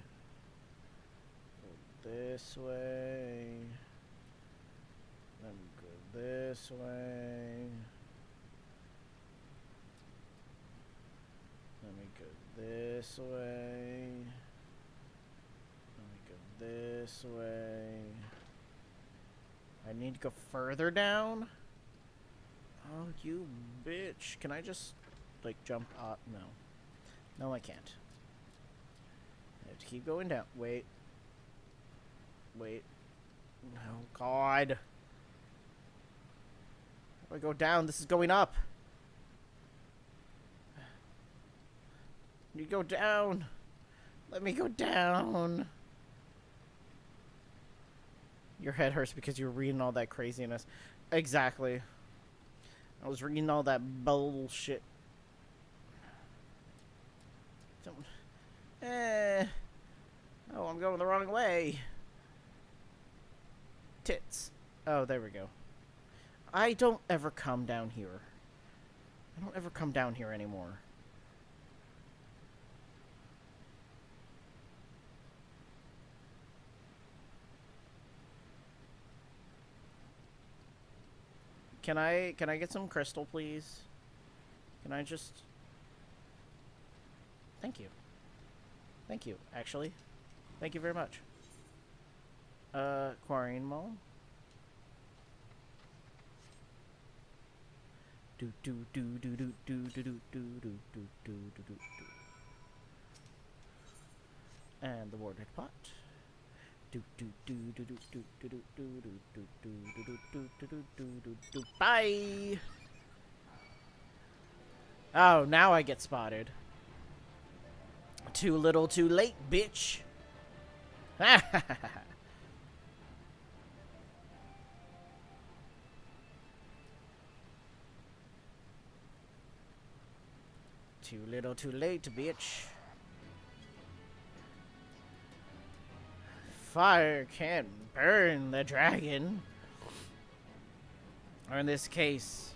Go this way. Let me go this way. Let me go this way. Let me go this way. I need to go further down? Oh, you bitch. Can I just, like, jump up? No. No, I can't. I have to keep going down. Wait. Wait. Oh, God. How do I go down? This is going up. You go down. Let me go down. Your head hurts because you were reading all that craziness. Exactly. I was reading all that bullshit. Oh, I'm going the wrong way. Tits. Oh, there we go. I don't ever come down here. I don't ever come down here anymore. Can I get some crystal, please? Can I just... Thank you. Thank you, actually. Thank you very much. Quarrying Mall. Do do do do do do do do do do do do do do. And the warded pot. Do do do do do do do do do do do do do do do do do do. Bye. Oh, now I get spotted. Too little, too late, bitch. Ha ha ha ha. Too little, too late, bitch. Fire can't burn the dragon. Or in this case,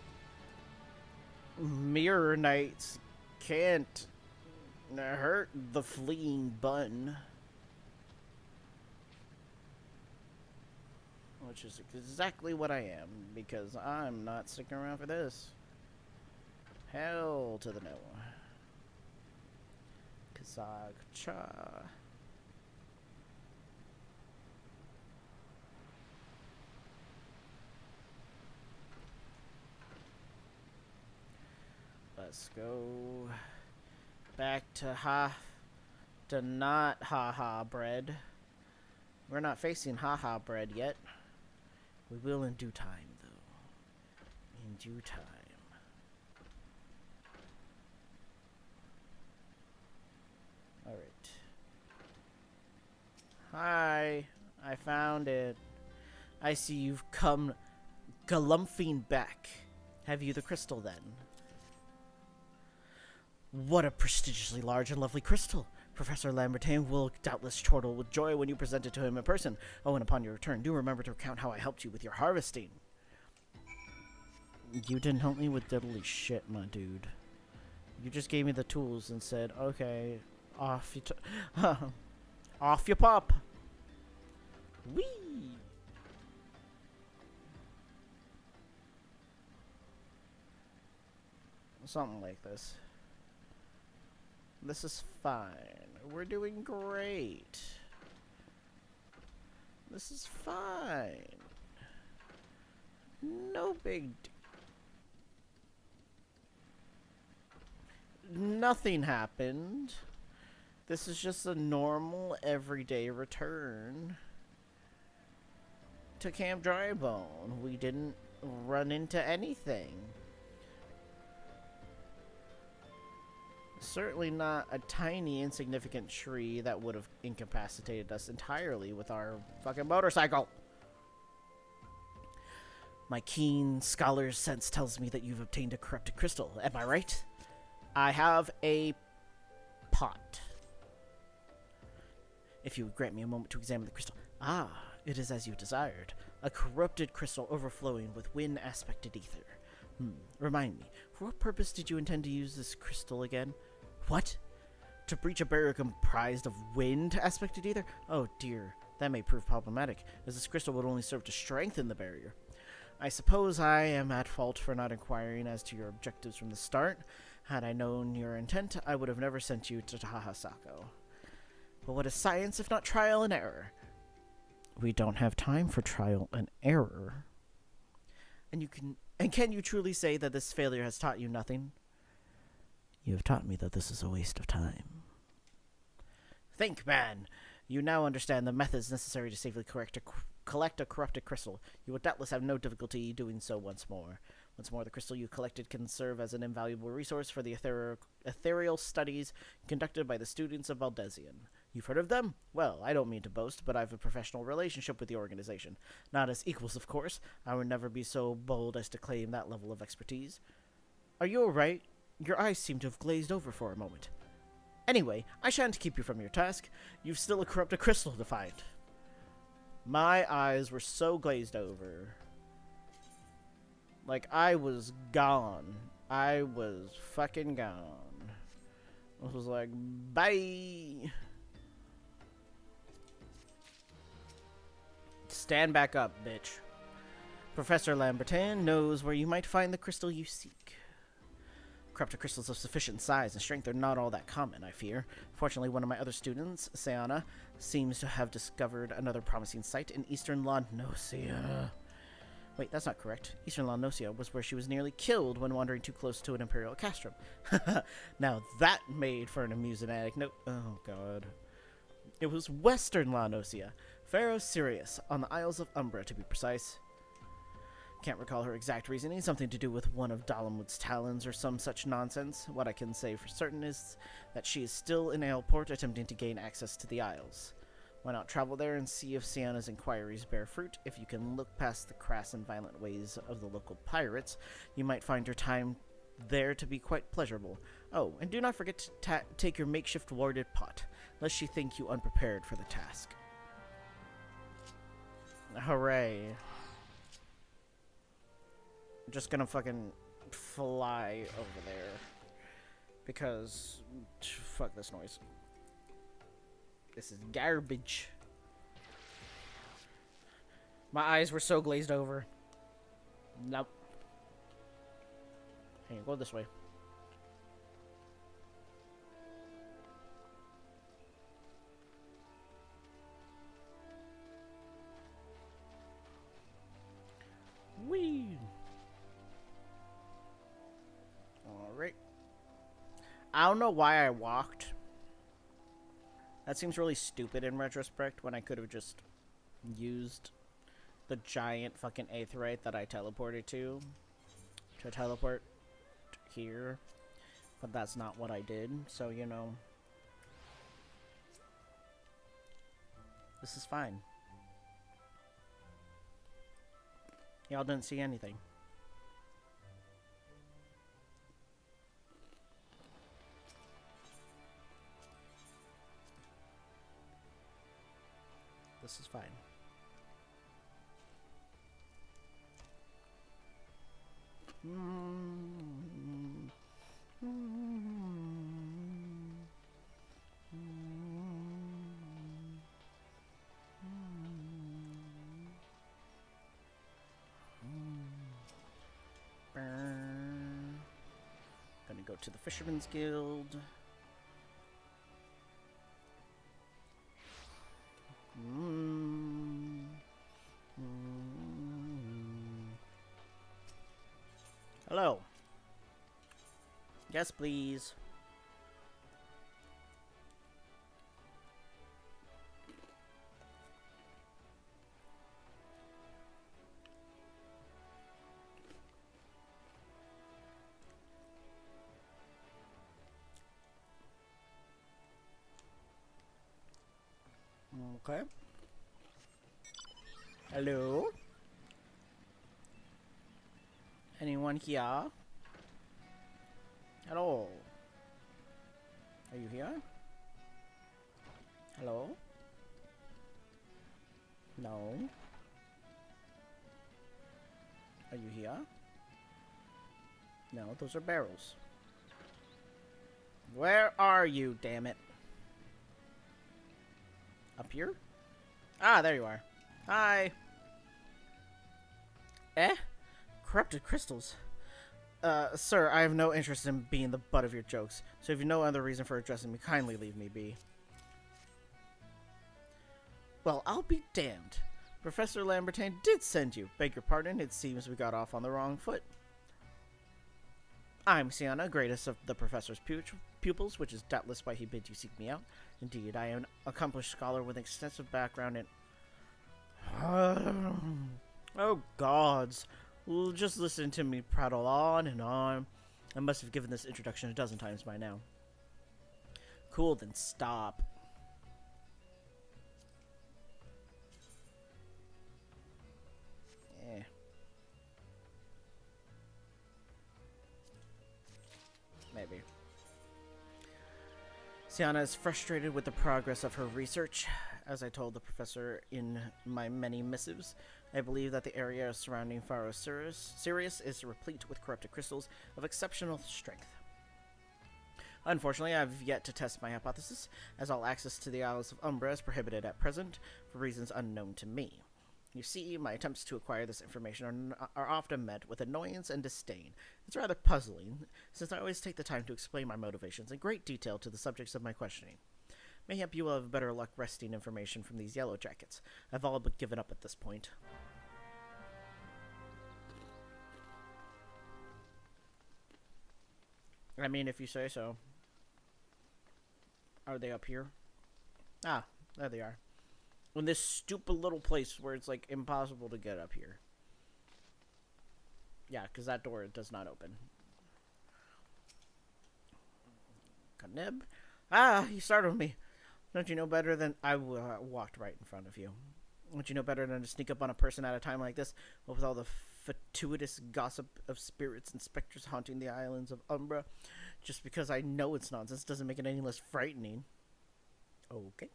mirror knights can't hurt the fleeing bun. Which is exactly what I am, because I'm not sticking around for this. Hell to the no. Zagcha. Let's go back to not haha bread. We're not facing haha bread yet. We will in due time, though. In due time. Alright. Hi. I found it. I see you've come galumphing back. Have you the crystal, then? What a prestigiously large and lovely crystal! Professor Lambertin will doubtless chortle with joy when you present it to him in person. Oh, and upon your return, do remember to recount how I helped you with your harvesting. You didn't help me with diddly shit, my dude. You just gave me the tools and said, okay, off you off you pop. Whee! Something like this. This is fine. We're doing great. This is fine. No big nothing happened. This is just a normal, everyday return to Camp Drybone. We didn't run into anything. Certainly not a tiny, insignificant tree that would have incapacitated us entirely with our fucking motorcycle. My keen scholar's sense tells me that you've obtained a corrupted crystal. Am I right? I have a pot. If you would grant me a moment to examine the crystal. Ah, it is as you desired. A corrupted crystal overflowing with wind-aspected ether. Remind me, for what purpose did you intend to use this crystal again? What? To breach a barrier comprised of wind-aspected ether? Oh dear, that may prove problematic, as this crystal would only serve to strengthen the barrier. I suppose I am at fault for not inquiring as to your objectives from the start. Had I known your intent, I would have never sent you to Tahasako. But what is science if not trial and error? We don't have time for trial and error. And can you truly say that this failure has taught you nothing? You have taught me that this is a waste of time. Think, man! You now understand the methods necessary to safely collect a corrupted crystal. You will doubtless have no difficulty doing so once more. Once more, the crystal you collected can serve as an invaluable resource for the ethereal studies conducted by the students of Baldesion. You've heard of them? Well, I don't mean to boast, but I have a professional relationship with the organization. Not as equals, of course. I would never be so bold as to claim that level of expertise. Are you alright? Your eyes seem to have glazed over for a moment. Anyway, I shan't keep you from your task. You've still a corrupted crystal to find. My eyes were so glazed over. Like, I was gone. I was fucking gone. I was like, bye. Stand back up, bitch. Professor Lambertin knows where you might find the crystal you seek. Corrupted crystals of sufficient size and strength are not all that common, I fear. Fortunately, one of my other students, Sayana, seems to have discovered another promising site in Eastern La Nocia. Wait, that's not correct. Eastern La Nocia was where she was nearly killed when wandering too close to an Imperial castrum. Now that made for an amusing anecdote. Oh, God. It was Western La Nocia. Pharaoh Sirius, on the Isles of Umbra, to be precise. Can't recall her exact reasoning, something to do with one of Dalamud's talons or some such nonsense. What I can say for certain is that she is still in Aleport attempting to gain access to the Isles. Why not travel there and see if Sienna's inquiries bear fruit? If you can look past the crass and violent ways of the local pirates, you might find your time there to be quite pleasurable. Oh, and do not forget to take your makeshift warded pot, lest she think you unprepared for the task. Hooray. I'm just gonna fucking fly over there. Because, fuck this noise. This is garbage. My eyes were so glazed over. Nope. Hey, go this way. I don't know why I walked. That seems really stupid in retrospect when I could have just used the giant fucking aetheryte that I teleported to teleport here. But that's not what I did, so you know. This is fine. Y'all didn't see anything. This is fine. Gonna go to the Fisherman's Guild. Hello. Yes, please. Okay. Hello? Anyone here? Hello? Are you here? Hello? No? Are you here? No, those are barrels. Where are you, damn it? Up here? Ah, there you are. Hi. Eh? Corrupted crystals. Sir, I have no interest in being the butt of your jokes, so if you have no other reason for addressing me, kindly leave me be. Well, I'll be damned. Professor Lambertain did send you. Beg your pardon, it seems we got off on the wrong foot. I'm Sienna, greatest of the professor's pupils, which is doubtless why he bid you seek me out. Indeed, I am an accomplished scholar with an extensive background in... Oh, gods. Just listen to me prattle on and on. I must have given this introduction a dozen times by now. Cool, then stop. Eh. Maybe. Sienna is frustrated with the progress of her research. As I told the professor in my many missives, I believe that the area surrounding Pharaoh Sirius is replete with corrupted crystals of exceptional strength. Unfortunately, I have yet to test my hypothesis, as all access to the Isles of Umbra is prohibited at present, for reasons unknown to me. You see, my attempts to acquire this information are often met with annoyance and disdain. It's rather puzzling, since I always take the time to explain my motivations in great detail to the subjects of my questioning. Mayhap you will have better luck wresting information from these yellow jackets. I've all but given up at this point. I mean, if you say so. Are they up here? Ah, there they are. In this stupid little place where it's, like, impossible to get up here. Yeah, because that door does not open. Kaneb? Ah, you startled me. Don't you know better than... I walked right in front of you. Don't you know better than to sneak up on a person at a time like this? With all the fortuitous gossip of spirits and specters haunting the islands of Umbra? Just because I know it's nonsense doesn't make it any less frightening. Okay.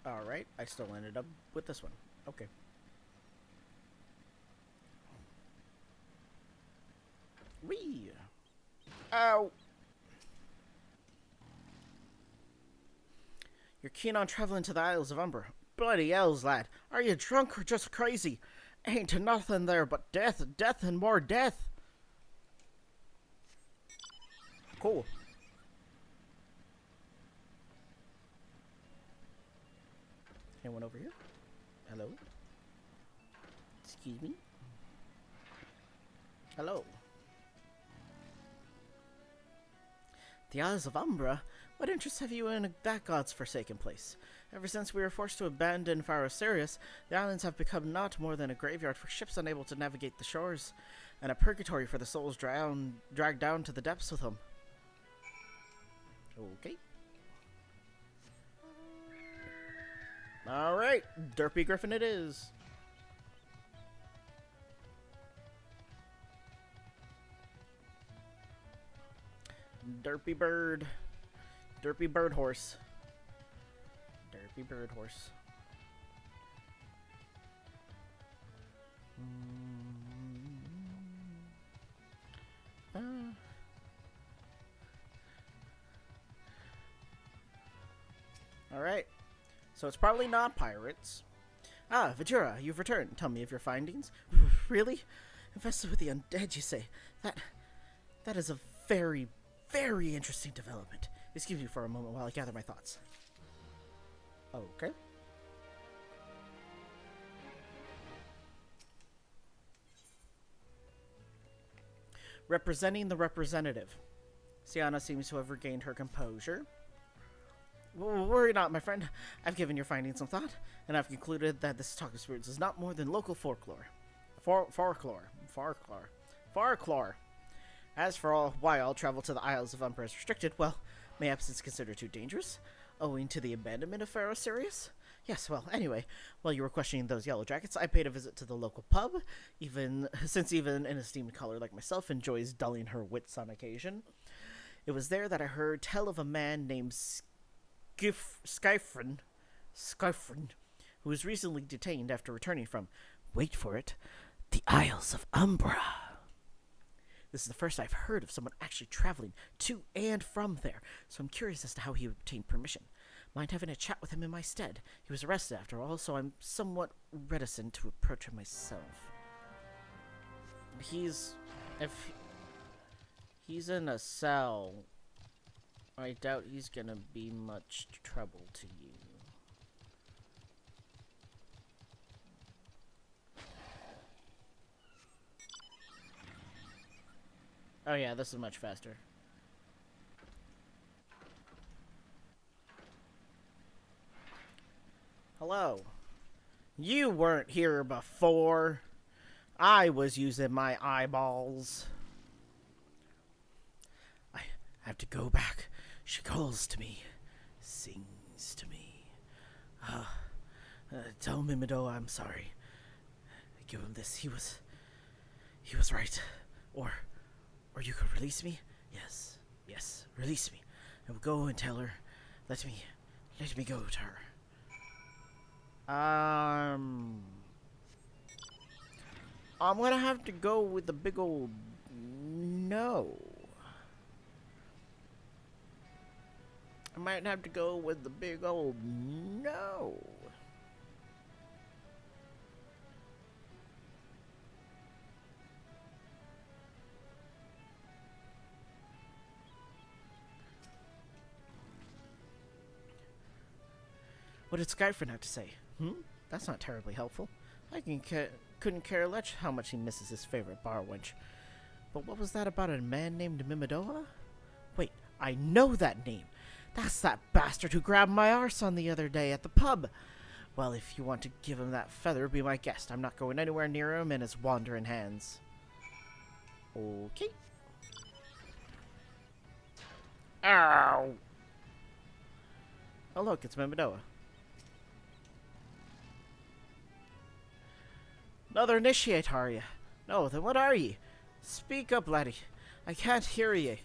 Alright, I still ended up with this one. Okay. Whee! Ow! You're keen on traveling to the Isles of Umbra. Bloody hells, lad. Are you drunk or just crazy? Ain't nothing there but death, death, and more death. Cool. Anyone over here? Hello? Excuse me? Hello. The Isles of Umbra? What interest have you in that god's forsaken place? Ever since we were forced to abandon Pharaoh Sirius, the islands have become not more than a graveyard for ships unable to navigate the shores, and a purgatory for the souls dragged down to the depths with them. Okay. Alright, Derpy Griffin it is. Derpy bird. Derpy bird horse. Derpy bird horse. Alright. So it's probably not pirates. Ah, Vajira, you've returned. Tell me of your findings. Really? Infested with the undead, you say? That is a very, very interesting development. Excuse me for a moment while I gather my thoughts. Okay. Representing the representative. Sienna seems to have regained her composure. Worry not, my friend. I've given your findings some thought, and I've concluded that this talk of spirits is not more than local folklore. Folklore. As for why all travel to the Isles of Umbra is restricted, well, mayhaps it's considered too dangerous, owing to the abandonment of Pharaoh Sirius? Yes, well, anyway, while you were questioning those yellow jackets, I paid a visit to the local pub, since even an esteemed caller like myself enjoys dulling her wits on occasion. It was there that I heard tell of a man named Skyfrin, who was recently detained after returning from, wait for it, the Isles of Umbra. This is the first I've heard of someone actually traveling to and from there, so I'm curious as to how he obtained permission. Mind having a chat with him in my stead? He was arrested after all, so I'm somewhat reticent to approach him myself. If he's in a cell, I doubt he's gonna be much trouble to you. Oh yeah, this is much faster. Hello. You weren't here before. I was using my eyeballs. I have to go back. She calls to me. Sings to me. Tell Mimido I'm sorry. Give him this. He was right. Or you could release me? Yes, release me. I will go and tell her. Let me go to her. I'm gonna have to go with the big old no. I might have to go with the big old no. What did Skyfrin have to say? That's not terribly helpful. I couldn't care less how much he misses his favorite bar wench. But what was that about a man named Mimidoa? Wait, I know that name. That's that bastard who grabbed my arse on the other day at the pub. Well, if you want to give him that feather, be my guest. I'm not going anywhere near him and his wandering hands. Okay. Ow! Oh look, it's Mimidoa. Another initiate, are you? No, then what are ye? Speak up, laddie. I can't hear ye.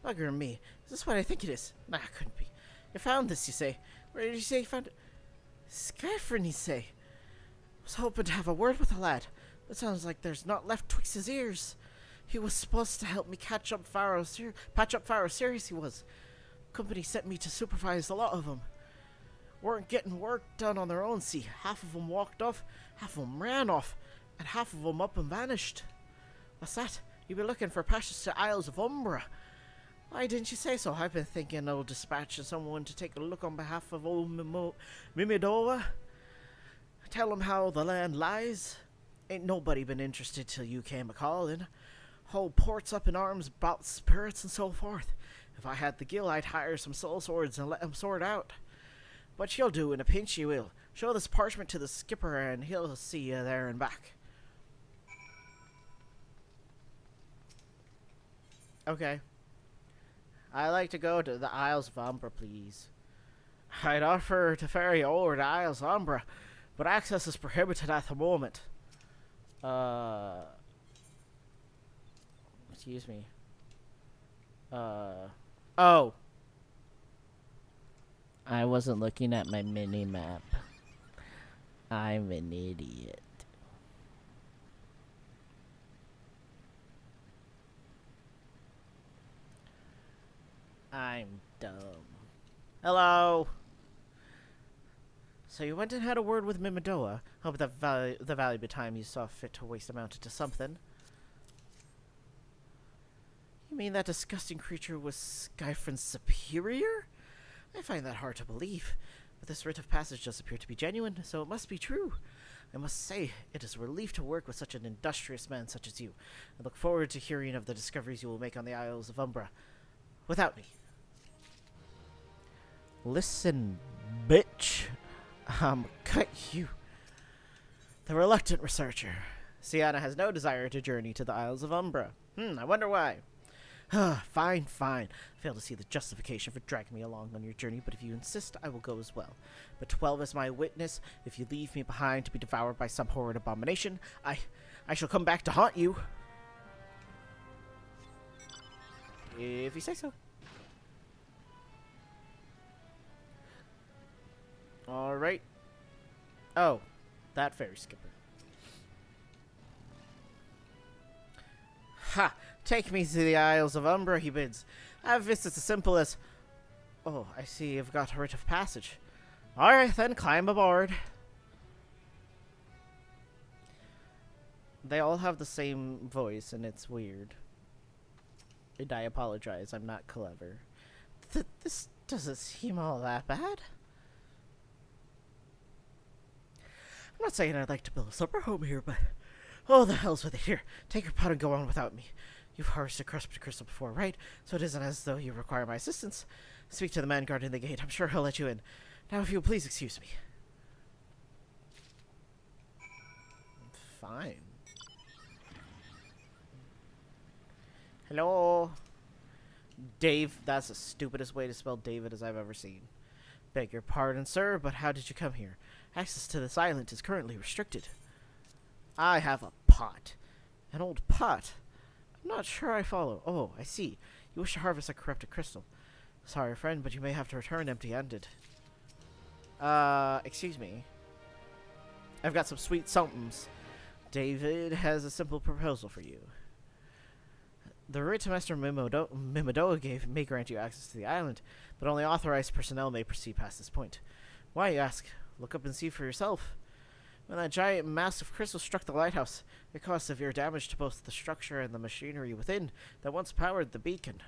Bugger me. Is this what I think it is? Nah, it couldn't be. You found this, you say. Where did you say you found it? Skyfrin, you say. Was hoping to have a word with the lad. It sounds like there's not left twixt his ears. He was supposed to help me patch up Pharaoh Sirius, he was. Company sent me to supervise a lot of them. Weren't getting work done on their own, see. Half of them walked off, half of them ran off, and half of them up and vanished. What's that? You be looking for passage to Isles of Umbra. Why didn't you say so? I've been thinking of dispatching someone to take a look on behalf of old Mimidoa. Tell 'em how the land lies. Ain't nobody been interested till you came a-calling. Whole port's up in arms about spirits and so forth. If I had the gill, I'd hire some soul swords and let 'em sort out. But she'll do in a pinch, she will. Show this parchment to the skipper and he'll see you there and back. Okay. I'd like to go to the Isles of Umbra, please. I'd offer to ferry over to Isles of Umbra, but access is prohibited at the moment. Excuse me. Oh. I wasn't looking at my mini-map. I'm an idiot. I'm dumb. Hello. So you went and had a word with Mimidoa. Hope the valuable time you saw fit to waste amounted to something. You mean that disgusting creature was Skyfriend's superior? I find that hard to believe, but this rite of passage does appear to be genuine, so it must be true. I must say, it is a relief to work with such an industrious man such as you. I look forward to hearing of the discoveries you will make on the Isles of Umbra. Without me. Listen, bitch. Cut you. The reluctant researcher. Sienna has no desire to journey to the Isles of Umbra. I wonder why. Fine. I fail to see the justification for dragging me along on your journey, but if you insist, I will go as well. But 12 is my witness. If you leave me behind to be devoured by some horrid abomination, I shall come back to haunt you. If you say so. Alright. Oh, that ferry skipper. Ha! Take me to the Isles of Umbra, he bids. I have visits as simple as... Oh, I see you've got a writ of passage. Alright, then climb aboard. They all have the same voice, and it's weird. And I apologize, I'm not clever. This doesn't seem all that bad. I'm not saying I'd like to build a supper home here, but... Oh, the hell's with it. Here, take your pot and go on without me. You've harvested corrupted crystal before, right? So it isn't as though you require my assistance. Speak to the man guarding the gate. I'm sure he'll let you in. Now, if you'll please excuse me. Fine. Hello? Dave. That's the stupidest way to spell David as I've ever seen. Beg your pardon, sir, but how did you come here? Access to this island is currently restricted. I have a pot. An old pot. I'm not sure I follow. Oh, I see. You wish to harvest a corrupted crystal. Sorry, friend, but you may have to return empty-handed. Excuse me. I've got some sweet somethings. David has a simple proposal for you. The writ Master Mimidoa gave may grant you access to the island, but only authorized personnel may proceed past this point. Why, you ask? Look up and see for yourself. When that giant mass of crystal struck the lighthouse, it caused severe damage to both the structure and the machinery within that once powered the beacon.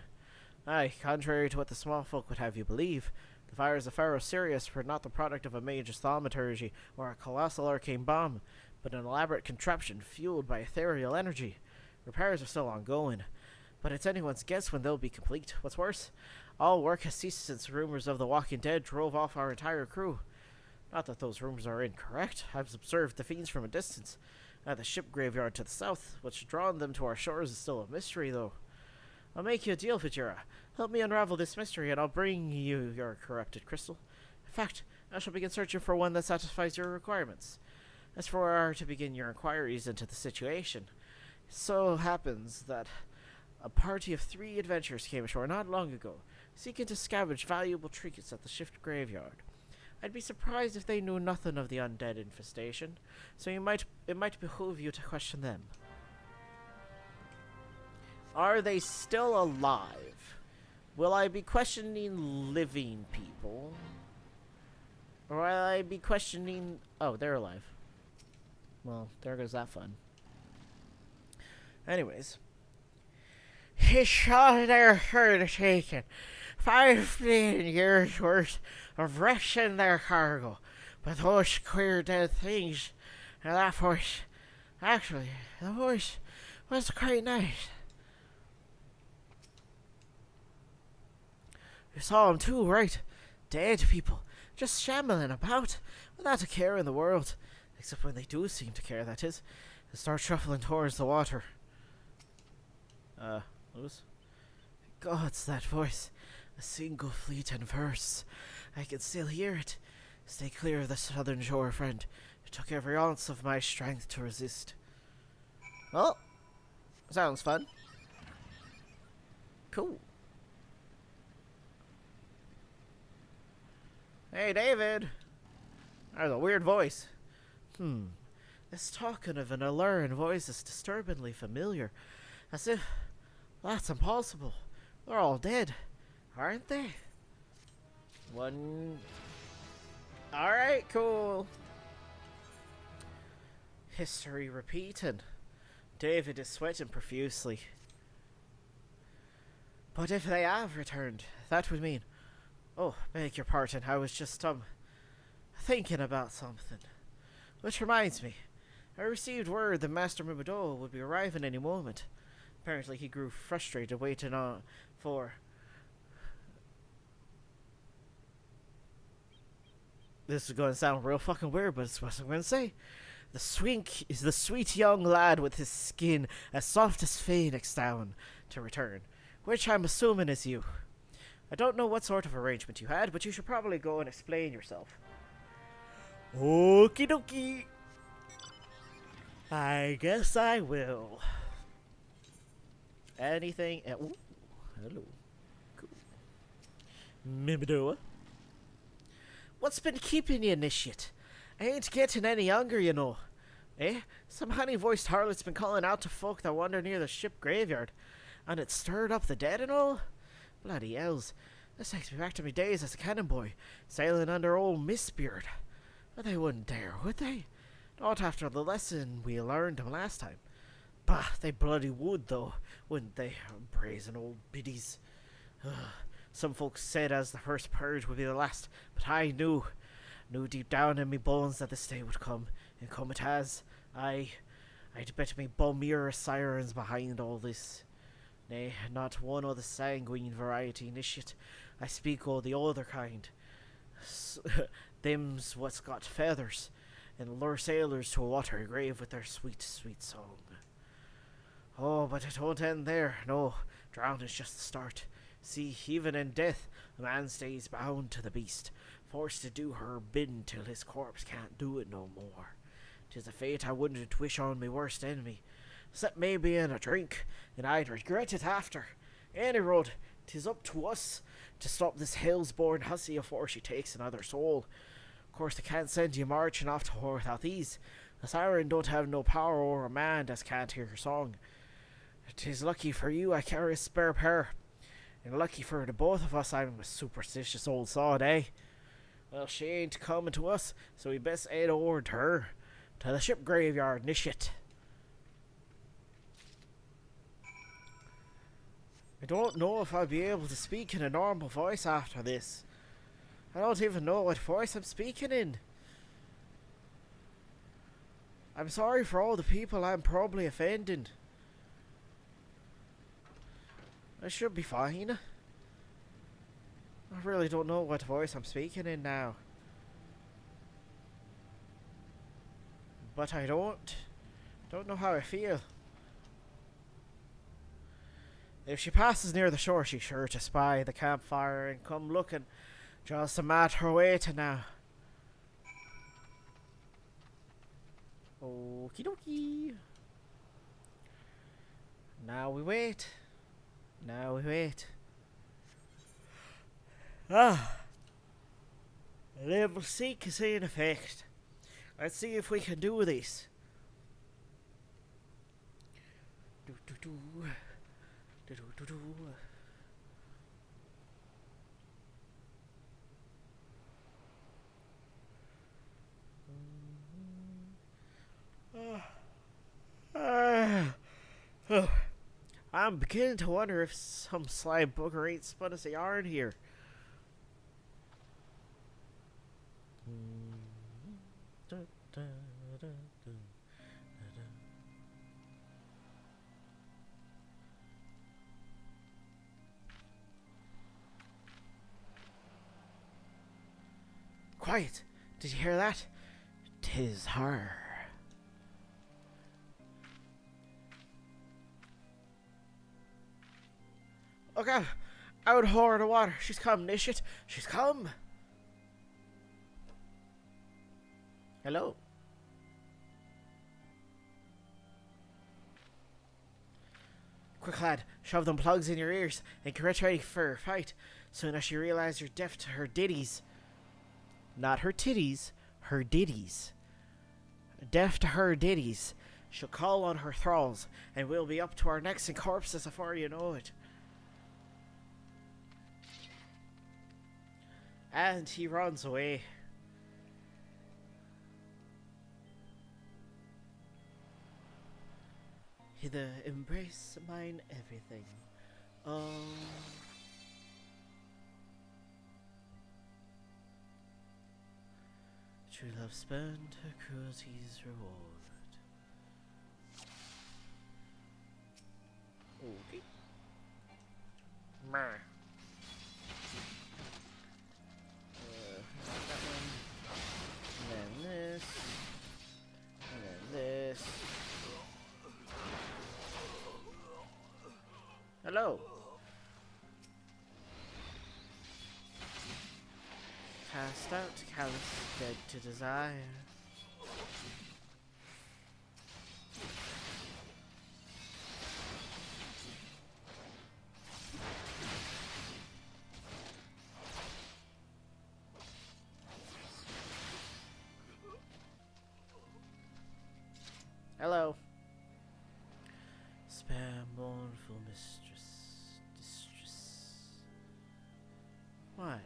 Aye, contrary to what the small folk would have you believe, the fires of Pharaoh Sirius were not the product of a major thaumaturgy or a colossal arcane bomb, but an elaborate contraption fueled by ethereal energy. Repairs are still ongoing, but it's anyone's guess when they'll be complete. What's worse, all work has ceased since rumors of the Walking Dead drove off our entire crew. Not that those rumors are incorrect. I've observed the fiends from a distance. At the ship graveyard to the south. What's drawn them to our shores is still a mystery, though. I'll make you a deal, Vajira. Help me unravel this mystery, and I'll bring you your corrupted crystal. In fact, I shall begin searching for one that satisfies your requirements. As for where to begin your inquiries into the situation, it so happens that a party of 3 adventurers came ashore not long ago, seeking to scavenge valuable trinkets at the shift graveyard. I'd be surprised if they knew nothing of the undead infestation, so it might behoove you to question them. Are they still alive? Will I be questioning living people? Or will I be questioning... Oh, they're alive. Well, there goes that fun. Anyways. He saw their herd taken. 5 million years worth of wrecks in their cargo. But those queer dead things, and that voice, actually, the voice was quite nice. You saw them too, right? Dead people, just shambling about, without a care in the world. Except when they do seem to care, that is. They start shuffling towards the water. Lewis? God's that voice. A single fleeting verse. I can still hear it. Stay clear of the southern shore, friend. It took every ounce of my strength to resist. Oh, sounds fun. Cool. Hey, David. There's a weird voice. This talking of an alluring voice is disturbingly familiar. As if that's impossible. They're all dead, aren't they? One. Alright, cool. History repeating. David is sweating profusely. But if they have returned, that would mean... Oh, beg your pardon, I was just, thinking about something. Which reminds me, I received word that Master Mubadoa would be arriving any moment. Apparently he grew frustrated waiting on for... This is going to sound real fucking weird, but it's what I'm going to say. The swink is the sweet young lad with his skin as soft as phoenix down to return, which I'm assuming is you. I don't know what sort of arrangement you had, but you should probably go and explain yourself. Okie dokie. I guess I will. Anything? Ooh, hello. Cool. Mubadoa. What's been keeping you, initiate? I ain't getting any younger, you know. Eh? Some honey-voiced harlot's been calling out to folk that wander near the ship graveyard, and it stirred up the dead and all? Bloody hells. This takes me back to my days as a cannon boy, sailing under old Mistbeard. But they wouldn't dare, would they? Not after the lesson we learned them last time. Bah, they bloody would, though, wouldn't they? Brazen old biddies. Some folks said as the first purge would be the last, but I knew deep down in me bones that this day would come, and come it has. I'd bet me bum ear sirens behind all this. Nay, not one of the sanguine variety, initiate. I speak o' the other kind. Them's what's got feathers, and lure sailors to a watery grave with their sweet, sweet song. Oh, but it won't end there, no. Drowning's just the start. See, even in death, a man stays bound to the beast, forced to do her bidding till his corpse can't do it no more. 'Tis a fate I wouldn't wish on me worst enemy. Except maybe in a drink, and I'd regret it after. Any road, 'tis up to us to stop this hell's-born hussy afore she takes another soul. Of course, I can't send you marching off to her without these. The siren don't have no power over a man as can't hear her song. 'Tis lucky for you I carry a spare pair, and lucky for the both of us I'm a superstitious old sod, eh? Well, she ain't coming to us, so we best head over to her, to the ship graveyard, initiate. I don't know if I'll be able to speak in a normal voice after this. I don't even know what voice I'm speaking in. I'm sorry for all the people I'm probably offending. I should be fine. I really don't know what voice I'm speaking in now. But I don't know how I feel. If she passes near the shore, she's sure to spy the campfire and come looking just a matter waiting now. Okie dokie. Now we wait. Now we wait. Level seek is in effect. Let's see if we can do this. Do do do. Do do do do. I'm beginning to wonder if some sly booger ain't spun us a yarn here. Quiet! Did you hear that? 'Tis her. Look out! Out whore the water. She's come, Nishit. She's come. Hello. Quick, lad. Shove them plugs in your ears and get ready for a fight. Soon as she realizes you're deaf to her ditties. Not her titties, her ditties. Deaf to her ditties. She'll call on her thralls, and we'll be up to our necks in corpses before you know it. And he runs away. Hither embrace mine everything. Oh. True love spurned, her cruelty's reward. Okay. Meh. That one. And then this. And then this. Hello. Cast out, callous, dead to desire. Hello. Spare mournful distress. Why?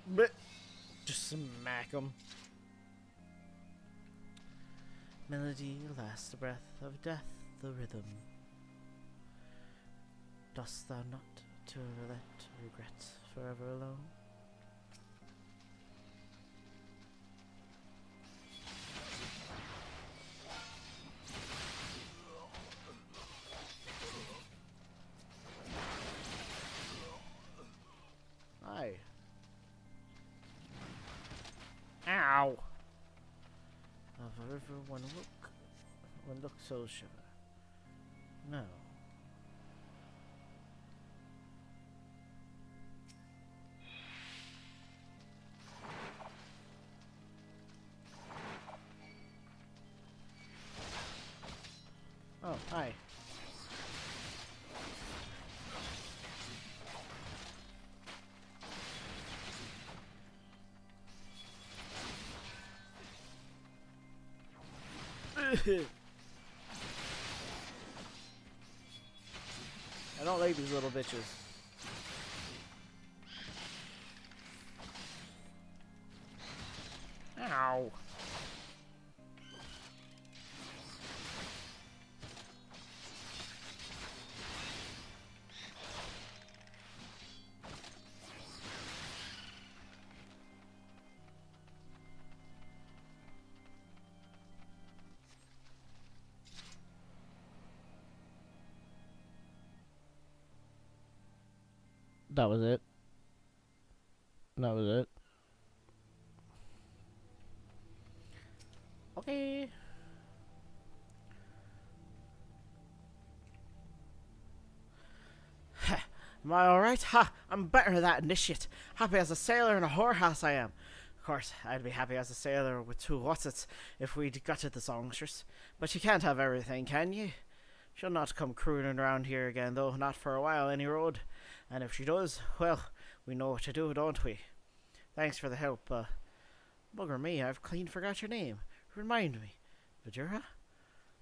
But just smack him. Melody lasts the breath of death, the rhythm. Dost thou not to let regret forever alone? Aye. Ow! Of a river one look so shiver. No. Oh, hi. I don't like these little bitches. Ow. That was it. That was it. Okay. Am I alright? Ha! I'm better than that initiate. Happy as a sailor in a whorehouse I am. Of course, I'd be happy as a sailor with two whatsits if we'd got to the songstress. But you can't have everything, can you? She'll not come crooning around here again, though, not for a while, any road. And if she does, well, we know what to do, don't we? Thanks for the help, bugger me, I've clean forgot your name. Remind me. Vidura?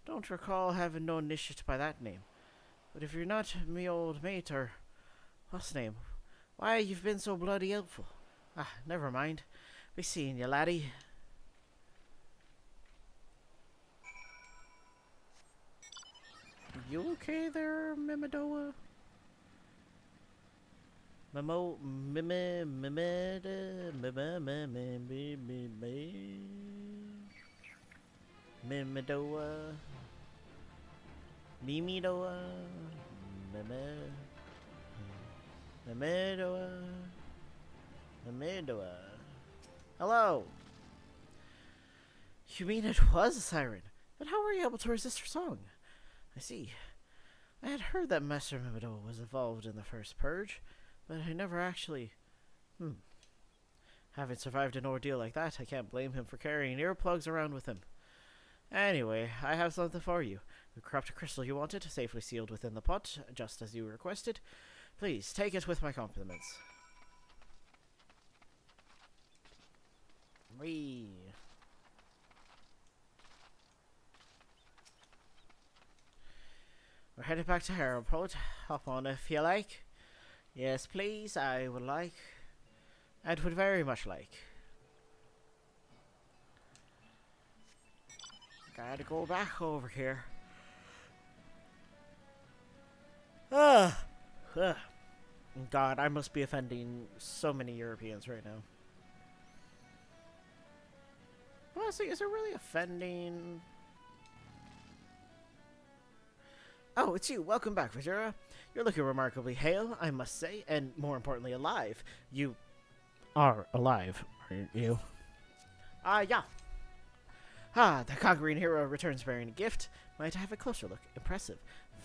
Don't recall having known Nishit by that name. But if you're not me old mate, or what's name, why you've been so bloody helpful? Ah, never mind. Be seeing you, laddie. You okay there, Mimidoa? Mimo, Mimi, Mimida, Mimidoa, Mimidoa, Mimidoa, Mimidoa. Hello. You mean it was a siren? But how were you able to resist her song? I see. I had heard that Master Mimidoa was involved in the first purge, but I never actually... Having survived an ordeal like that, I can't blame him for carrying earplugs around with him. Anyway, I have something for you. The corrupted crystal you wanted, safely sealed within the pot, just as you requested. Please, take it with my compliments. Whee! We're headed back to Harrowport. Hop on if you like. Yes, please, I would like. I would very much like. Gotta go back over here. God, I must be offending so many Europeans right now. Honestly, is it really offending? Oh, it's you. Welcome back, Vajira. You're looking remarkably hale, I must say, and more importantly, alive. You are alive, aren't you? Yeah. The conquering hero returns bearing a gift. Might I have a closer look? Impressive.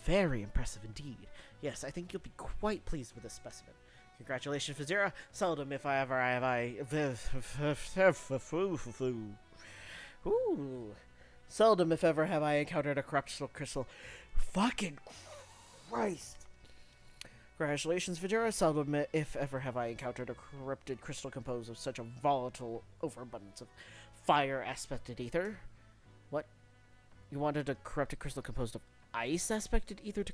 Very impressive indeed. Yes, I think you'll be quite pleased with this specimen. Congratulations, Vazira. Seldom, if I ever have Seldom, if ever, have I encountered a corruptible crystal. Fucking Christ. Congratulations, Vajira. Seldom, if ever, have I encountered a corrupted crystal composed of such a volatile overabundance of fire-aspected ether. What? You wanted a corrupted crystal composed of ice-aspected ether to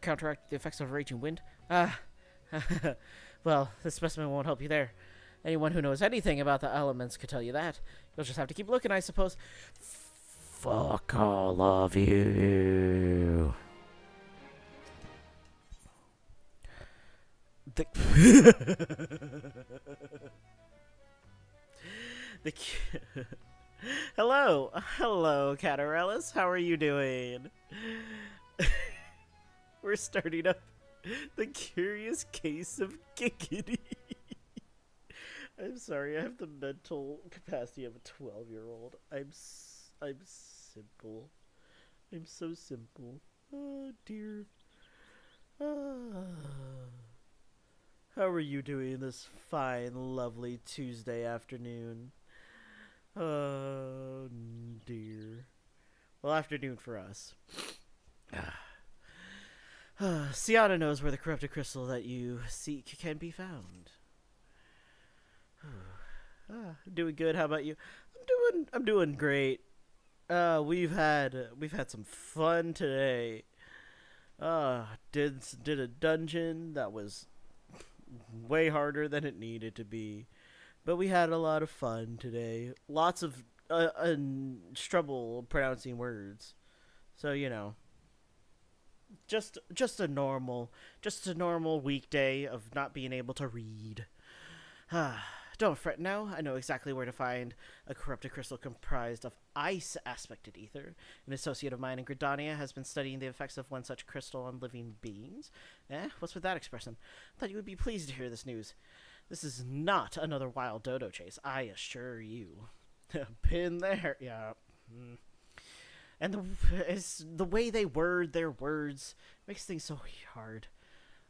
counteract the effects of a raging wind? Well, this specimen won't help you there. Anyone who knows anything about the elements could tell you that. You'll just have to keep looking, I suppose. Fuck all of you. Hello, Catarellas. How are you doing? We're starting up the Curious Case of Giggity. I'm sorry, I have the mental capacity of a 12-year-old. I'm simple. I'm so simple. Oh, dear. How are you doing this fine, lovely Tuesday afternoon? Oh, dear. Well, afternoon for us. Sienna knows where the corrupted crystal that you seek can be found. Doing good. How about you? I'm doing great. We've had some fun today. Did a dungeon that was way harder than it needed to be, but we had a lot of fun today. Lots of trouble pronouncing words, so you know. Just a normal weekday of not being able to read. Don't fret now. I know exactly where to find a corrupted crystal comprised of ice-aspected ether. An associate of mine in Gridania has been studying the effects of one such crystal on living beings. What's with that expression? Thought you would be pleased to hear this news. This is not another wild dodo chase, I assure you. Been there, yeah. And the way they word their words makes things so hard.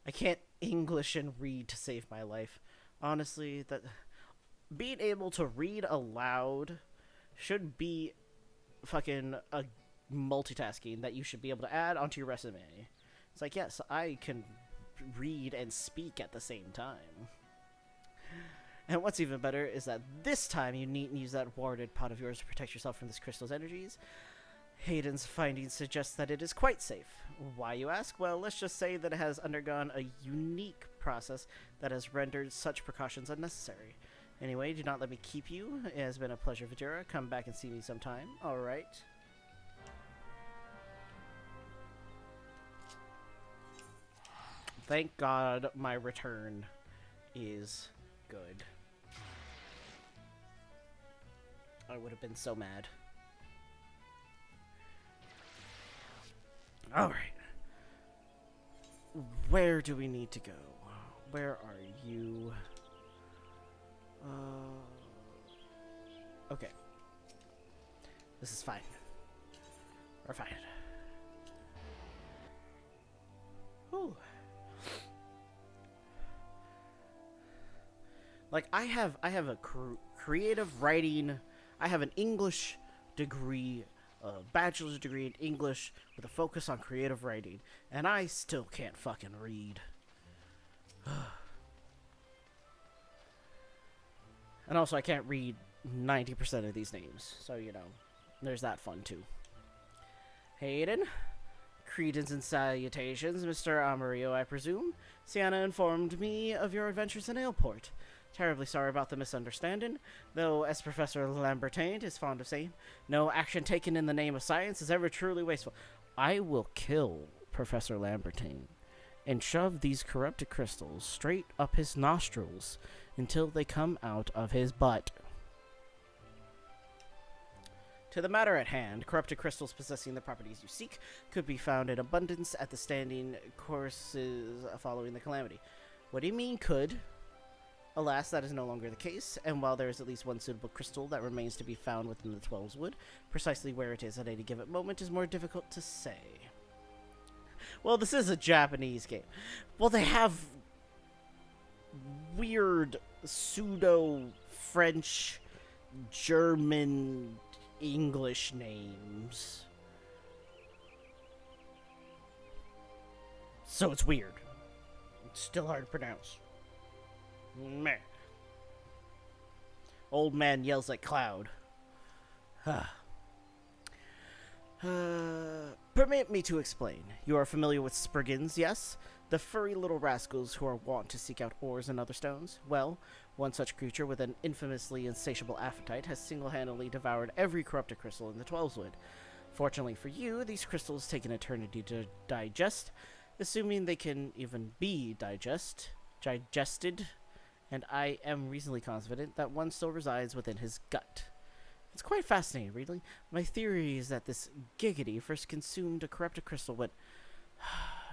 I can't English and read to save my life. Honestly, that being able to read aloud should be fucking a multitasking that you should be able to add onto your resume. It's like, yes, I can read and speak at the same time. And what's even better is that this time you needn't use that warded pot of yours to protect yourself from this crystal's energies. Hayden's findings suggest that it is quite safe. Why, you ask? Well, let's just say that it has undergone a unique process that has rendered such precautions unnecessary. Anyway, do not let me keep you. It has been a pleasure, Vajira. Come back and see me sometime. Alright. Thank God my return is good. I would have been so mad. Alright. Where do we need to go? Where are you? Okay. This is fine. We're fine. Whew. Like, I have a creative writing. I have an English degree, a bachelor's degree in English with a focus on creative writing, and I still can't fucking read. And also, I can't read 90% of these names, so, you know, there's that fun, too. Hayden? Credence and salutations, Mr. Amarillo, I presume. Sienna informed me of your adventures in Ailport. Terribly sorry about the misunderstanding, though, as Professor Lambertain is fond of saying, no action taken in the name of science is ever truly wasteful. I will kill Professor Lambertain and shove these corrupted crystals straight up his nostrils until they come out of his butt. To the matter at hand, corrupted crystals possessing the properties you seek could be found in abundance at the standing courses following the calamity. What do you mean, could? Alas, that is no longer the case, and while there is at least one suitable crystal that remains to be found within the 12's wood, precisely where it is at any given moment is more difficult to say. Well, this is a Japanese game. Well, they have weird pseudo-French, German, English names. So it's weird. It's still hard to pronounce. Meh. Old man yells at cloud. Permit me to explain. You are familiar with Spriggans, yes? The furry little rascals who are wont to seek out ores and other stones? Well, one such creature with an infamously insatiable appetite has single-handedly devoured every corrupted crystal in the 12's wood. Fortunately for you, these crystals take an eternity to digest, assuming they can even be digested, and I am reasonably confident that one still resides within his gut. It's quite fascinating, really. My theory is that this Giggity first consumed a corrupted crystal when...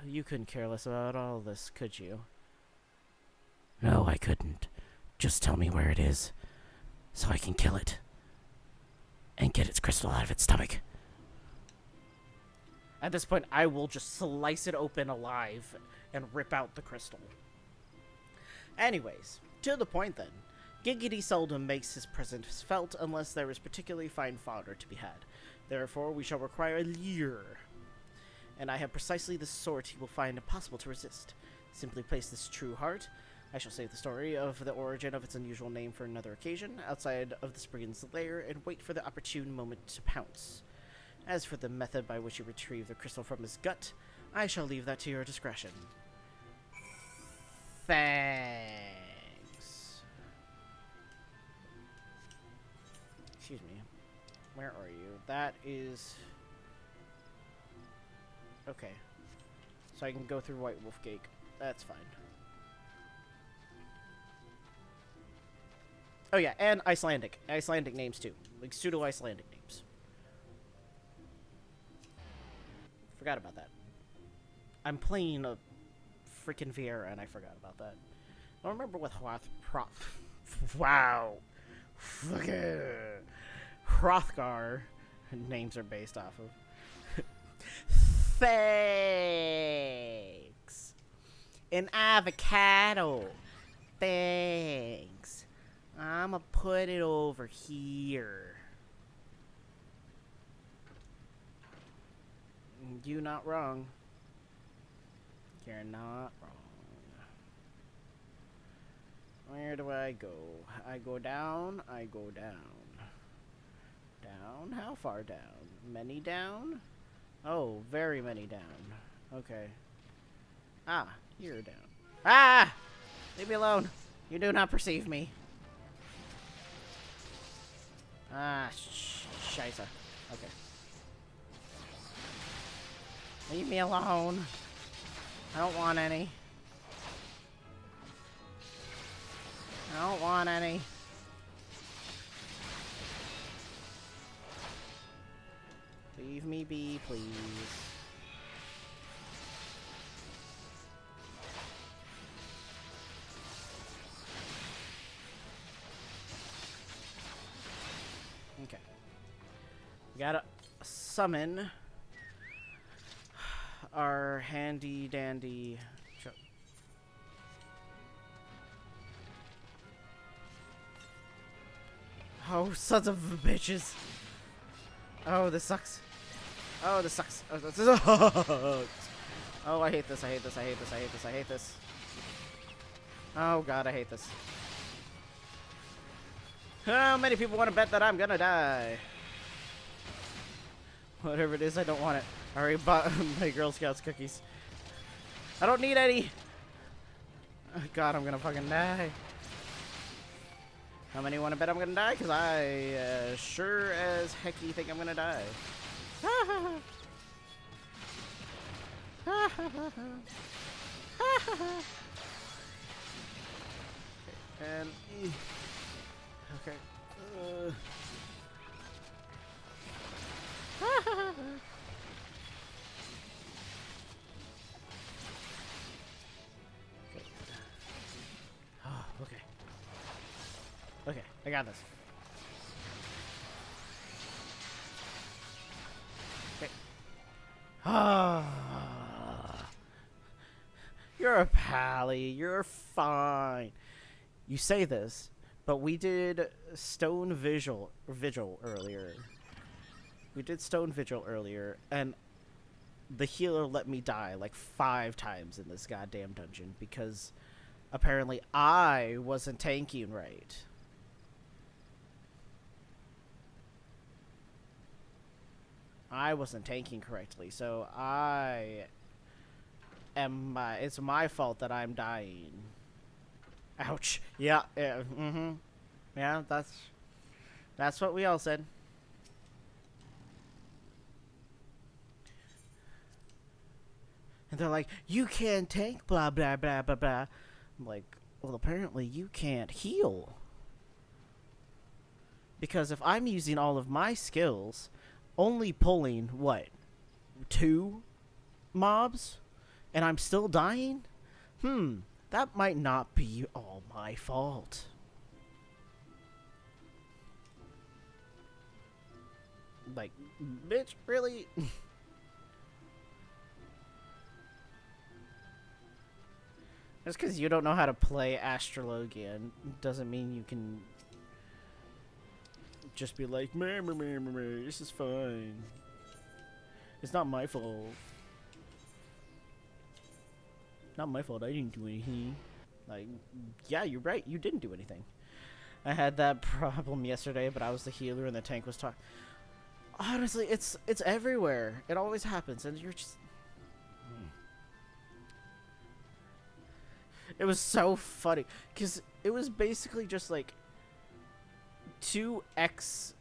You couldn't care less about all this, could you? No, I couldn't. Just tell me where it is, so I can kill it, and get its crystal out of its stomach. At this point, I will just slice it open alive and rip out the crystal. Anyways, to the point then. Giggity seldom makes his presence felt unless there is particularly fine fodder to be had. Therefore, we shall require a lure. And I have precisely the sort he will find impossible to resist. Simply place this true heart. I shall save the story of the origin of its unusual name for another occasion, outside of the Spriggan's lair, and wait for the opportune moment to pounce. As for the method by which you retrieve the crystal from his gut, I shall leave that to your discretion. Thanks. Excuse me. Where are you? That is... Okay. So I can go through White Wolf Gate. That's fine. Oh yeah, and Icelandic. Icelandic names too. Like pseudo-Icelandic names. Forgot about that. I'm playing a freaking Vieira and I forgot about that. I don't remember what wow. Fucking Hrothgar names are based off of. Thanks. An avocado. Thanks. I'ma put it over here. You not wrong. You're not wrong. Where do I go? I go down, I go down. Down? How far down? Many down? Oh, very many down. Okay. Ah, you're down. Ah! Leave me alone. You do not perceive me. Ah, scheisse. Okay. Leave me alone. I don't want any. I don't want any. Leave me be, please. Okay. We gotta summon our handy dandy. Oh, sons of bitches. Oh, this sucks. Oh, this sucks. Oh, this sucks. Oh, I hate this. I hate this. I hate this. I hate this. I hate this. Oh, God, I hate this. How many people want to bet that I'm gonna die? Whatever it is, I don't want it. I already bought my Girl Scouts cookies. I don't need any. Oh, God, I'm gonna fucking die. How many want to bet I'm gonna die? Because I sure as hecky think I'm gonna die. And okay. Oh, okay. Okay, I got this. Okay. Ah. You're a pally. You're fine. You say this, but we did Stone Vigil earlier. We did Stone Vigil earlier, and the healer let me die like 5 times in this goddamn dungeon because apparently I wasn't tanking right. I wasn't tanking correctly, so it's my fault that I'm dying. Ouch. Yeah, mm-hmm. Yeah, that's what we all said. And they're like, you can't tank, blah, blah, blah, blah, blah. I'm like, well, apparently you can't heal. Because if I'm using all of my skills, only pulling, what, 2 mobs? And I'm still dying? That might not be all my fault. Like, bitch, really? Just because you don't know how to play Astrologian doesn't mean you can just be like, meh, meh, meh, meh, meh, this is fine. It's not my fault. Not my fault, I didn't do anything. Like, yeah, you're right, you didn't do anything. I had that problem yesterday, but I was the healer and the tank was talking. Honestly, it's everywhere. It always happens, and you're just... It was so funny, because it was basically just like two X's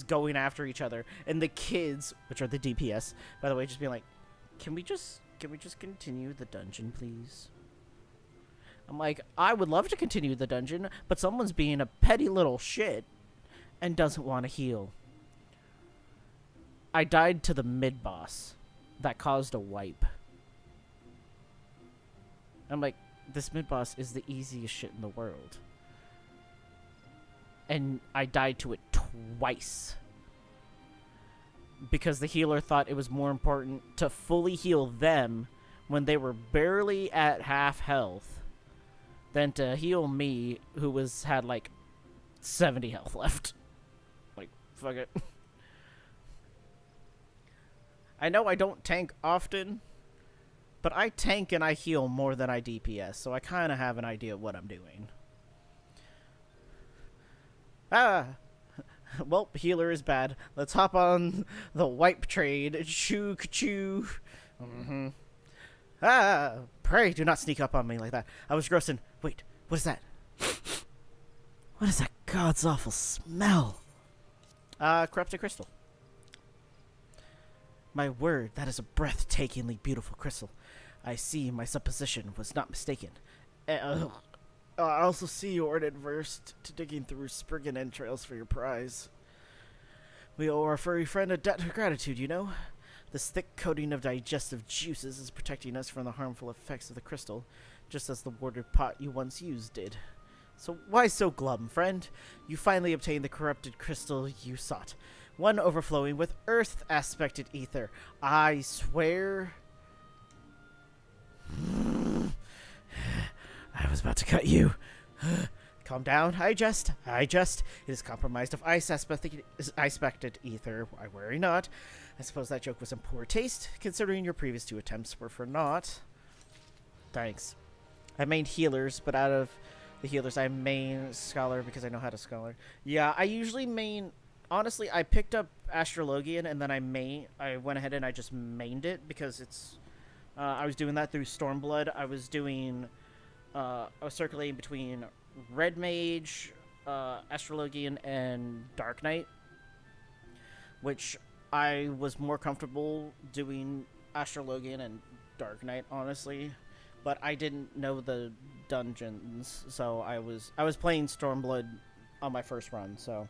going after each other, and the kids, which are the DPS, by the way, just being like, can we just continue the dungeon, please? I'm like, I would love to continue the dungeon, but someone's being a petty little shit and doesn't want to heal. I died to the mid-boss. That caused a wipe. I'm like, this mid-boss is the easiest shit in the world. And I died to it twice. Because the healer thought it was more important to fully heal them when they were barely at half health than to heal me, who had like 70 health left. Like, fuck it. I know I don't tank often, but I tank and I heal more than I DPS, so I kind of have an idea of what I'm doing. Ah! Well, healer is bad. Let's hop on the wipe trade. Choo choo. Mm-hmm. Ah, pray do not sneak up on me like that. I was grossing. Wait, what is that? What is that god's awful smell? Corrupted crystal. My word, that is a breathtakingly beautiful crystal. I see my supposition was not mistaken. I also see you are adverse to digging through Spriggan entrails for your prize. We owe our furry friend a debt of gratitude, you know? This thick coating of digestive juices is protecting us from the harmful effects of the crystal, just as the watered pot you once used did. So why so glum, friend? You finally obtained the corrupted crystal you sought. One overflowing with earth-aspected ether. I swear... I was about to cut you. Calm down. I jest. It is compromised of ice-aspected ether. I worry not. I suppose that joke was in poor taste, considering your previous 2 attempts were for naught. Thanks. I mained healers, but out of the healers, I main scholar because I know how to scholar. Yeah, I usually main... Honestly, I picked up Astrologian, and then I went ahead and I just mained it, because it's... I was doing that through Stormblood. I was circulating between Red Mage, Astrologian, and Dark Knight, which I was more comfortable doing Astrologian and Dark Knight, honestly, but I didn't know the dungeons, so I was playing Stormblood on my first run, so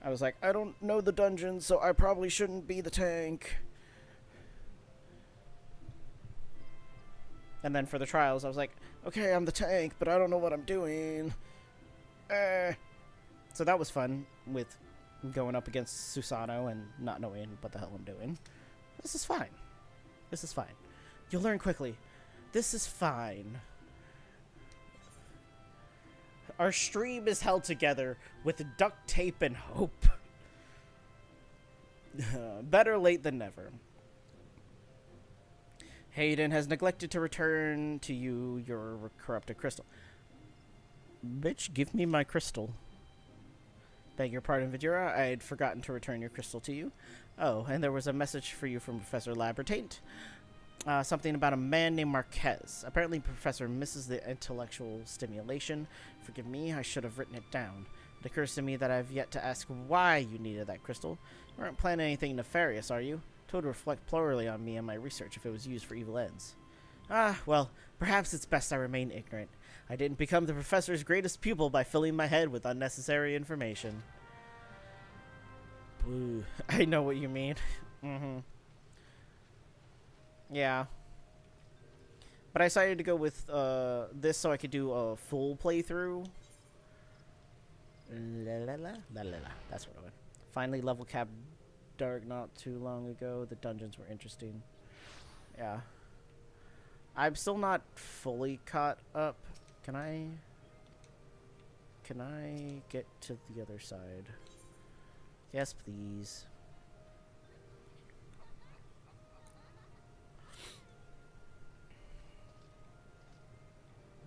I was like, I don't know the dungeons, so I probably shouldn't be the tank. And then for the trials, I was like, okay, I'm the tank, but I don't know what I'm doing. So that was fun, with going up against Susano and not knowing what the hell I'm doing. This is fine. You'll learn quickly. This is fine. Our stream is held together with duct tape and hope. Better late than never. Hayden has neglected to return to you your corrupted crystal. Bitch, give me my crystal. Beg your pardon, Vidura. I had forgotten to return your crystal to you. Oh, and there was a message for you from Professor Labertaint. Something about a man named Marquez. Apparently, Professor misses the intellectual stimulation. Forgive me, I should have written it down. It occurs to me that I've yet to ask why you needed that crystal. You aren't planning anything nefarious, are you? It would reflect plurally on me and my research if it was used for evil ends. Ah, well, perhaps it's best I remain ignorant. I didn't become the professor's greatest pupil by filling my head with unnecessary information. Boo. I know what you mean. Mm-hmm. Yeah. But I decided to go with this so I could do a full playthrough. That's what I went. Finally level cap Dark not too long ago. The dungeons were interesting. Yeah. I'm still not fully caught up. Can I get to the other side? Yes, please.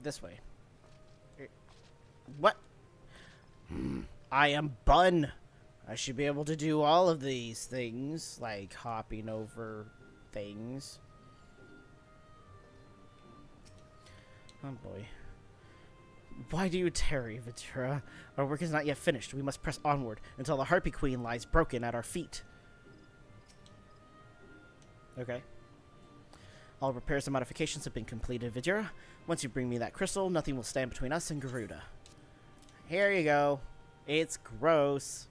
This way. What? I am Bun. I should be able to do all of these things, like hopping over things. Oh boy. Why do you tarry, Ventura? Our work is not yet finished. We must press onward until the Harpy Queen lies broken at our feet. Okay. All repairs and modifications have been completed, Vidura. Once you bring me that crystal, nothing will stand between us and Garuda. Here you go. It's gross.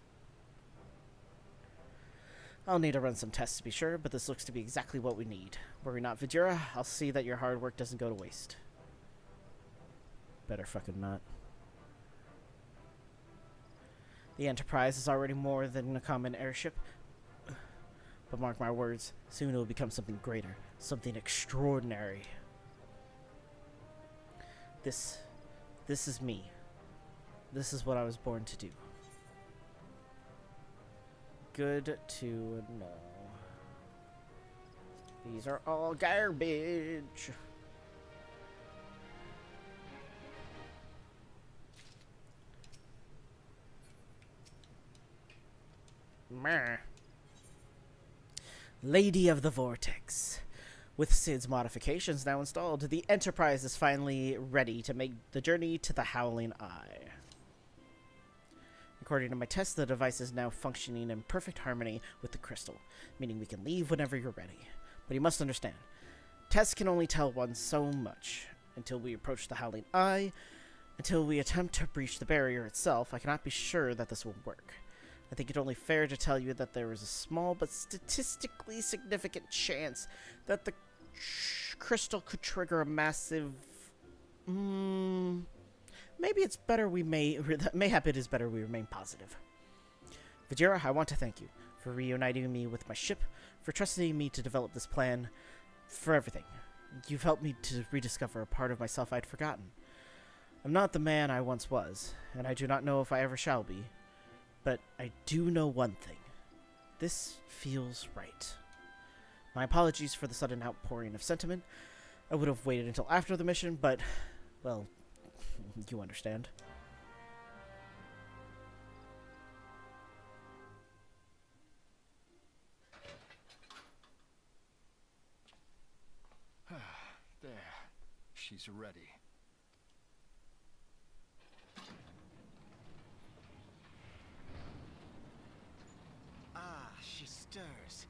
I'll need to run some tests to be sure, but this looks to be exactly what we need. Worry not, Vidura. I'll see that your hard work doesn't go to waste. Better fucking not. The Enterprise is already more than a common airship. But mark my words, soon it will become something greater, something extraordinary. This is me. This is what I was born to do. Good to know. These are all garbage. Lady of the Vortex. With Sid's modifications now installed, the Enterprise is finally ready to make the journey to the Howling Eye. According to my test, the device is now functioning in perfect harmony with the crystal, meaning we can leave whenever you're ready. But you must understand, tests can only tell one so much. Until we approach the Howling Eye, until we attempt to breach the barrier itself, I cannot be sure that this will work. I think it's only fair to tell you that there is a small but statistically significant chance that the crystal could trigger a massive... maybe it's better we mayhap it is better we remain positive. Vajira, I want to thank you for reuniting me with my ship, for trusting me to develop this plan, for everything. You've helped me to rediscover a part of myself I'd forgotten. I'm not the man I once was, and I do not know if I ever shall be. But I do know one thing. This feels right. My apologies for the sudden outpouring of sentiment. I would have waited until after the mission, but, well, you understand. There. She's ready. Ah, she stirs.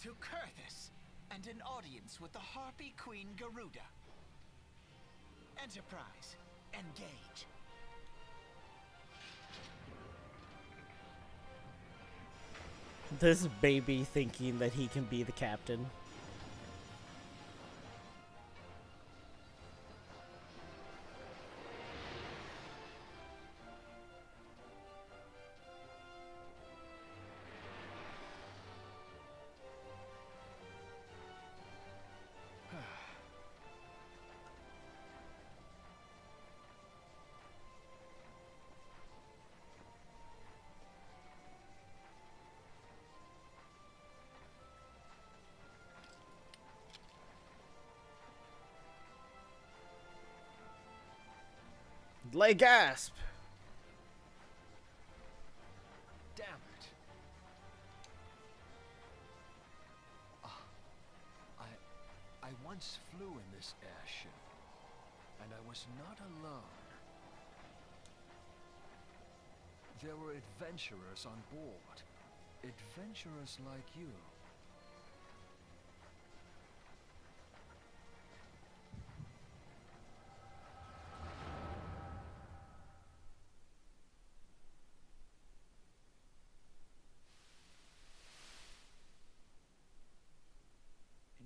To Kurthus, and an audience with the Harpy Queen Garuda. Enterprise, engage. This baby thinking that he can be the captain. Lay gasp! Damn it. I once flew in this airship, and I was not alone. There were adventurers on board. Adventurers like you.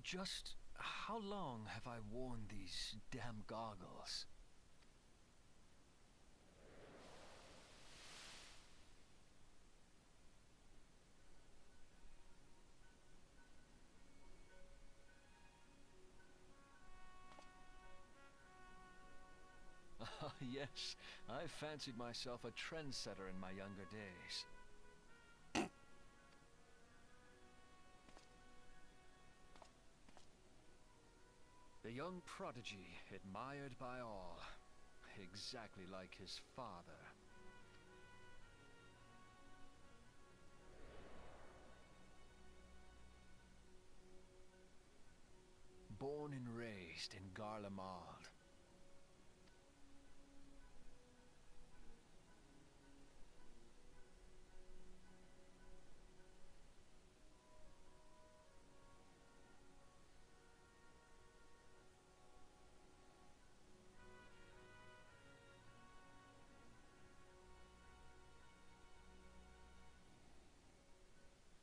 Just how long have I worn these damn goggles? Ah, yes, I fancied myself a trendsetter in my younger days. The young prodigy, admired by all, exactly like his father. Born and raised in Garlemald.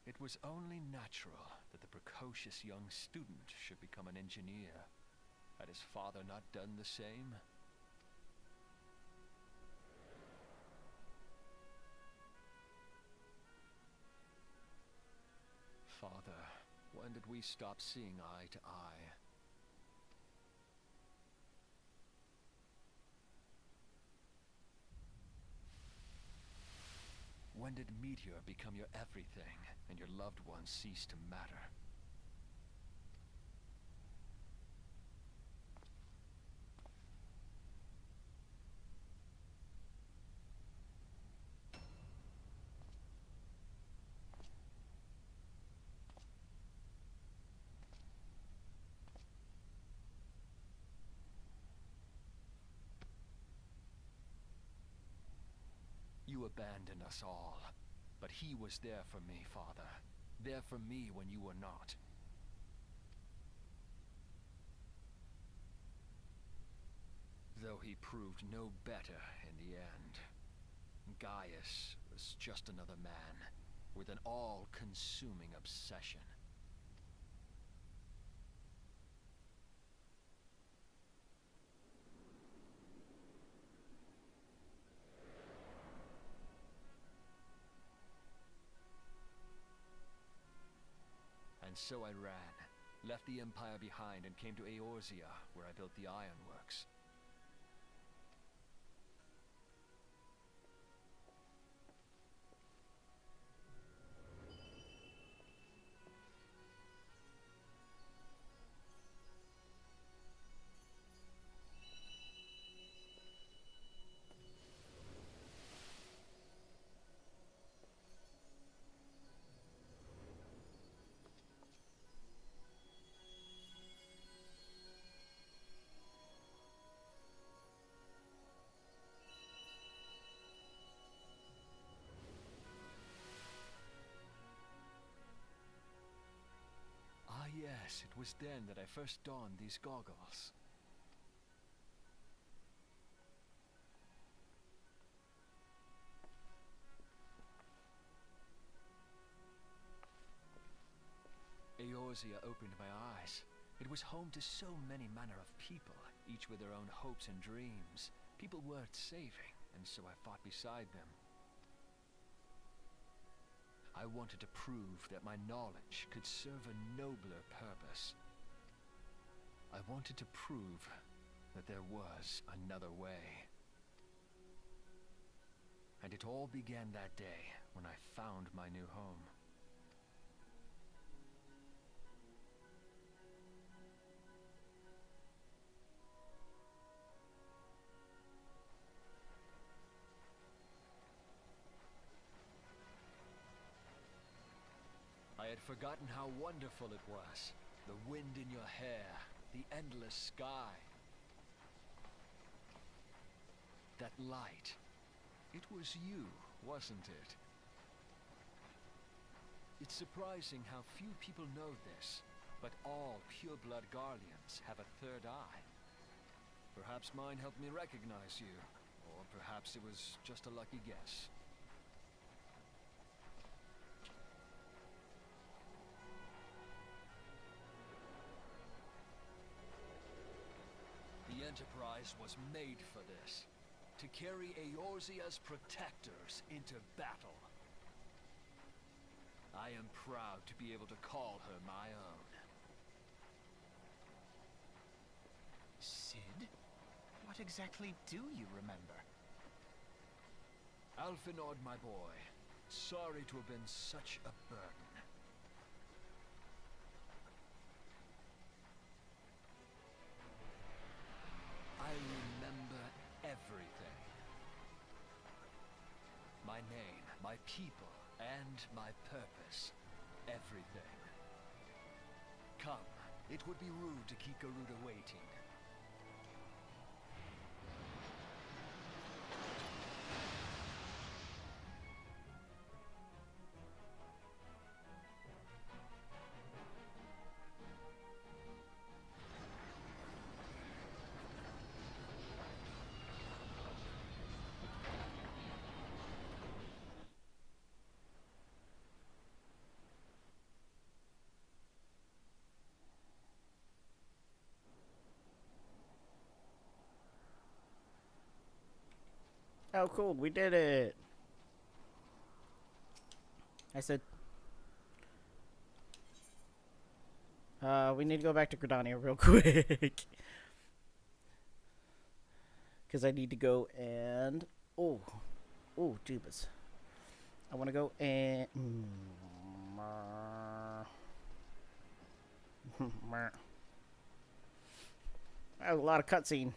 It was only natural that the precocious young student should become an engineer. Had his father not done the same? Father, when did we stop seeing eye to eye? When did Meteor become your everything, and your loved ones cease to matter? You abandoned us all, but he was there for me, Father. There for me when you were not. Though he proved no better in the end. Gaius was just another man, with an all-consuming obsession. And so I ran, left the Empire behind and came to Eorzea, where I built the ironworks. Ah yes, it was then that I first donned these goggles. Eorzea opened my eyes. It was home to so many manner of people, each with their own hopes and dreams. People worth saving, and so I fought beside them. I wanted to prove that my knowledge could serve a nobler purpose. I wanted to prove that there was another way. And it all began that day when I found my new home. I had forgotten how wonderful it was. The wind in your hair, the endless sky. That light. It was you, wasn't it? It's surprising how few people know this, but all pure-blood Garleans have a third eye. Perhaps mine helped me recognize you, or perhaps it was just a lucky guess. The Enterprise was made for this, to carry Eorzea's protectors into battle. I am proud to be able to call her my own. Sid? What exactly do you remember? Alphinaud, my boy. Sorry to have been such a burden. I remember everything. My name, my people, and my purpose. Everything. Come, it would be rude to keep Garuda waiting. Oh, cool. We did it. I said... we need to go back to Gridania real quick. Because I need to go and... Oh, Jubas. I want to go and... That was a lot of cutscene.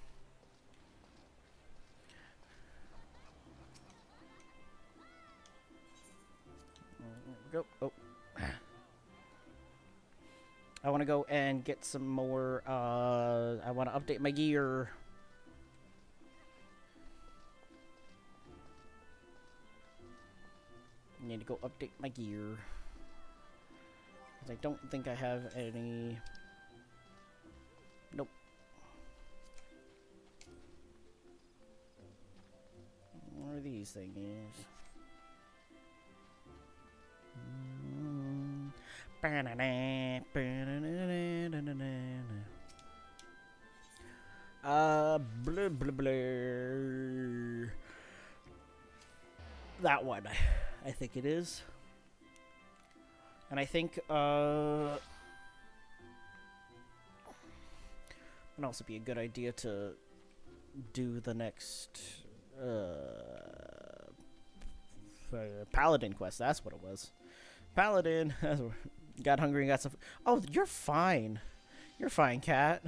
Go. Oh. I want to go and get some more, I want to update my gear. I need to go update my gear. Because I don't think I have any... Nope. What are these things? Blah, blah, blah. That one, I think it is. And I think, it'd also be a good idea to do the next, Paladin quest. That's what it was. Paladin. Got hungry and got some... Oh, you're fine. You're fine, cat.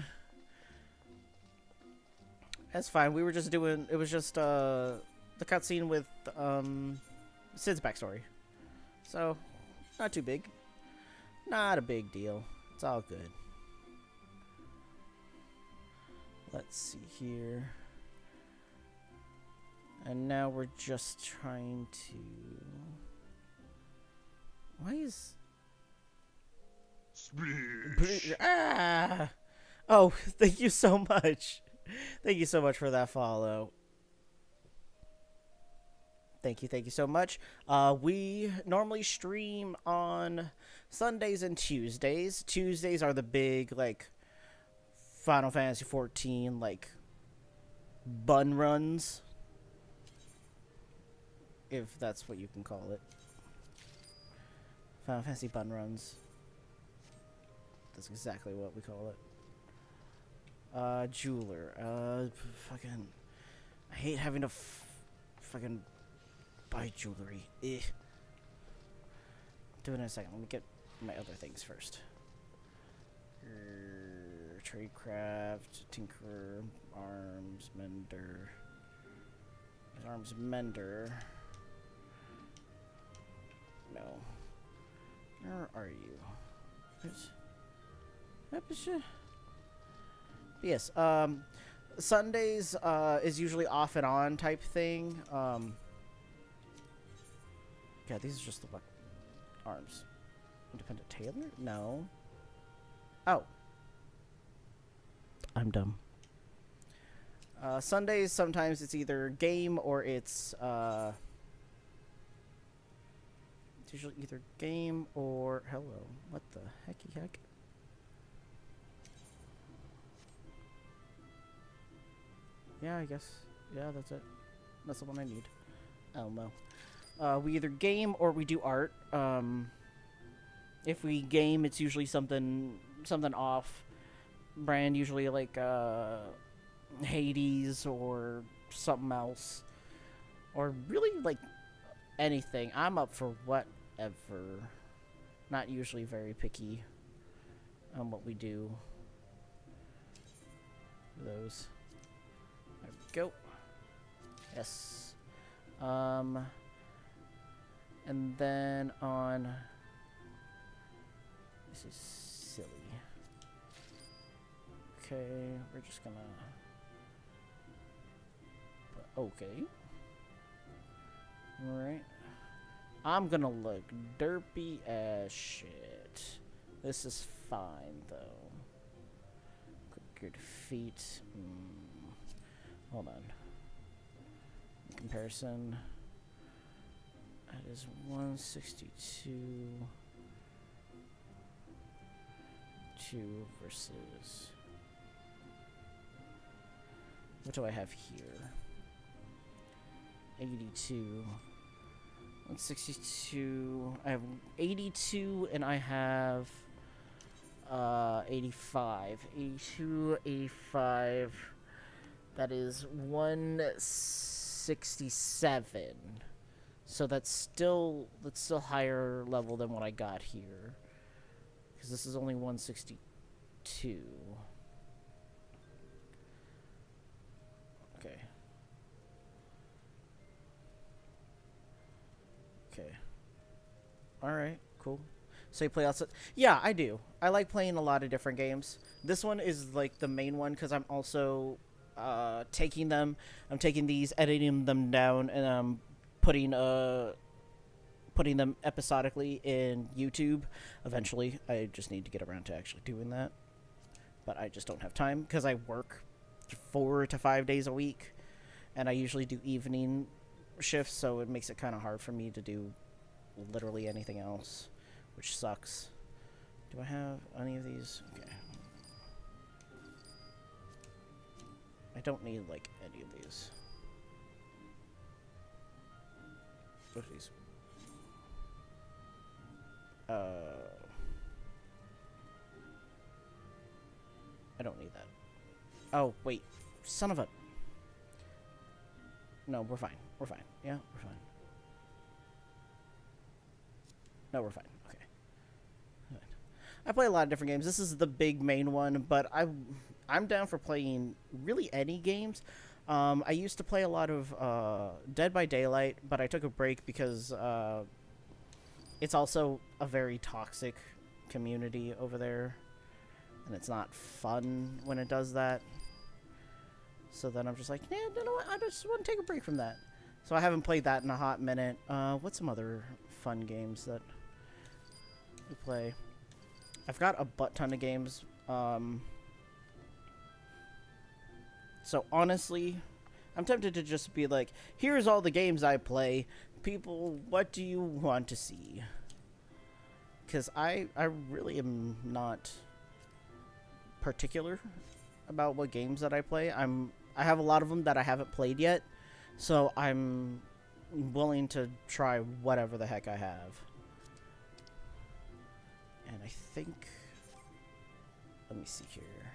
That's fine. We were just doing... It was just, the cutscene with, Sid's backstory. So, not too big. Not a big deal. It's all good. Let's see here. And now we're just trying to... Why is... Ah! Oh, thank you so much. Thank you so much for that follow. Thank you so much. We normally stream on Sundays and Tuesdays. Tuesdays are the big, like, Final Fantasy XIV, like, bun runs. If that's what you can call it. Final Fantasy bun runs. That's exactly what we call it. Jeweler. Fucking... I hate having to fucking buy jewelry. Eh. Do it in a second. Let me get my other things first. Tradecraft, Tinkerer, Arms Mender. Arms Mender. No. Where are you? Yes, Sundays is usually off and on type thing. Yeah, these are just the arms. Independent tailor? No. Oh. I'm dumb. Sundays, sometimes it's either game or it's usually either game or... Hello. What the hecky heck? Yeah, I guess. Yeah, that's it. That's the one I need. Oh, no. We either game or we do art. If we game, it's usually something off brand, usually like Hades or something else. Or really like anything. I'm up for whatever. Not usually very picky on what we do. Those. There we go. Yes. And then on... This is silly. Okay, we're just gonna... Okay. Alright. I'm gonna look derpy as shit. This is fine, though. Good feet. Hold on. In comparison... That is 162... 2 versus... What do I have here? 82... 162... I have 82 and I have... 85. 82, 85... That is 167. So that's still higher level than what I got here. Because this is only 162. Okay. Okay. Alright, cool. So you play outside? Yeah, I do. I like playing a lot of different games. This one is like the main one because I'm also taking them. I'm taking these, editing them down, and I'm putting them episodically in YouTube. Eventually, I just need to get around to actually doing that. But I just don't have time because I work 4 to 5 days a week, and I usually do evening shifts, so it makes it kind of hard for me to do literally anything else, which sucks. Do I have any of these? Okay. I don't need, like, any of these. What are these? I don't need that. Oh, wait. Son of a... No, we're fine. We're fine. Yeah, we're fine. No, we're fine. Okay. Good. I play a lot of different games. This is the big main one, but I'm down for playing really any games. I used to play a lot of Dead by Daylight, but I took a break because it's also a very toxic community over there, and it's not fun when it does that. So then I'm just like, yeah, you know what? I just want to take a break from that. So I haven't played that in a hot minute. What's some other fun games that we play? I've got a butt ton of games. So honestly, I'm tempted to just be like, here's all the games I play. People, what do you want to see? Because I really am not particular about what games that I play. I have a lot of them that I haven't played yet, so I'm willing to try whatever the heck I have. And I think, let me see here.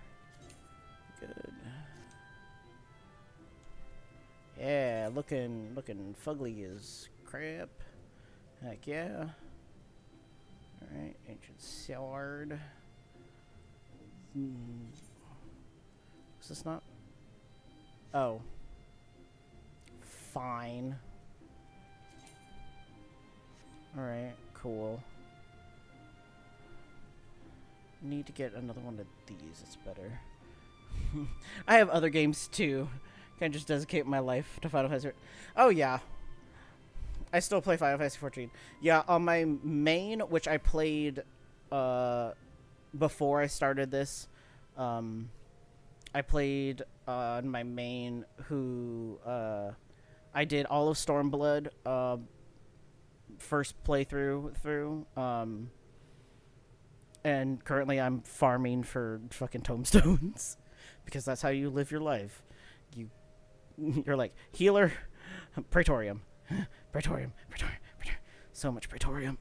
Good. Yeah, looking fugly as crap. Heck yeah. Alright, ancient sword. Is this not? Oh. Fine. Alright, cool. Need to get another one of these, it's better. I have other games too. Can just dedicate my life to Final Fantasy. Oh yeah, I still play Final Fantasy 14. Yeah, on my main, which I played before I started this, I played on my main who I did all of Stormblood first playthrough through, and currently I'm farming for fucking tomestones because that's how you live your life. You're like, healer, Praetorium, Praetorium, Praetorium, Praetorium. So much Praetorium.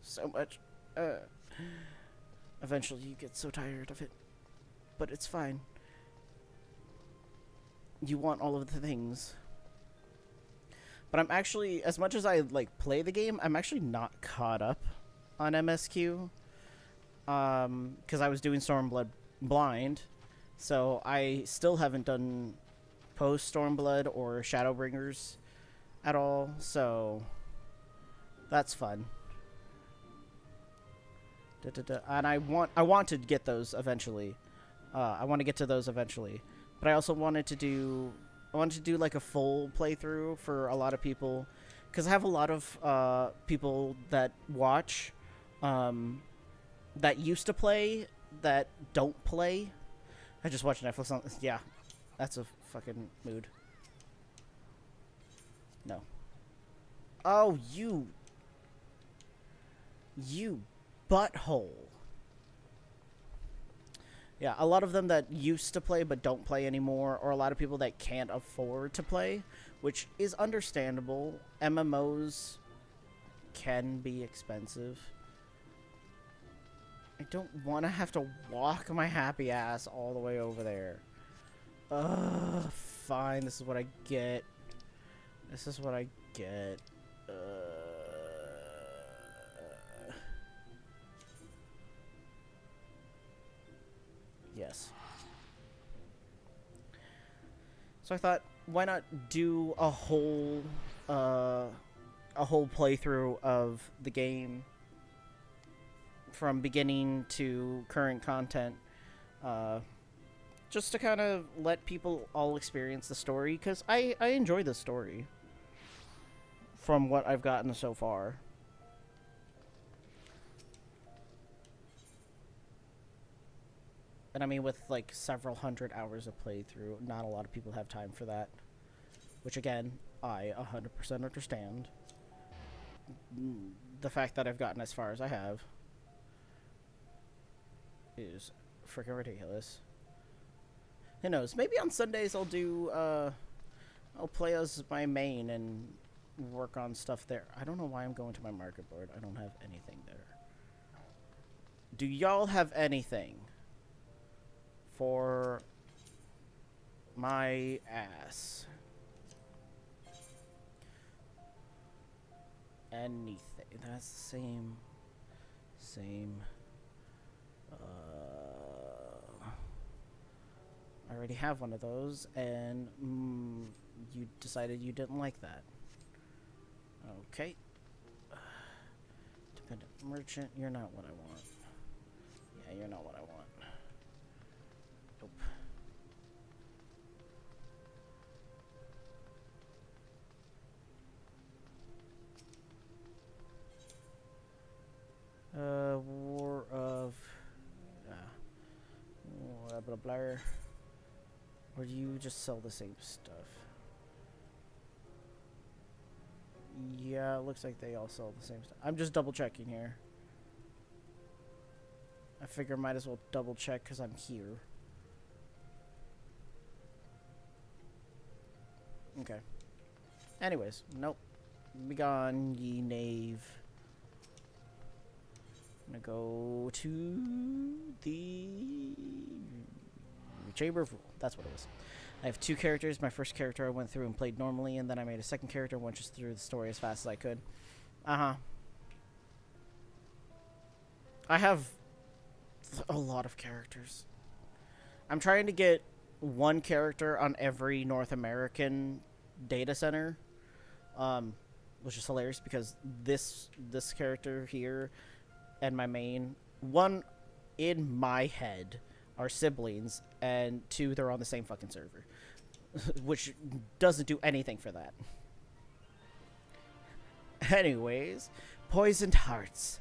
So much. Eventually you get so tired of it. But it's fine. You want all of the things. But I'm actually, as much as I like play the game, I'm actually not caught up on MSQ. Because I was doing Stormblood blind. So I still haven't done post Stormblood or Shadowbringers at all, so that's fun. And I want to get those eventually. I want to get to those eventually, but I also wanted to do like a full playthrough for a lot of people, because I have a lot of people that watch that used to play that don't play. I just watched Netflix on... Yeah, that's a fucking mood. No. Oh, you butthole. Yeah, a lot of them that used to play but don't play anymore, or a lot of people that can't afford to play, which is understandable. MMOs can be expensive. I don't want to have to walk my happy ass all the way over there. Ugh, fine, this is what I get. This is what I get. Yes. So I thought, why not do a whole playthrough of the game from beginning to current content, just to kind of let people all experience the story, because I enjoy the story from what I've gotten so far. And I mean, with like several hundred hours of playthrough, not a lot of people have time for that. Which again, I 100% understand. The fact that I've gotten as far as I have is freaking ridiculous. Who knows? Maybe on Sundays I'll do, I'll play as my main and work on stuff there. I don't know why I'm going to my market board. I don't have anything there. Do y'all have anything for my ass? Anything. That's the same. I already have one of those, and you decided you didn't like that. Okay. Dependent merchant, you're not what I want. Yeah, you're not what I want. Nope. War of... blah, blah, blah. Or do you just sell the same stuff? Yeah, it looks like they all sell the same stuff. I'm just double checking here. I figure I might as well double check because I'm here. Okay. Anyways, nope. Be gone, ye knave. I'm gonna go to the Chamber of Rule. That's what it was. I have two characters. My first character I went through and played normally, and then I made a second character and went just through the story as fast as I could. I have a lot of characters. I'm trying to get one character on every North American data center, which is hilarious because this character here and my main, one in my head are siblings, and two, they're on the same fucking server, which doesn't do anything for that. Anyways, Poisoned Hearts.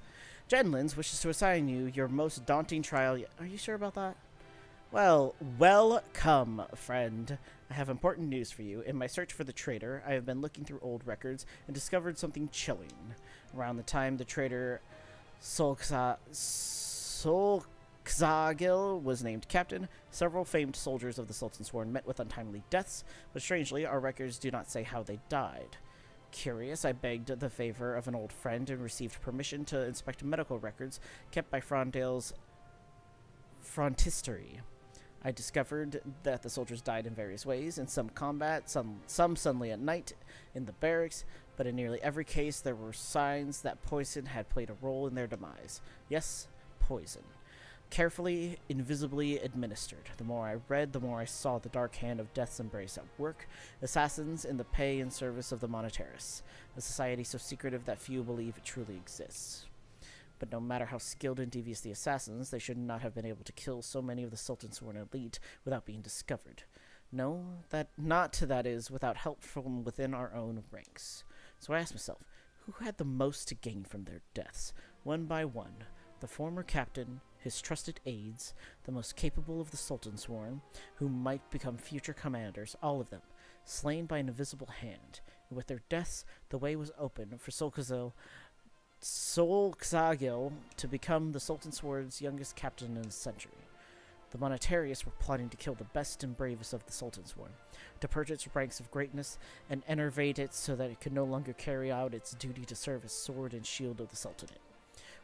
Genlins wishes to assign you your most daunting trial yet. Are you sure about that? Well, welcome, friend. I have important news for you. In my search for the traitor, I have been looking through old records and discovered something chilling. Around the time the traitor Solkzagil was named captain, several famed soldiers of the Sultan Sworn met with untimely deaths, but strangely, our records do not say how they died. Curious, I begged the favor of an old friend and received permission to inspect medical records kept by Frondale's frontistery. I discovered that the soldiers died in various ways, in some combat, some suddenly at night in the barracks, but in nearly every case there were signs that poison had played a role in their demise. Yes, poison. Carefully, invisibly administered. The more I read, the more I saw the dark hand of death's embrace at work. Assassins in the pay and service of the Monetarists, a society so secretive that few believe it truly exists. But no matter how skilled and devious the assassins, they should not have been able to kill so many of the Sultan's Sworn elite without being discovered. No, that is, without help from within our own ranks. So I asked myself, who had the most to gain from their deaths? One by one, the former captain, his trusted aides, the most capable of the Sultan Sworn, who might become future commanders, all of them, slain by an invisible hand. And with their deaths, the way was open for Solkzagil to become the Sultan Sworn's youngest captain in a century. The Monetarists were plotting to kill the best and bravest of the Sultan Sworn, to purge its ranks of greatness and enervate it so that it could no longer carry out its duty to serve as sword and shield of the Sultanate.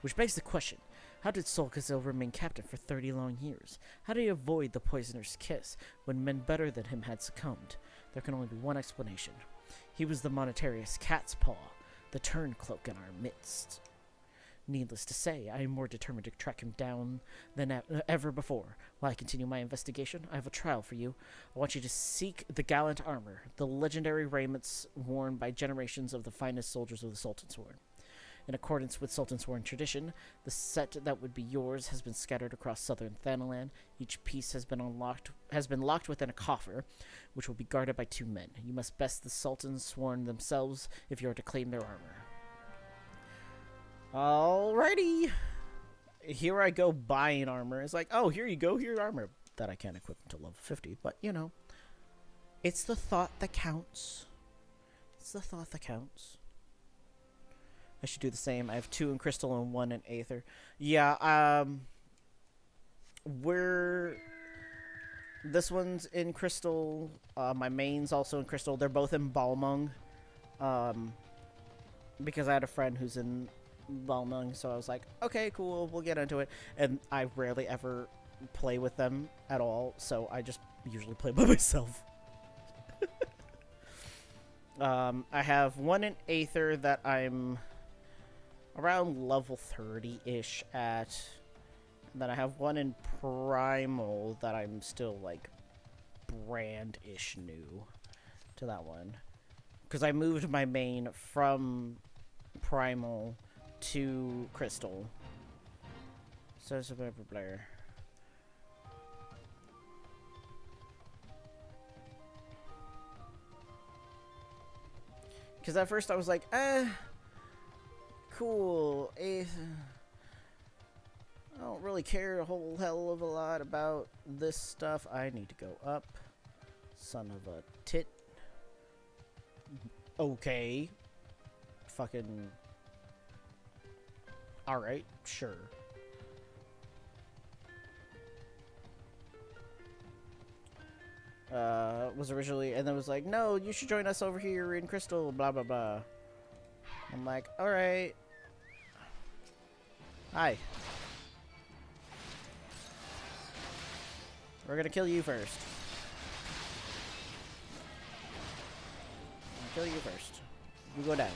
Which begs the question, how did Solkzagil remain captain for 30 long years? How did he avoid the poisoner's kiss when men better than him had succumbed? There can only be one explanation. He was the Monetarius Cat's Paw, the turncloak in our midst. Needless to say, I am more determined to track him down than ever before. While I continue my investigation, I have a trial for you. I want you to seek the gallant armor, the legendary raiments worn by generations of the finest soldiers of the Sultansworn. In accordance with Sultansworn tradition, the set that would be yours has been scattered across southern Thanalan. Each piece has been locked within a coffer, which will be guarded by 2 men. You must best the Sultansworn themselves if you are to claim their armor. Alrighty. Here I go buying armor. It's like, oh, here you go, here's armor. That I can't equip until level 50, but you know. It's the thought that counts. It's the thought that counts. I should do the same. I have 2 in crystal and 1 in aether. Yeah, this one's in crystal. My main's also in crystal. They're both in Balmung. Because I had a friend who's in Balmung, so I was like, okay, cool, we'll get into it. And I rarely ever play with them at all, so I just usually play by myself. I have 1 in aether that I'm around level 30-ish at. And then I have 1 in primal that I'm still like brand-ish new to that one. Because I moved my main from primal to crystal. So it's a bit of a blur. Because at first I was like, cool. I don't really care a whole hell of a lot about this stuff. I need to go up. Son of a tit. Okay. Fucking. Alright, sure. Was originally, and then was like, no, you should join us over here in Crystal, blah, blah, blah. I'm like, alright. Hi. We're gonna kill you first. Kill you first. You go down.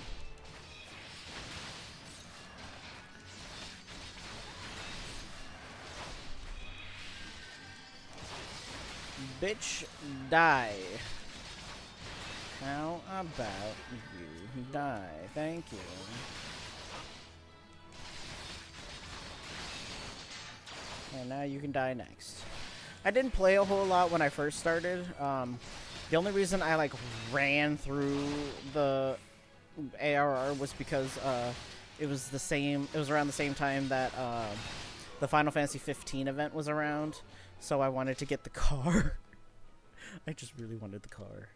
Bitch, die. How about you die? Thank you. And now you can die next. I didn't play a whole lot when I first started. The only reason I like ran through the ARR was because it was the same. It was around the same time that the Final Fantasy 15 event was around, so I wanted to get the car. I just really wanted the car,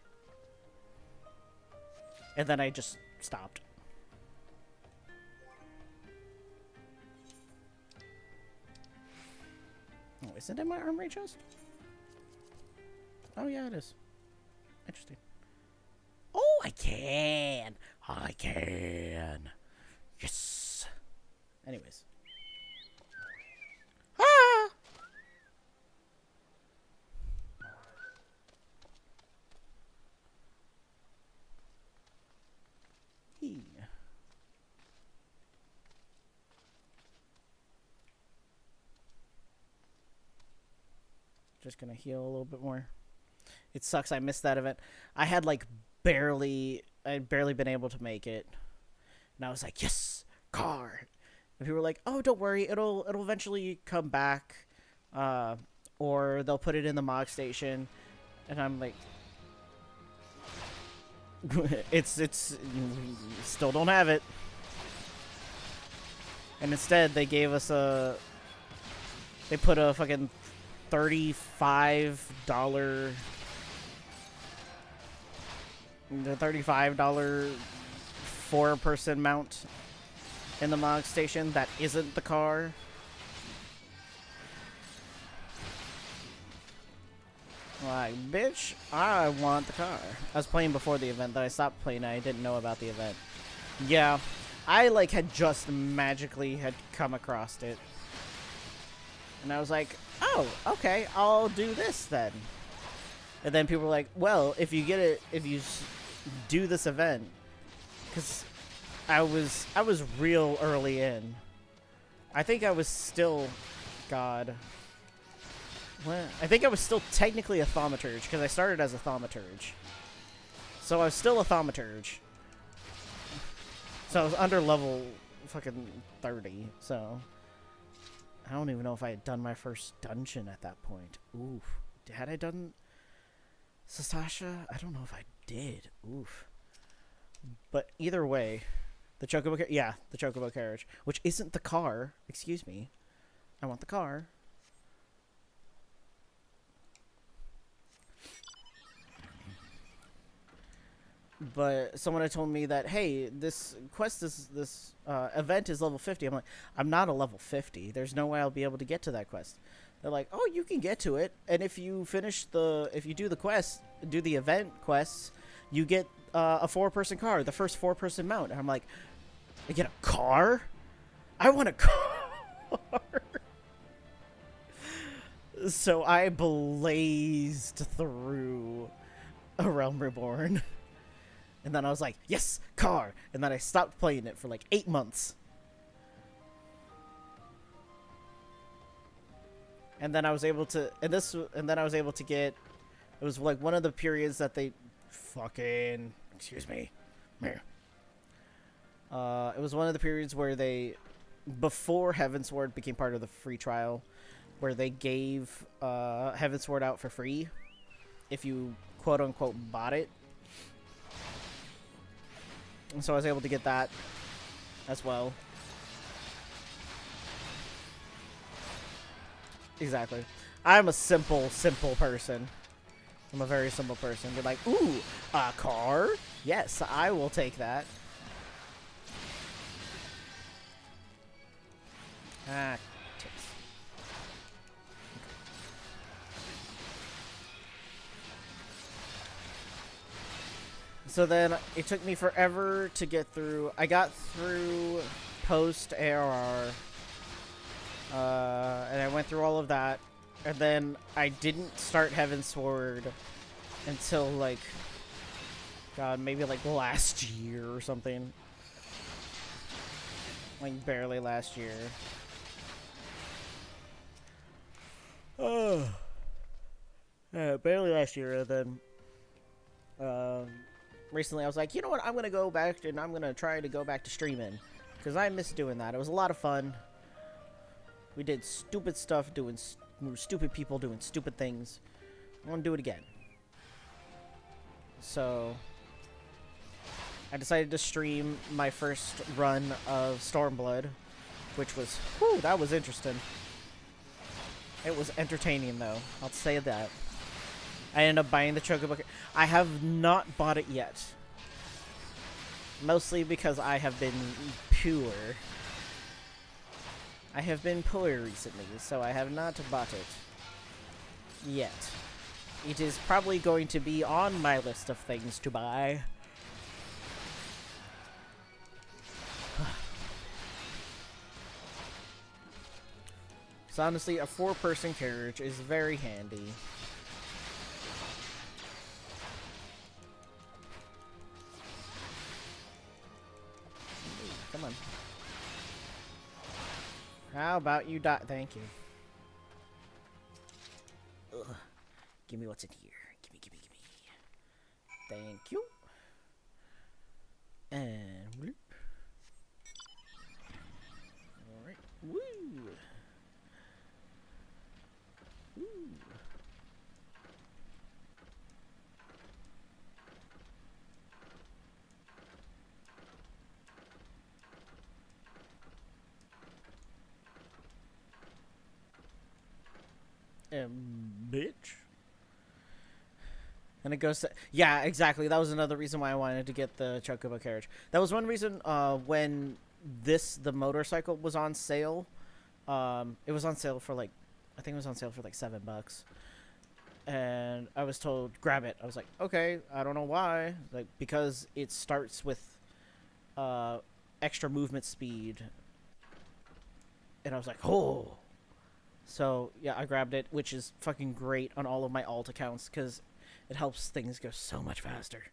and then I just stopped. Oh, is it in my armory chest? Oh yeah, it is. Interesting. Oh, I can! I can! Yes! Anyways. Ah! He. Just gonna heal a little bit more. It sucks I missed that event. I had like I'd barely been able to make it. And I was like, yes, car. And people were like, oh, don't worry, it'll eventually come back. Or they'll put it in the Mog Station. And I'm like, it's still don't have it. And instead they gave us they put a fucking $35 4-person mount in the Mog Station that isn't the car. Like, bitch, I want the car. I was playing before the event, then I stopped playing. I didn't know about the event. Yeah, I like had just magically had come across it. And I was like, oh, okay, I'll do this then. And then people were like, well, if you get it, if you do this event because I was real early in. I think I was still, God. What? I think I was still technically a thaumaturge because I started as a thaumaturge. So I was still a thaumaturge. So I was under level fucking 30. So I don't even know if I had done my first dungeon at that point. Oof. Had I done Sasasha? I don't know if I did. Oof. But either way, the chocobo, yeah, the chocobo carriage, which isn't the car. Excuse me. I want the car. But someone had told me that, hey, this quest is this event is level 50. I'm like, I'm not a level 50. There's no way I'll be able to get to that quest. They're like, oh, you can get to it, and if you do the quest, do the event quests, you get a 4-person car, the first 4-person mount. And I'm like, I get a car? I want a car. So I blazed through A Realm Reborn. And then I was like, yes, car. And then I stopped playing it for like 8 months. And then I was able to, and then I was able to get, it was like one of the periods that they fucking, excuse me. It was one of the periods where they, before Heavensward became part of the free trial, where they gave Heavensward out for free if you quote unquote bought it. And so I was able to get that as well. Exactly. I'm a simple person. I'm a very simple person. You're like, ooh, a car? Yes, I will take that. Ah, tits. So then it took me forever to get through. I got through post ARR. And I went through all of that. And then I didn't start Heavensward until, like, God, maybe like last year or something. Like, barely last year. Oh. Barely last year, and then, recently I was like, you know what, I'm gonna go back and I'm gonna try to go back to streaming. Because I miss doing that. It was a lot of fun. We did stupid stuff, we were stupid people doing stupid things. I want to do it again. So I decided to stream my first run of Stormblood, which was, whew, that was interesting. It was entertaining, though. I'll say that. I ended up buying the Chocobo. I have not bought it yet. Mostly because I have been poor. I have been poor recently, so I have not bought it yet. It is probably going to be on my list of things to buy. So honestly, a 4-person carriage is very handy. Come on. How about you die? Thank you. Ugh. Give me what's in here. Gimme, gimme, gimme. Thank you. And whoop. Alright. Woo! Woo! Bitch. And it goes to, yeah, exactly. That was another reason why I wanted to get the Chocobo carriage. That was one reason when the motorcycle was on sale. It was on sale for like, I think it was on sale for like $7. And I was told, grab it. I was like, okay, I don't know why. Like, because it starts with extra movement speed. And I was like, oh. So, yeah, I grabbed it, which is fucking great on all of my alt accounts, because it helps things go so much faster.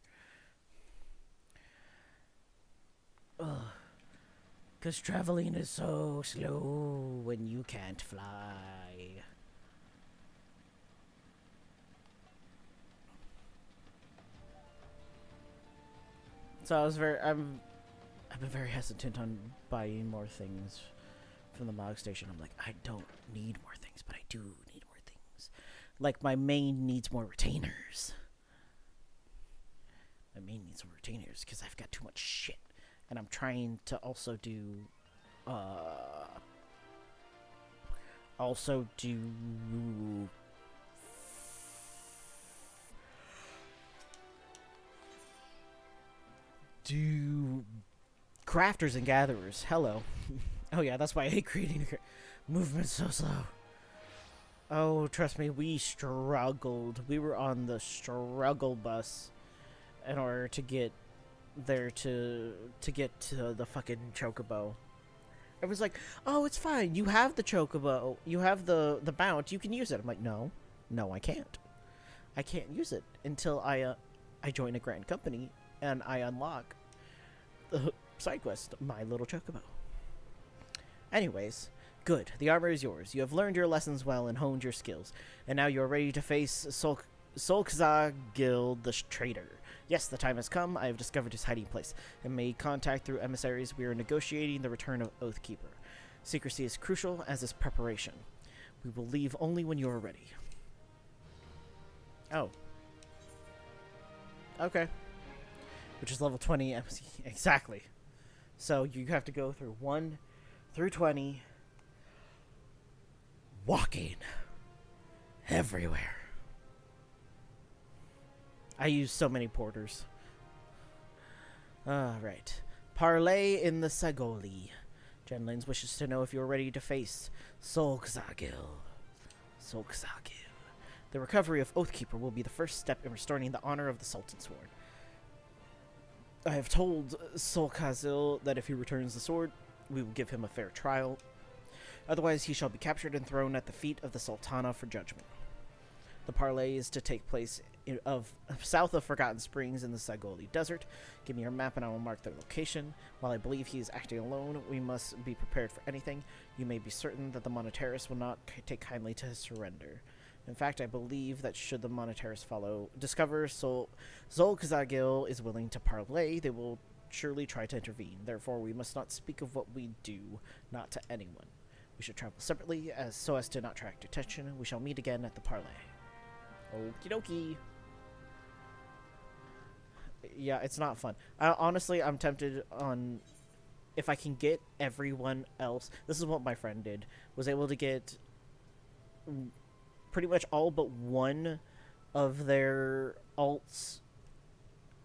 'Cause traveling is so slow when you can't fly. So I've been very hesitant on buying more things from the Mog Station. I'm like, I don't need more things, but I do need more things. Like, my main needs more retainers. My main needs more retainers because I've got too much shit. And I'm trying to also do, do crafters and gatherers. Hello. Oh yeah, that's why I hate creating movement so slow. Oh, trust me, we struggled. We were on the struggle bus in order to get there to get to the fucking chocobo. It was like, oh, it's fine. You have the chocobo. You have the mount. You can use it. I'm like, no, I can't. I can't use it until I join a grand company and I unlock the side quest, My Little Chocobo. Anyways, good. The armor is yours. You have learned your lessons well and honed your skills, and now you are ready to face Solkzagil the traitor. Yes, the time has come. I have discovered his hiding place and made contact through emissaries. We are negotiating the return of Oathkeeper. Secrecy is crucial, as is preparation. We will leave only when you are ready. Oh. Okay. Which is level 20 MC. Exactly. So you have to go through 1 through 20. Walking. Everywhere. I use so many porters. Alright. Parley in the Sagoli. Genlins wishes to know if you are ready to face Solkzagil. The recovery of Oathkeeper will be the first step in restoring the honor of the Sultan Sword. I have told Solkazil that if he returns the sword, we will give him a fair trial. Otherwise, he shall be captured and thrown at the feet of the Sultana for judgment. The parley is to take place south of Forgotten Springs in the Sagoli Desert. Give me your map and I will mark the location. While I believe he is acting alone, we must be prepared for anything. You may be certain that the Monetarist will not take kindly to his surrender. In fact, I believe that should the Monetarist discover Zolkazagil is willing to parley, they will surely try to intervene. Therefore, we must not speak of what we do, not to anyone. We should travel separately, so as to not attract attention. We shall meet again at the parley. Okie dokie. Yeah, it's not fun. Honestly, I'm tempted on if I can get everyone else. This is what my friend did. Was able to get pretty much all but one of their alts,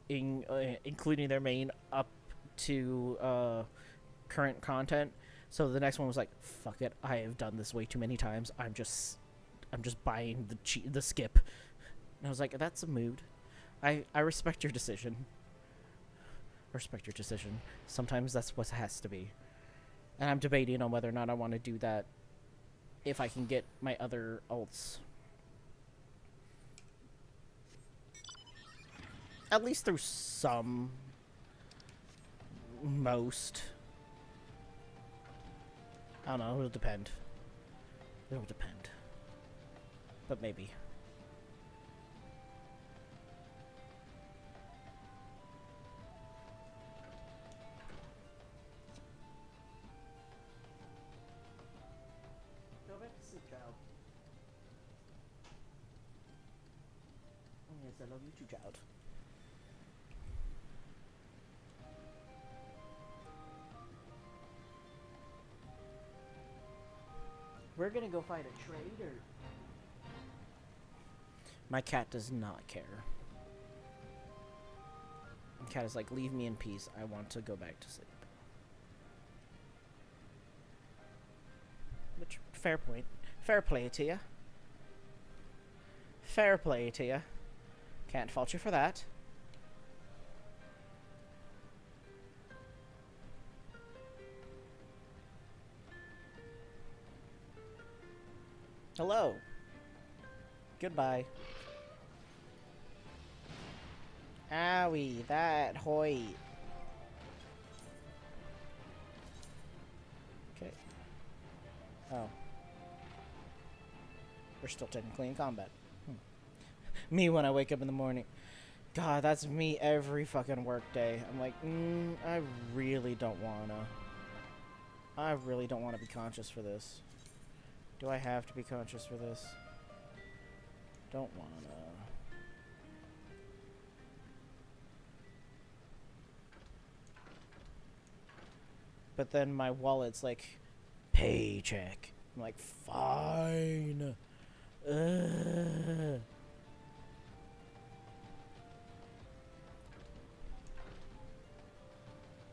including their main, up to current content. So the next one was like, fuck it, I have done this way too many times. I'm just buying the skip. And I was like, that's a mood. I respect your decision. Sometimes that's what it has to be. And I'm debating on whether or not I want to do that if I can get my other alts. At least through some. Most. I don't know, it'll depend. But maybe. Go back to sleep, child. Yes, I love you too, child. We're gonna go fight a trader. My cat does not care. The cat is like, leave me in peace. I want to go back to sleep. Which, fair point. Fair play to you. Fair play to you. Can't fault you for that. Hello. Goodbye. Owie, that hoit. Oh. We're still technically in combat. Me when I wake up in the morning. God, that's me every fucking work day. I'm like, I really don't wanna. I really don't want to be conscious for this. Do I have to be conscious for this? Don't wanna. But then my wallet's like, paycheck. I'm like, fine. Ugh.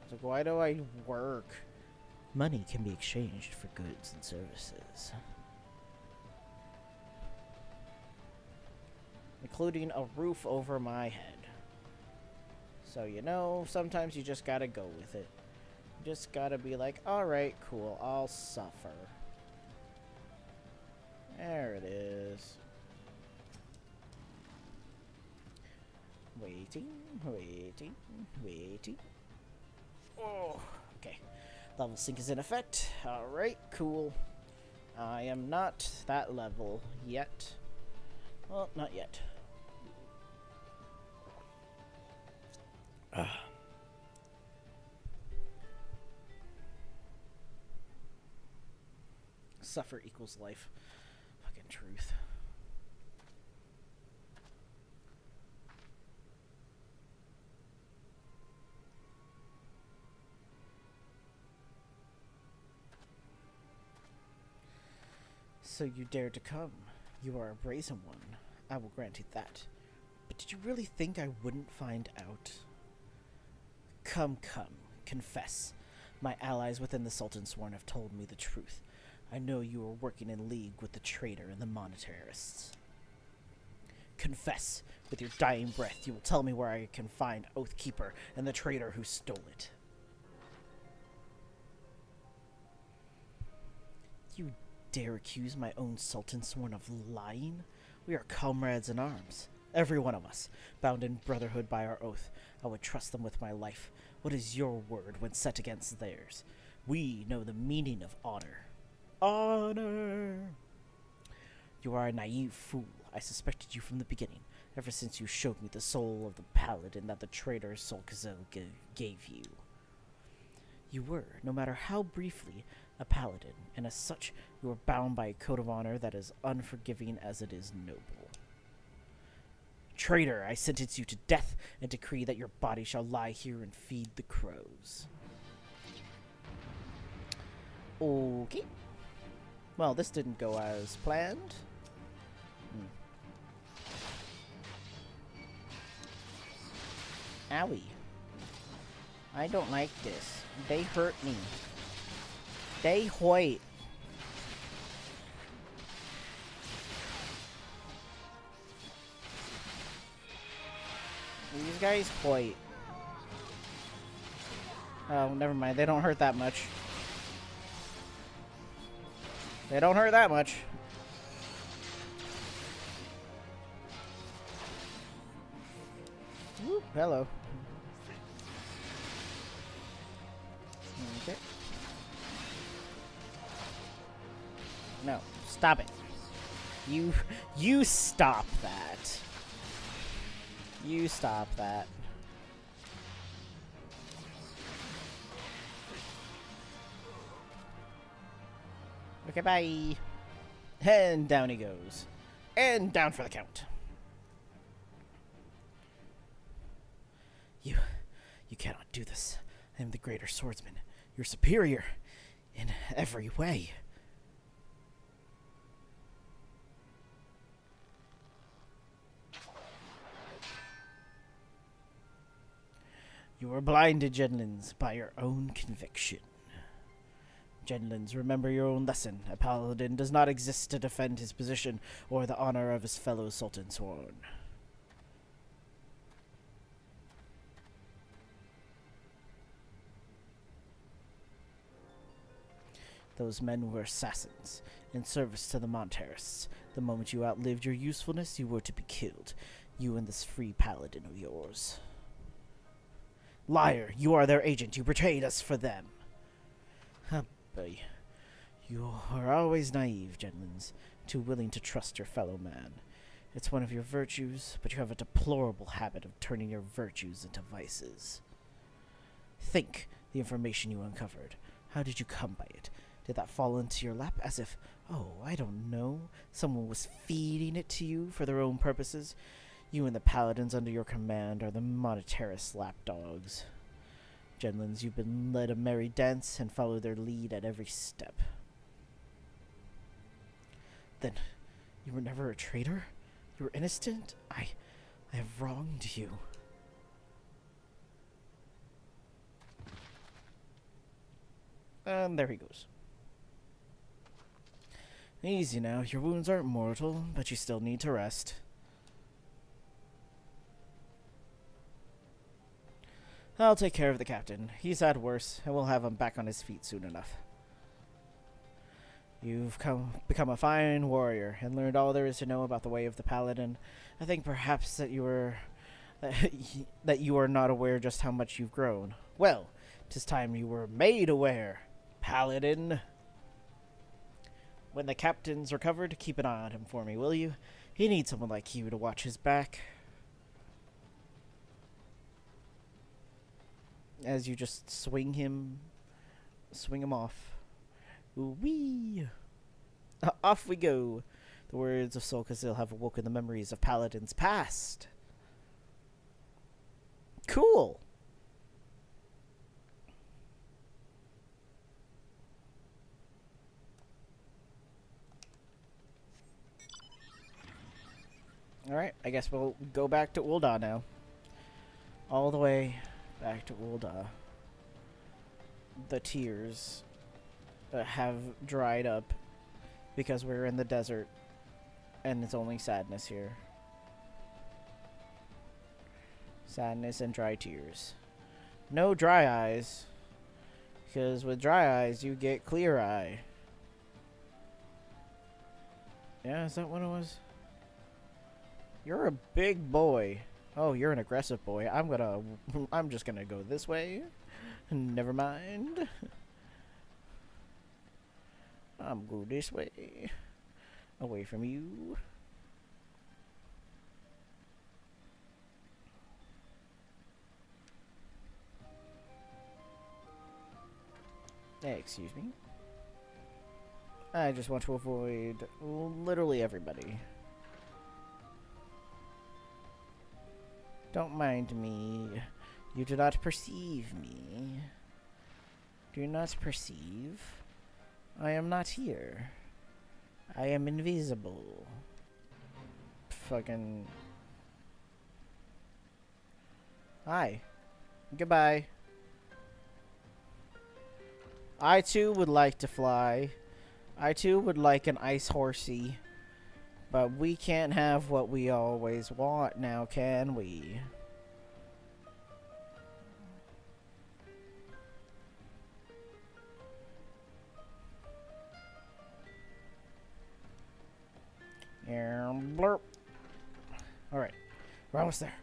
It's like, why do I work? Money can be exchanged for goods and services. Including a roof over my head. So, you know, sometimes you just gotta go with it. You just gotta be like, alright, cool, I'll suffer. There it is. Waiting, waiting, waiting. Oh, okay. Level sync is in effect. Alright, cool. I am not that level yet. Well, not yet. Suffer equals life. Fucking truth. So you dare to come. You are a brazen one. I will grant you that. But did you really think I wouldn't find out? Come, come. Confess. My allies within the Sultan's Sworn have told me the truth. I know you are working in league with the traitor and the monetarists. Confess. With your dying breath, you will tell me where I can find Oathkeeper and the traitor who stole it. You dare accuse my own Sultan Sworn of lying? We are comrades in arms. Every one of us, bound in brotherhood by our oath. I would trust them with my life. What is your word when set against theirs? We know the meaning of honor. Honor! You are a naive fool. I suspected you from the beginning, ever since you showed me the soul of the paladin that the traitor Solkazel gave you. You were, no matter how briefly, a paladin, and as such, you are bound by a code of honor that is unforgiving as it is noble. Traitor, I sentence you to death and decree that your body shall lie here and feed the crows. Okay. Well, this didn't go as planned. Owie. I don't like this. They hurt me. They hoit. These guys hoit. Oh, never mind. They don't hurt that much. They don't hurt that much. Woo, hello. Okay. No, stop it. You stop that. You stop that. Okay, bye. And down he goes. And down for the count. You cannot do this. I am the greater swordsman. You're superior in every way. You are blinded, Genlins, by your own conviction. Genlins, remember your own lesson. A paladin does not exist to defend his position or the honor of his fellow Sultan Sworn. Those men were assassins, in service to the Monterists. The moment you outlived your usefulness, you were to be killed. You and this free paladin of yours. Liar, you are their agent. You betrayed us for them. Oh boy. You are always naive, Genlins, too willing to trust your fellow man. It's one of your virtues, but you have a deplorable habit of turning your virtues into vices. Think the information you uncovered. How did you come by it? Did that fall into your lap as if, oh, I don't know, someone was feeding it to you for their own purposes? You and the paladins under your command are the monetarist lapdogs. Genlins, you've been led a merry dance and follow their lead at every step. Then, you were never a traitor? You were innocent? I have wronged you. And there he goes. Easy now, your wounds aren't mortal, but you still need to rest. I'll take care of the captain. He's had worse, and we'll have him back on his feet soon enough. You've become a fine warrior, and learned all there is to know about the way of the paladin. I think perhaps that you are not aware just how much you've grown. Well, 'tis time you were made aware, paladin. When the captain's recovered, keep an eye on him for me, will you? He needs someone like you to watch his back. As you just swing him off. Ooh-wee! Off we go. The words of Sol Kazil have awoken the memories of paladins past. Cool! Alright, I guess we'll go back to Ul'dah now. All the way back to Ul'dah. The tears have dried up because we're in the desert and it's only sadness here. Sadness and dry tears. No dry eyes, because with dry eyes you get clear eye. Yeah, is that what it was? You're a big boy. Oh, you're an aggressive boy. I'm just gonna go this way. Never mind. I'm go this way. Away from you. Excuse me. I just want to avoid literally everybody. Don't mind me. You do not perceive me. Do not perceive. I am not here. I am invisible. Fucking... Hi. Goodbye. I too would like to fly. I too would like an ice horsey. But we can't have what we always want now, can we? Blurp. Alright. We're almost there.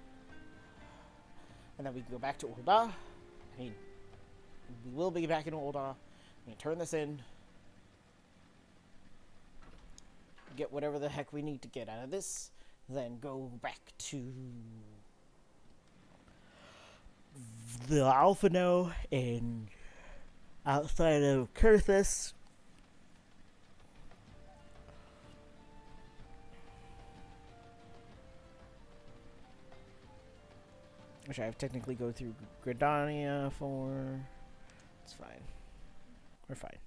And then we can go back to Ul'dah. I mean, we will be back in Ul'dah. I'm gonna turn this in. Get whatever the heck we need to get out of this. Then go back to the Alphino and outside of Kurthus. Which I have technically go through Gridania for. It's fine. We're fine.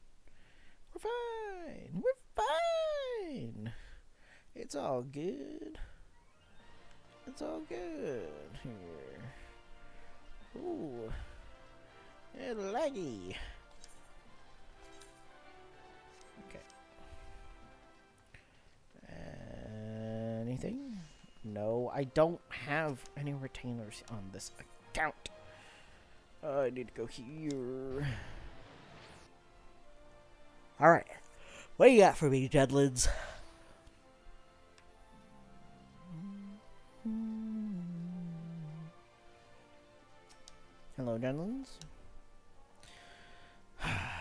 We're fine. We're fine. It's all good. It's all good here. Ooh. It's laggy. Okay. Anything? No, I don't have any retainers on this account. I need to go here. Alright. What do you got for me, Deadlands? Hello, Deadlands.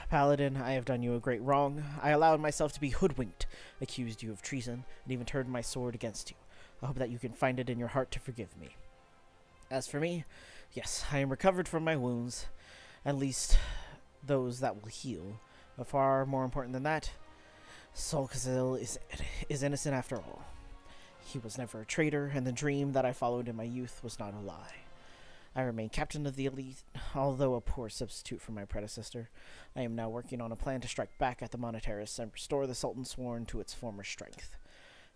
Paladin, I have done you a great wrong. I allowed myself to be hoodwinked, accused you of treason, and even turned my sword against you. I hope that you can find it in your heart to forgive me. As for me, yes, I am recovered from my wounds, at least those that will heal. But far more important than that, Solkazil is innocent after all. He was never a traitor, and the dream that I followed in my youth was not a lie. I remain captain of the elite, although a poor substitute for my predecessor. I am now working on a plan to strike back at the Monetarists and restore the Sultan Sworn to its former strength.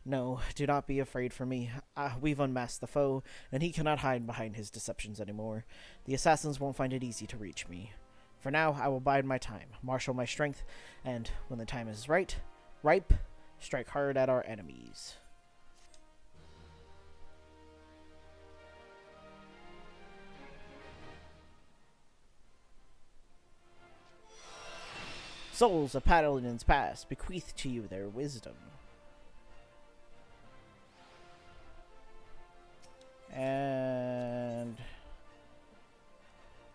No, do not be afraid for me. We've unmasked the foe, and he cannot hide behind his deceptions anymore. The assassins won't find it easy to reach me. For now, I will bide my time, marshal my strength, and when the time is ripe, strike hard at our enemies. Souls of paladins past, bequeath to you their wisdom. And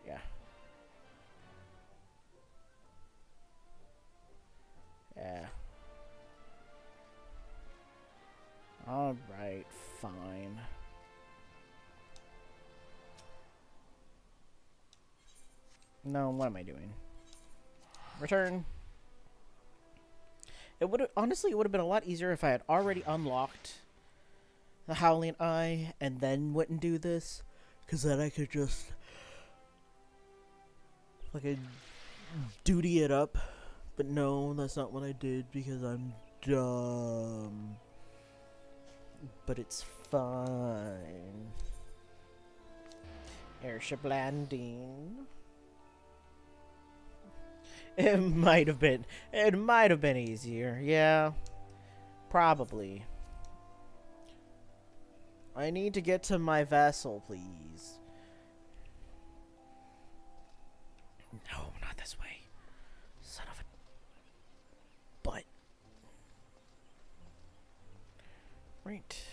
yeah. Yeah. Alright, fine. No, what am I doing? Return. It would honestly, it would have been a lot easier if I had already unlocked the Howling Eye and then went and do this, because then I could just fucking duty it up. But no, that's not what I did because I'm dumb. But it's fine. Airship landing. It might have been easier. Yeah. Probably. I need to get to my vessel, please. No, not this way. Son of a butt. Right.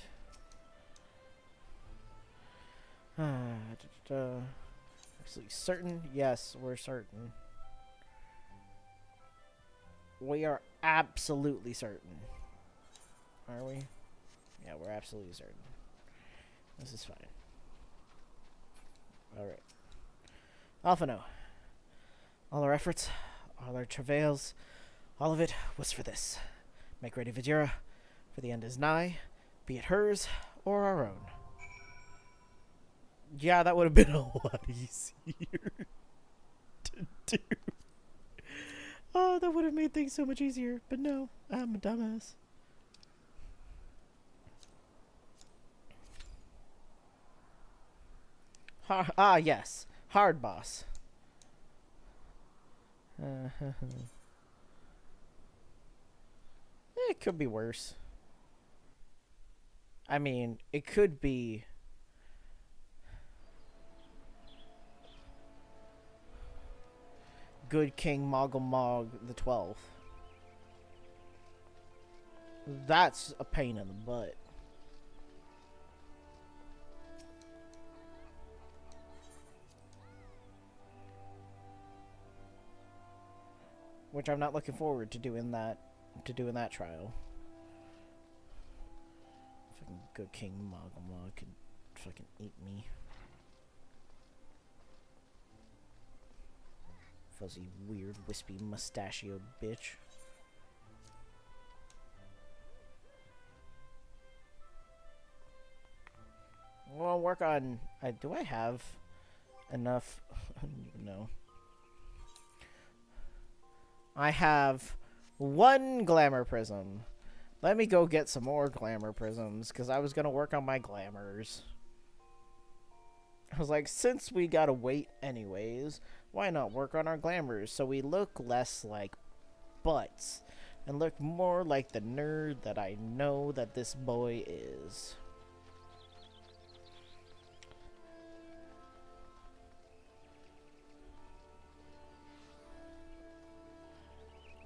Actually, certain? Yes, we're certain. We are absolutely certain. Are we? Yeah, we're absolutely certain. This is fine. Alright. Alphano. All our efforts, all our travails, all of it was for this. Make ready, Vajira, for the end is nigh, be it hers or our own. Yeah, that would have been a lot easier to do. Oh, that would have made things so much easier. But no, I'm a dumbass. Yes. Hard boss. It could be worse. I mean, it could be... Good King Moggle Mog the 12th. That's a pain in the butt. Which I'm not looking forward to doing that trial. Fucking Good King Moggle Mog could fucking eat me. Fuzzy, weird, wispy, mustachio bitch. Well, work on... do I have enough? I don't even know. I have one glamour prism. Let me go get some more glamour prisms, because I was going to work on my glamours. I was like, since we gotta wait anyways, why not work on our glamours so we look less like butts and look more like the nerd that I know that this boy is.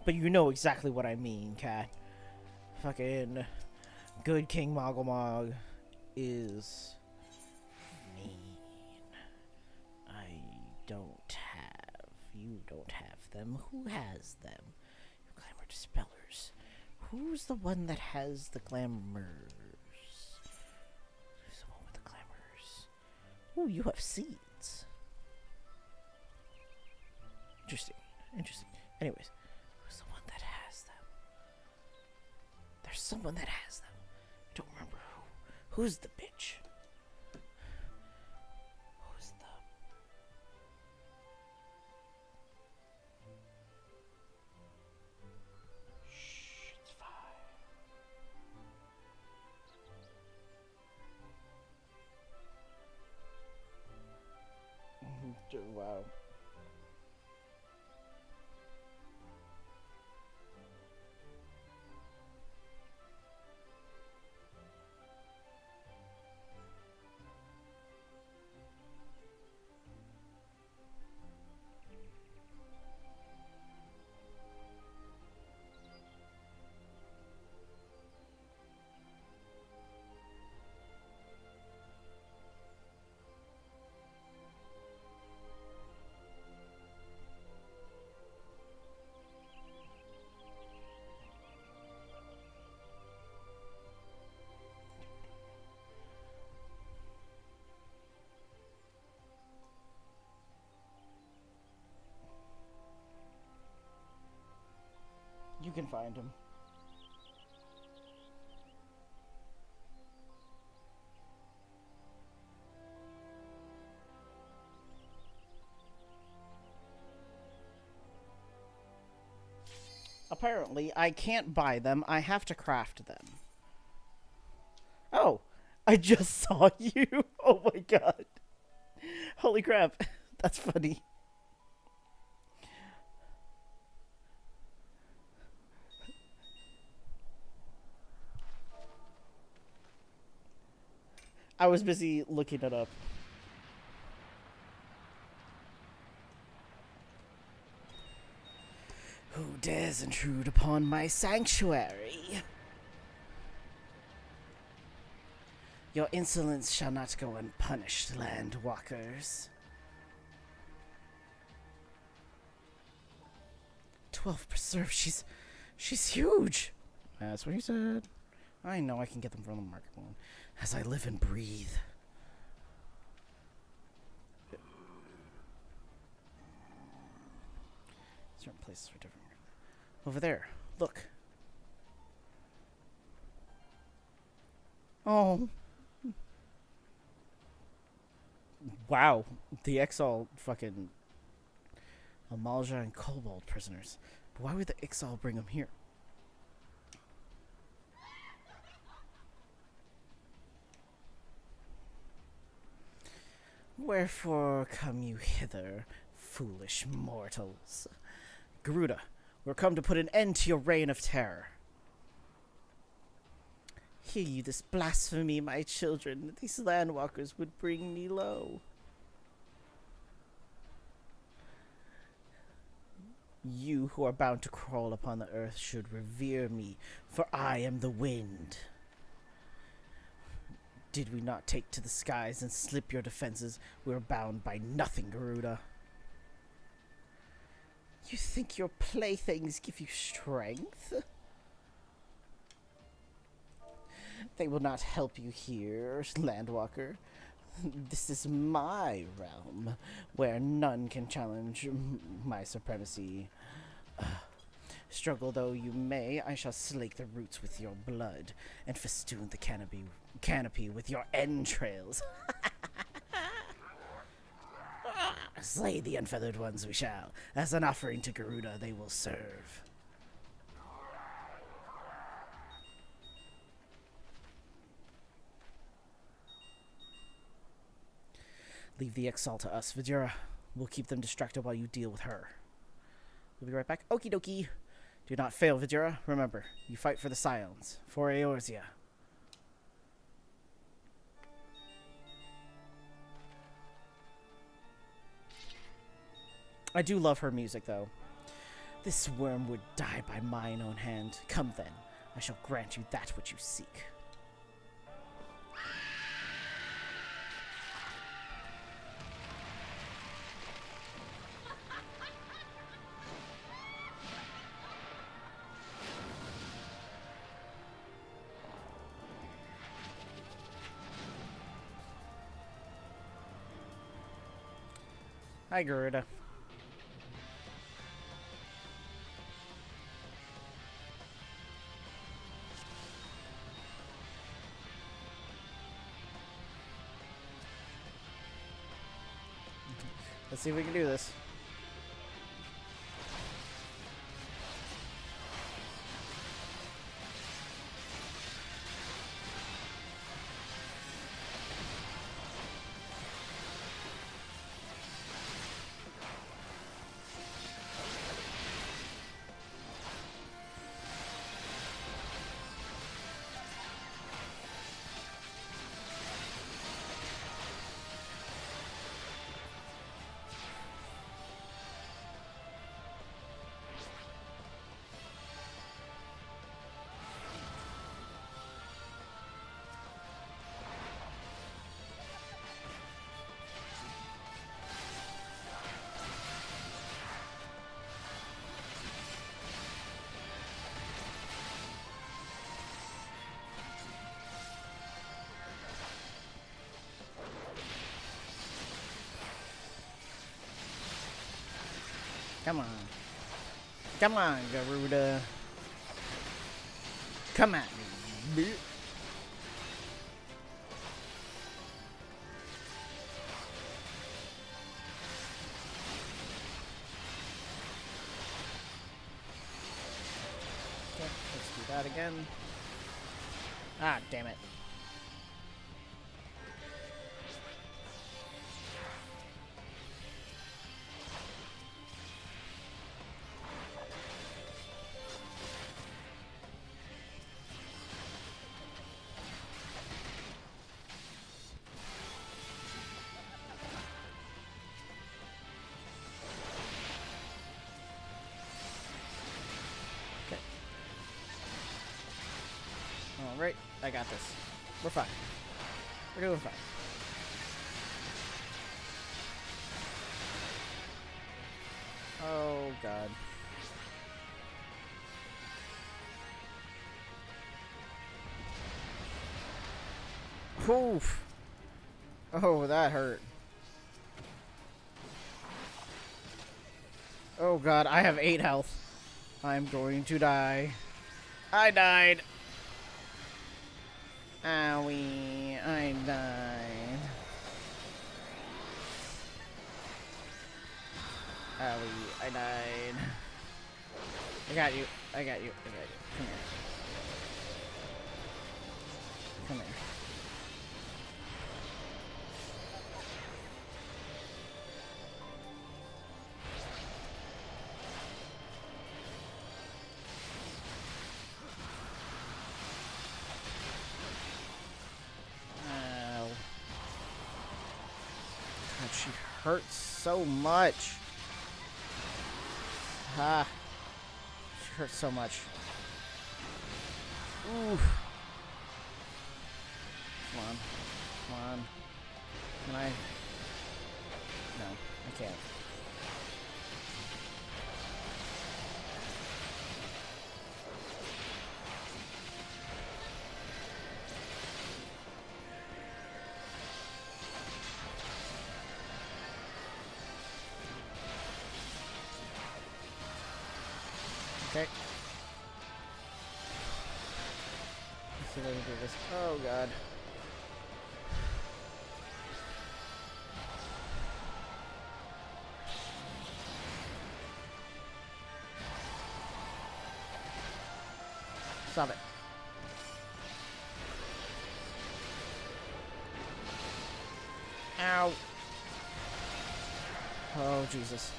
But you know exactly what I mean, cat. Fucking Good King Moggle is mean. I don't have You don't have them. Who has them? You glamour dispellers. Who's the one that has the glamours? Who's the one with the glamours? Ooh, you have seeds. Interesting. Interesting. Anyways, who's the one that has them? There's someone that has them. I don't remember who. Who's the bitch? Who's the... Shh, it's fine. Wow. You can find him. Apparently, I can't buy them. I have to craft them. Oh, I just saw you. Oh my god. Holy crap. That's funny. I was busy looking it up. Who dares intrude upon my sanctuary? Your insolence shall not go unpunished, landwalkers. 12 preserves. She's huge. That's what he said. I know I can get them from the market one. As I live and breathe. Certain places are different. Over there. Look. Oh. Wow. The Exile fucking Amalja and Kobold prisoners. But why would the Exile bring them here? Wherefore come you hither, foolish mortals? Garuda, we're come to put an end to your reign of terror. Hear you this blasphemy, my children, that these landwalkers would bring me low. You who are bound to crawl upon the earth should revere me, for I am the wind. Did we not take to the skies and slip your defenses? We are bound by nothing, Garuda. You think your playthings give you strength? They will not help you here, Landwalker. This is my realm, where none can challenge my supremacy. Struggle though you may, I shall slake the roots with your blood, and festoon the canopy with your entrails. Slay the unfeathered ones we shall. As an offering to Garuda they will serve. Leave the Exalt to us, Vidura. We'll keep them distracted while you deal with her. We'll be right back. Okie dokie. Do not fail, Vidura. Remember, you fight for the Scions, for Eorzea. I do love her music, though. This worm would die by mine own hand. Come then, I shall grant you that which you seek. Hi, Garuda. Let's see if we can do this. Come on. Come on, Garuda. Come at me, bitch. Okay, let's do that again. Ah, damn it. Alright, I got this. We're fine. We're doing fine. Oh, God. Oof. Oh, that hurt. Oh, God, I have 8 health. I'm going to die. I died. Owie, I died. Owie, I died. I got you. I got you. I got you. Come here. Come here. She hurts so much. Ah. She hurts so much. Ooh. Come on. Come on. Can I? No, I can't. Okay. Let's see if I can do this. Oh, God. Stop it. Ow. Oh, Jesus.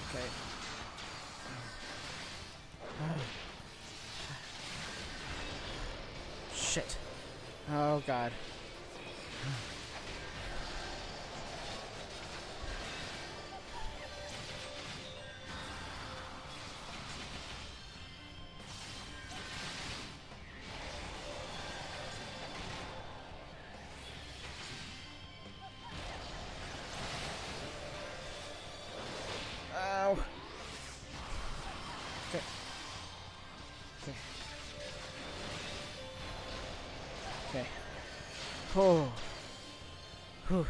Okay. Shit. Oh, God. Ow. Okay. Okay. Okay. Oh. Whew.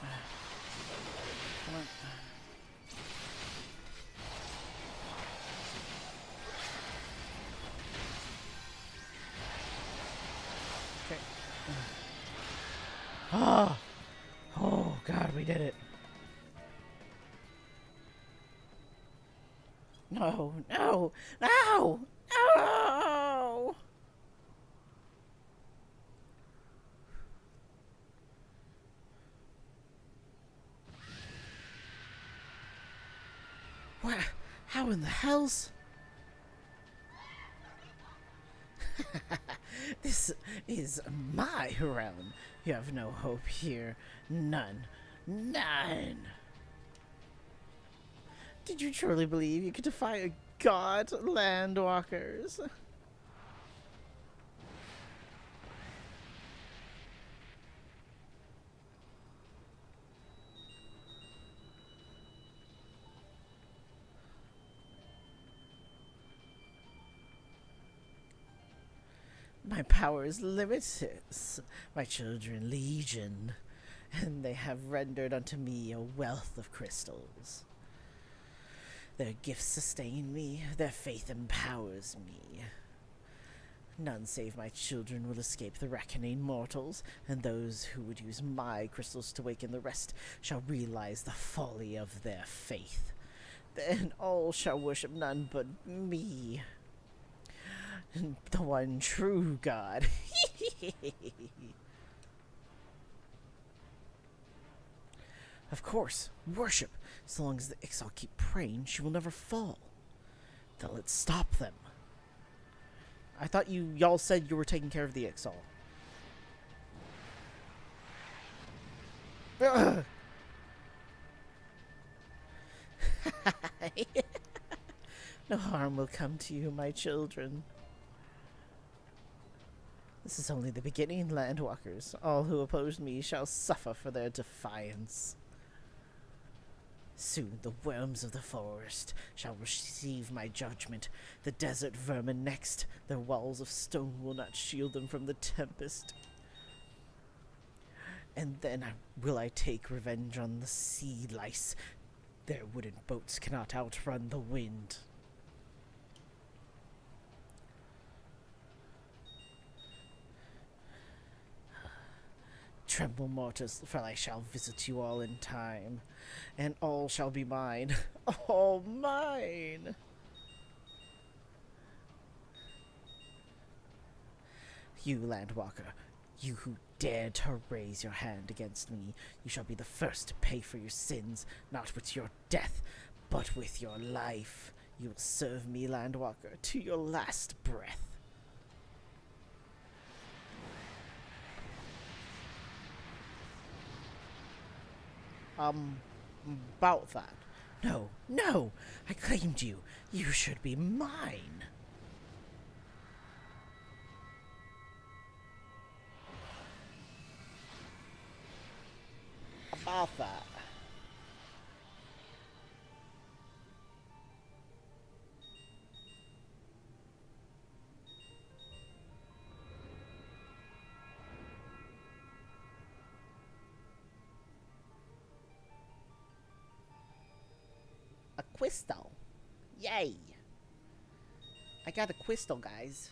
Come on. Okay. Ah! Oh God, we did it. No, no, no, no! What? How in the hells? This is my realm. You have no hope here. None. None. Did you truly believe you could defy a god, landwalkers? My power is limitless, my children legion, and they have rendered unto me a wealth of crystals. Their gifts sustain me, their faith empowers me. None save my children will escape the reckoning mortals, and those who would use my crystals to waken the rest shall realize the folly of their faith. Then all shall worship none but me, the one true God. Of course, worship. As long as the XIV keep praying, she will never fall. Then let's stop them. I thought y'all said you were taking care of the XIV. No harm will come to you, my children. This is only the beginning, landwalkers. All who oppose me shall suffer for their defiance. Soon the worms of the forest shall receive my judgment. The desert vermin next. Their walls of stone will not shield them from the tempest. And then will I take revenge on the sea lice. Their wooden boats cannot outrun the wind. Tremble, mortals, for I shall visit you all in time, and all shall be mine, all mine! You, landwalker, you who dare to raise your hand against me, you shall be the first to pay for your sins, not with your death, but with your life. You will serve me, landwalker, to your last breath. About that. No, no! I claimed you. You should be mine. About that. A crystal. Yay! I got a crystal, guys.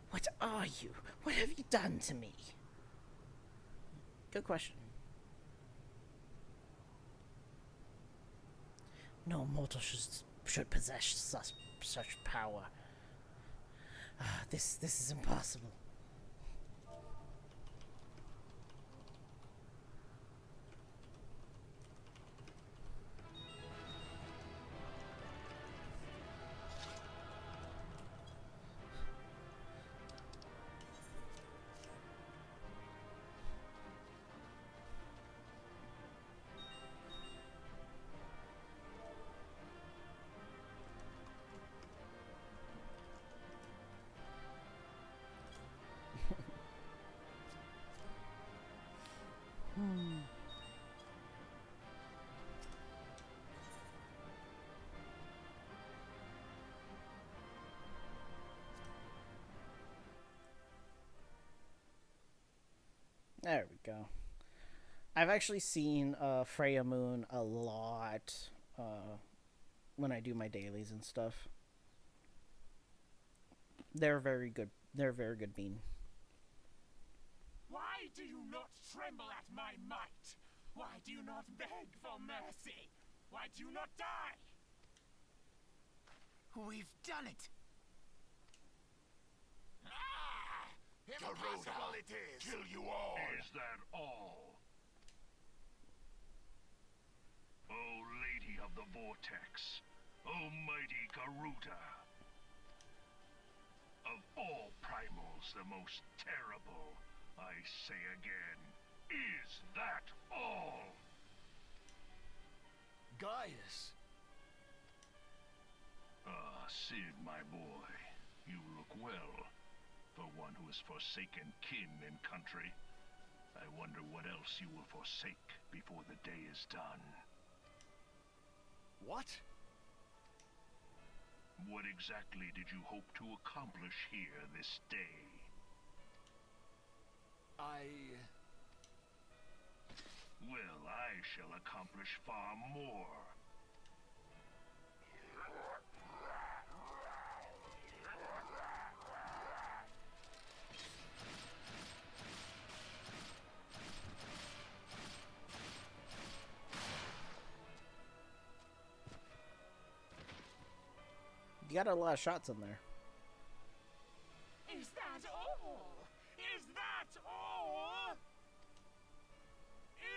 What are you? What have you done to me? Good question. No mortal should possess such power. This is impossible. There we go. I've actually seen Freya Moon a lot when I do my dailies and stuff. They're very good. They're a very good bean. Why do you not tremble at my might? Why do you not beg for mercy? Why do you not die? We've done it! Ah! Impossible it is! Kill you all! Is that all? O Lady of the Vortex, O mighty Garuda, of all primals the most terrible, I say again, is that all? Gaius! Ah, Sid, my boy, you look well. For one who has forsaken kin and country, I wonder what else you will forsake before the day is done. What? What exactly did you hope to accomplish here this day? Well, I shall accomplish far more. You got a lot of shots in there. Is that all? Is that all?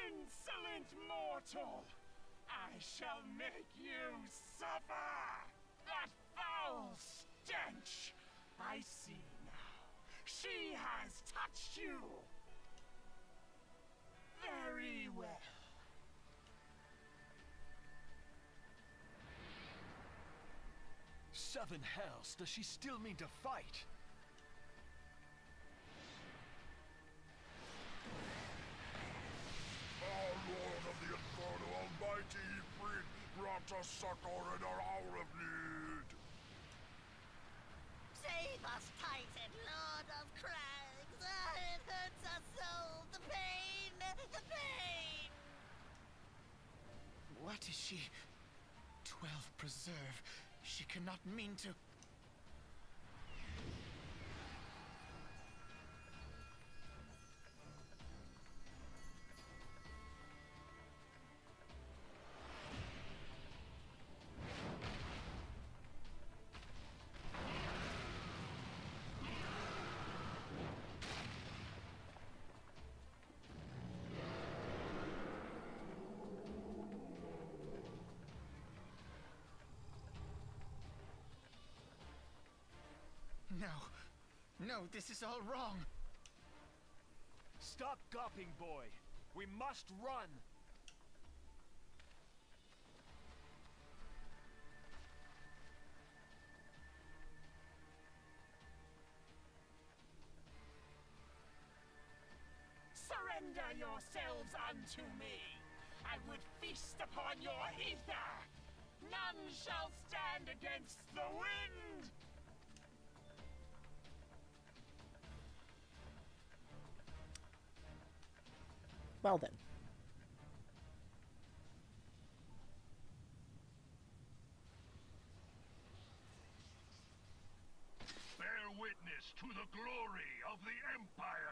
Insolent mortal! I shall make you suffer! That foul stench! I see now. She has touched you! Very well. Seven hells, does she still mean to fight? Our Lord of the Inferno Almighty, he freed, brought us succor in our hour of need. Save us, Titan, Lord of Crags! It hurts us so! The pain! The pain! What is she? 12 preserve. She cannot mean to... No, this is all wrong. Stop gawping, boy. We must run. Surrender yourselves unto me. I would feast upon your ether. None shall stand against the wind. Well then. Bear witness to the glory of the Empire.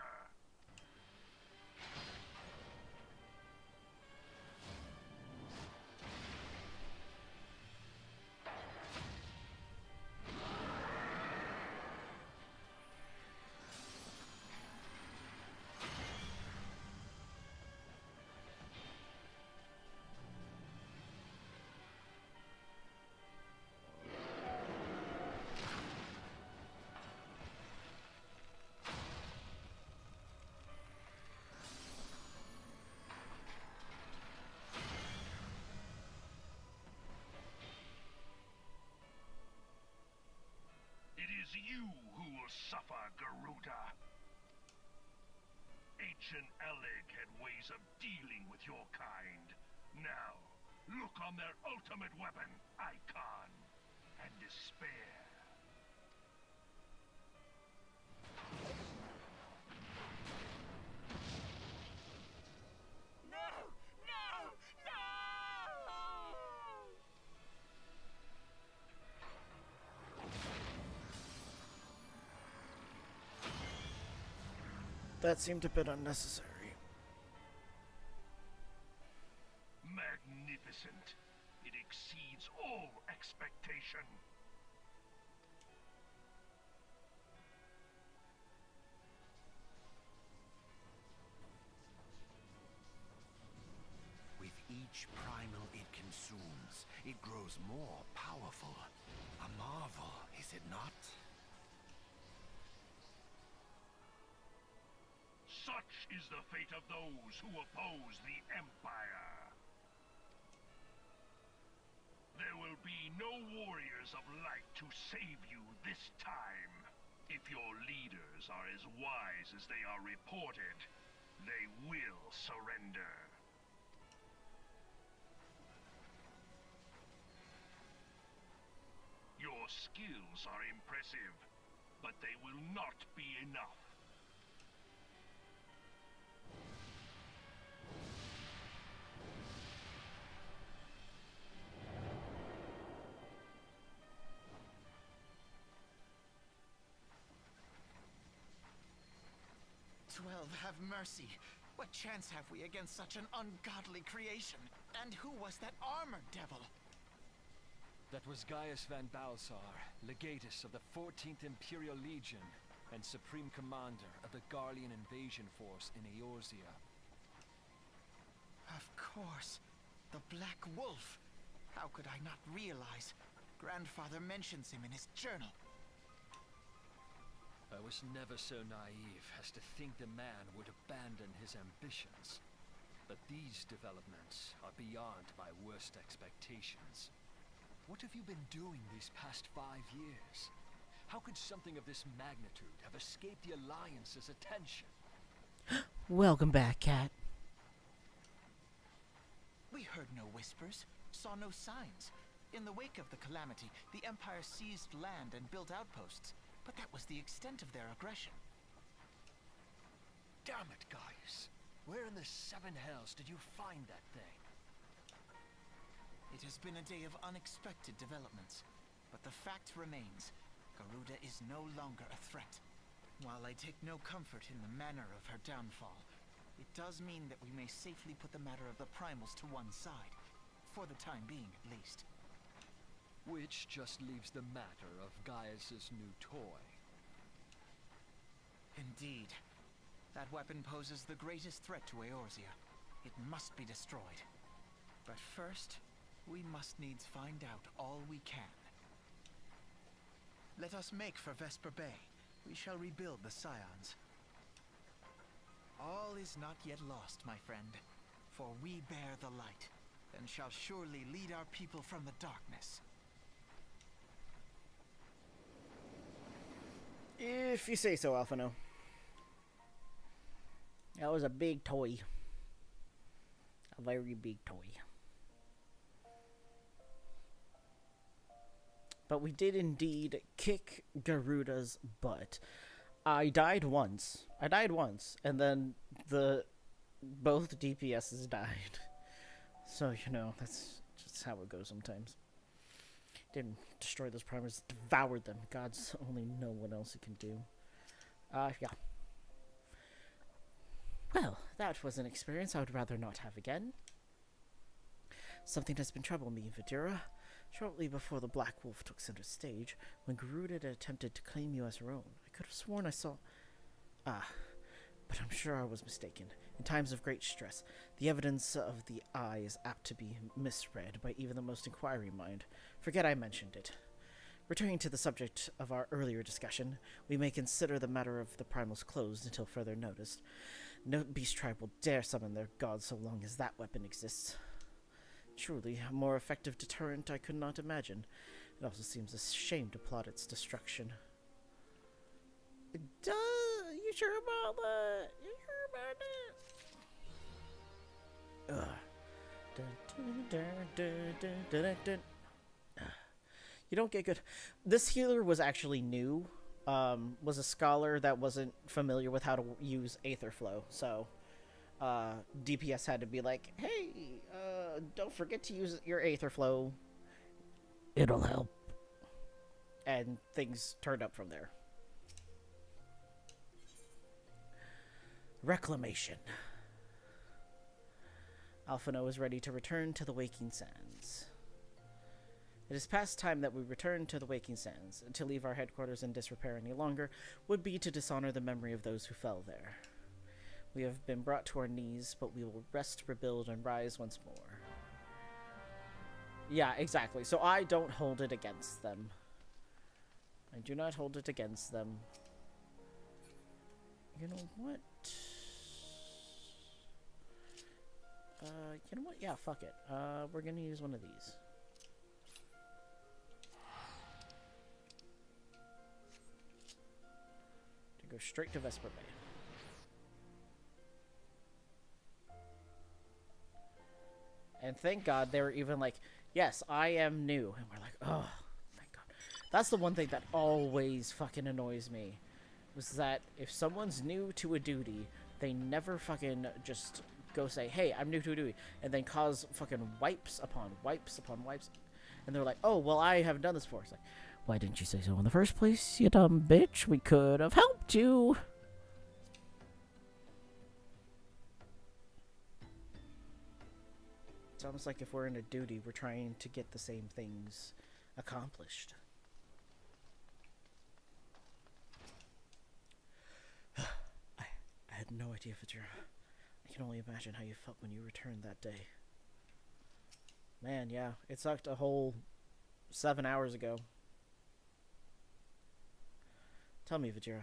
It is you who will suffer, Garuda. Ancient Alec had ways of dealing with your kind. Now, look on their ultimate weapon, Icon, and despair. That seemed a bit unnecessary. Magnificent. It exceeds all expectation. With each primal it consumes, it grows more powerful. A marvel, is it not? Such is the fate of those who oppose the Empire. There will be no warriors of light to save you this time. If your leaders are as wise as they are reported, they will surrender. Your skills are impressive, but they will not be enough. Have mercy. What chance have we against such an ungodly creation? And who was that armored devil? That was Gaius van Balsar, legatus of the 14th Imperial Legion and supreme commander of the Garlean invasion force in Eorzea. Of course. The Black Wolf. How could I not realize? Grandfather mentions him in his journal. I was never so naive as to think the man would abandon his ambitions. But these developments are beyond my worst expectations. What have you been doing these past 5 years? How could something of this magnitude have escaped the Alliance's attention? Welcome back, Cat. We heard no whispers, saw no signs. In the wake of the calamity, the Empire seized land and built outposts. But that was the extent of their aggression. Damn it, Gaius. Where in the seven hells did you find that thing? It has been a day of unexpected developments. But the fact remains, Garuda is no longer a threat. While I take no comfort in the manner of her downfall, it does mean that we may safely put the matter of the primals to one side. For the time being, at least. Which just leaves the matter of Gaius's new toy. Indeed. That weapon poses the greatest threat to Eorzea. It must be destroyed. But first, we must needs find out all we can. Let us make for Vesper Bay. We shall rebuild the Scions. All is not yet lost, my friend. For we bear the light, and shall surely lead our people from the darkness. If you say so, Alphino. That was a big toy. A very big toy. But we did indeed kick Garuda's butt. I died once, and then both DPSs died. So, you know, that's just how it goes sometimes. Didn't destroy those primers, devoured them. Gods only know what else he can do. Yeah. Well, that was an experience I would rather not have again. Something has been troubling me, Vidura. Shortly before the Black Wolf took center stage, when Garuda had attempted to claim you as her own, I could have sworn I saw... but I'm sure I was mistaken. In times of great stress, the evidence of the eye is apt to be misread by even the most inquiring mind. Forget I mentioned it. Returning to the subject of our earlier discussion, we may consider the matter of the primals closed until further notice. No beast tribe will dare summon their gods so long as that weapon exists. Truly, a more effective deterrent I could not imagine. It also seems a shame to plot its destruction. Duh! You sure about that? You sure about that? You don't get good. This healer was actually new. Was a scholar that wasn't familiar with how to use Aetherflow, so DPS had to be like, hey, don't forget to use your Aetherflow. It'll help. And things turned up from there. Reclamation. Alphino is ready to return to the Waking Sands. It is past time that we return to the Waking Sands. To leave our headquarters in disrepair any longer would be to dishonor the memory of those who fell there. We have been brought to our knees, but we will rest, rebuild, and rise once more. Yeah, exactly. So I don't hold it against them. I do not hold it against them. You know what? You know what? Yeah, fuck it. We're gonna use one of these. To go straight to Vesper Bay. And thank God they were even like, yes, I am new. And we're like, oh, thank God. That's the one thing that always fucking annoys me. Was that if someone's new to a duty, they never fucking just go say, hey, I'm new to a duty. And then cause fucking wipes upon wipes upon wipes. And they're like, oh, well, I haven't done this before. It's like, why didn't you say so in the first place, you dumb bitch? We could have helped you. It's almost like if we're in a duty, we're trying to get the same things accomplished. I had no idea, Vajira. I can only imagine how you felt when you returned that day. Man, yeah, it sucked a whole 7 hours ago. Tell me, Vajira,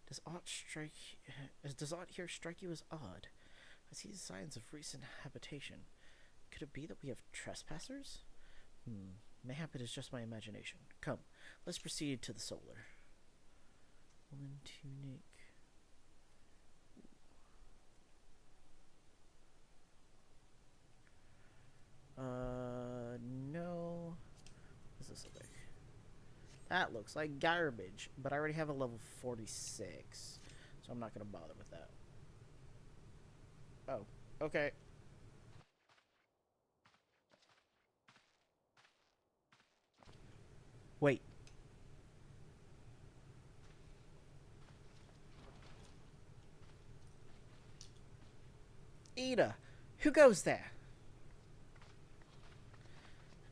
does aught here strike you as odd? I see signs of recent habitation. Could it be that we have trespassers? Mayhap it is just my imagination. Come, let's proceed to the solar. Woolen tunic. No. What does this look like? That looks like garbage, but I already have a level 46, so I'm not gonna bother with that. Oh, okay. Wait. Ida, who goes there?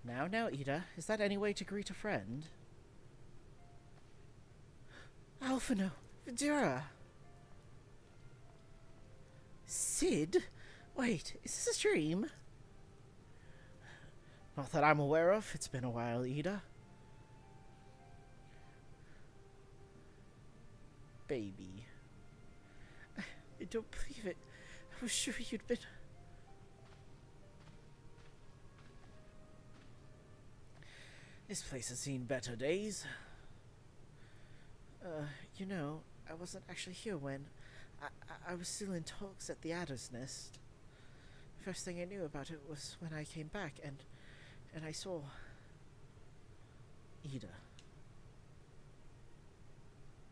Now, Ida, is that any way to greet a friend? Alphino, Vajira. Sid? Wait, is this a dream? Not that I'm aware of. It's been a while, Ida. Baby. I don't believe it. I was sure you'd been... This place has seen better days. You know, I wasn't actually here when... I was still in talks at the Adder's Nest. First thing I knew about it was when I came back and I saw... Ida.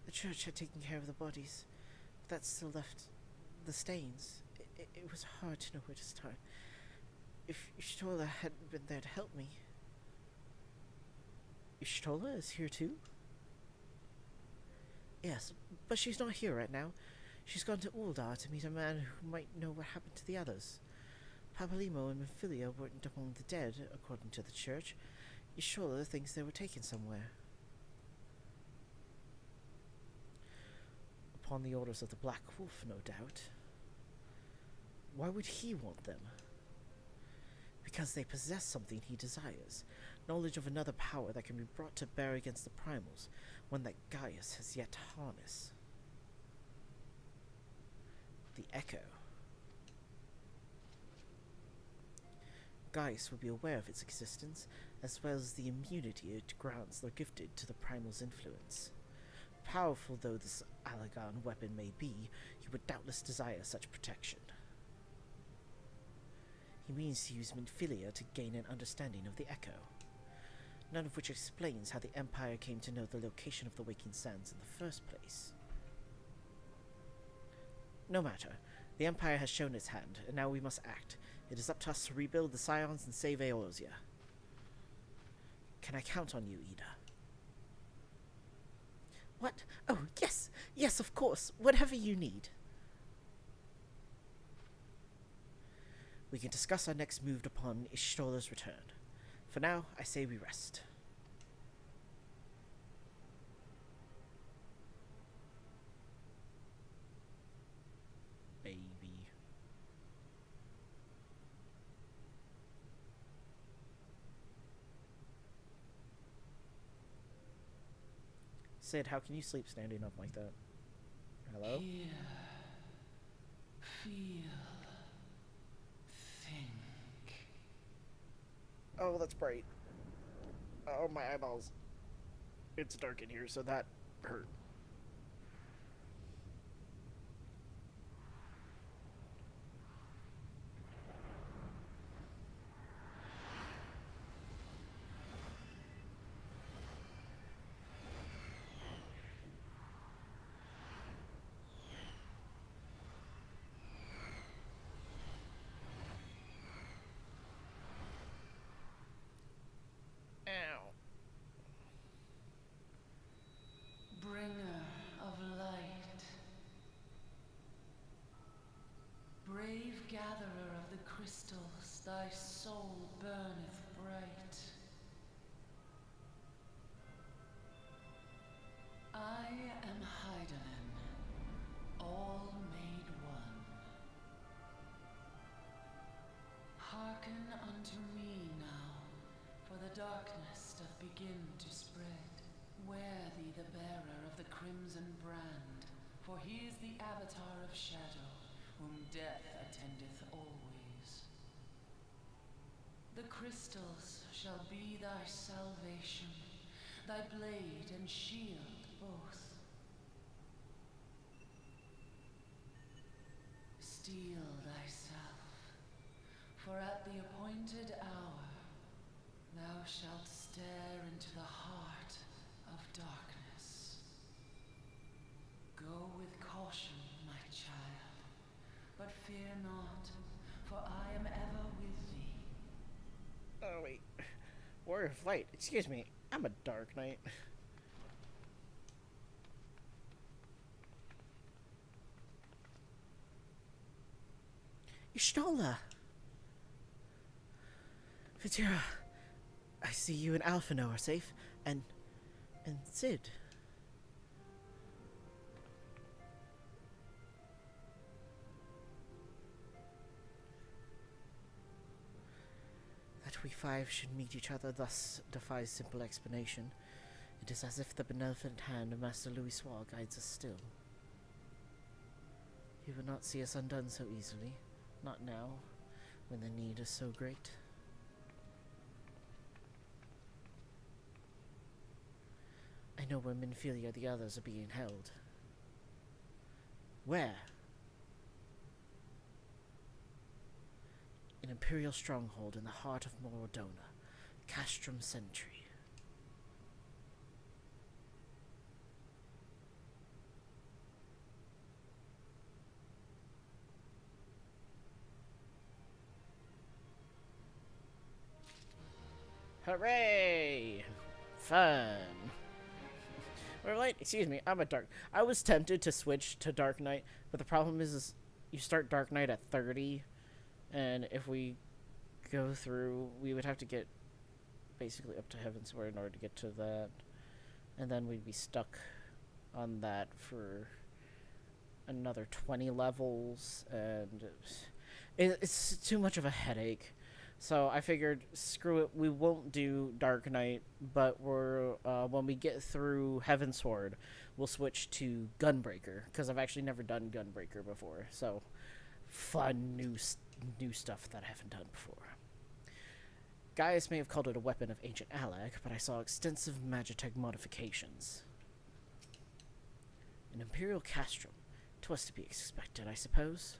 The church had taken care of the bodies, but that still left the stains. It was hard to know where to start. If Ishtola hadn't been there to help me... Ishtola is here too? Yes, but she's not here right now. She's gone to Uldar to meet a man who might know what happened to the others. Papalimo and Mephilia weren't among the dead, according to the church. Ishtola thinks they were taken somewhere. Upon the orders of the Black Wolf, no doubt. Why would he want them? Because they possess something he desires. Knowledge of another power that can be brought to bear against the primals, one that Gaius has yet to harness. The Echo. Gaius will be aware of its existence, as well as the immunity it grants though gifted to the primal's influence. Powerful though this Allagan weapon may be, he would doubtless desire such protection. He means to use Memphilia to gain an understanding of the Echo, none of which explains how the Empire came to know the location of the Waking Sands in the first place. No matter. The Empire has shown its hand, and now we must act. It is up to us to rebuild the Scions and save Eorzea. Can I count on you, Ida? What? Oh, yes! Yes, of course! Whatever you need. We can discuss our next move upon Ishtola's return. For now, I say we rest. Baby. Sid, how can you sleep standing up like that? Hello? Hear, feel, think. Oh, that's bright. Oh, my eyeballs. It's dark in here, so that hurt. Ow. Bringer of light. Brave gatherer of the crystals, thy soul burneth bright. I am Hydaelyn, all made one. Hearken unto me now, for the darkness doth begin to spread. Wear thee the bearer of the crimson brand, for he is the avatar of shadow, whom death attendeth always. The crystals shall be thy salvation, thy blade and shield both. Steel thyself, for at the appointed hour thou shalt stare into the heart of darkness. Go with caution, my child, but fear not, for I am ever with thee. Oh, wait. Warrior of Light. Excuse me. I'm a Dark Knight. Y'shtola! Fatira, I see you and Alphino are safe, and Sid. That we five should meet each other thus defies simple explanation. It is as if the benevolent hand of Master Louis Soir guides us still. He will not see us undone so easily. Not now, when the need is so great. I know where Minfilia the others are being held. Where? An Imperial stronghold in the heart of Morodona, Castrum Sentry. Hooray! Fun! Or light, excuse me, I'm a dark. I was tempted to switch to Dark Knight, but the problem is you start Dark Knight at 30, and if we go through, we would have to get basically up to Heavensward in order to get to that, and then we'd be stuck on that for another 20 levels, and it's too much of a headache. So I figured, screw it, we won't do Dark Knight, but we're when we get through Heavensward, we'll switch to Gunbreaker, because I've actually never done Gunbreaker before. So, fun new stuff that I haven't done before. Gaius may have called it a weapon of ancient Alag, but I saw extensive Magitech modifications. An Imperial Castrum. 'Twas to be expected, I suppose.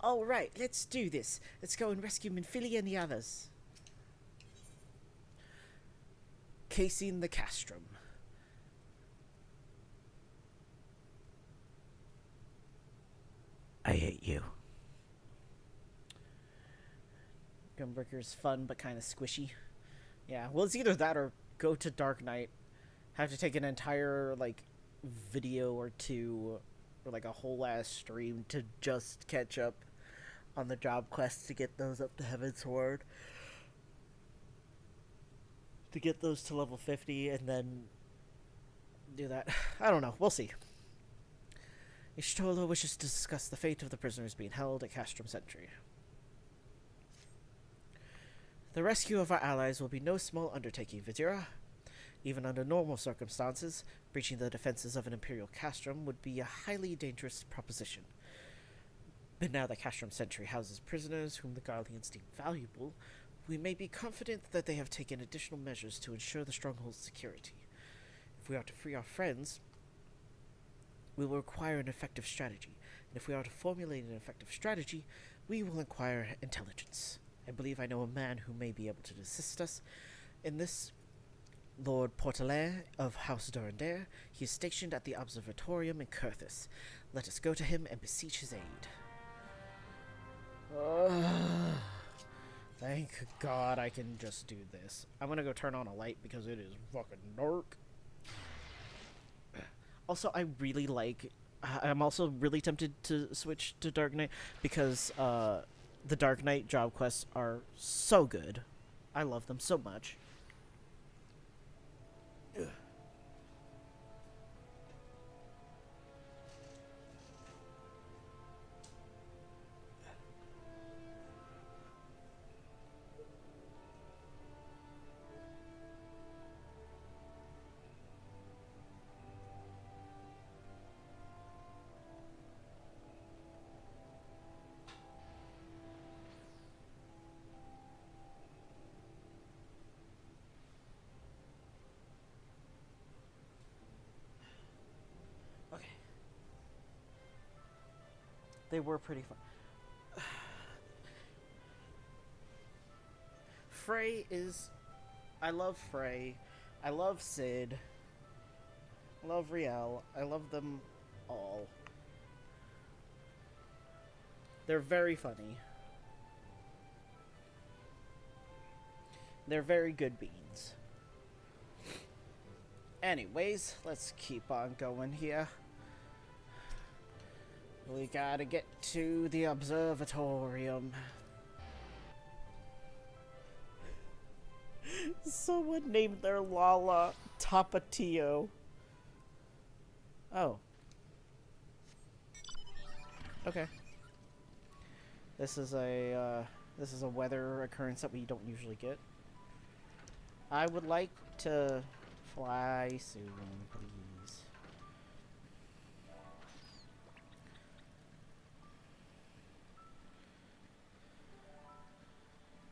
All right, let's do this. Let's go and rescue Minfilia and the others. Casing the Castrum. I hate you. Gunbreaker's fun, but kind of squishy. Yeah, well, it's either that or go to Dark Knight. Have to take an entire, like, video or two, or like a whole ass stream to just catch up on the job quest to get those up to Heaven's Sword. To get those to level 50 and then do that. I don't know. We'll see. Ishtolo wishes to discuss the fate of the prisoners being held at Castrum Sentry. The rescue of our allies will be no small undertaking, Vizira. Even under normal circumstances, breaching the defenses of an Imperial Castrum would be a highly dangerous proposition. But now that Castrum Sentry houses prisoners whom the Guardians deem valuable, we may be confident that they have taken additional measures to ensure the stronghold's security. If we are to free our friends, we will require an effective strategy, and if we are to formulate an effective strategy, we will acquire intelligence. I believe I know a man who may be able to assist us in this. Lord Portelaire of House Durandare. He is stationed at the Observatorium in Kurthis. Let us go to him and beseech his aid. Thank God I can just do this. I'm gonna go turn on a light because it is fucking dark. Also, I really like... I'm also really tempted to switch to Dark Knight because the Dark Knight job quests are so good. I love them so much. Ugh. They were pretty fun. Frey is... I love Frey. I love Sid. I love Riel. I love them all. They're very funny. They're very good beans. Anyways, let's keep on going here. We gotta get to the observatorium. Someone named their Lala Tapatio. Oh. Okay. This is a weather occurrence that we don't usually get. I would like to fly soon, please.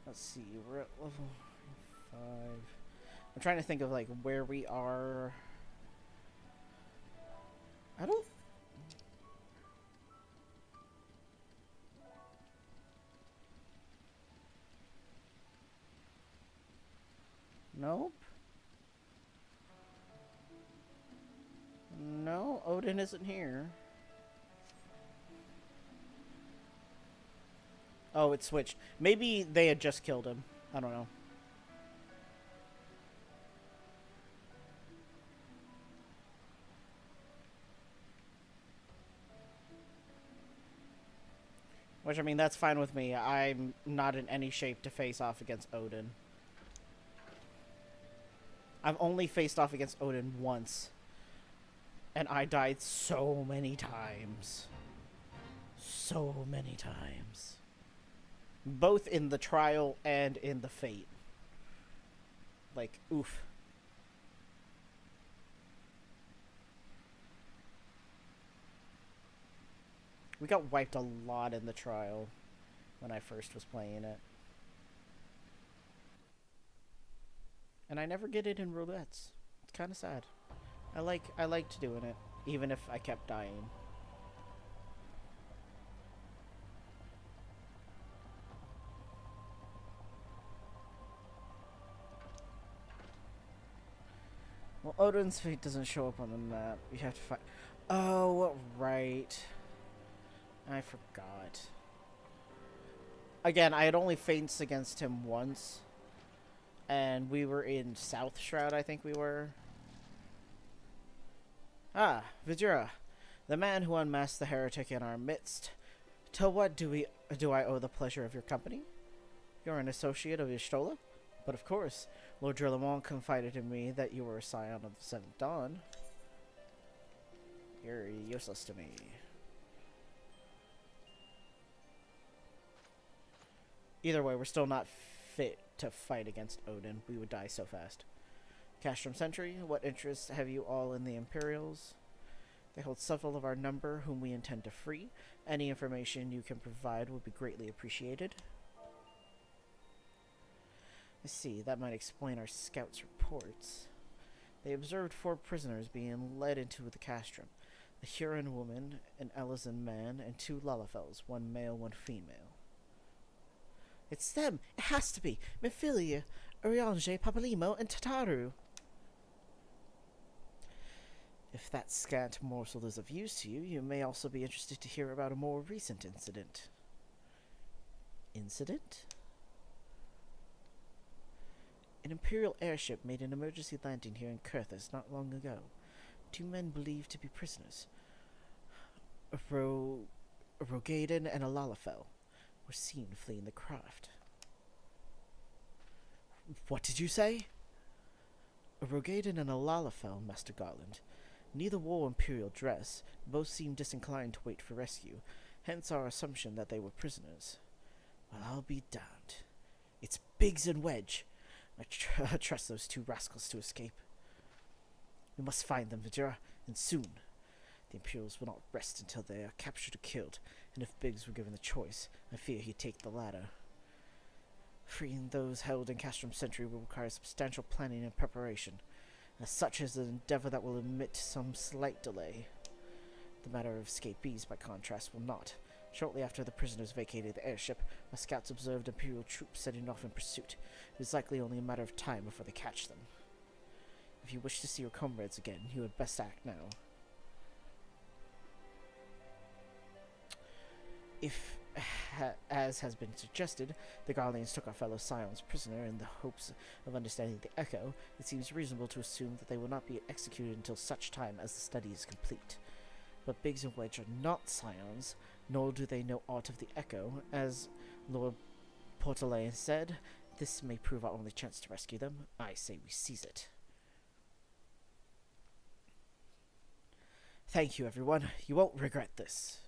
Let's see, we're at level 5. I'm trying to think of, like, where we are. I don't... Nope. No, Odin isn't here. Oh, it switched. Maybe they had just killed him. I don't know. Which, I mean, that's fine with me. I'm not in any shape to face off against Odin. I've only faced off against Odin once. And I died so many times. So many times. Both in the trial and in the fate. Like, oof. We got wiped a lot in the trial when I first was playing it. And I never get it in roulettes. It's kind of sad. I liked doing it, even if I kept dying. Well, Odin's fate doesn't show up on the map. You have to find... Oh, right. I forgot. Again, I had only faced against him once. And we were in South Shroud, I think we were. Ah, Vizira. The man who unmasked the heretic in our midst To what do I owe the pleasure of your company? You're an associate of Ishtola? But of course, Lord Drillamon confided in me that you were a scion of the Seventh Dawn. You're useless to me. Either way, we're still not fit to fight against Odin. We would die so fast. Castrum Sentry, what interests have you all in the Imperials? They hold several of our number whom we intend to free. Any information you can provide would be greatly appreciated. I see, that might explain our scouts' reports. They observed 4 prisoners being led into the castrum. A Huron woman, an Elysian man, and 2 Lalafels, 1 male, 1 female. It's them! It has to be! Mephilia, Uriange, Papalimo, and Tataru! If that scant morsel is of use to you, you may also be interested to hear about a more recent incident. Incident? An Imperial airship made an emergency landing here in Kurthus not long ago. 2 men believed to be prisoners, a Rogaden and a Lalafell, were seen fleeing the craft. What did you say? A Rogaden and a Lalafell, Master Garland. Neither wore Imperial dress, both seemed disinclined to wait for rescue, hence our assumption that they were prisoners. Well, I'll be damned. It's Biggs and Wedge. I trust those 2 rascals to escape. We must find them, Vidura, and soon. The Imperials will not rest until they are captured or killed, and if Biggs were given the choice, I fear he'd take the latter. Freeing those held in Castrum Sentry will require substantial planning and preparation. As such is an endeavor that will admit some slight delay. The matter of escapees, by contrast, will not. Shortly after the prisoners vacated the airship, my scouts observed Imperial troops setting off in pursuit. It is likely only a matter of time before they catch them. If you wish to see your comrades again, you had best act now. If, as has been suggested, the Garleans took our fellow scions prisoner in the hopes of understanding the Echo, it seems reasonable to assume that they will not be executed until such time as the study is complete. But Biggs and Wedge are not scions, nor do they know aught of the Echo. As Lord Portelain said, this may prove our only chance to rescue them. I say we seize it. Thank you, everyone. You won't regret this.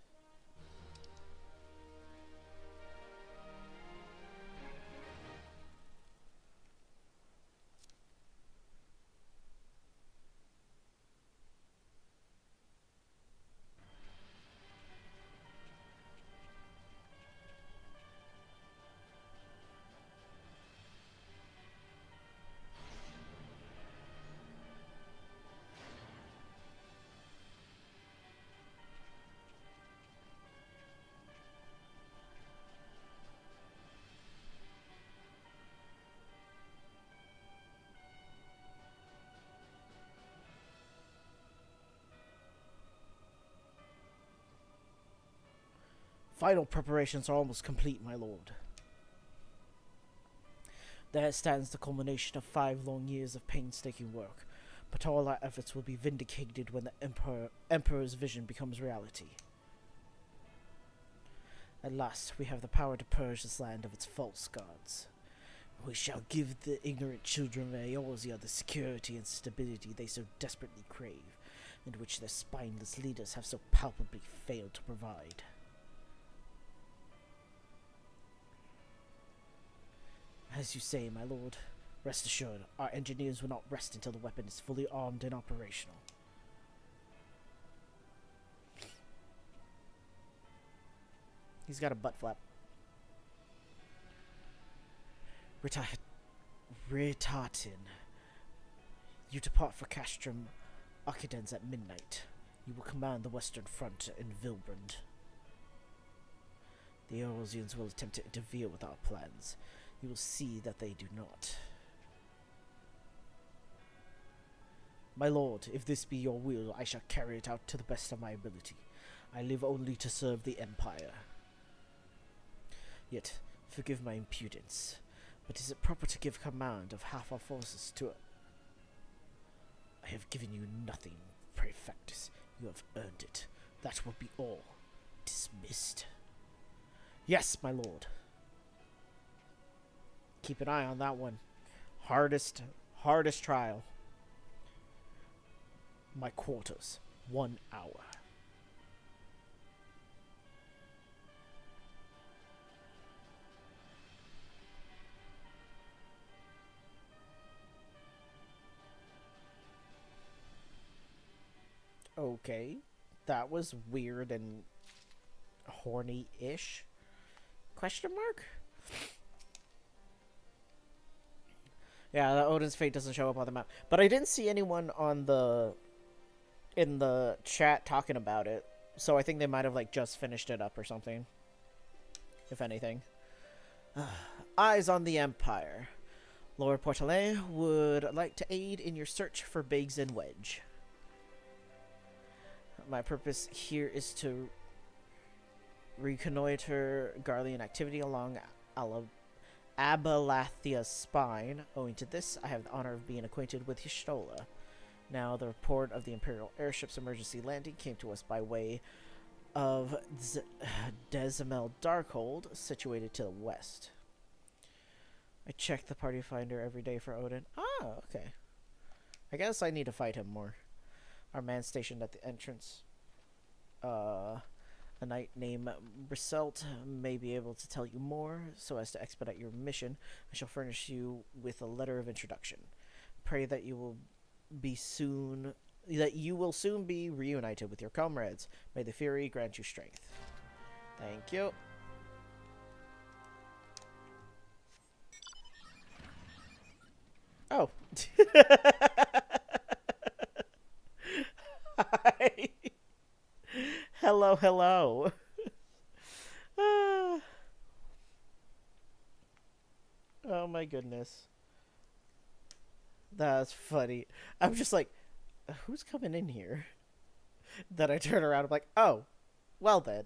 Final preparations are almost complete, my lord. There stands the culmination of 5 long years of painstaking work, but all our efforts will be vindicated when the Emperor's vision becomes reality. At last, we have the power to purge this land of its false gods. We shall give the ignorant children of Eorzea the security and stability they so desperately crave, and which their spineless leaders have so palpably failed to provide. As you say, my lord, rest assured, our engineers will not rest until the weapon is fully armed and operational. He's got a butt flap. Ritatin. You depart for Castrum Occidens at midnight. You will command the western front in Vilbrand. The Eorzeans will attempt to interfere with our plans. You will see that they do not. My lord, if this be your will, I shall carry it out to the best of my ability. I live only to serve the Empire. Yet, forgive my impudence, but is it proper to give command of half our forces to I have given you nothing, Praefectus. You have earned it. That will be all. Dismissed. Yes, my lord. Keep an eye on that one. Hardest trial. My quarters. 1 hour. Okay. That was weird and horny-ish. Question mark? Yeah, the Odin's fate doesn't show up on the map. But I didn't see anyone in the chat talking about it. So I think they might have like just finished it up or something. If anything. Eyes on the Empire. Lord Portelet would like to aid in your search for Biggs and Wedge. My purpose here is to reconnoiter Garlean activity along Abalathia's spine. Owing to this, I have the honor of being acquainted with Y'shtola. Now, the report of the Imperial airship's emergency landing came to us by way of Dezimel Darkhold, situated to the west. I check the party finder every day for Odin. Ah, okay. I guess I need to fight him more. Our man stationed at the entrance. A knight named Briselt may be able to tell you more. So as to expedite your mission, I shall furnish you with a letter of introduction. Pray that you will soon be reunited with your comrades. May the Fury grant you strength. Thank you. Oh. Hi. Hello, hello. Oh my goodness. That's funny. I'm just like, who's coming in here? Then I turn around, I'm like, oh, well then.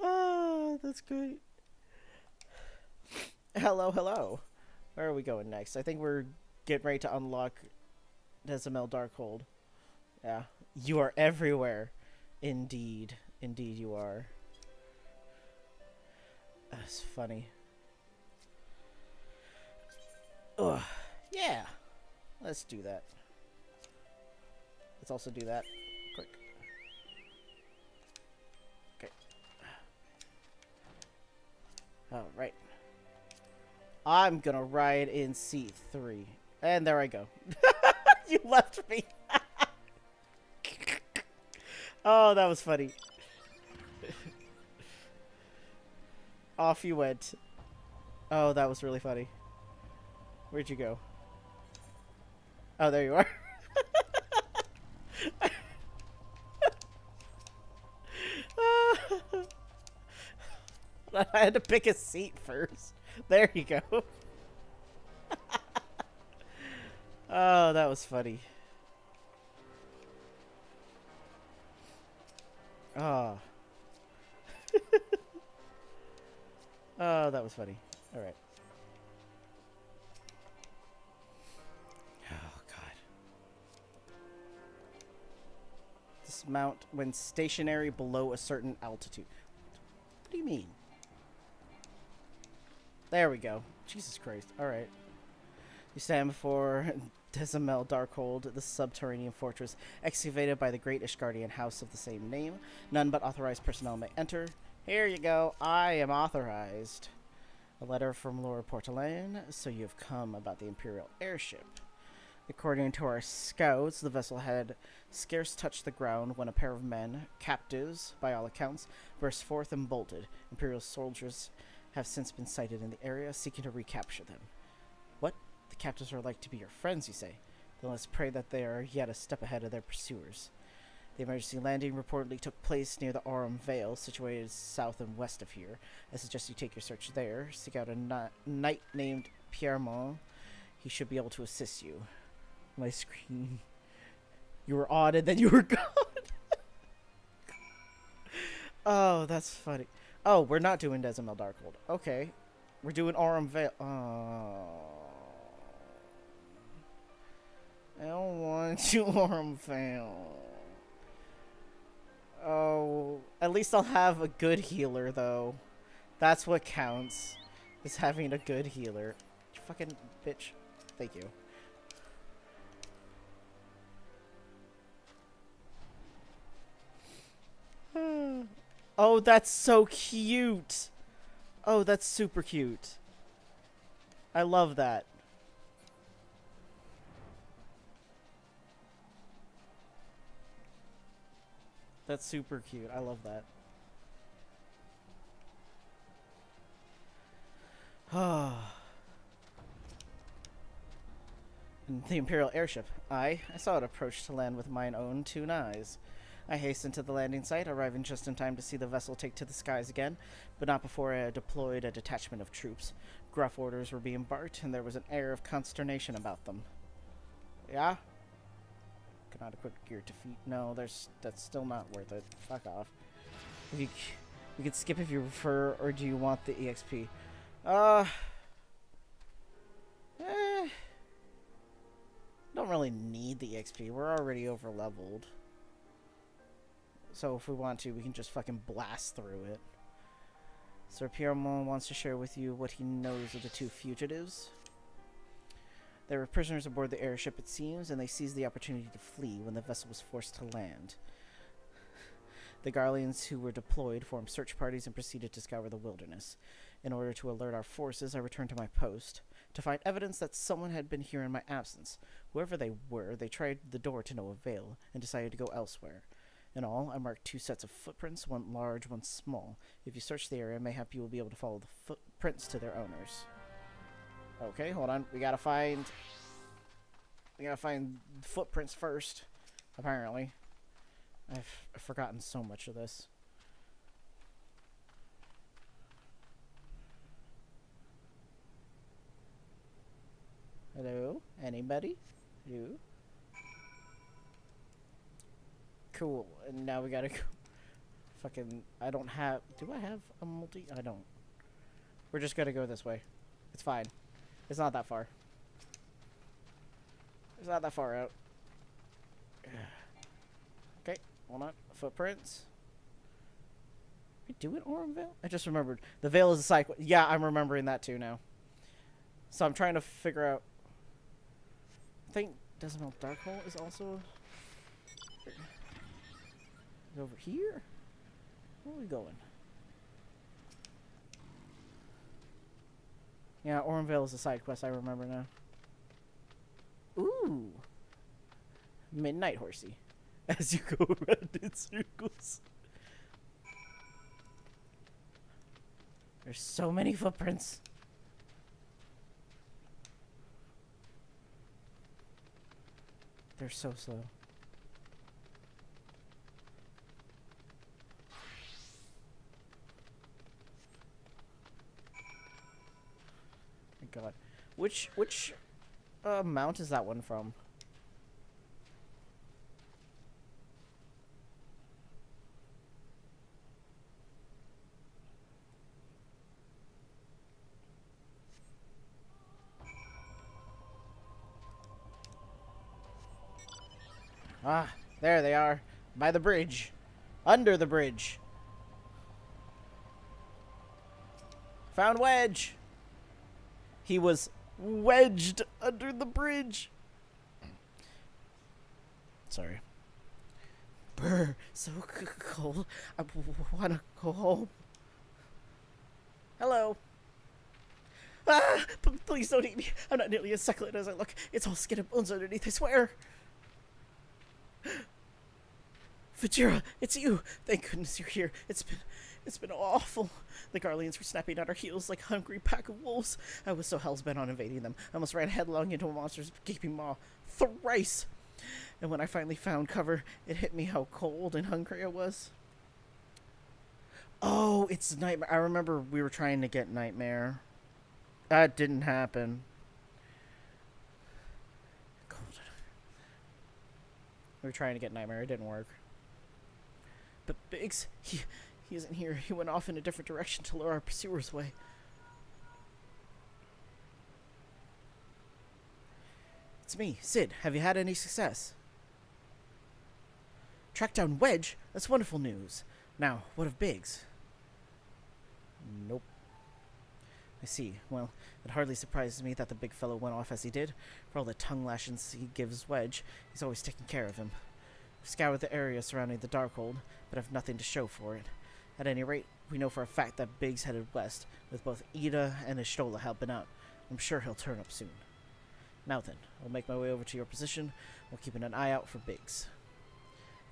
Oh, that's great. Hello, hello. Where are we going next? I think we're getting ready to unlock Dezimel Darkhold. Yeah. You are everywhere. Indeed. Indeed you are. That's funny. Ugh. Yeah. Let's do that. Let's also do that. Quick. Okay. Alright. I'm gonna ride in seat 3. And there I go. You left me. Oh, that was funny. Off you went. Oh, that was really funny. Where'd you go? Oh, there you are. I had to pick a seat first. There you go. Oh, that was funny. Oh. Oh, that was funny. All right. Oh, God. Dismount when stationary below a certain altitude. What do you mean? There we go. Jesus Christ. All right. You stand before Dezimel Darkhold, the subterranean fortress excavated by the great Ishgardian house of the same name. None but authorized personnel may enter. Here you go. I am authorized. A letter from Lord Portelain. So you've come about the Imperial airship. According to our scouts, the vessel had scarce touched the ground when a pair of men, captives by all accounts, burst forth and bolted. Imperial soldiers have since been sighted in the area, seeking to recapture them. What? The captives are like to be your friends, you say? Then let's pray that they are yet a step ahead of their pursuers. The emergency landing reportedly took place near the Aurum Vale, situated south and west of here. I suggest you take your search there. Seek out a knight named Pierremont. He should be able to assist you. My screen. You were on and then you were gone. Oh, that's funny. Oh, we're not doing Dezimel Darkhold. Okay. We're doing Aurum Vale. Oh. I don't want to Aurum Vale. Oh, At least I'll have a good healer, though. That's what counts, is having a good healer. You fucking bitch. Thank you. Oh, that's so cute. Oh, that's super cute. I love that. That's super cute. I love that. The Imperial airship. I saw it approach to land with mine own 2 eyes. I hastened to the landing site, arriving just in time to see the vessel take to the skies again, but not before I had deployed a detachment of troops. Gruff orders were being barked, and there was an air of consternation about them. Yeah? Cannot equip gear to feet. No, that's still not worth it. Fuck off. We could skip if you prefer, or do you want the EXP? Don't really need the EXP. We're already over leveled. So if we want to, we can just fucking blast through it. Sir Pierremont wants to share with you what he knows of the 2 fugitives. They were prisoners aboard the airship, it seems, and they seized the opportunity to flee when the vessel was forced to land. The Garleans who were deployed formed search parties and proceeded to scour the wilderness. In order to alert our forces, I returned to my post to find evidence that someone had been here in my absence. Whoever they were, they tried the door to no avail and decided to go elsewhere. In all, I marked 2 sets of footprints, one large, one small. If you search the area, mayhap you will be able to follow the footprints to their owners. Okay, hold on. We gotta find footprints first, apparently. I've forgotten so much of this. Hello? Anybody? You? Cool. And now we gotta go. Fucking, I don't have... Do I have a multi? I don't. We're just gonna go this way. It's fine. It's not that far. It's not that far out. Okay, hold on. Footprints. We do it, Aurum Vale? I just remembered. The Veil is a side quest. Yeah, I'm remembering that too now. So I'm trying to figure out... I think Desimel Darkhold is also... Is over here? Where are we going? Yeah, Aurum Vale is a side quest, I remember now. Ooh! Midnight Horsey. As you go around in circles. There's so many footprints. They're so slow. My God. Which mount is that one from? Ah, there they are. By the bridge. Under the bridge. Found Wedge. He was wedged under the bridge. Sorry. Brr, so cold. I wanna go home. Hello. Ah, please don't eat me. I'm not nearly as succulent as I look. It's all skin and bones underneath, I swear. Vajira, it's you! Thank goodness you're here. It's been awful. The Garleans were snapping at our heels like a hungry pack of wolves. I was so hell's-bent on invading them. I almost ran headlong into a monster's gaping maw. Thrice! And when I finally found cover, it hit me how cold and hungry I was. Oh, it's Nightmare. I remember we were trying to get Nightmare. That didn't happen. Cold. We were trying to get Nightmare. It didn't work. But Biggs, he isn't here. He went off in a different direction to lure our pursuers away. It's me, Sid. Have you had any success? Track down Wedge? That's wonderful news. Now, what of Biggs? Nope. I see. Well, it hardly surprises me that the big fellow went off as he did. For all the tongue lashings he gives Wedge, he's always taking care of him. We've scoured the area surrounding the Darkhold, but have nothing to show for it. At any rate, we know for a fact that Biggs headed west, with both Ida and Ishtola helping out. I'm sure he'll turn up soon. Now then, I'll make my way over to your position while keeping an eye out for Biggs.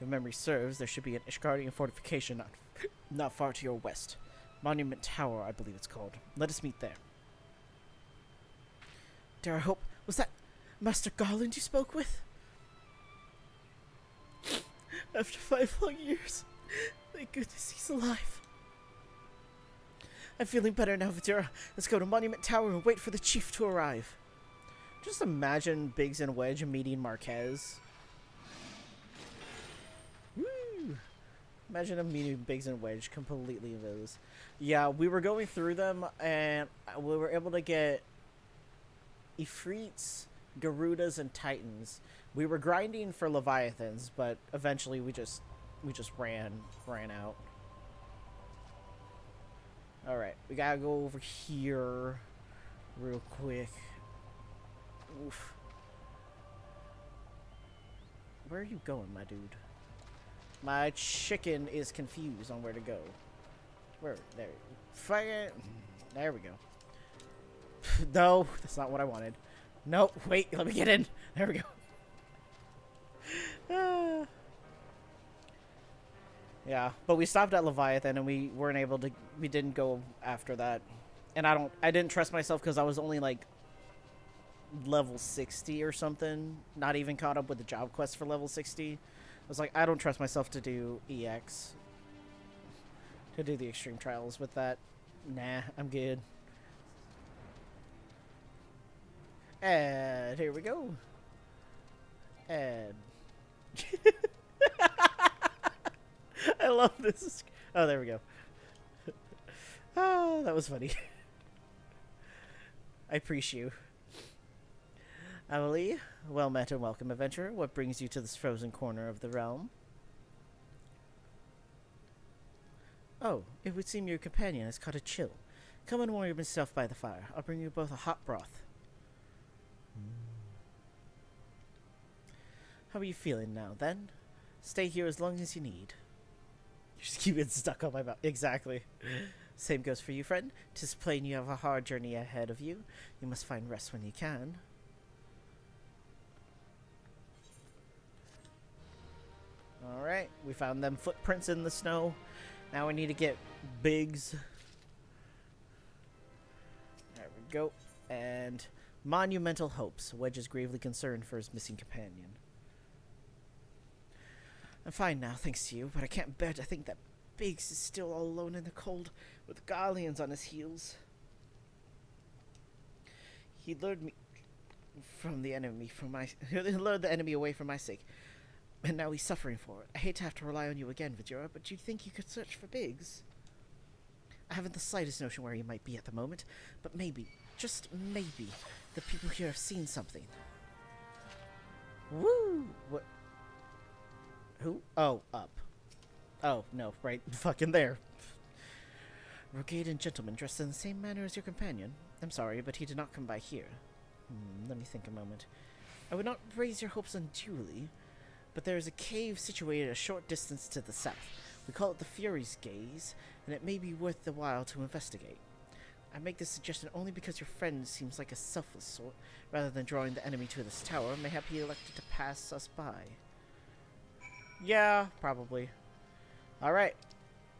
If memory serves, there should be an Ishgardian fortification not far to your west. Monument Tower, I believe it's called. Let us meet there. Dare I hope... Was that Master Garland you spoke with? After 5 long years, thank goodness he's alive. I'm feeling better now, Vidura. Let's go to Monument Tower and wait for the chief to arrive. Just imagine Biggs and Wedge meeting Marquez. Woo! Imagine them meeting Biggs and Wedge completely invis. Yeah, we were going through them and we were able to get Ifrits, Garudas, and Titans. We were grinding for Leviathans, but eventually we just ran out. Alright, we gotta go over here real quick. Oof. Where are you going, my dude? My chicken is confused on where to go. Where? There. Fire. There we go. No, that's not what I wanted. Nope. Wait, let me get in. There we go. Yeah, but we stopped at Leviathan and we weren't able to. We didn't go after that, and I didn't trust myself because I was only like level 60 or something. Not even caught up with the job quest for level 60. I was like, I don't trust myself to do EX. To do the extreme trials with that. Nah, I'm good. And here we go. And I love this. Oh, there we go. Oh, that was funny. I appreciate you. Amelie, well met and welcome, adventurer. What brings you to this frozen corner of the realm? Oh, it would seem your companion has caught a chill. Come and warm yourself by the fire. I'll bring you both a hot broth. How are you feeling now, then? Stay here as long as you need. You just keep it stuck on my mouth. Exactly. Same goes for you, friend. 'Tis plain you have a hard journey ahead of you. You must find rest when you can. Alright, we found them footprints in the snow. Now we need to get Biggs. There we go. And monumental hopes. Wedge is gravely concerned for his missing companion. I'm fine now, thanks to you, but I can't bear to think that Biggs is still all alone in the cold with Garleans on his heels. He lured me from the enemy he lured the enemy away for my sake. And now he's suffering for it. I hate to have to rely on you again, Vidura, but do you think you could search for Biggs? I haven't the slightest notion where he might be at the moment, but maybe, just maybe, the people here have seen something. Woo! What? Who? Oh, up. Oh, no, right fucking there. Brigade and gentleman dressed in the same manner as your companion. I'm sorry, but he did not come by here. Let me think a moment. I would not raise your hopes unduly, but there is a cave situated a short distance to the south. We call it the Fury's Gaze, and it may be worth the while to investigate. I make this suggestion only because your friend seems like a selfless sort. Rather than drawing the enemy to this tower, mayhap he elected to pass us by. Yeah, probably. Alright.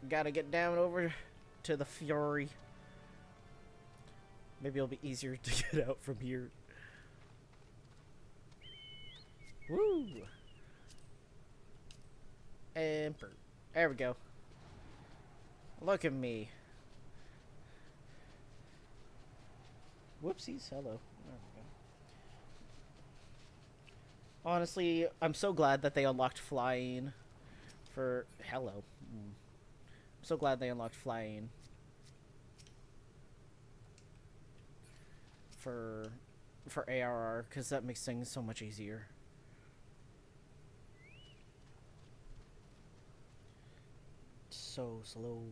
Gotta get down over to the Fury. Maybe it'll be easier to get out from here. Woo! And there we go. Look at me. Whoopsies. Hello. There we go. Honestly, I'm so glad that they unlocked flying for... Hello. I'm so glad they unlocked flying for ARR, because that makes things so much easier. So so slow.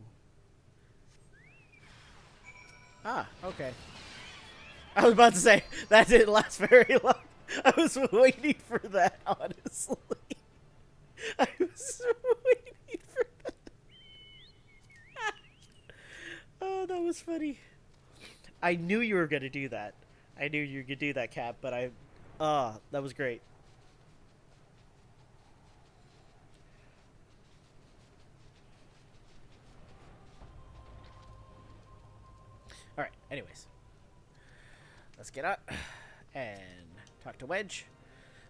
Ah, okay. I was about to say, that didn't last very long. I was waiting for that, honestly. I was waiting for that. Oh, that was funny. I knew you were going to do that. I knew you could do that, Cap, but that was great. Alright, anyways. Let's get up and talk to Wedge.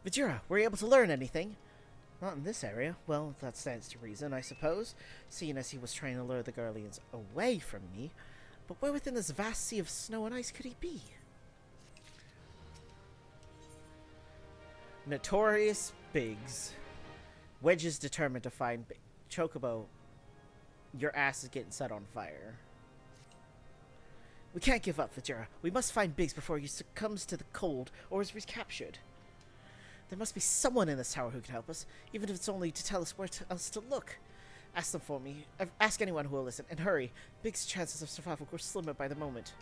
Vajira, were you able to learn anything? Not in this area. Well, that stands to reason, I suppose, seeing as he was trying to lure the Guardians away from me. But where within this vast sea of snow and ice could he be? Notorious Biggs. Wedge is determined to find Chocobo. Your ass is getting set on fire. We can't give up, Vajira. We must find Biggs before he succumbs to the cold or is recaptured. There must be someone in this tower who can help us, even if it's only to tell us where else to look. Ask them for me. Ask anyone who will listen, and hurry. Biggs' chances of survival grow slimmer by the moment.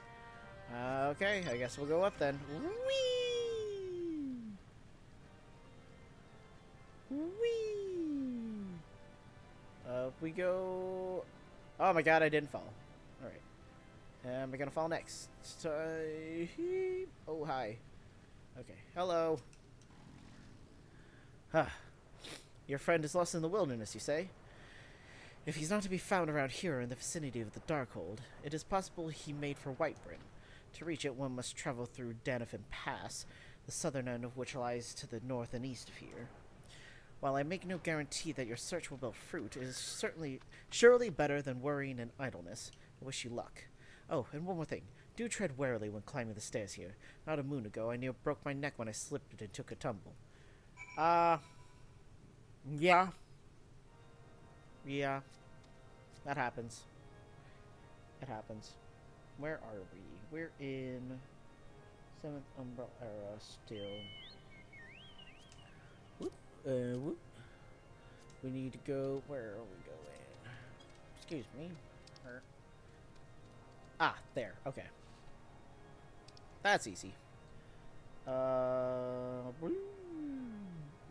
Okay, I guess we'll go up then. Whee! Whee! Up we go. Oh my god, I didn't fall. Alright. Am I gonna fall next? Oh, hi. Okay, hello. Huh. Your friend is lost in the wilderness, you say? If he's not to be found around here in the vicinity of the Darkhold, it is possible he made for Whitebryn. To reach it, one must travel through Danafin Pass, the southern end of which lies to the north and east of here. While I make no guarantee that your search will bear fruit, it is surely better than worrying in idleness. I wish you luck. Oh, and one more thing. Do tread warily when climbing the stairs here. Not a moon ago, I near broke my neck when I slipped and took a tumble. Yeah. Yeah. That happens. It happens. Where are we? We're in 7th Umbral Era still. Whoop. Whoop. We need to go. Where are we going? Excuse me. There. Okay. That's easy.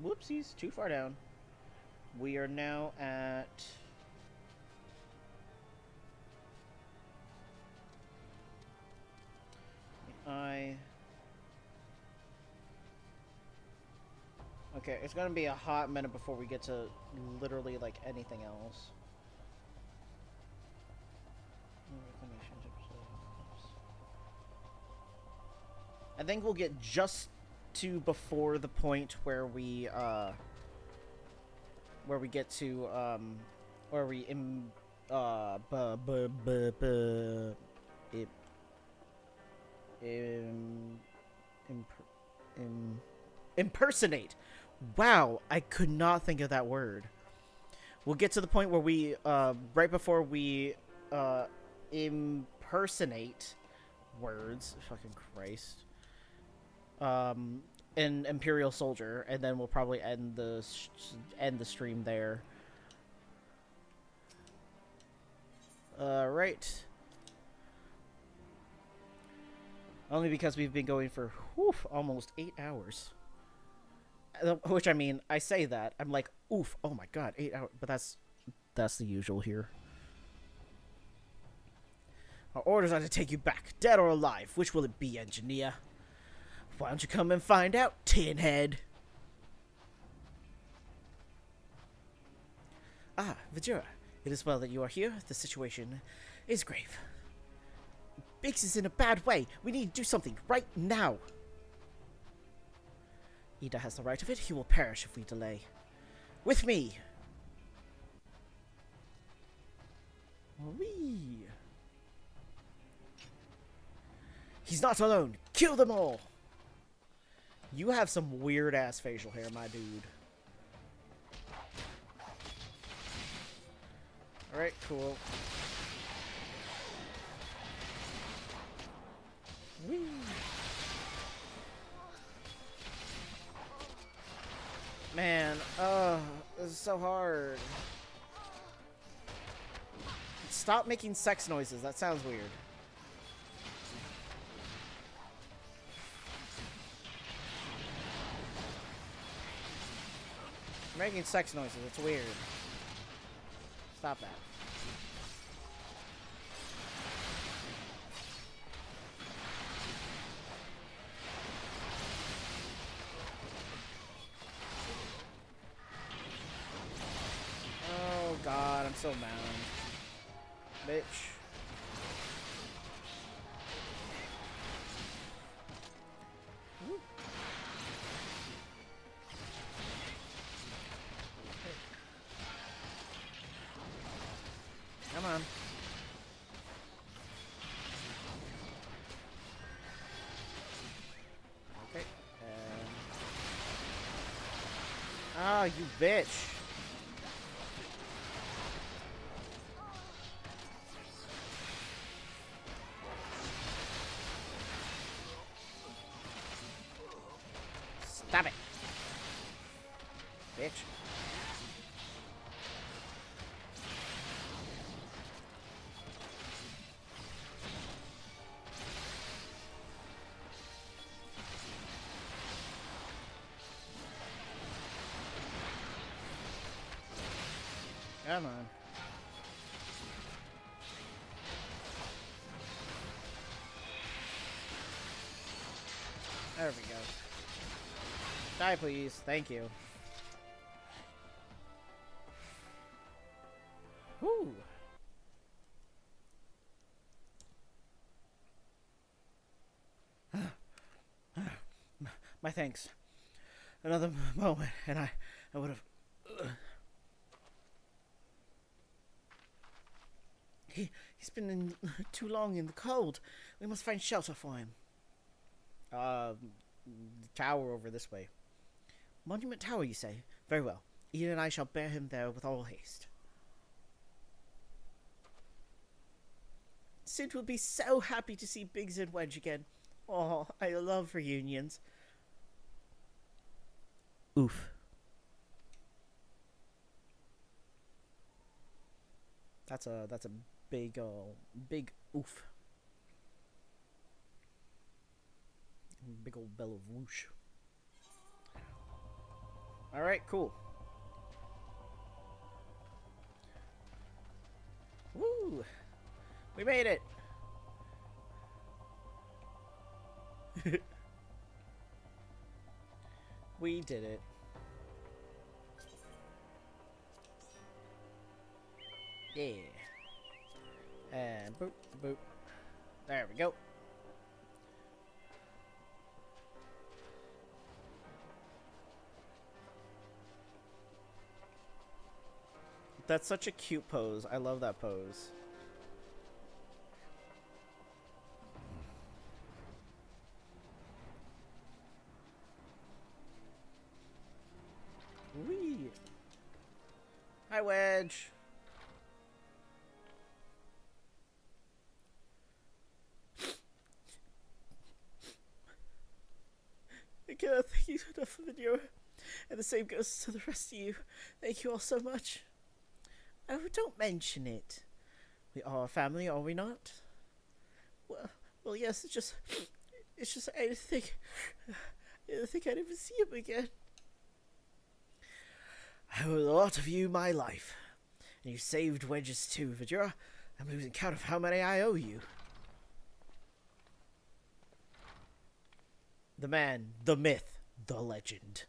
Whoopsies. Too far down. We are now at... Okay, it's gonna be a hot minute before we get to literally, like, anything else. I think we'll get just to before the point where we get to, where we impersonate. Wow, I could not think of that word. We'll get to the point where we, right before we, impersonate words. Fucking Christ. An Imperial soldier, and then we'll probably end the stream there. Right. Only because we've been going for almost 8 hours. Which, I mean, I say that I'm like, oof, oh my god, 8 hours, but that's the usual here. Our orders are to take you back, dead or alive. Which will it be, engineer? Why don't you come and find out, tin head? Ah, Vajira, it is well that you are here. The situation is grave. Biggs is in a bad way. We need to do something right now. Ida has the right of it. He will perish if we delay. With me. Whee. He's not alone. Kill them all. You have some weird-ass facial hair, my dude. Alright, cool. Whee. Man, this is so hard. Stop making sex noises. That sounds weird. You're making sex noises. It's weird. Stop that. Oh god, I'm so mad. Bitch. Woo. Come on. Okay. Ah, you bitch. Stop it. Bitch. Come on. There we go. Die, please. Thank you. Whew. My thanks. Another moment, and I would have... He's been in too long in the cold. We must find shelter for him. The tower over this way. Monument Tower, you say? Very well. Ian and I shall bear him there with all haste. Sid will be so happy to see Biggs and Wedge again. Oh, I love reunions. Oof. That's a big big oof. Big old bell of whoosh. Alright, cool. Woo! We made it! We did it. Yeah. And boop, boop. There we go. That's such a cute pose. I love that pose. Whee! Hi, Wedge. I cannot thank you enough for the video. And the same goes to the rest of you. Thank you all so much. Oh, don't mention it. We are a family, are we not? Well, yes. It's just I didn't think I'd ever see him again. I owe a lot of you my life, and you saved Wedges too, Vidura. I'm losing count of how many I owe you. The man, the myth, the legend.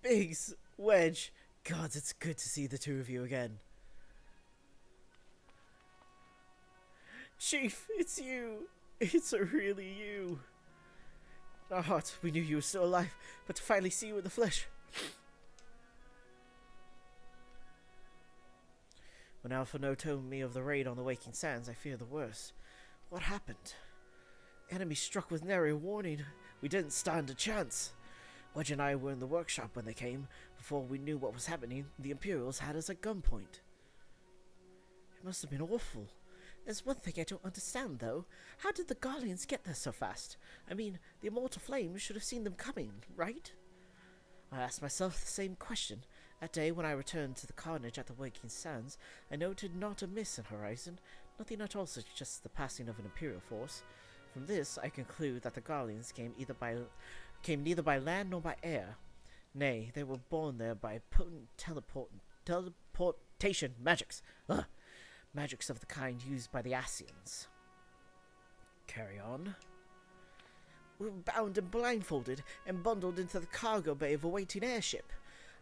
Biggs, Wedge, gods, it's good to see the two of you again. Chief, it's you. It's really you. In our hearts, we knew you were still alive, but to finally see you in the flesh. When Alphino told me of the raid on the Waking Sands, I feared the worst. What happened? Enemy struck with nary warning. We didn't stand a chance. Wedge and I were in the workshop when they came. Before we knew what was happening, the Imperials had us at gunpoint. It must have been awful. There's one thing I don't understand, though. How did the Guardians get there so fast? I mean, the Immortal Flame should have seen them coming, right? I asked myself the same question, That day when I returned to the carnage at the Waking Sands, I noted not a miss in horizon. Nothing at all suggests the passing of an Imperial force. From this, I conclude that the Guardians came neither by land nor by air. Nay, they were born there by potent teleportation magics. Ugh. Magics of the kind used by the Asians. Carry on. We were bound and blindfolded and bundled into the cargo bay of a waiting airship.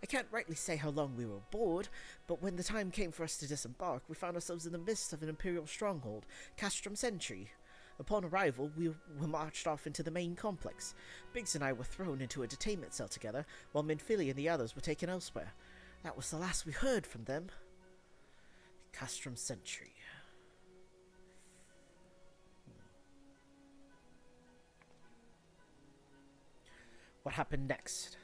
I can't rightly say how long we were aboard, but when the time came for us to disembark, we found ourselves in the midst of an Imperial stronghold, Castrum Sentry. Upon arrival, we were marched off into the main complex. Biggs and I were thrown into a detainment cell together, while Minfili and the others were taken elsewhere. That was the last we heard from them. Castrum Sentry. What happened next?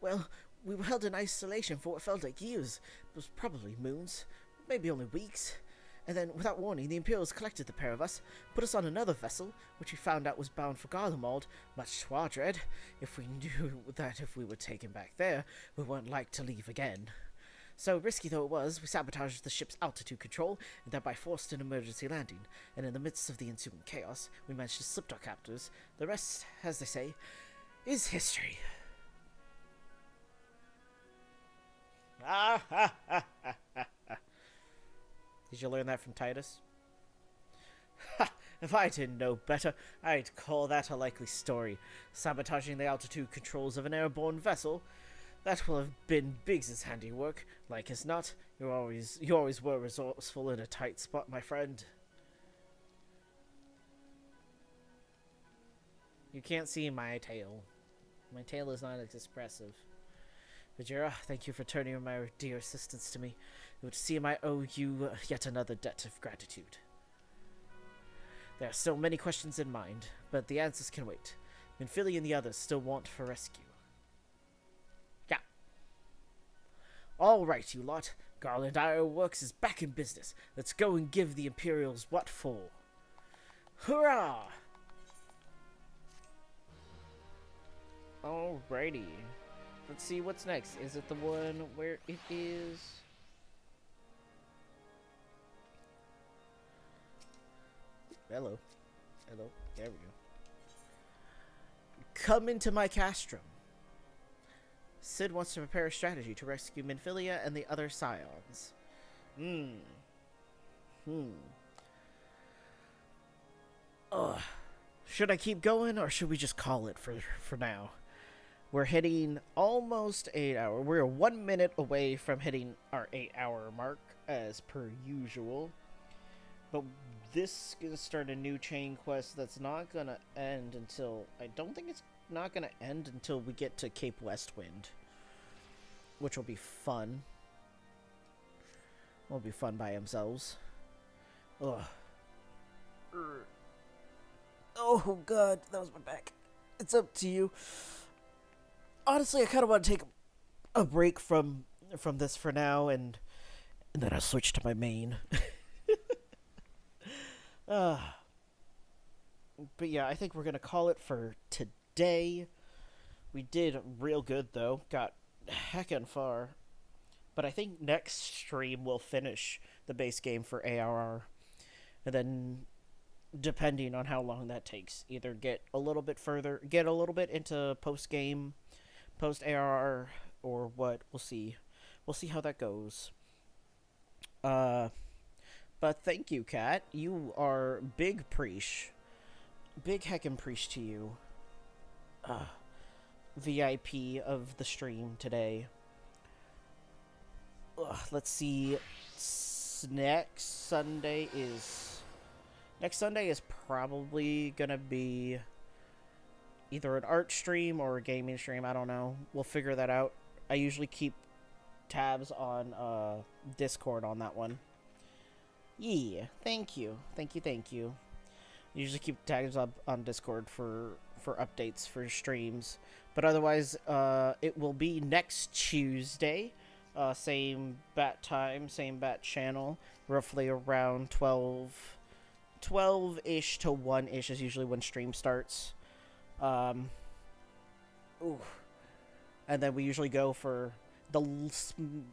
Well, we were held in isolation for what felt like years. It was probably moons, maybe only weeks. And then, without warning, the Imperials collected the pair of us, put us on another vessel, which we found out was bound for Garlemald, much to our dread. If we knew that if we were taken back there, we weren't like to leave again. So, risky though it was, we sabotaged the ship's altitude control, and thereby forced an emergency landing. And in the midst of the ensuing chaos, we managed to slip our captors. The rest, as they say, is history. Did you learn that from Titus? Ha! If I didn't know better, I'd call that a likely story. Sabotaging the altitude controls of an airborne vessel? That will have been Biggs's handiwork. Like as not, you always were resourceful in a tight spot, my friend. You can't see my tail. My tail is not as expressive. Vajira, thank you for turning my dear assistance to me. It would seem I owe you yet another debt of gratitude. There are still many questions in mind, but the answers can wait. Minfili and the others still want for rescue. Yeah. All right, you lot. Garland Ironworks is back in business. Let's go and give the Imperials what for. Hurrah! Alrighty. Let's see what's next. Is it the one where it is? Hello. Hello. There we go. Come into my castrum. Sid wants to prepare a strategy to rescue Minfilia and the other scions. Should I keep going or should we just call it for now? We're hitting almost 8 hours. We're 1 minute away from hitting our 8-hour mark, as per usual. But this is going to start a new chain quest that's not going to end until... I don't think it's not going to end until we get to Cape Westwind. Which will be fun. Will be fun by themselves. Ugh. Oh, God. That was my back. It's up to you. Honestly, I kind of want to take a break from this for now, and then I'll switch to my main. But yeah, I think we're going to call it for today. We did real good, though. Got heckin' far. But I think next stream we'll finish the base game for ARR. And then, depending on how long that takes, either get a little bit into post-game, post-ARR, or what. We'll see. We'll see how that goes. But thank you, Kat. You are big preach. Big heckin' preach to you. VIP of the stream today. Let's see. Next Sunday is probably gonna be either an art stream or a gaming stream. I don't know. We'll figure that out. I usually keep tabs on Discord on that one. Yeah, thank you. Usually keep tabs up on Discord for updates for streams. But otherwise, it will be next Tuesday. Same bat time, same bat channel. Roughly around 12-ish to 1-ish is usually when stream starts. And then we usually go for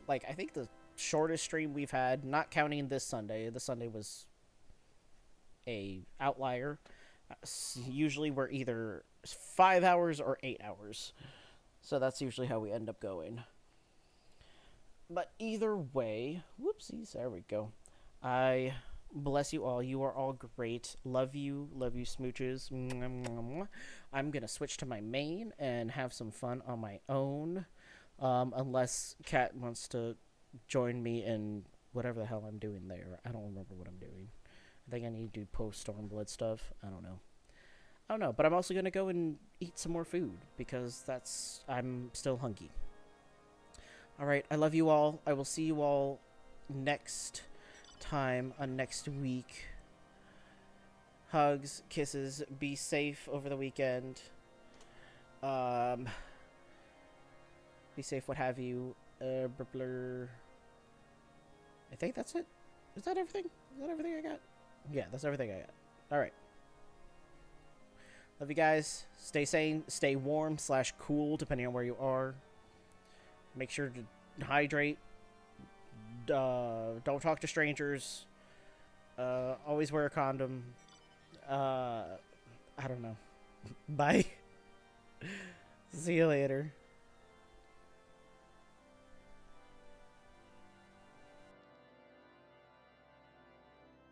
like, I think the shortest stream we've had, not counting this Sunday. This Sunday was a outlier. Usually we're either 5 hours or 8 hours. So that's usually how we end up going. But either way, whoopsies, there we go. I bless you all. You are all great. Love you smooches. I'm going to switch to my main and have some fun on my own. Unless Kat wants to join me in whatever the hell I'm doing there. I don't remember what I'm doing. I think I need to do post-Stormblood stuff. I don't know. But I'm also going to go and eat some more food because I'm still hungry. Alright, I love you all. I will see you all next time on next week. Hugs, kisses, be safe over the weekend. Be safe, what have you. I think that's it. Is that everything? Is that everything I got? Yeah, that's everything I got. Alright. Love you guys. Stay sane, stay warm / cool, depending on where you are. Make sure to hydrate. Don't talk to strangers. Always wear a condom. I don't know. Bye. See you later.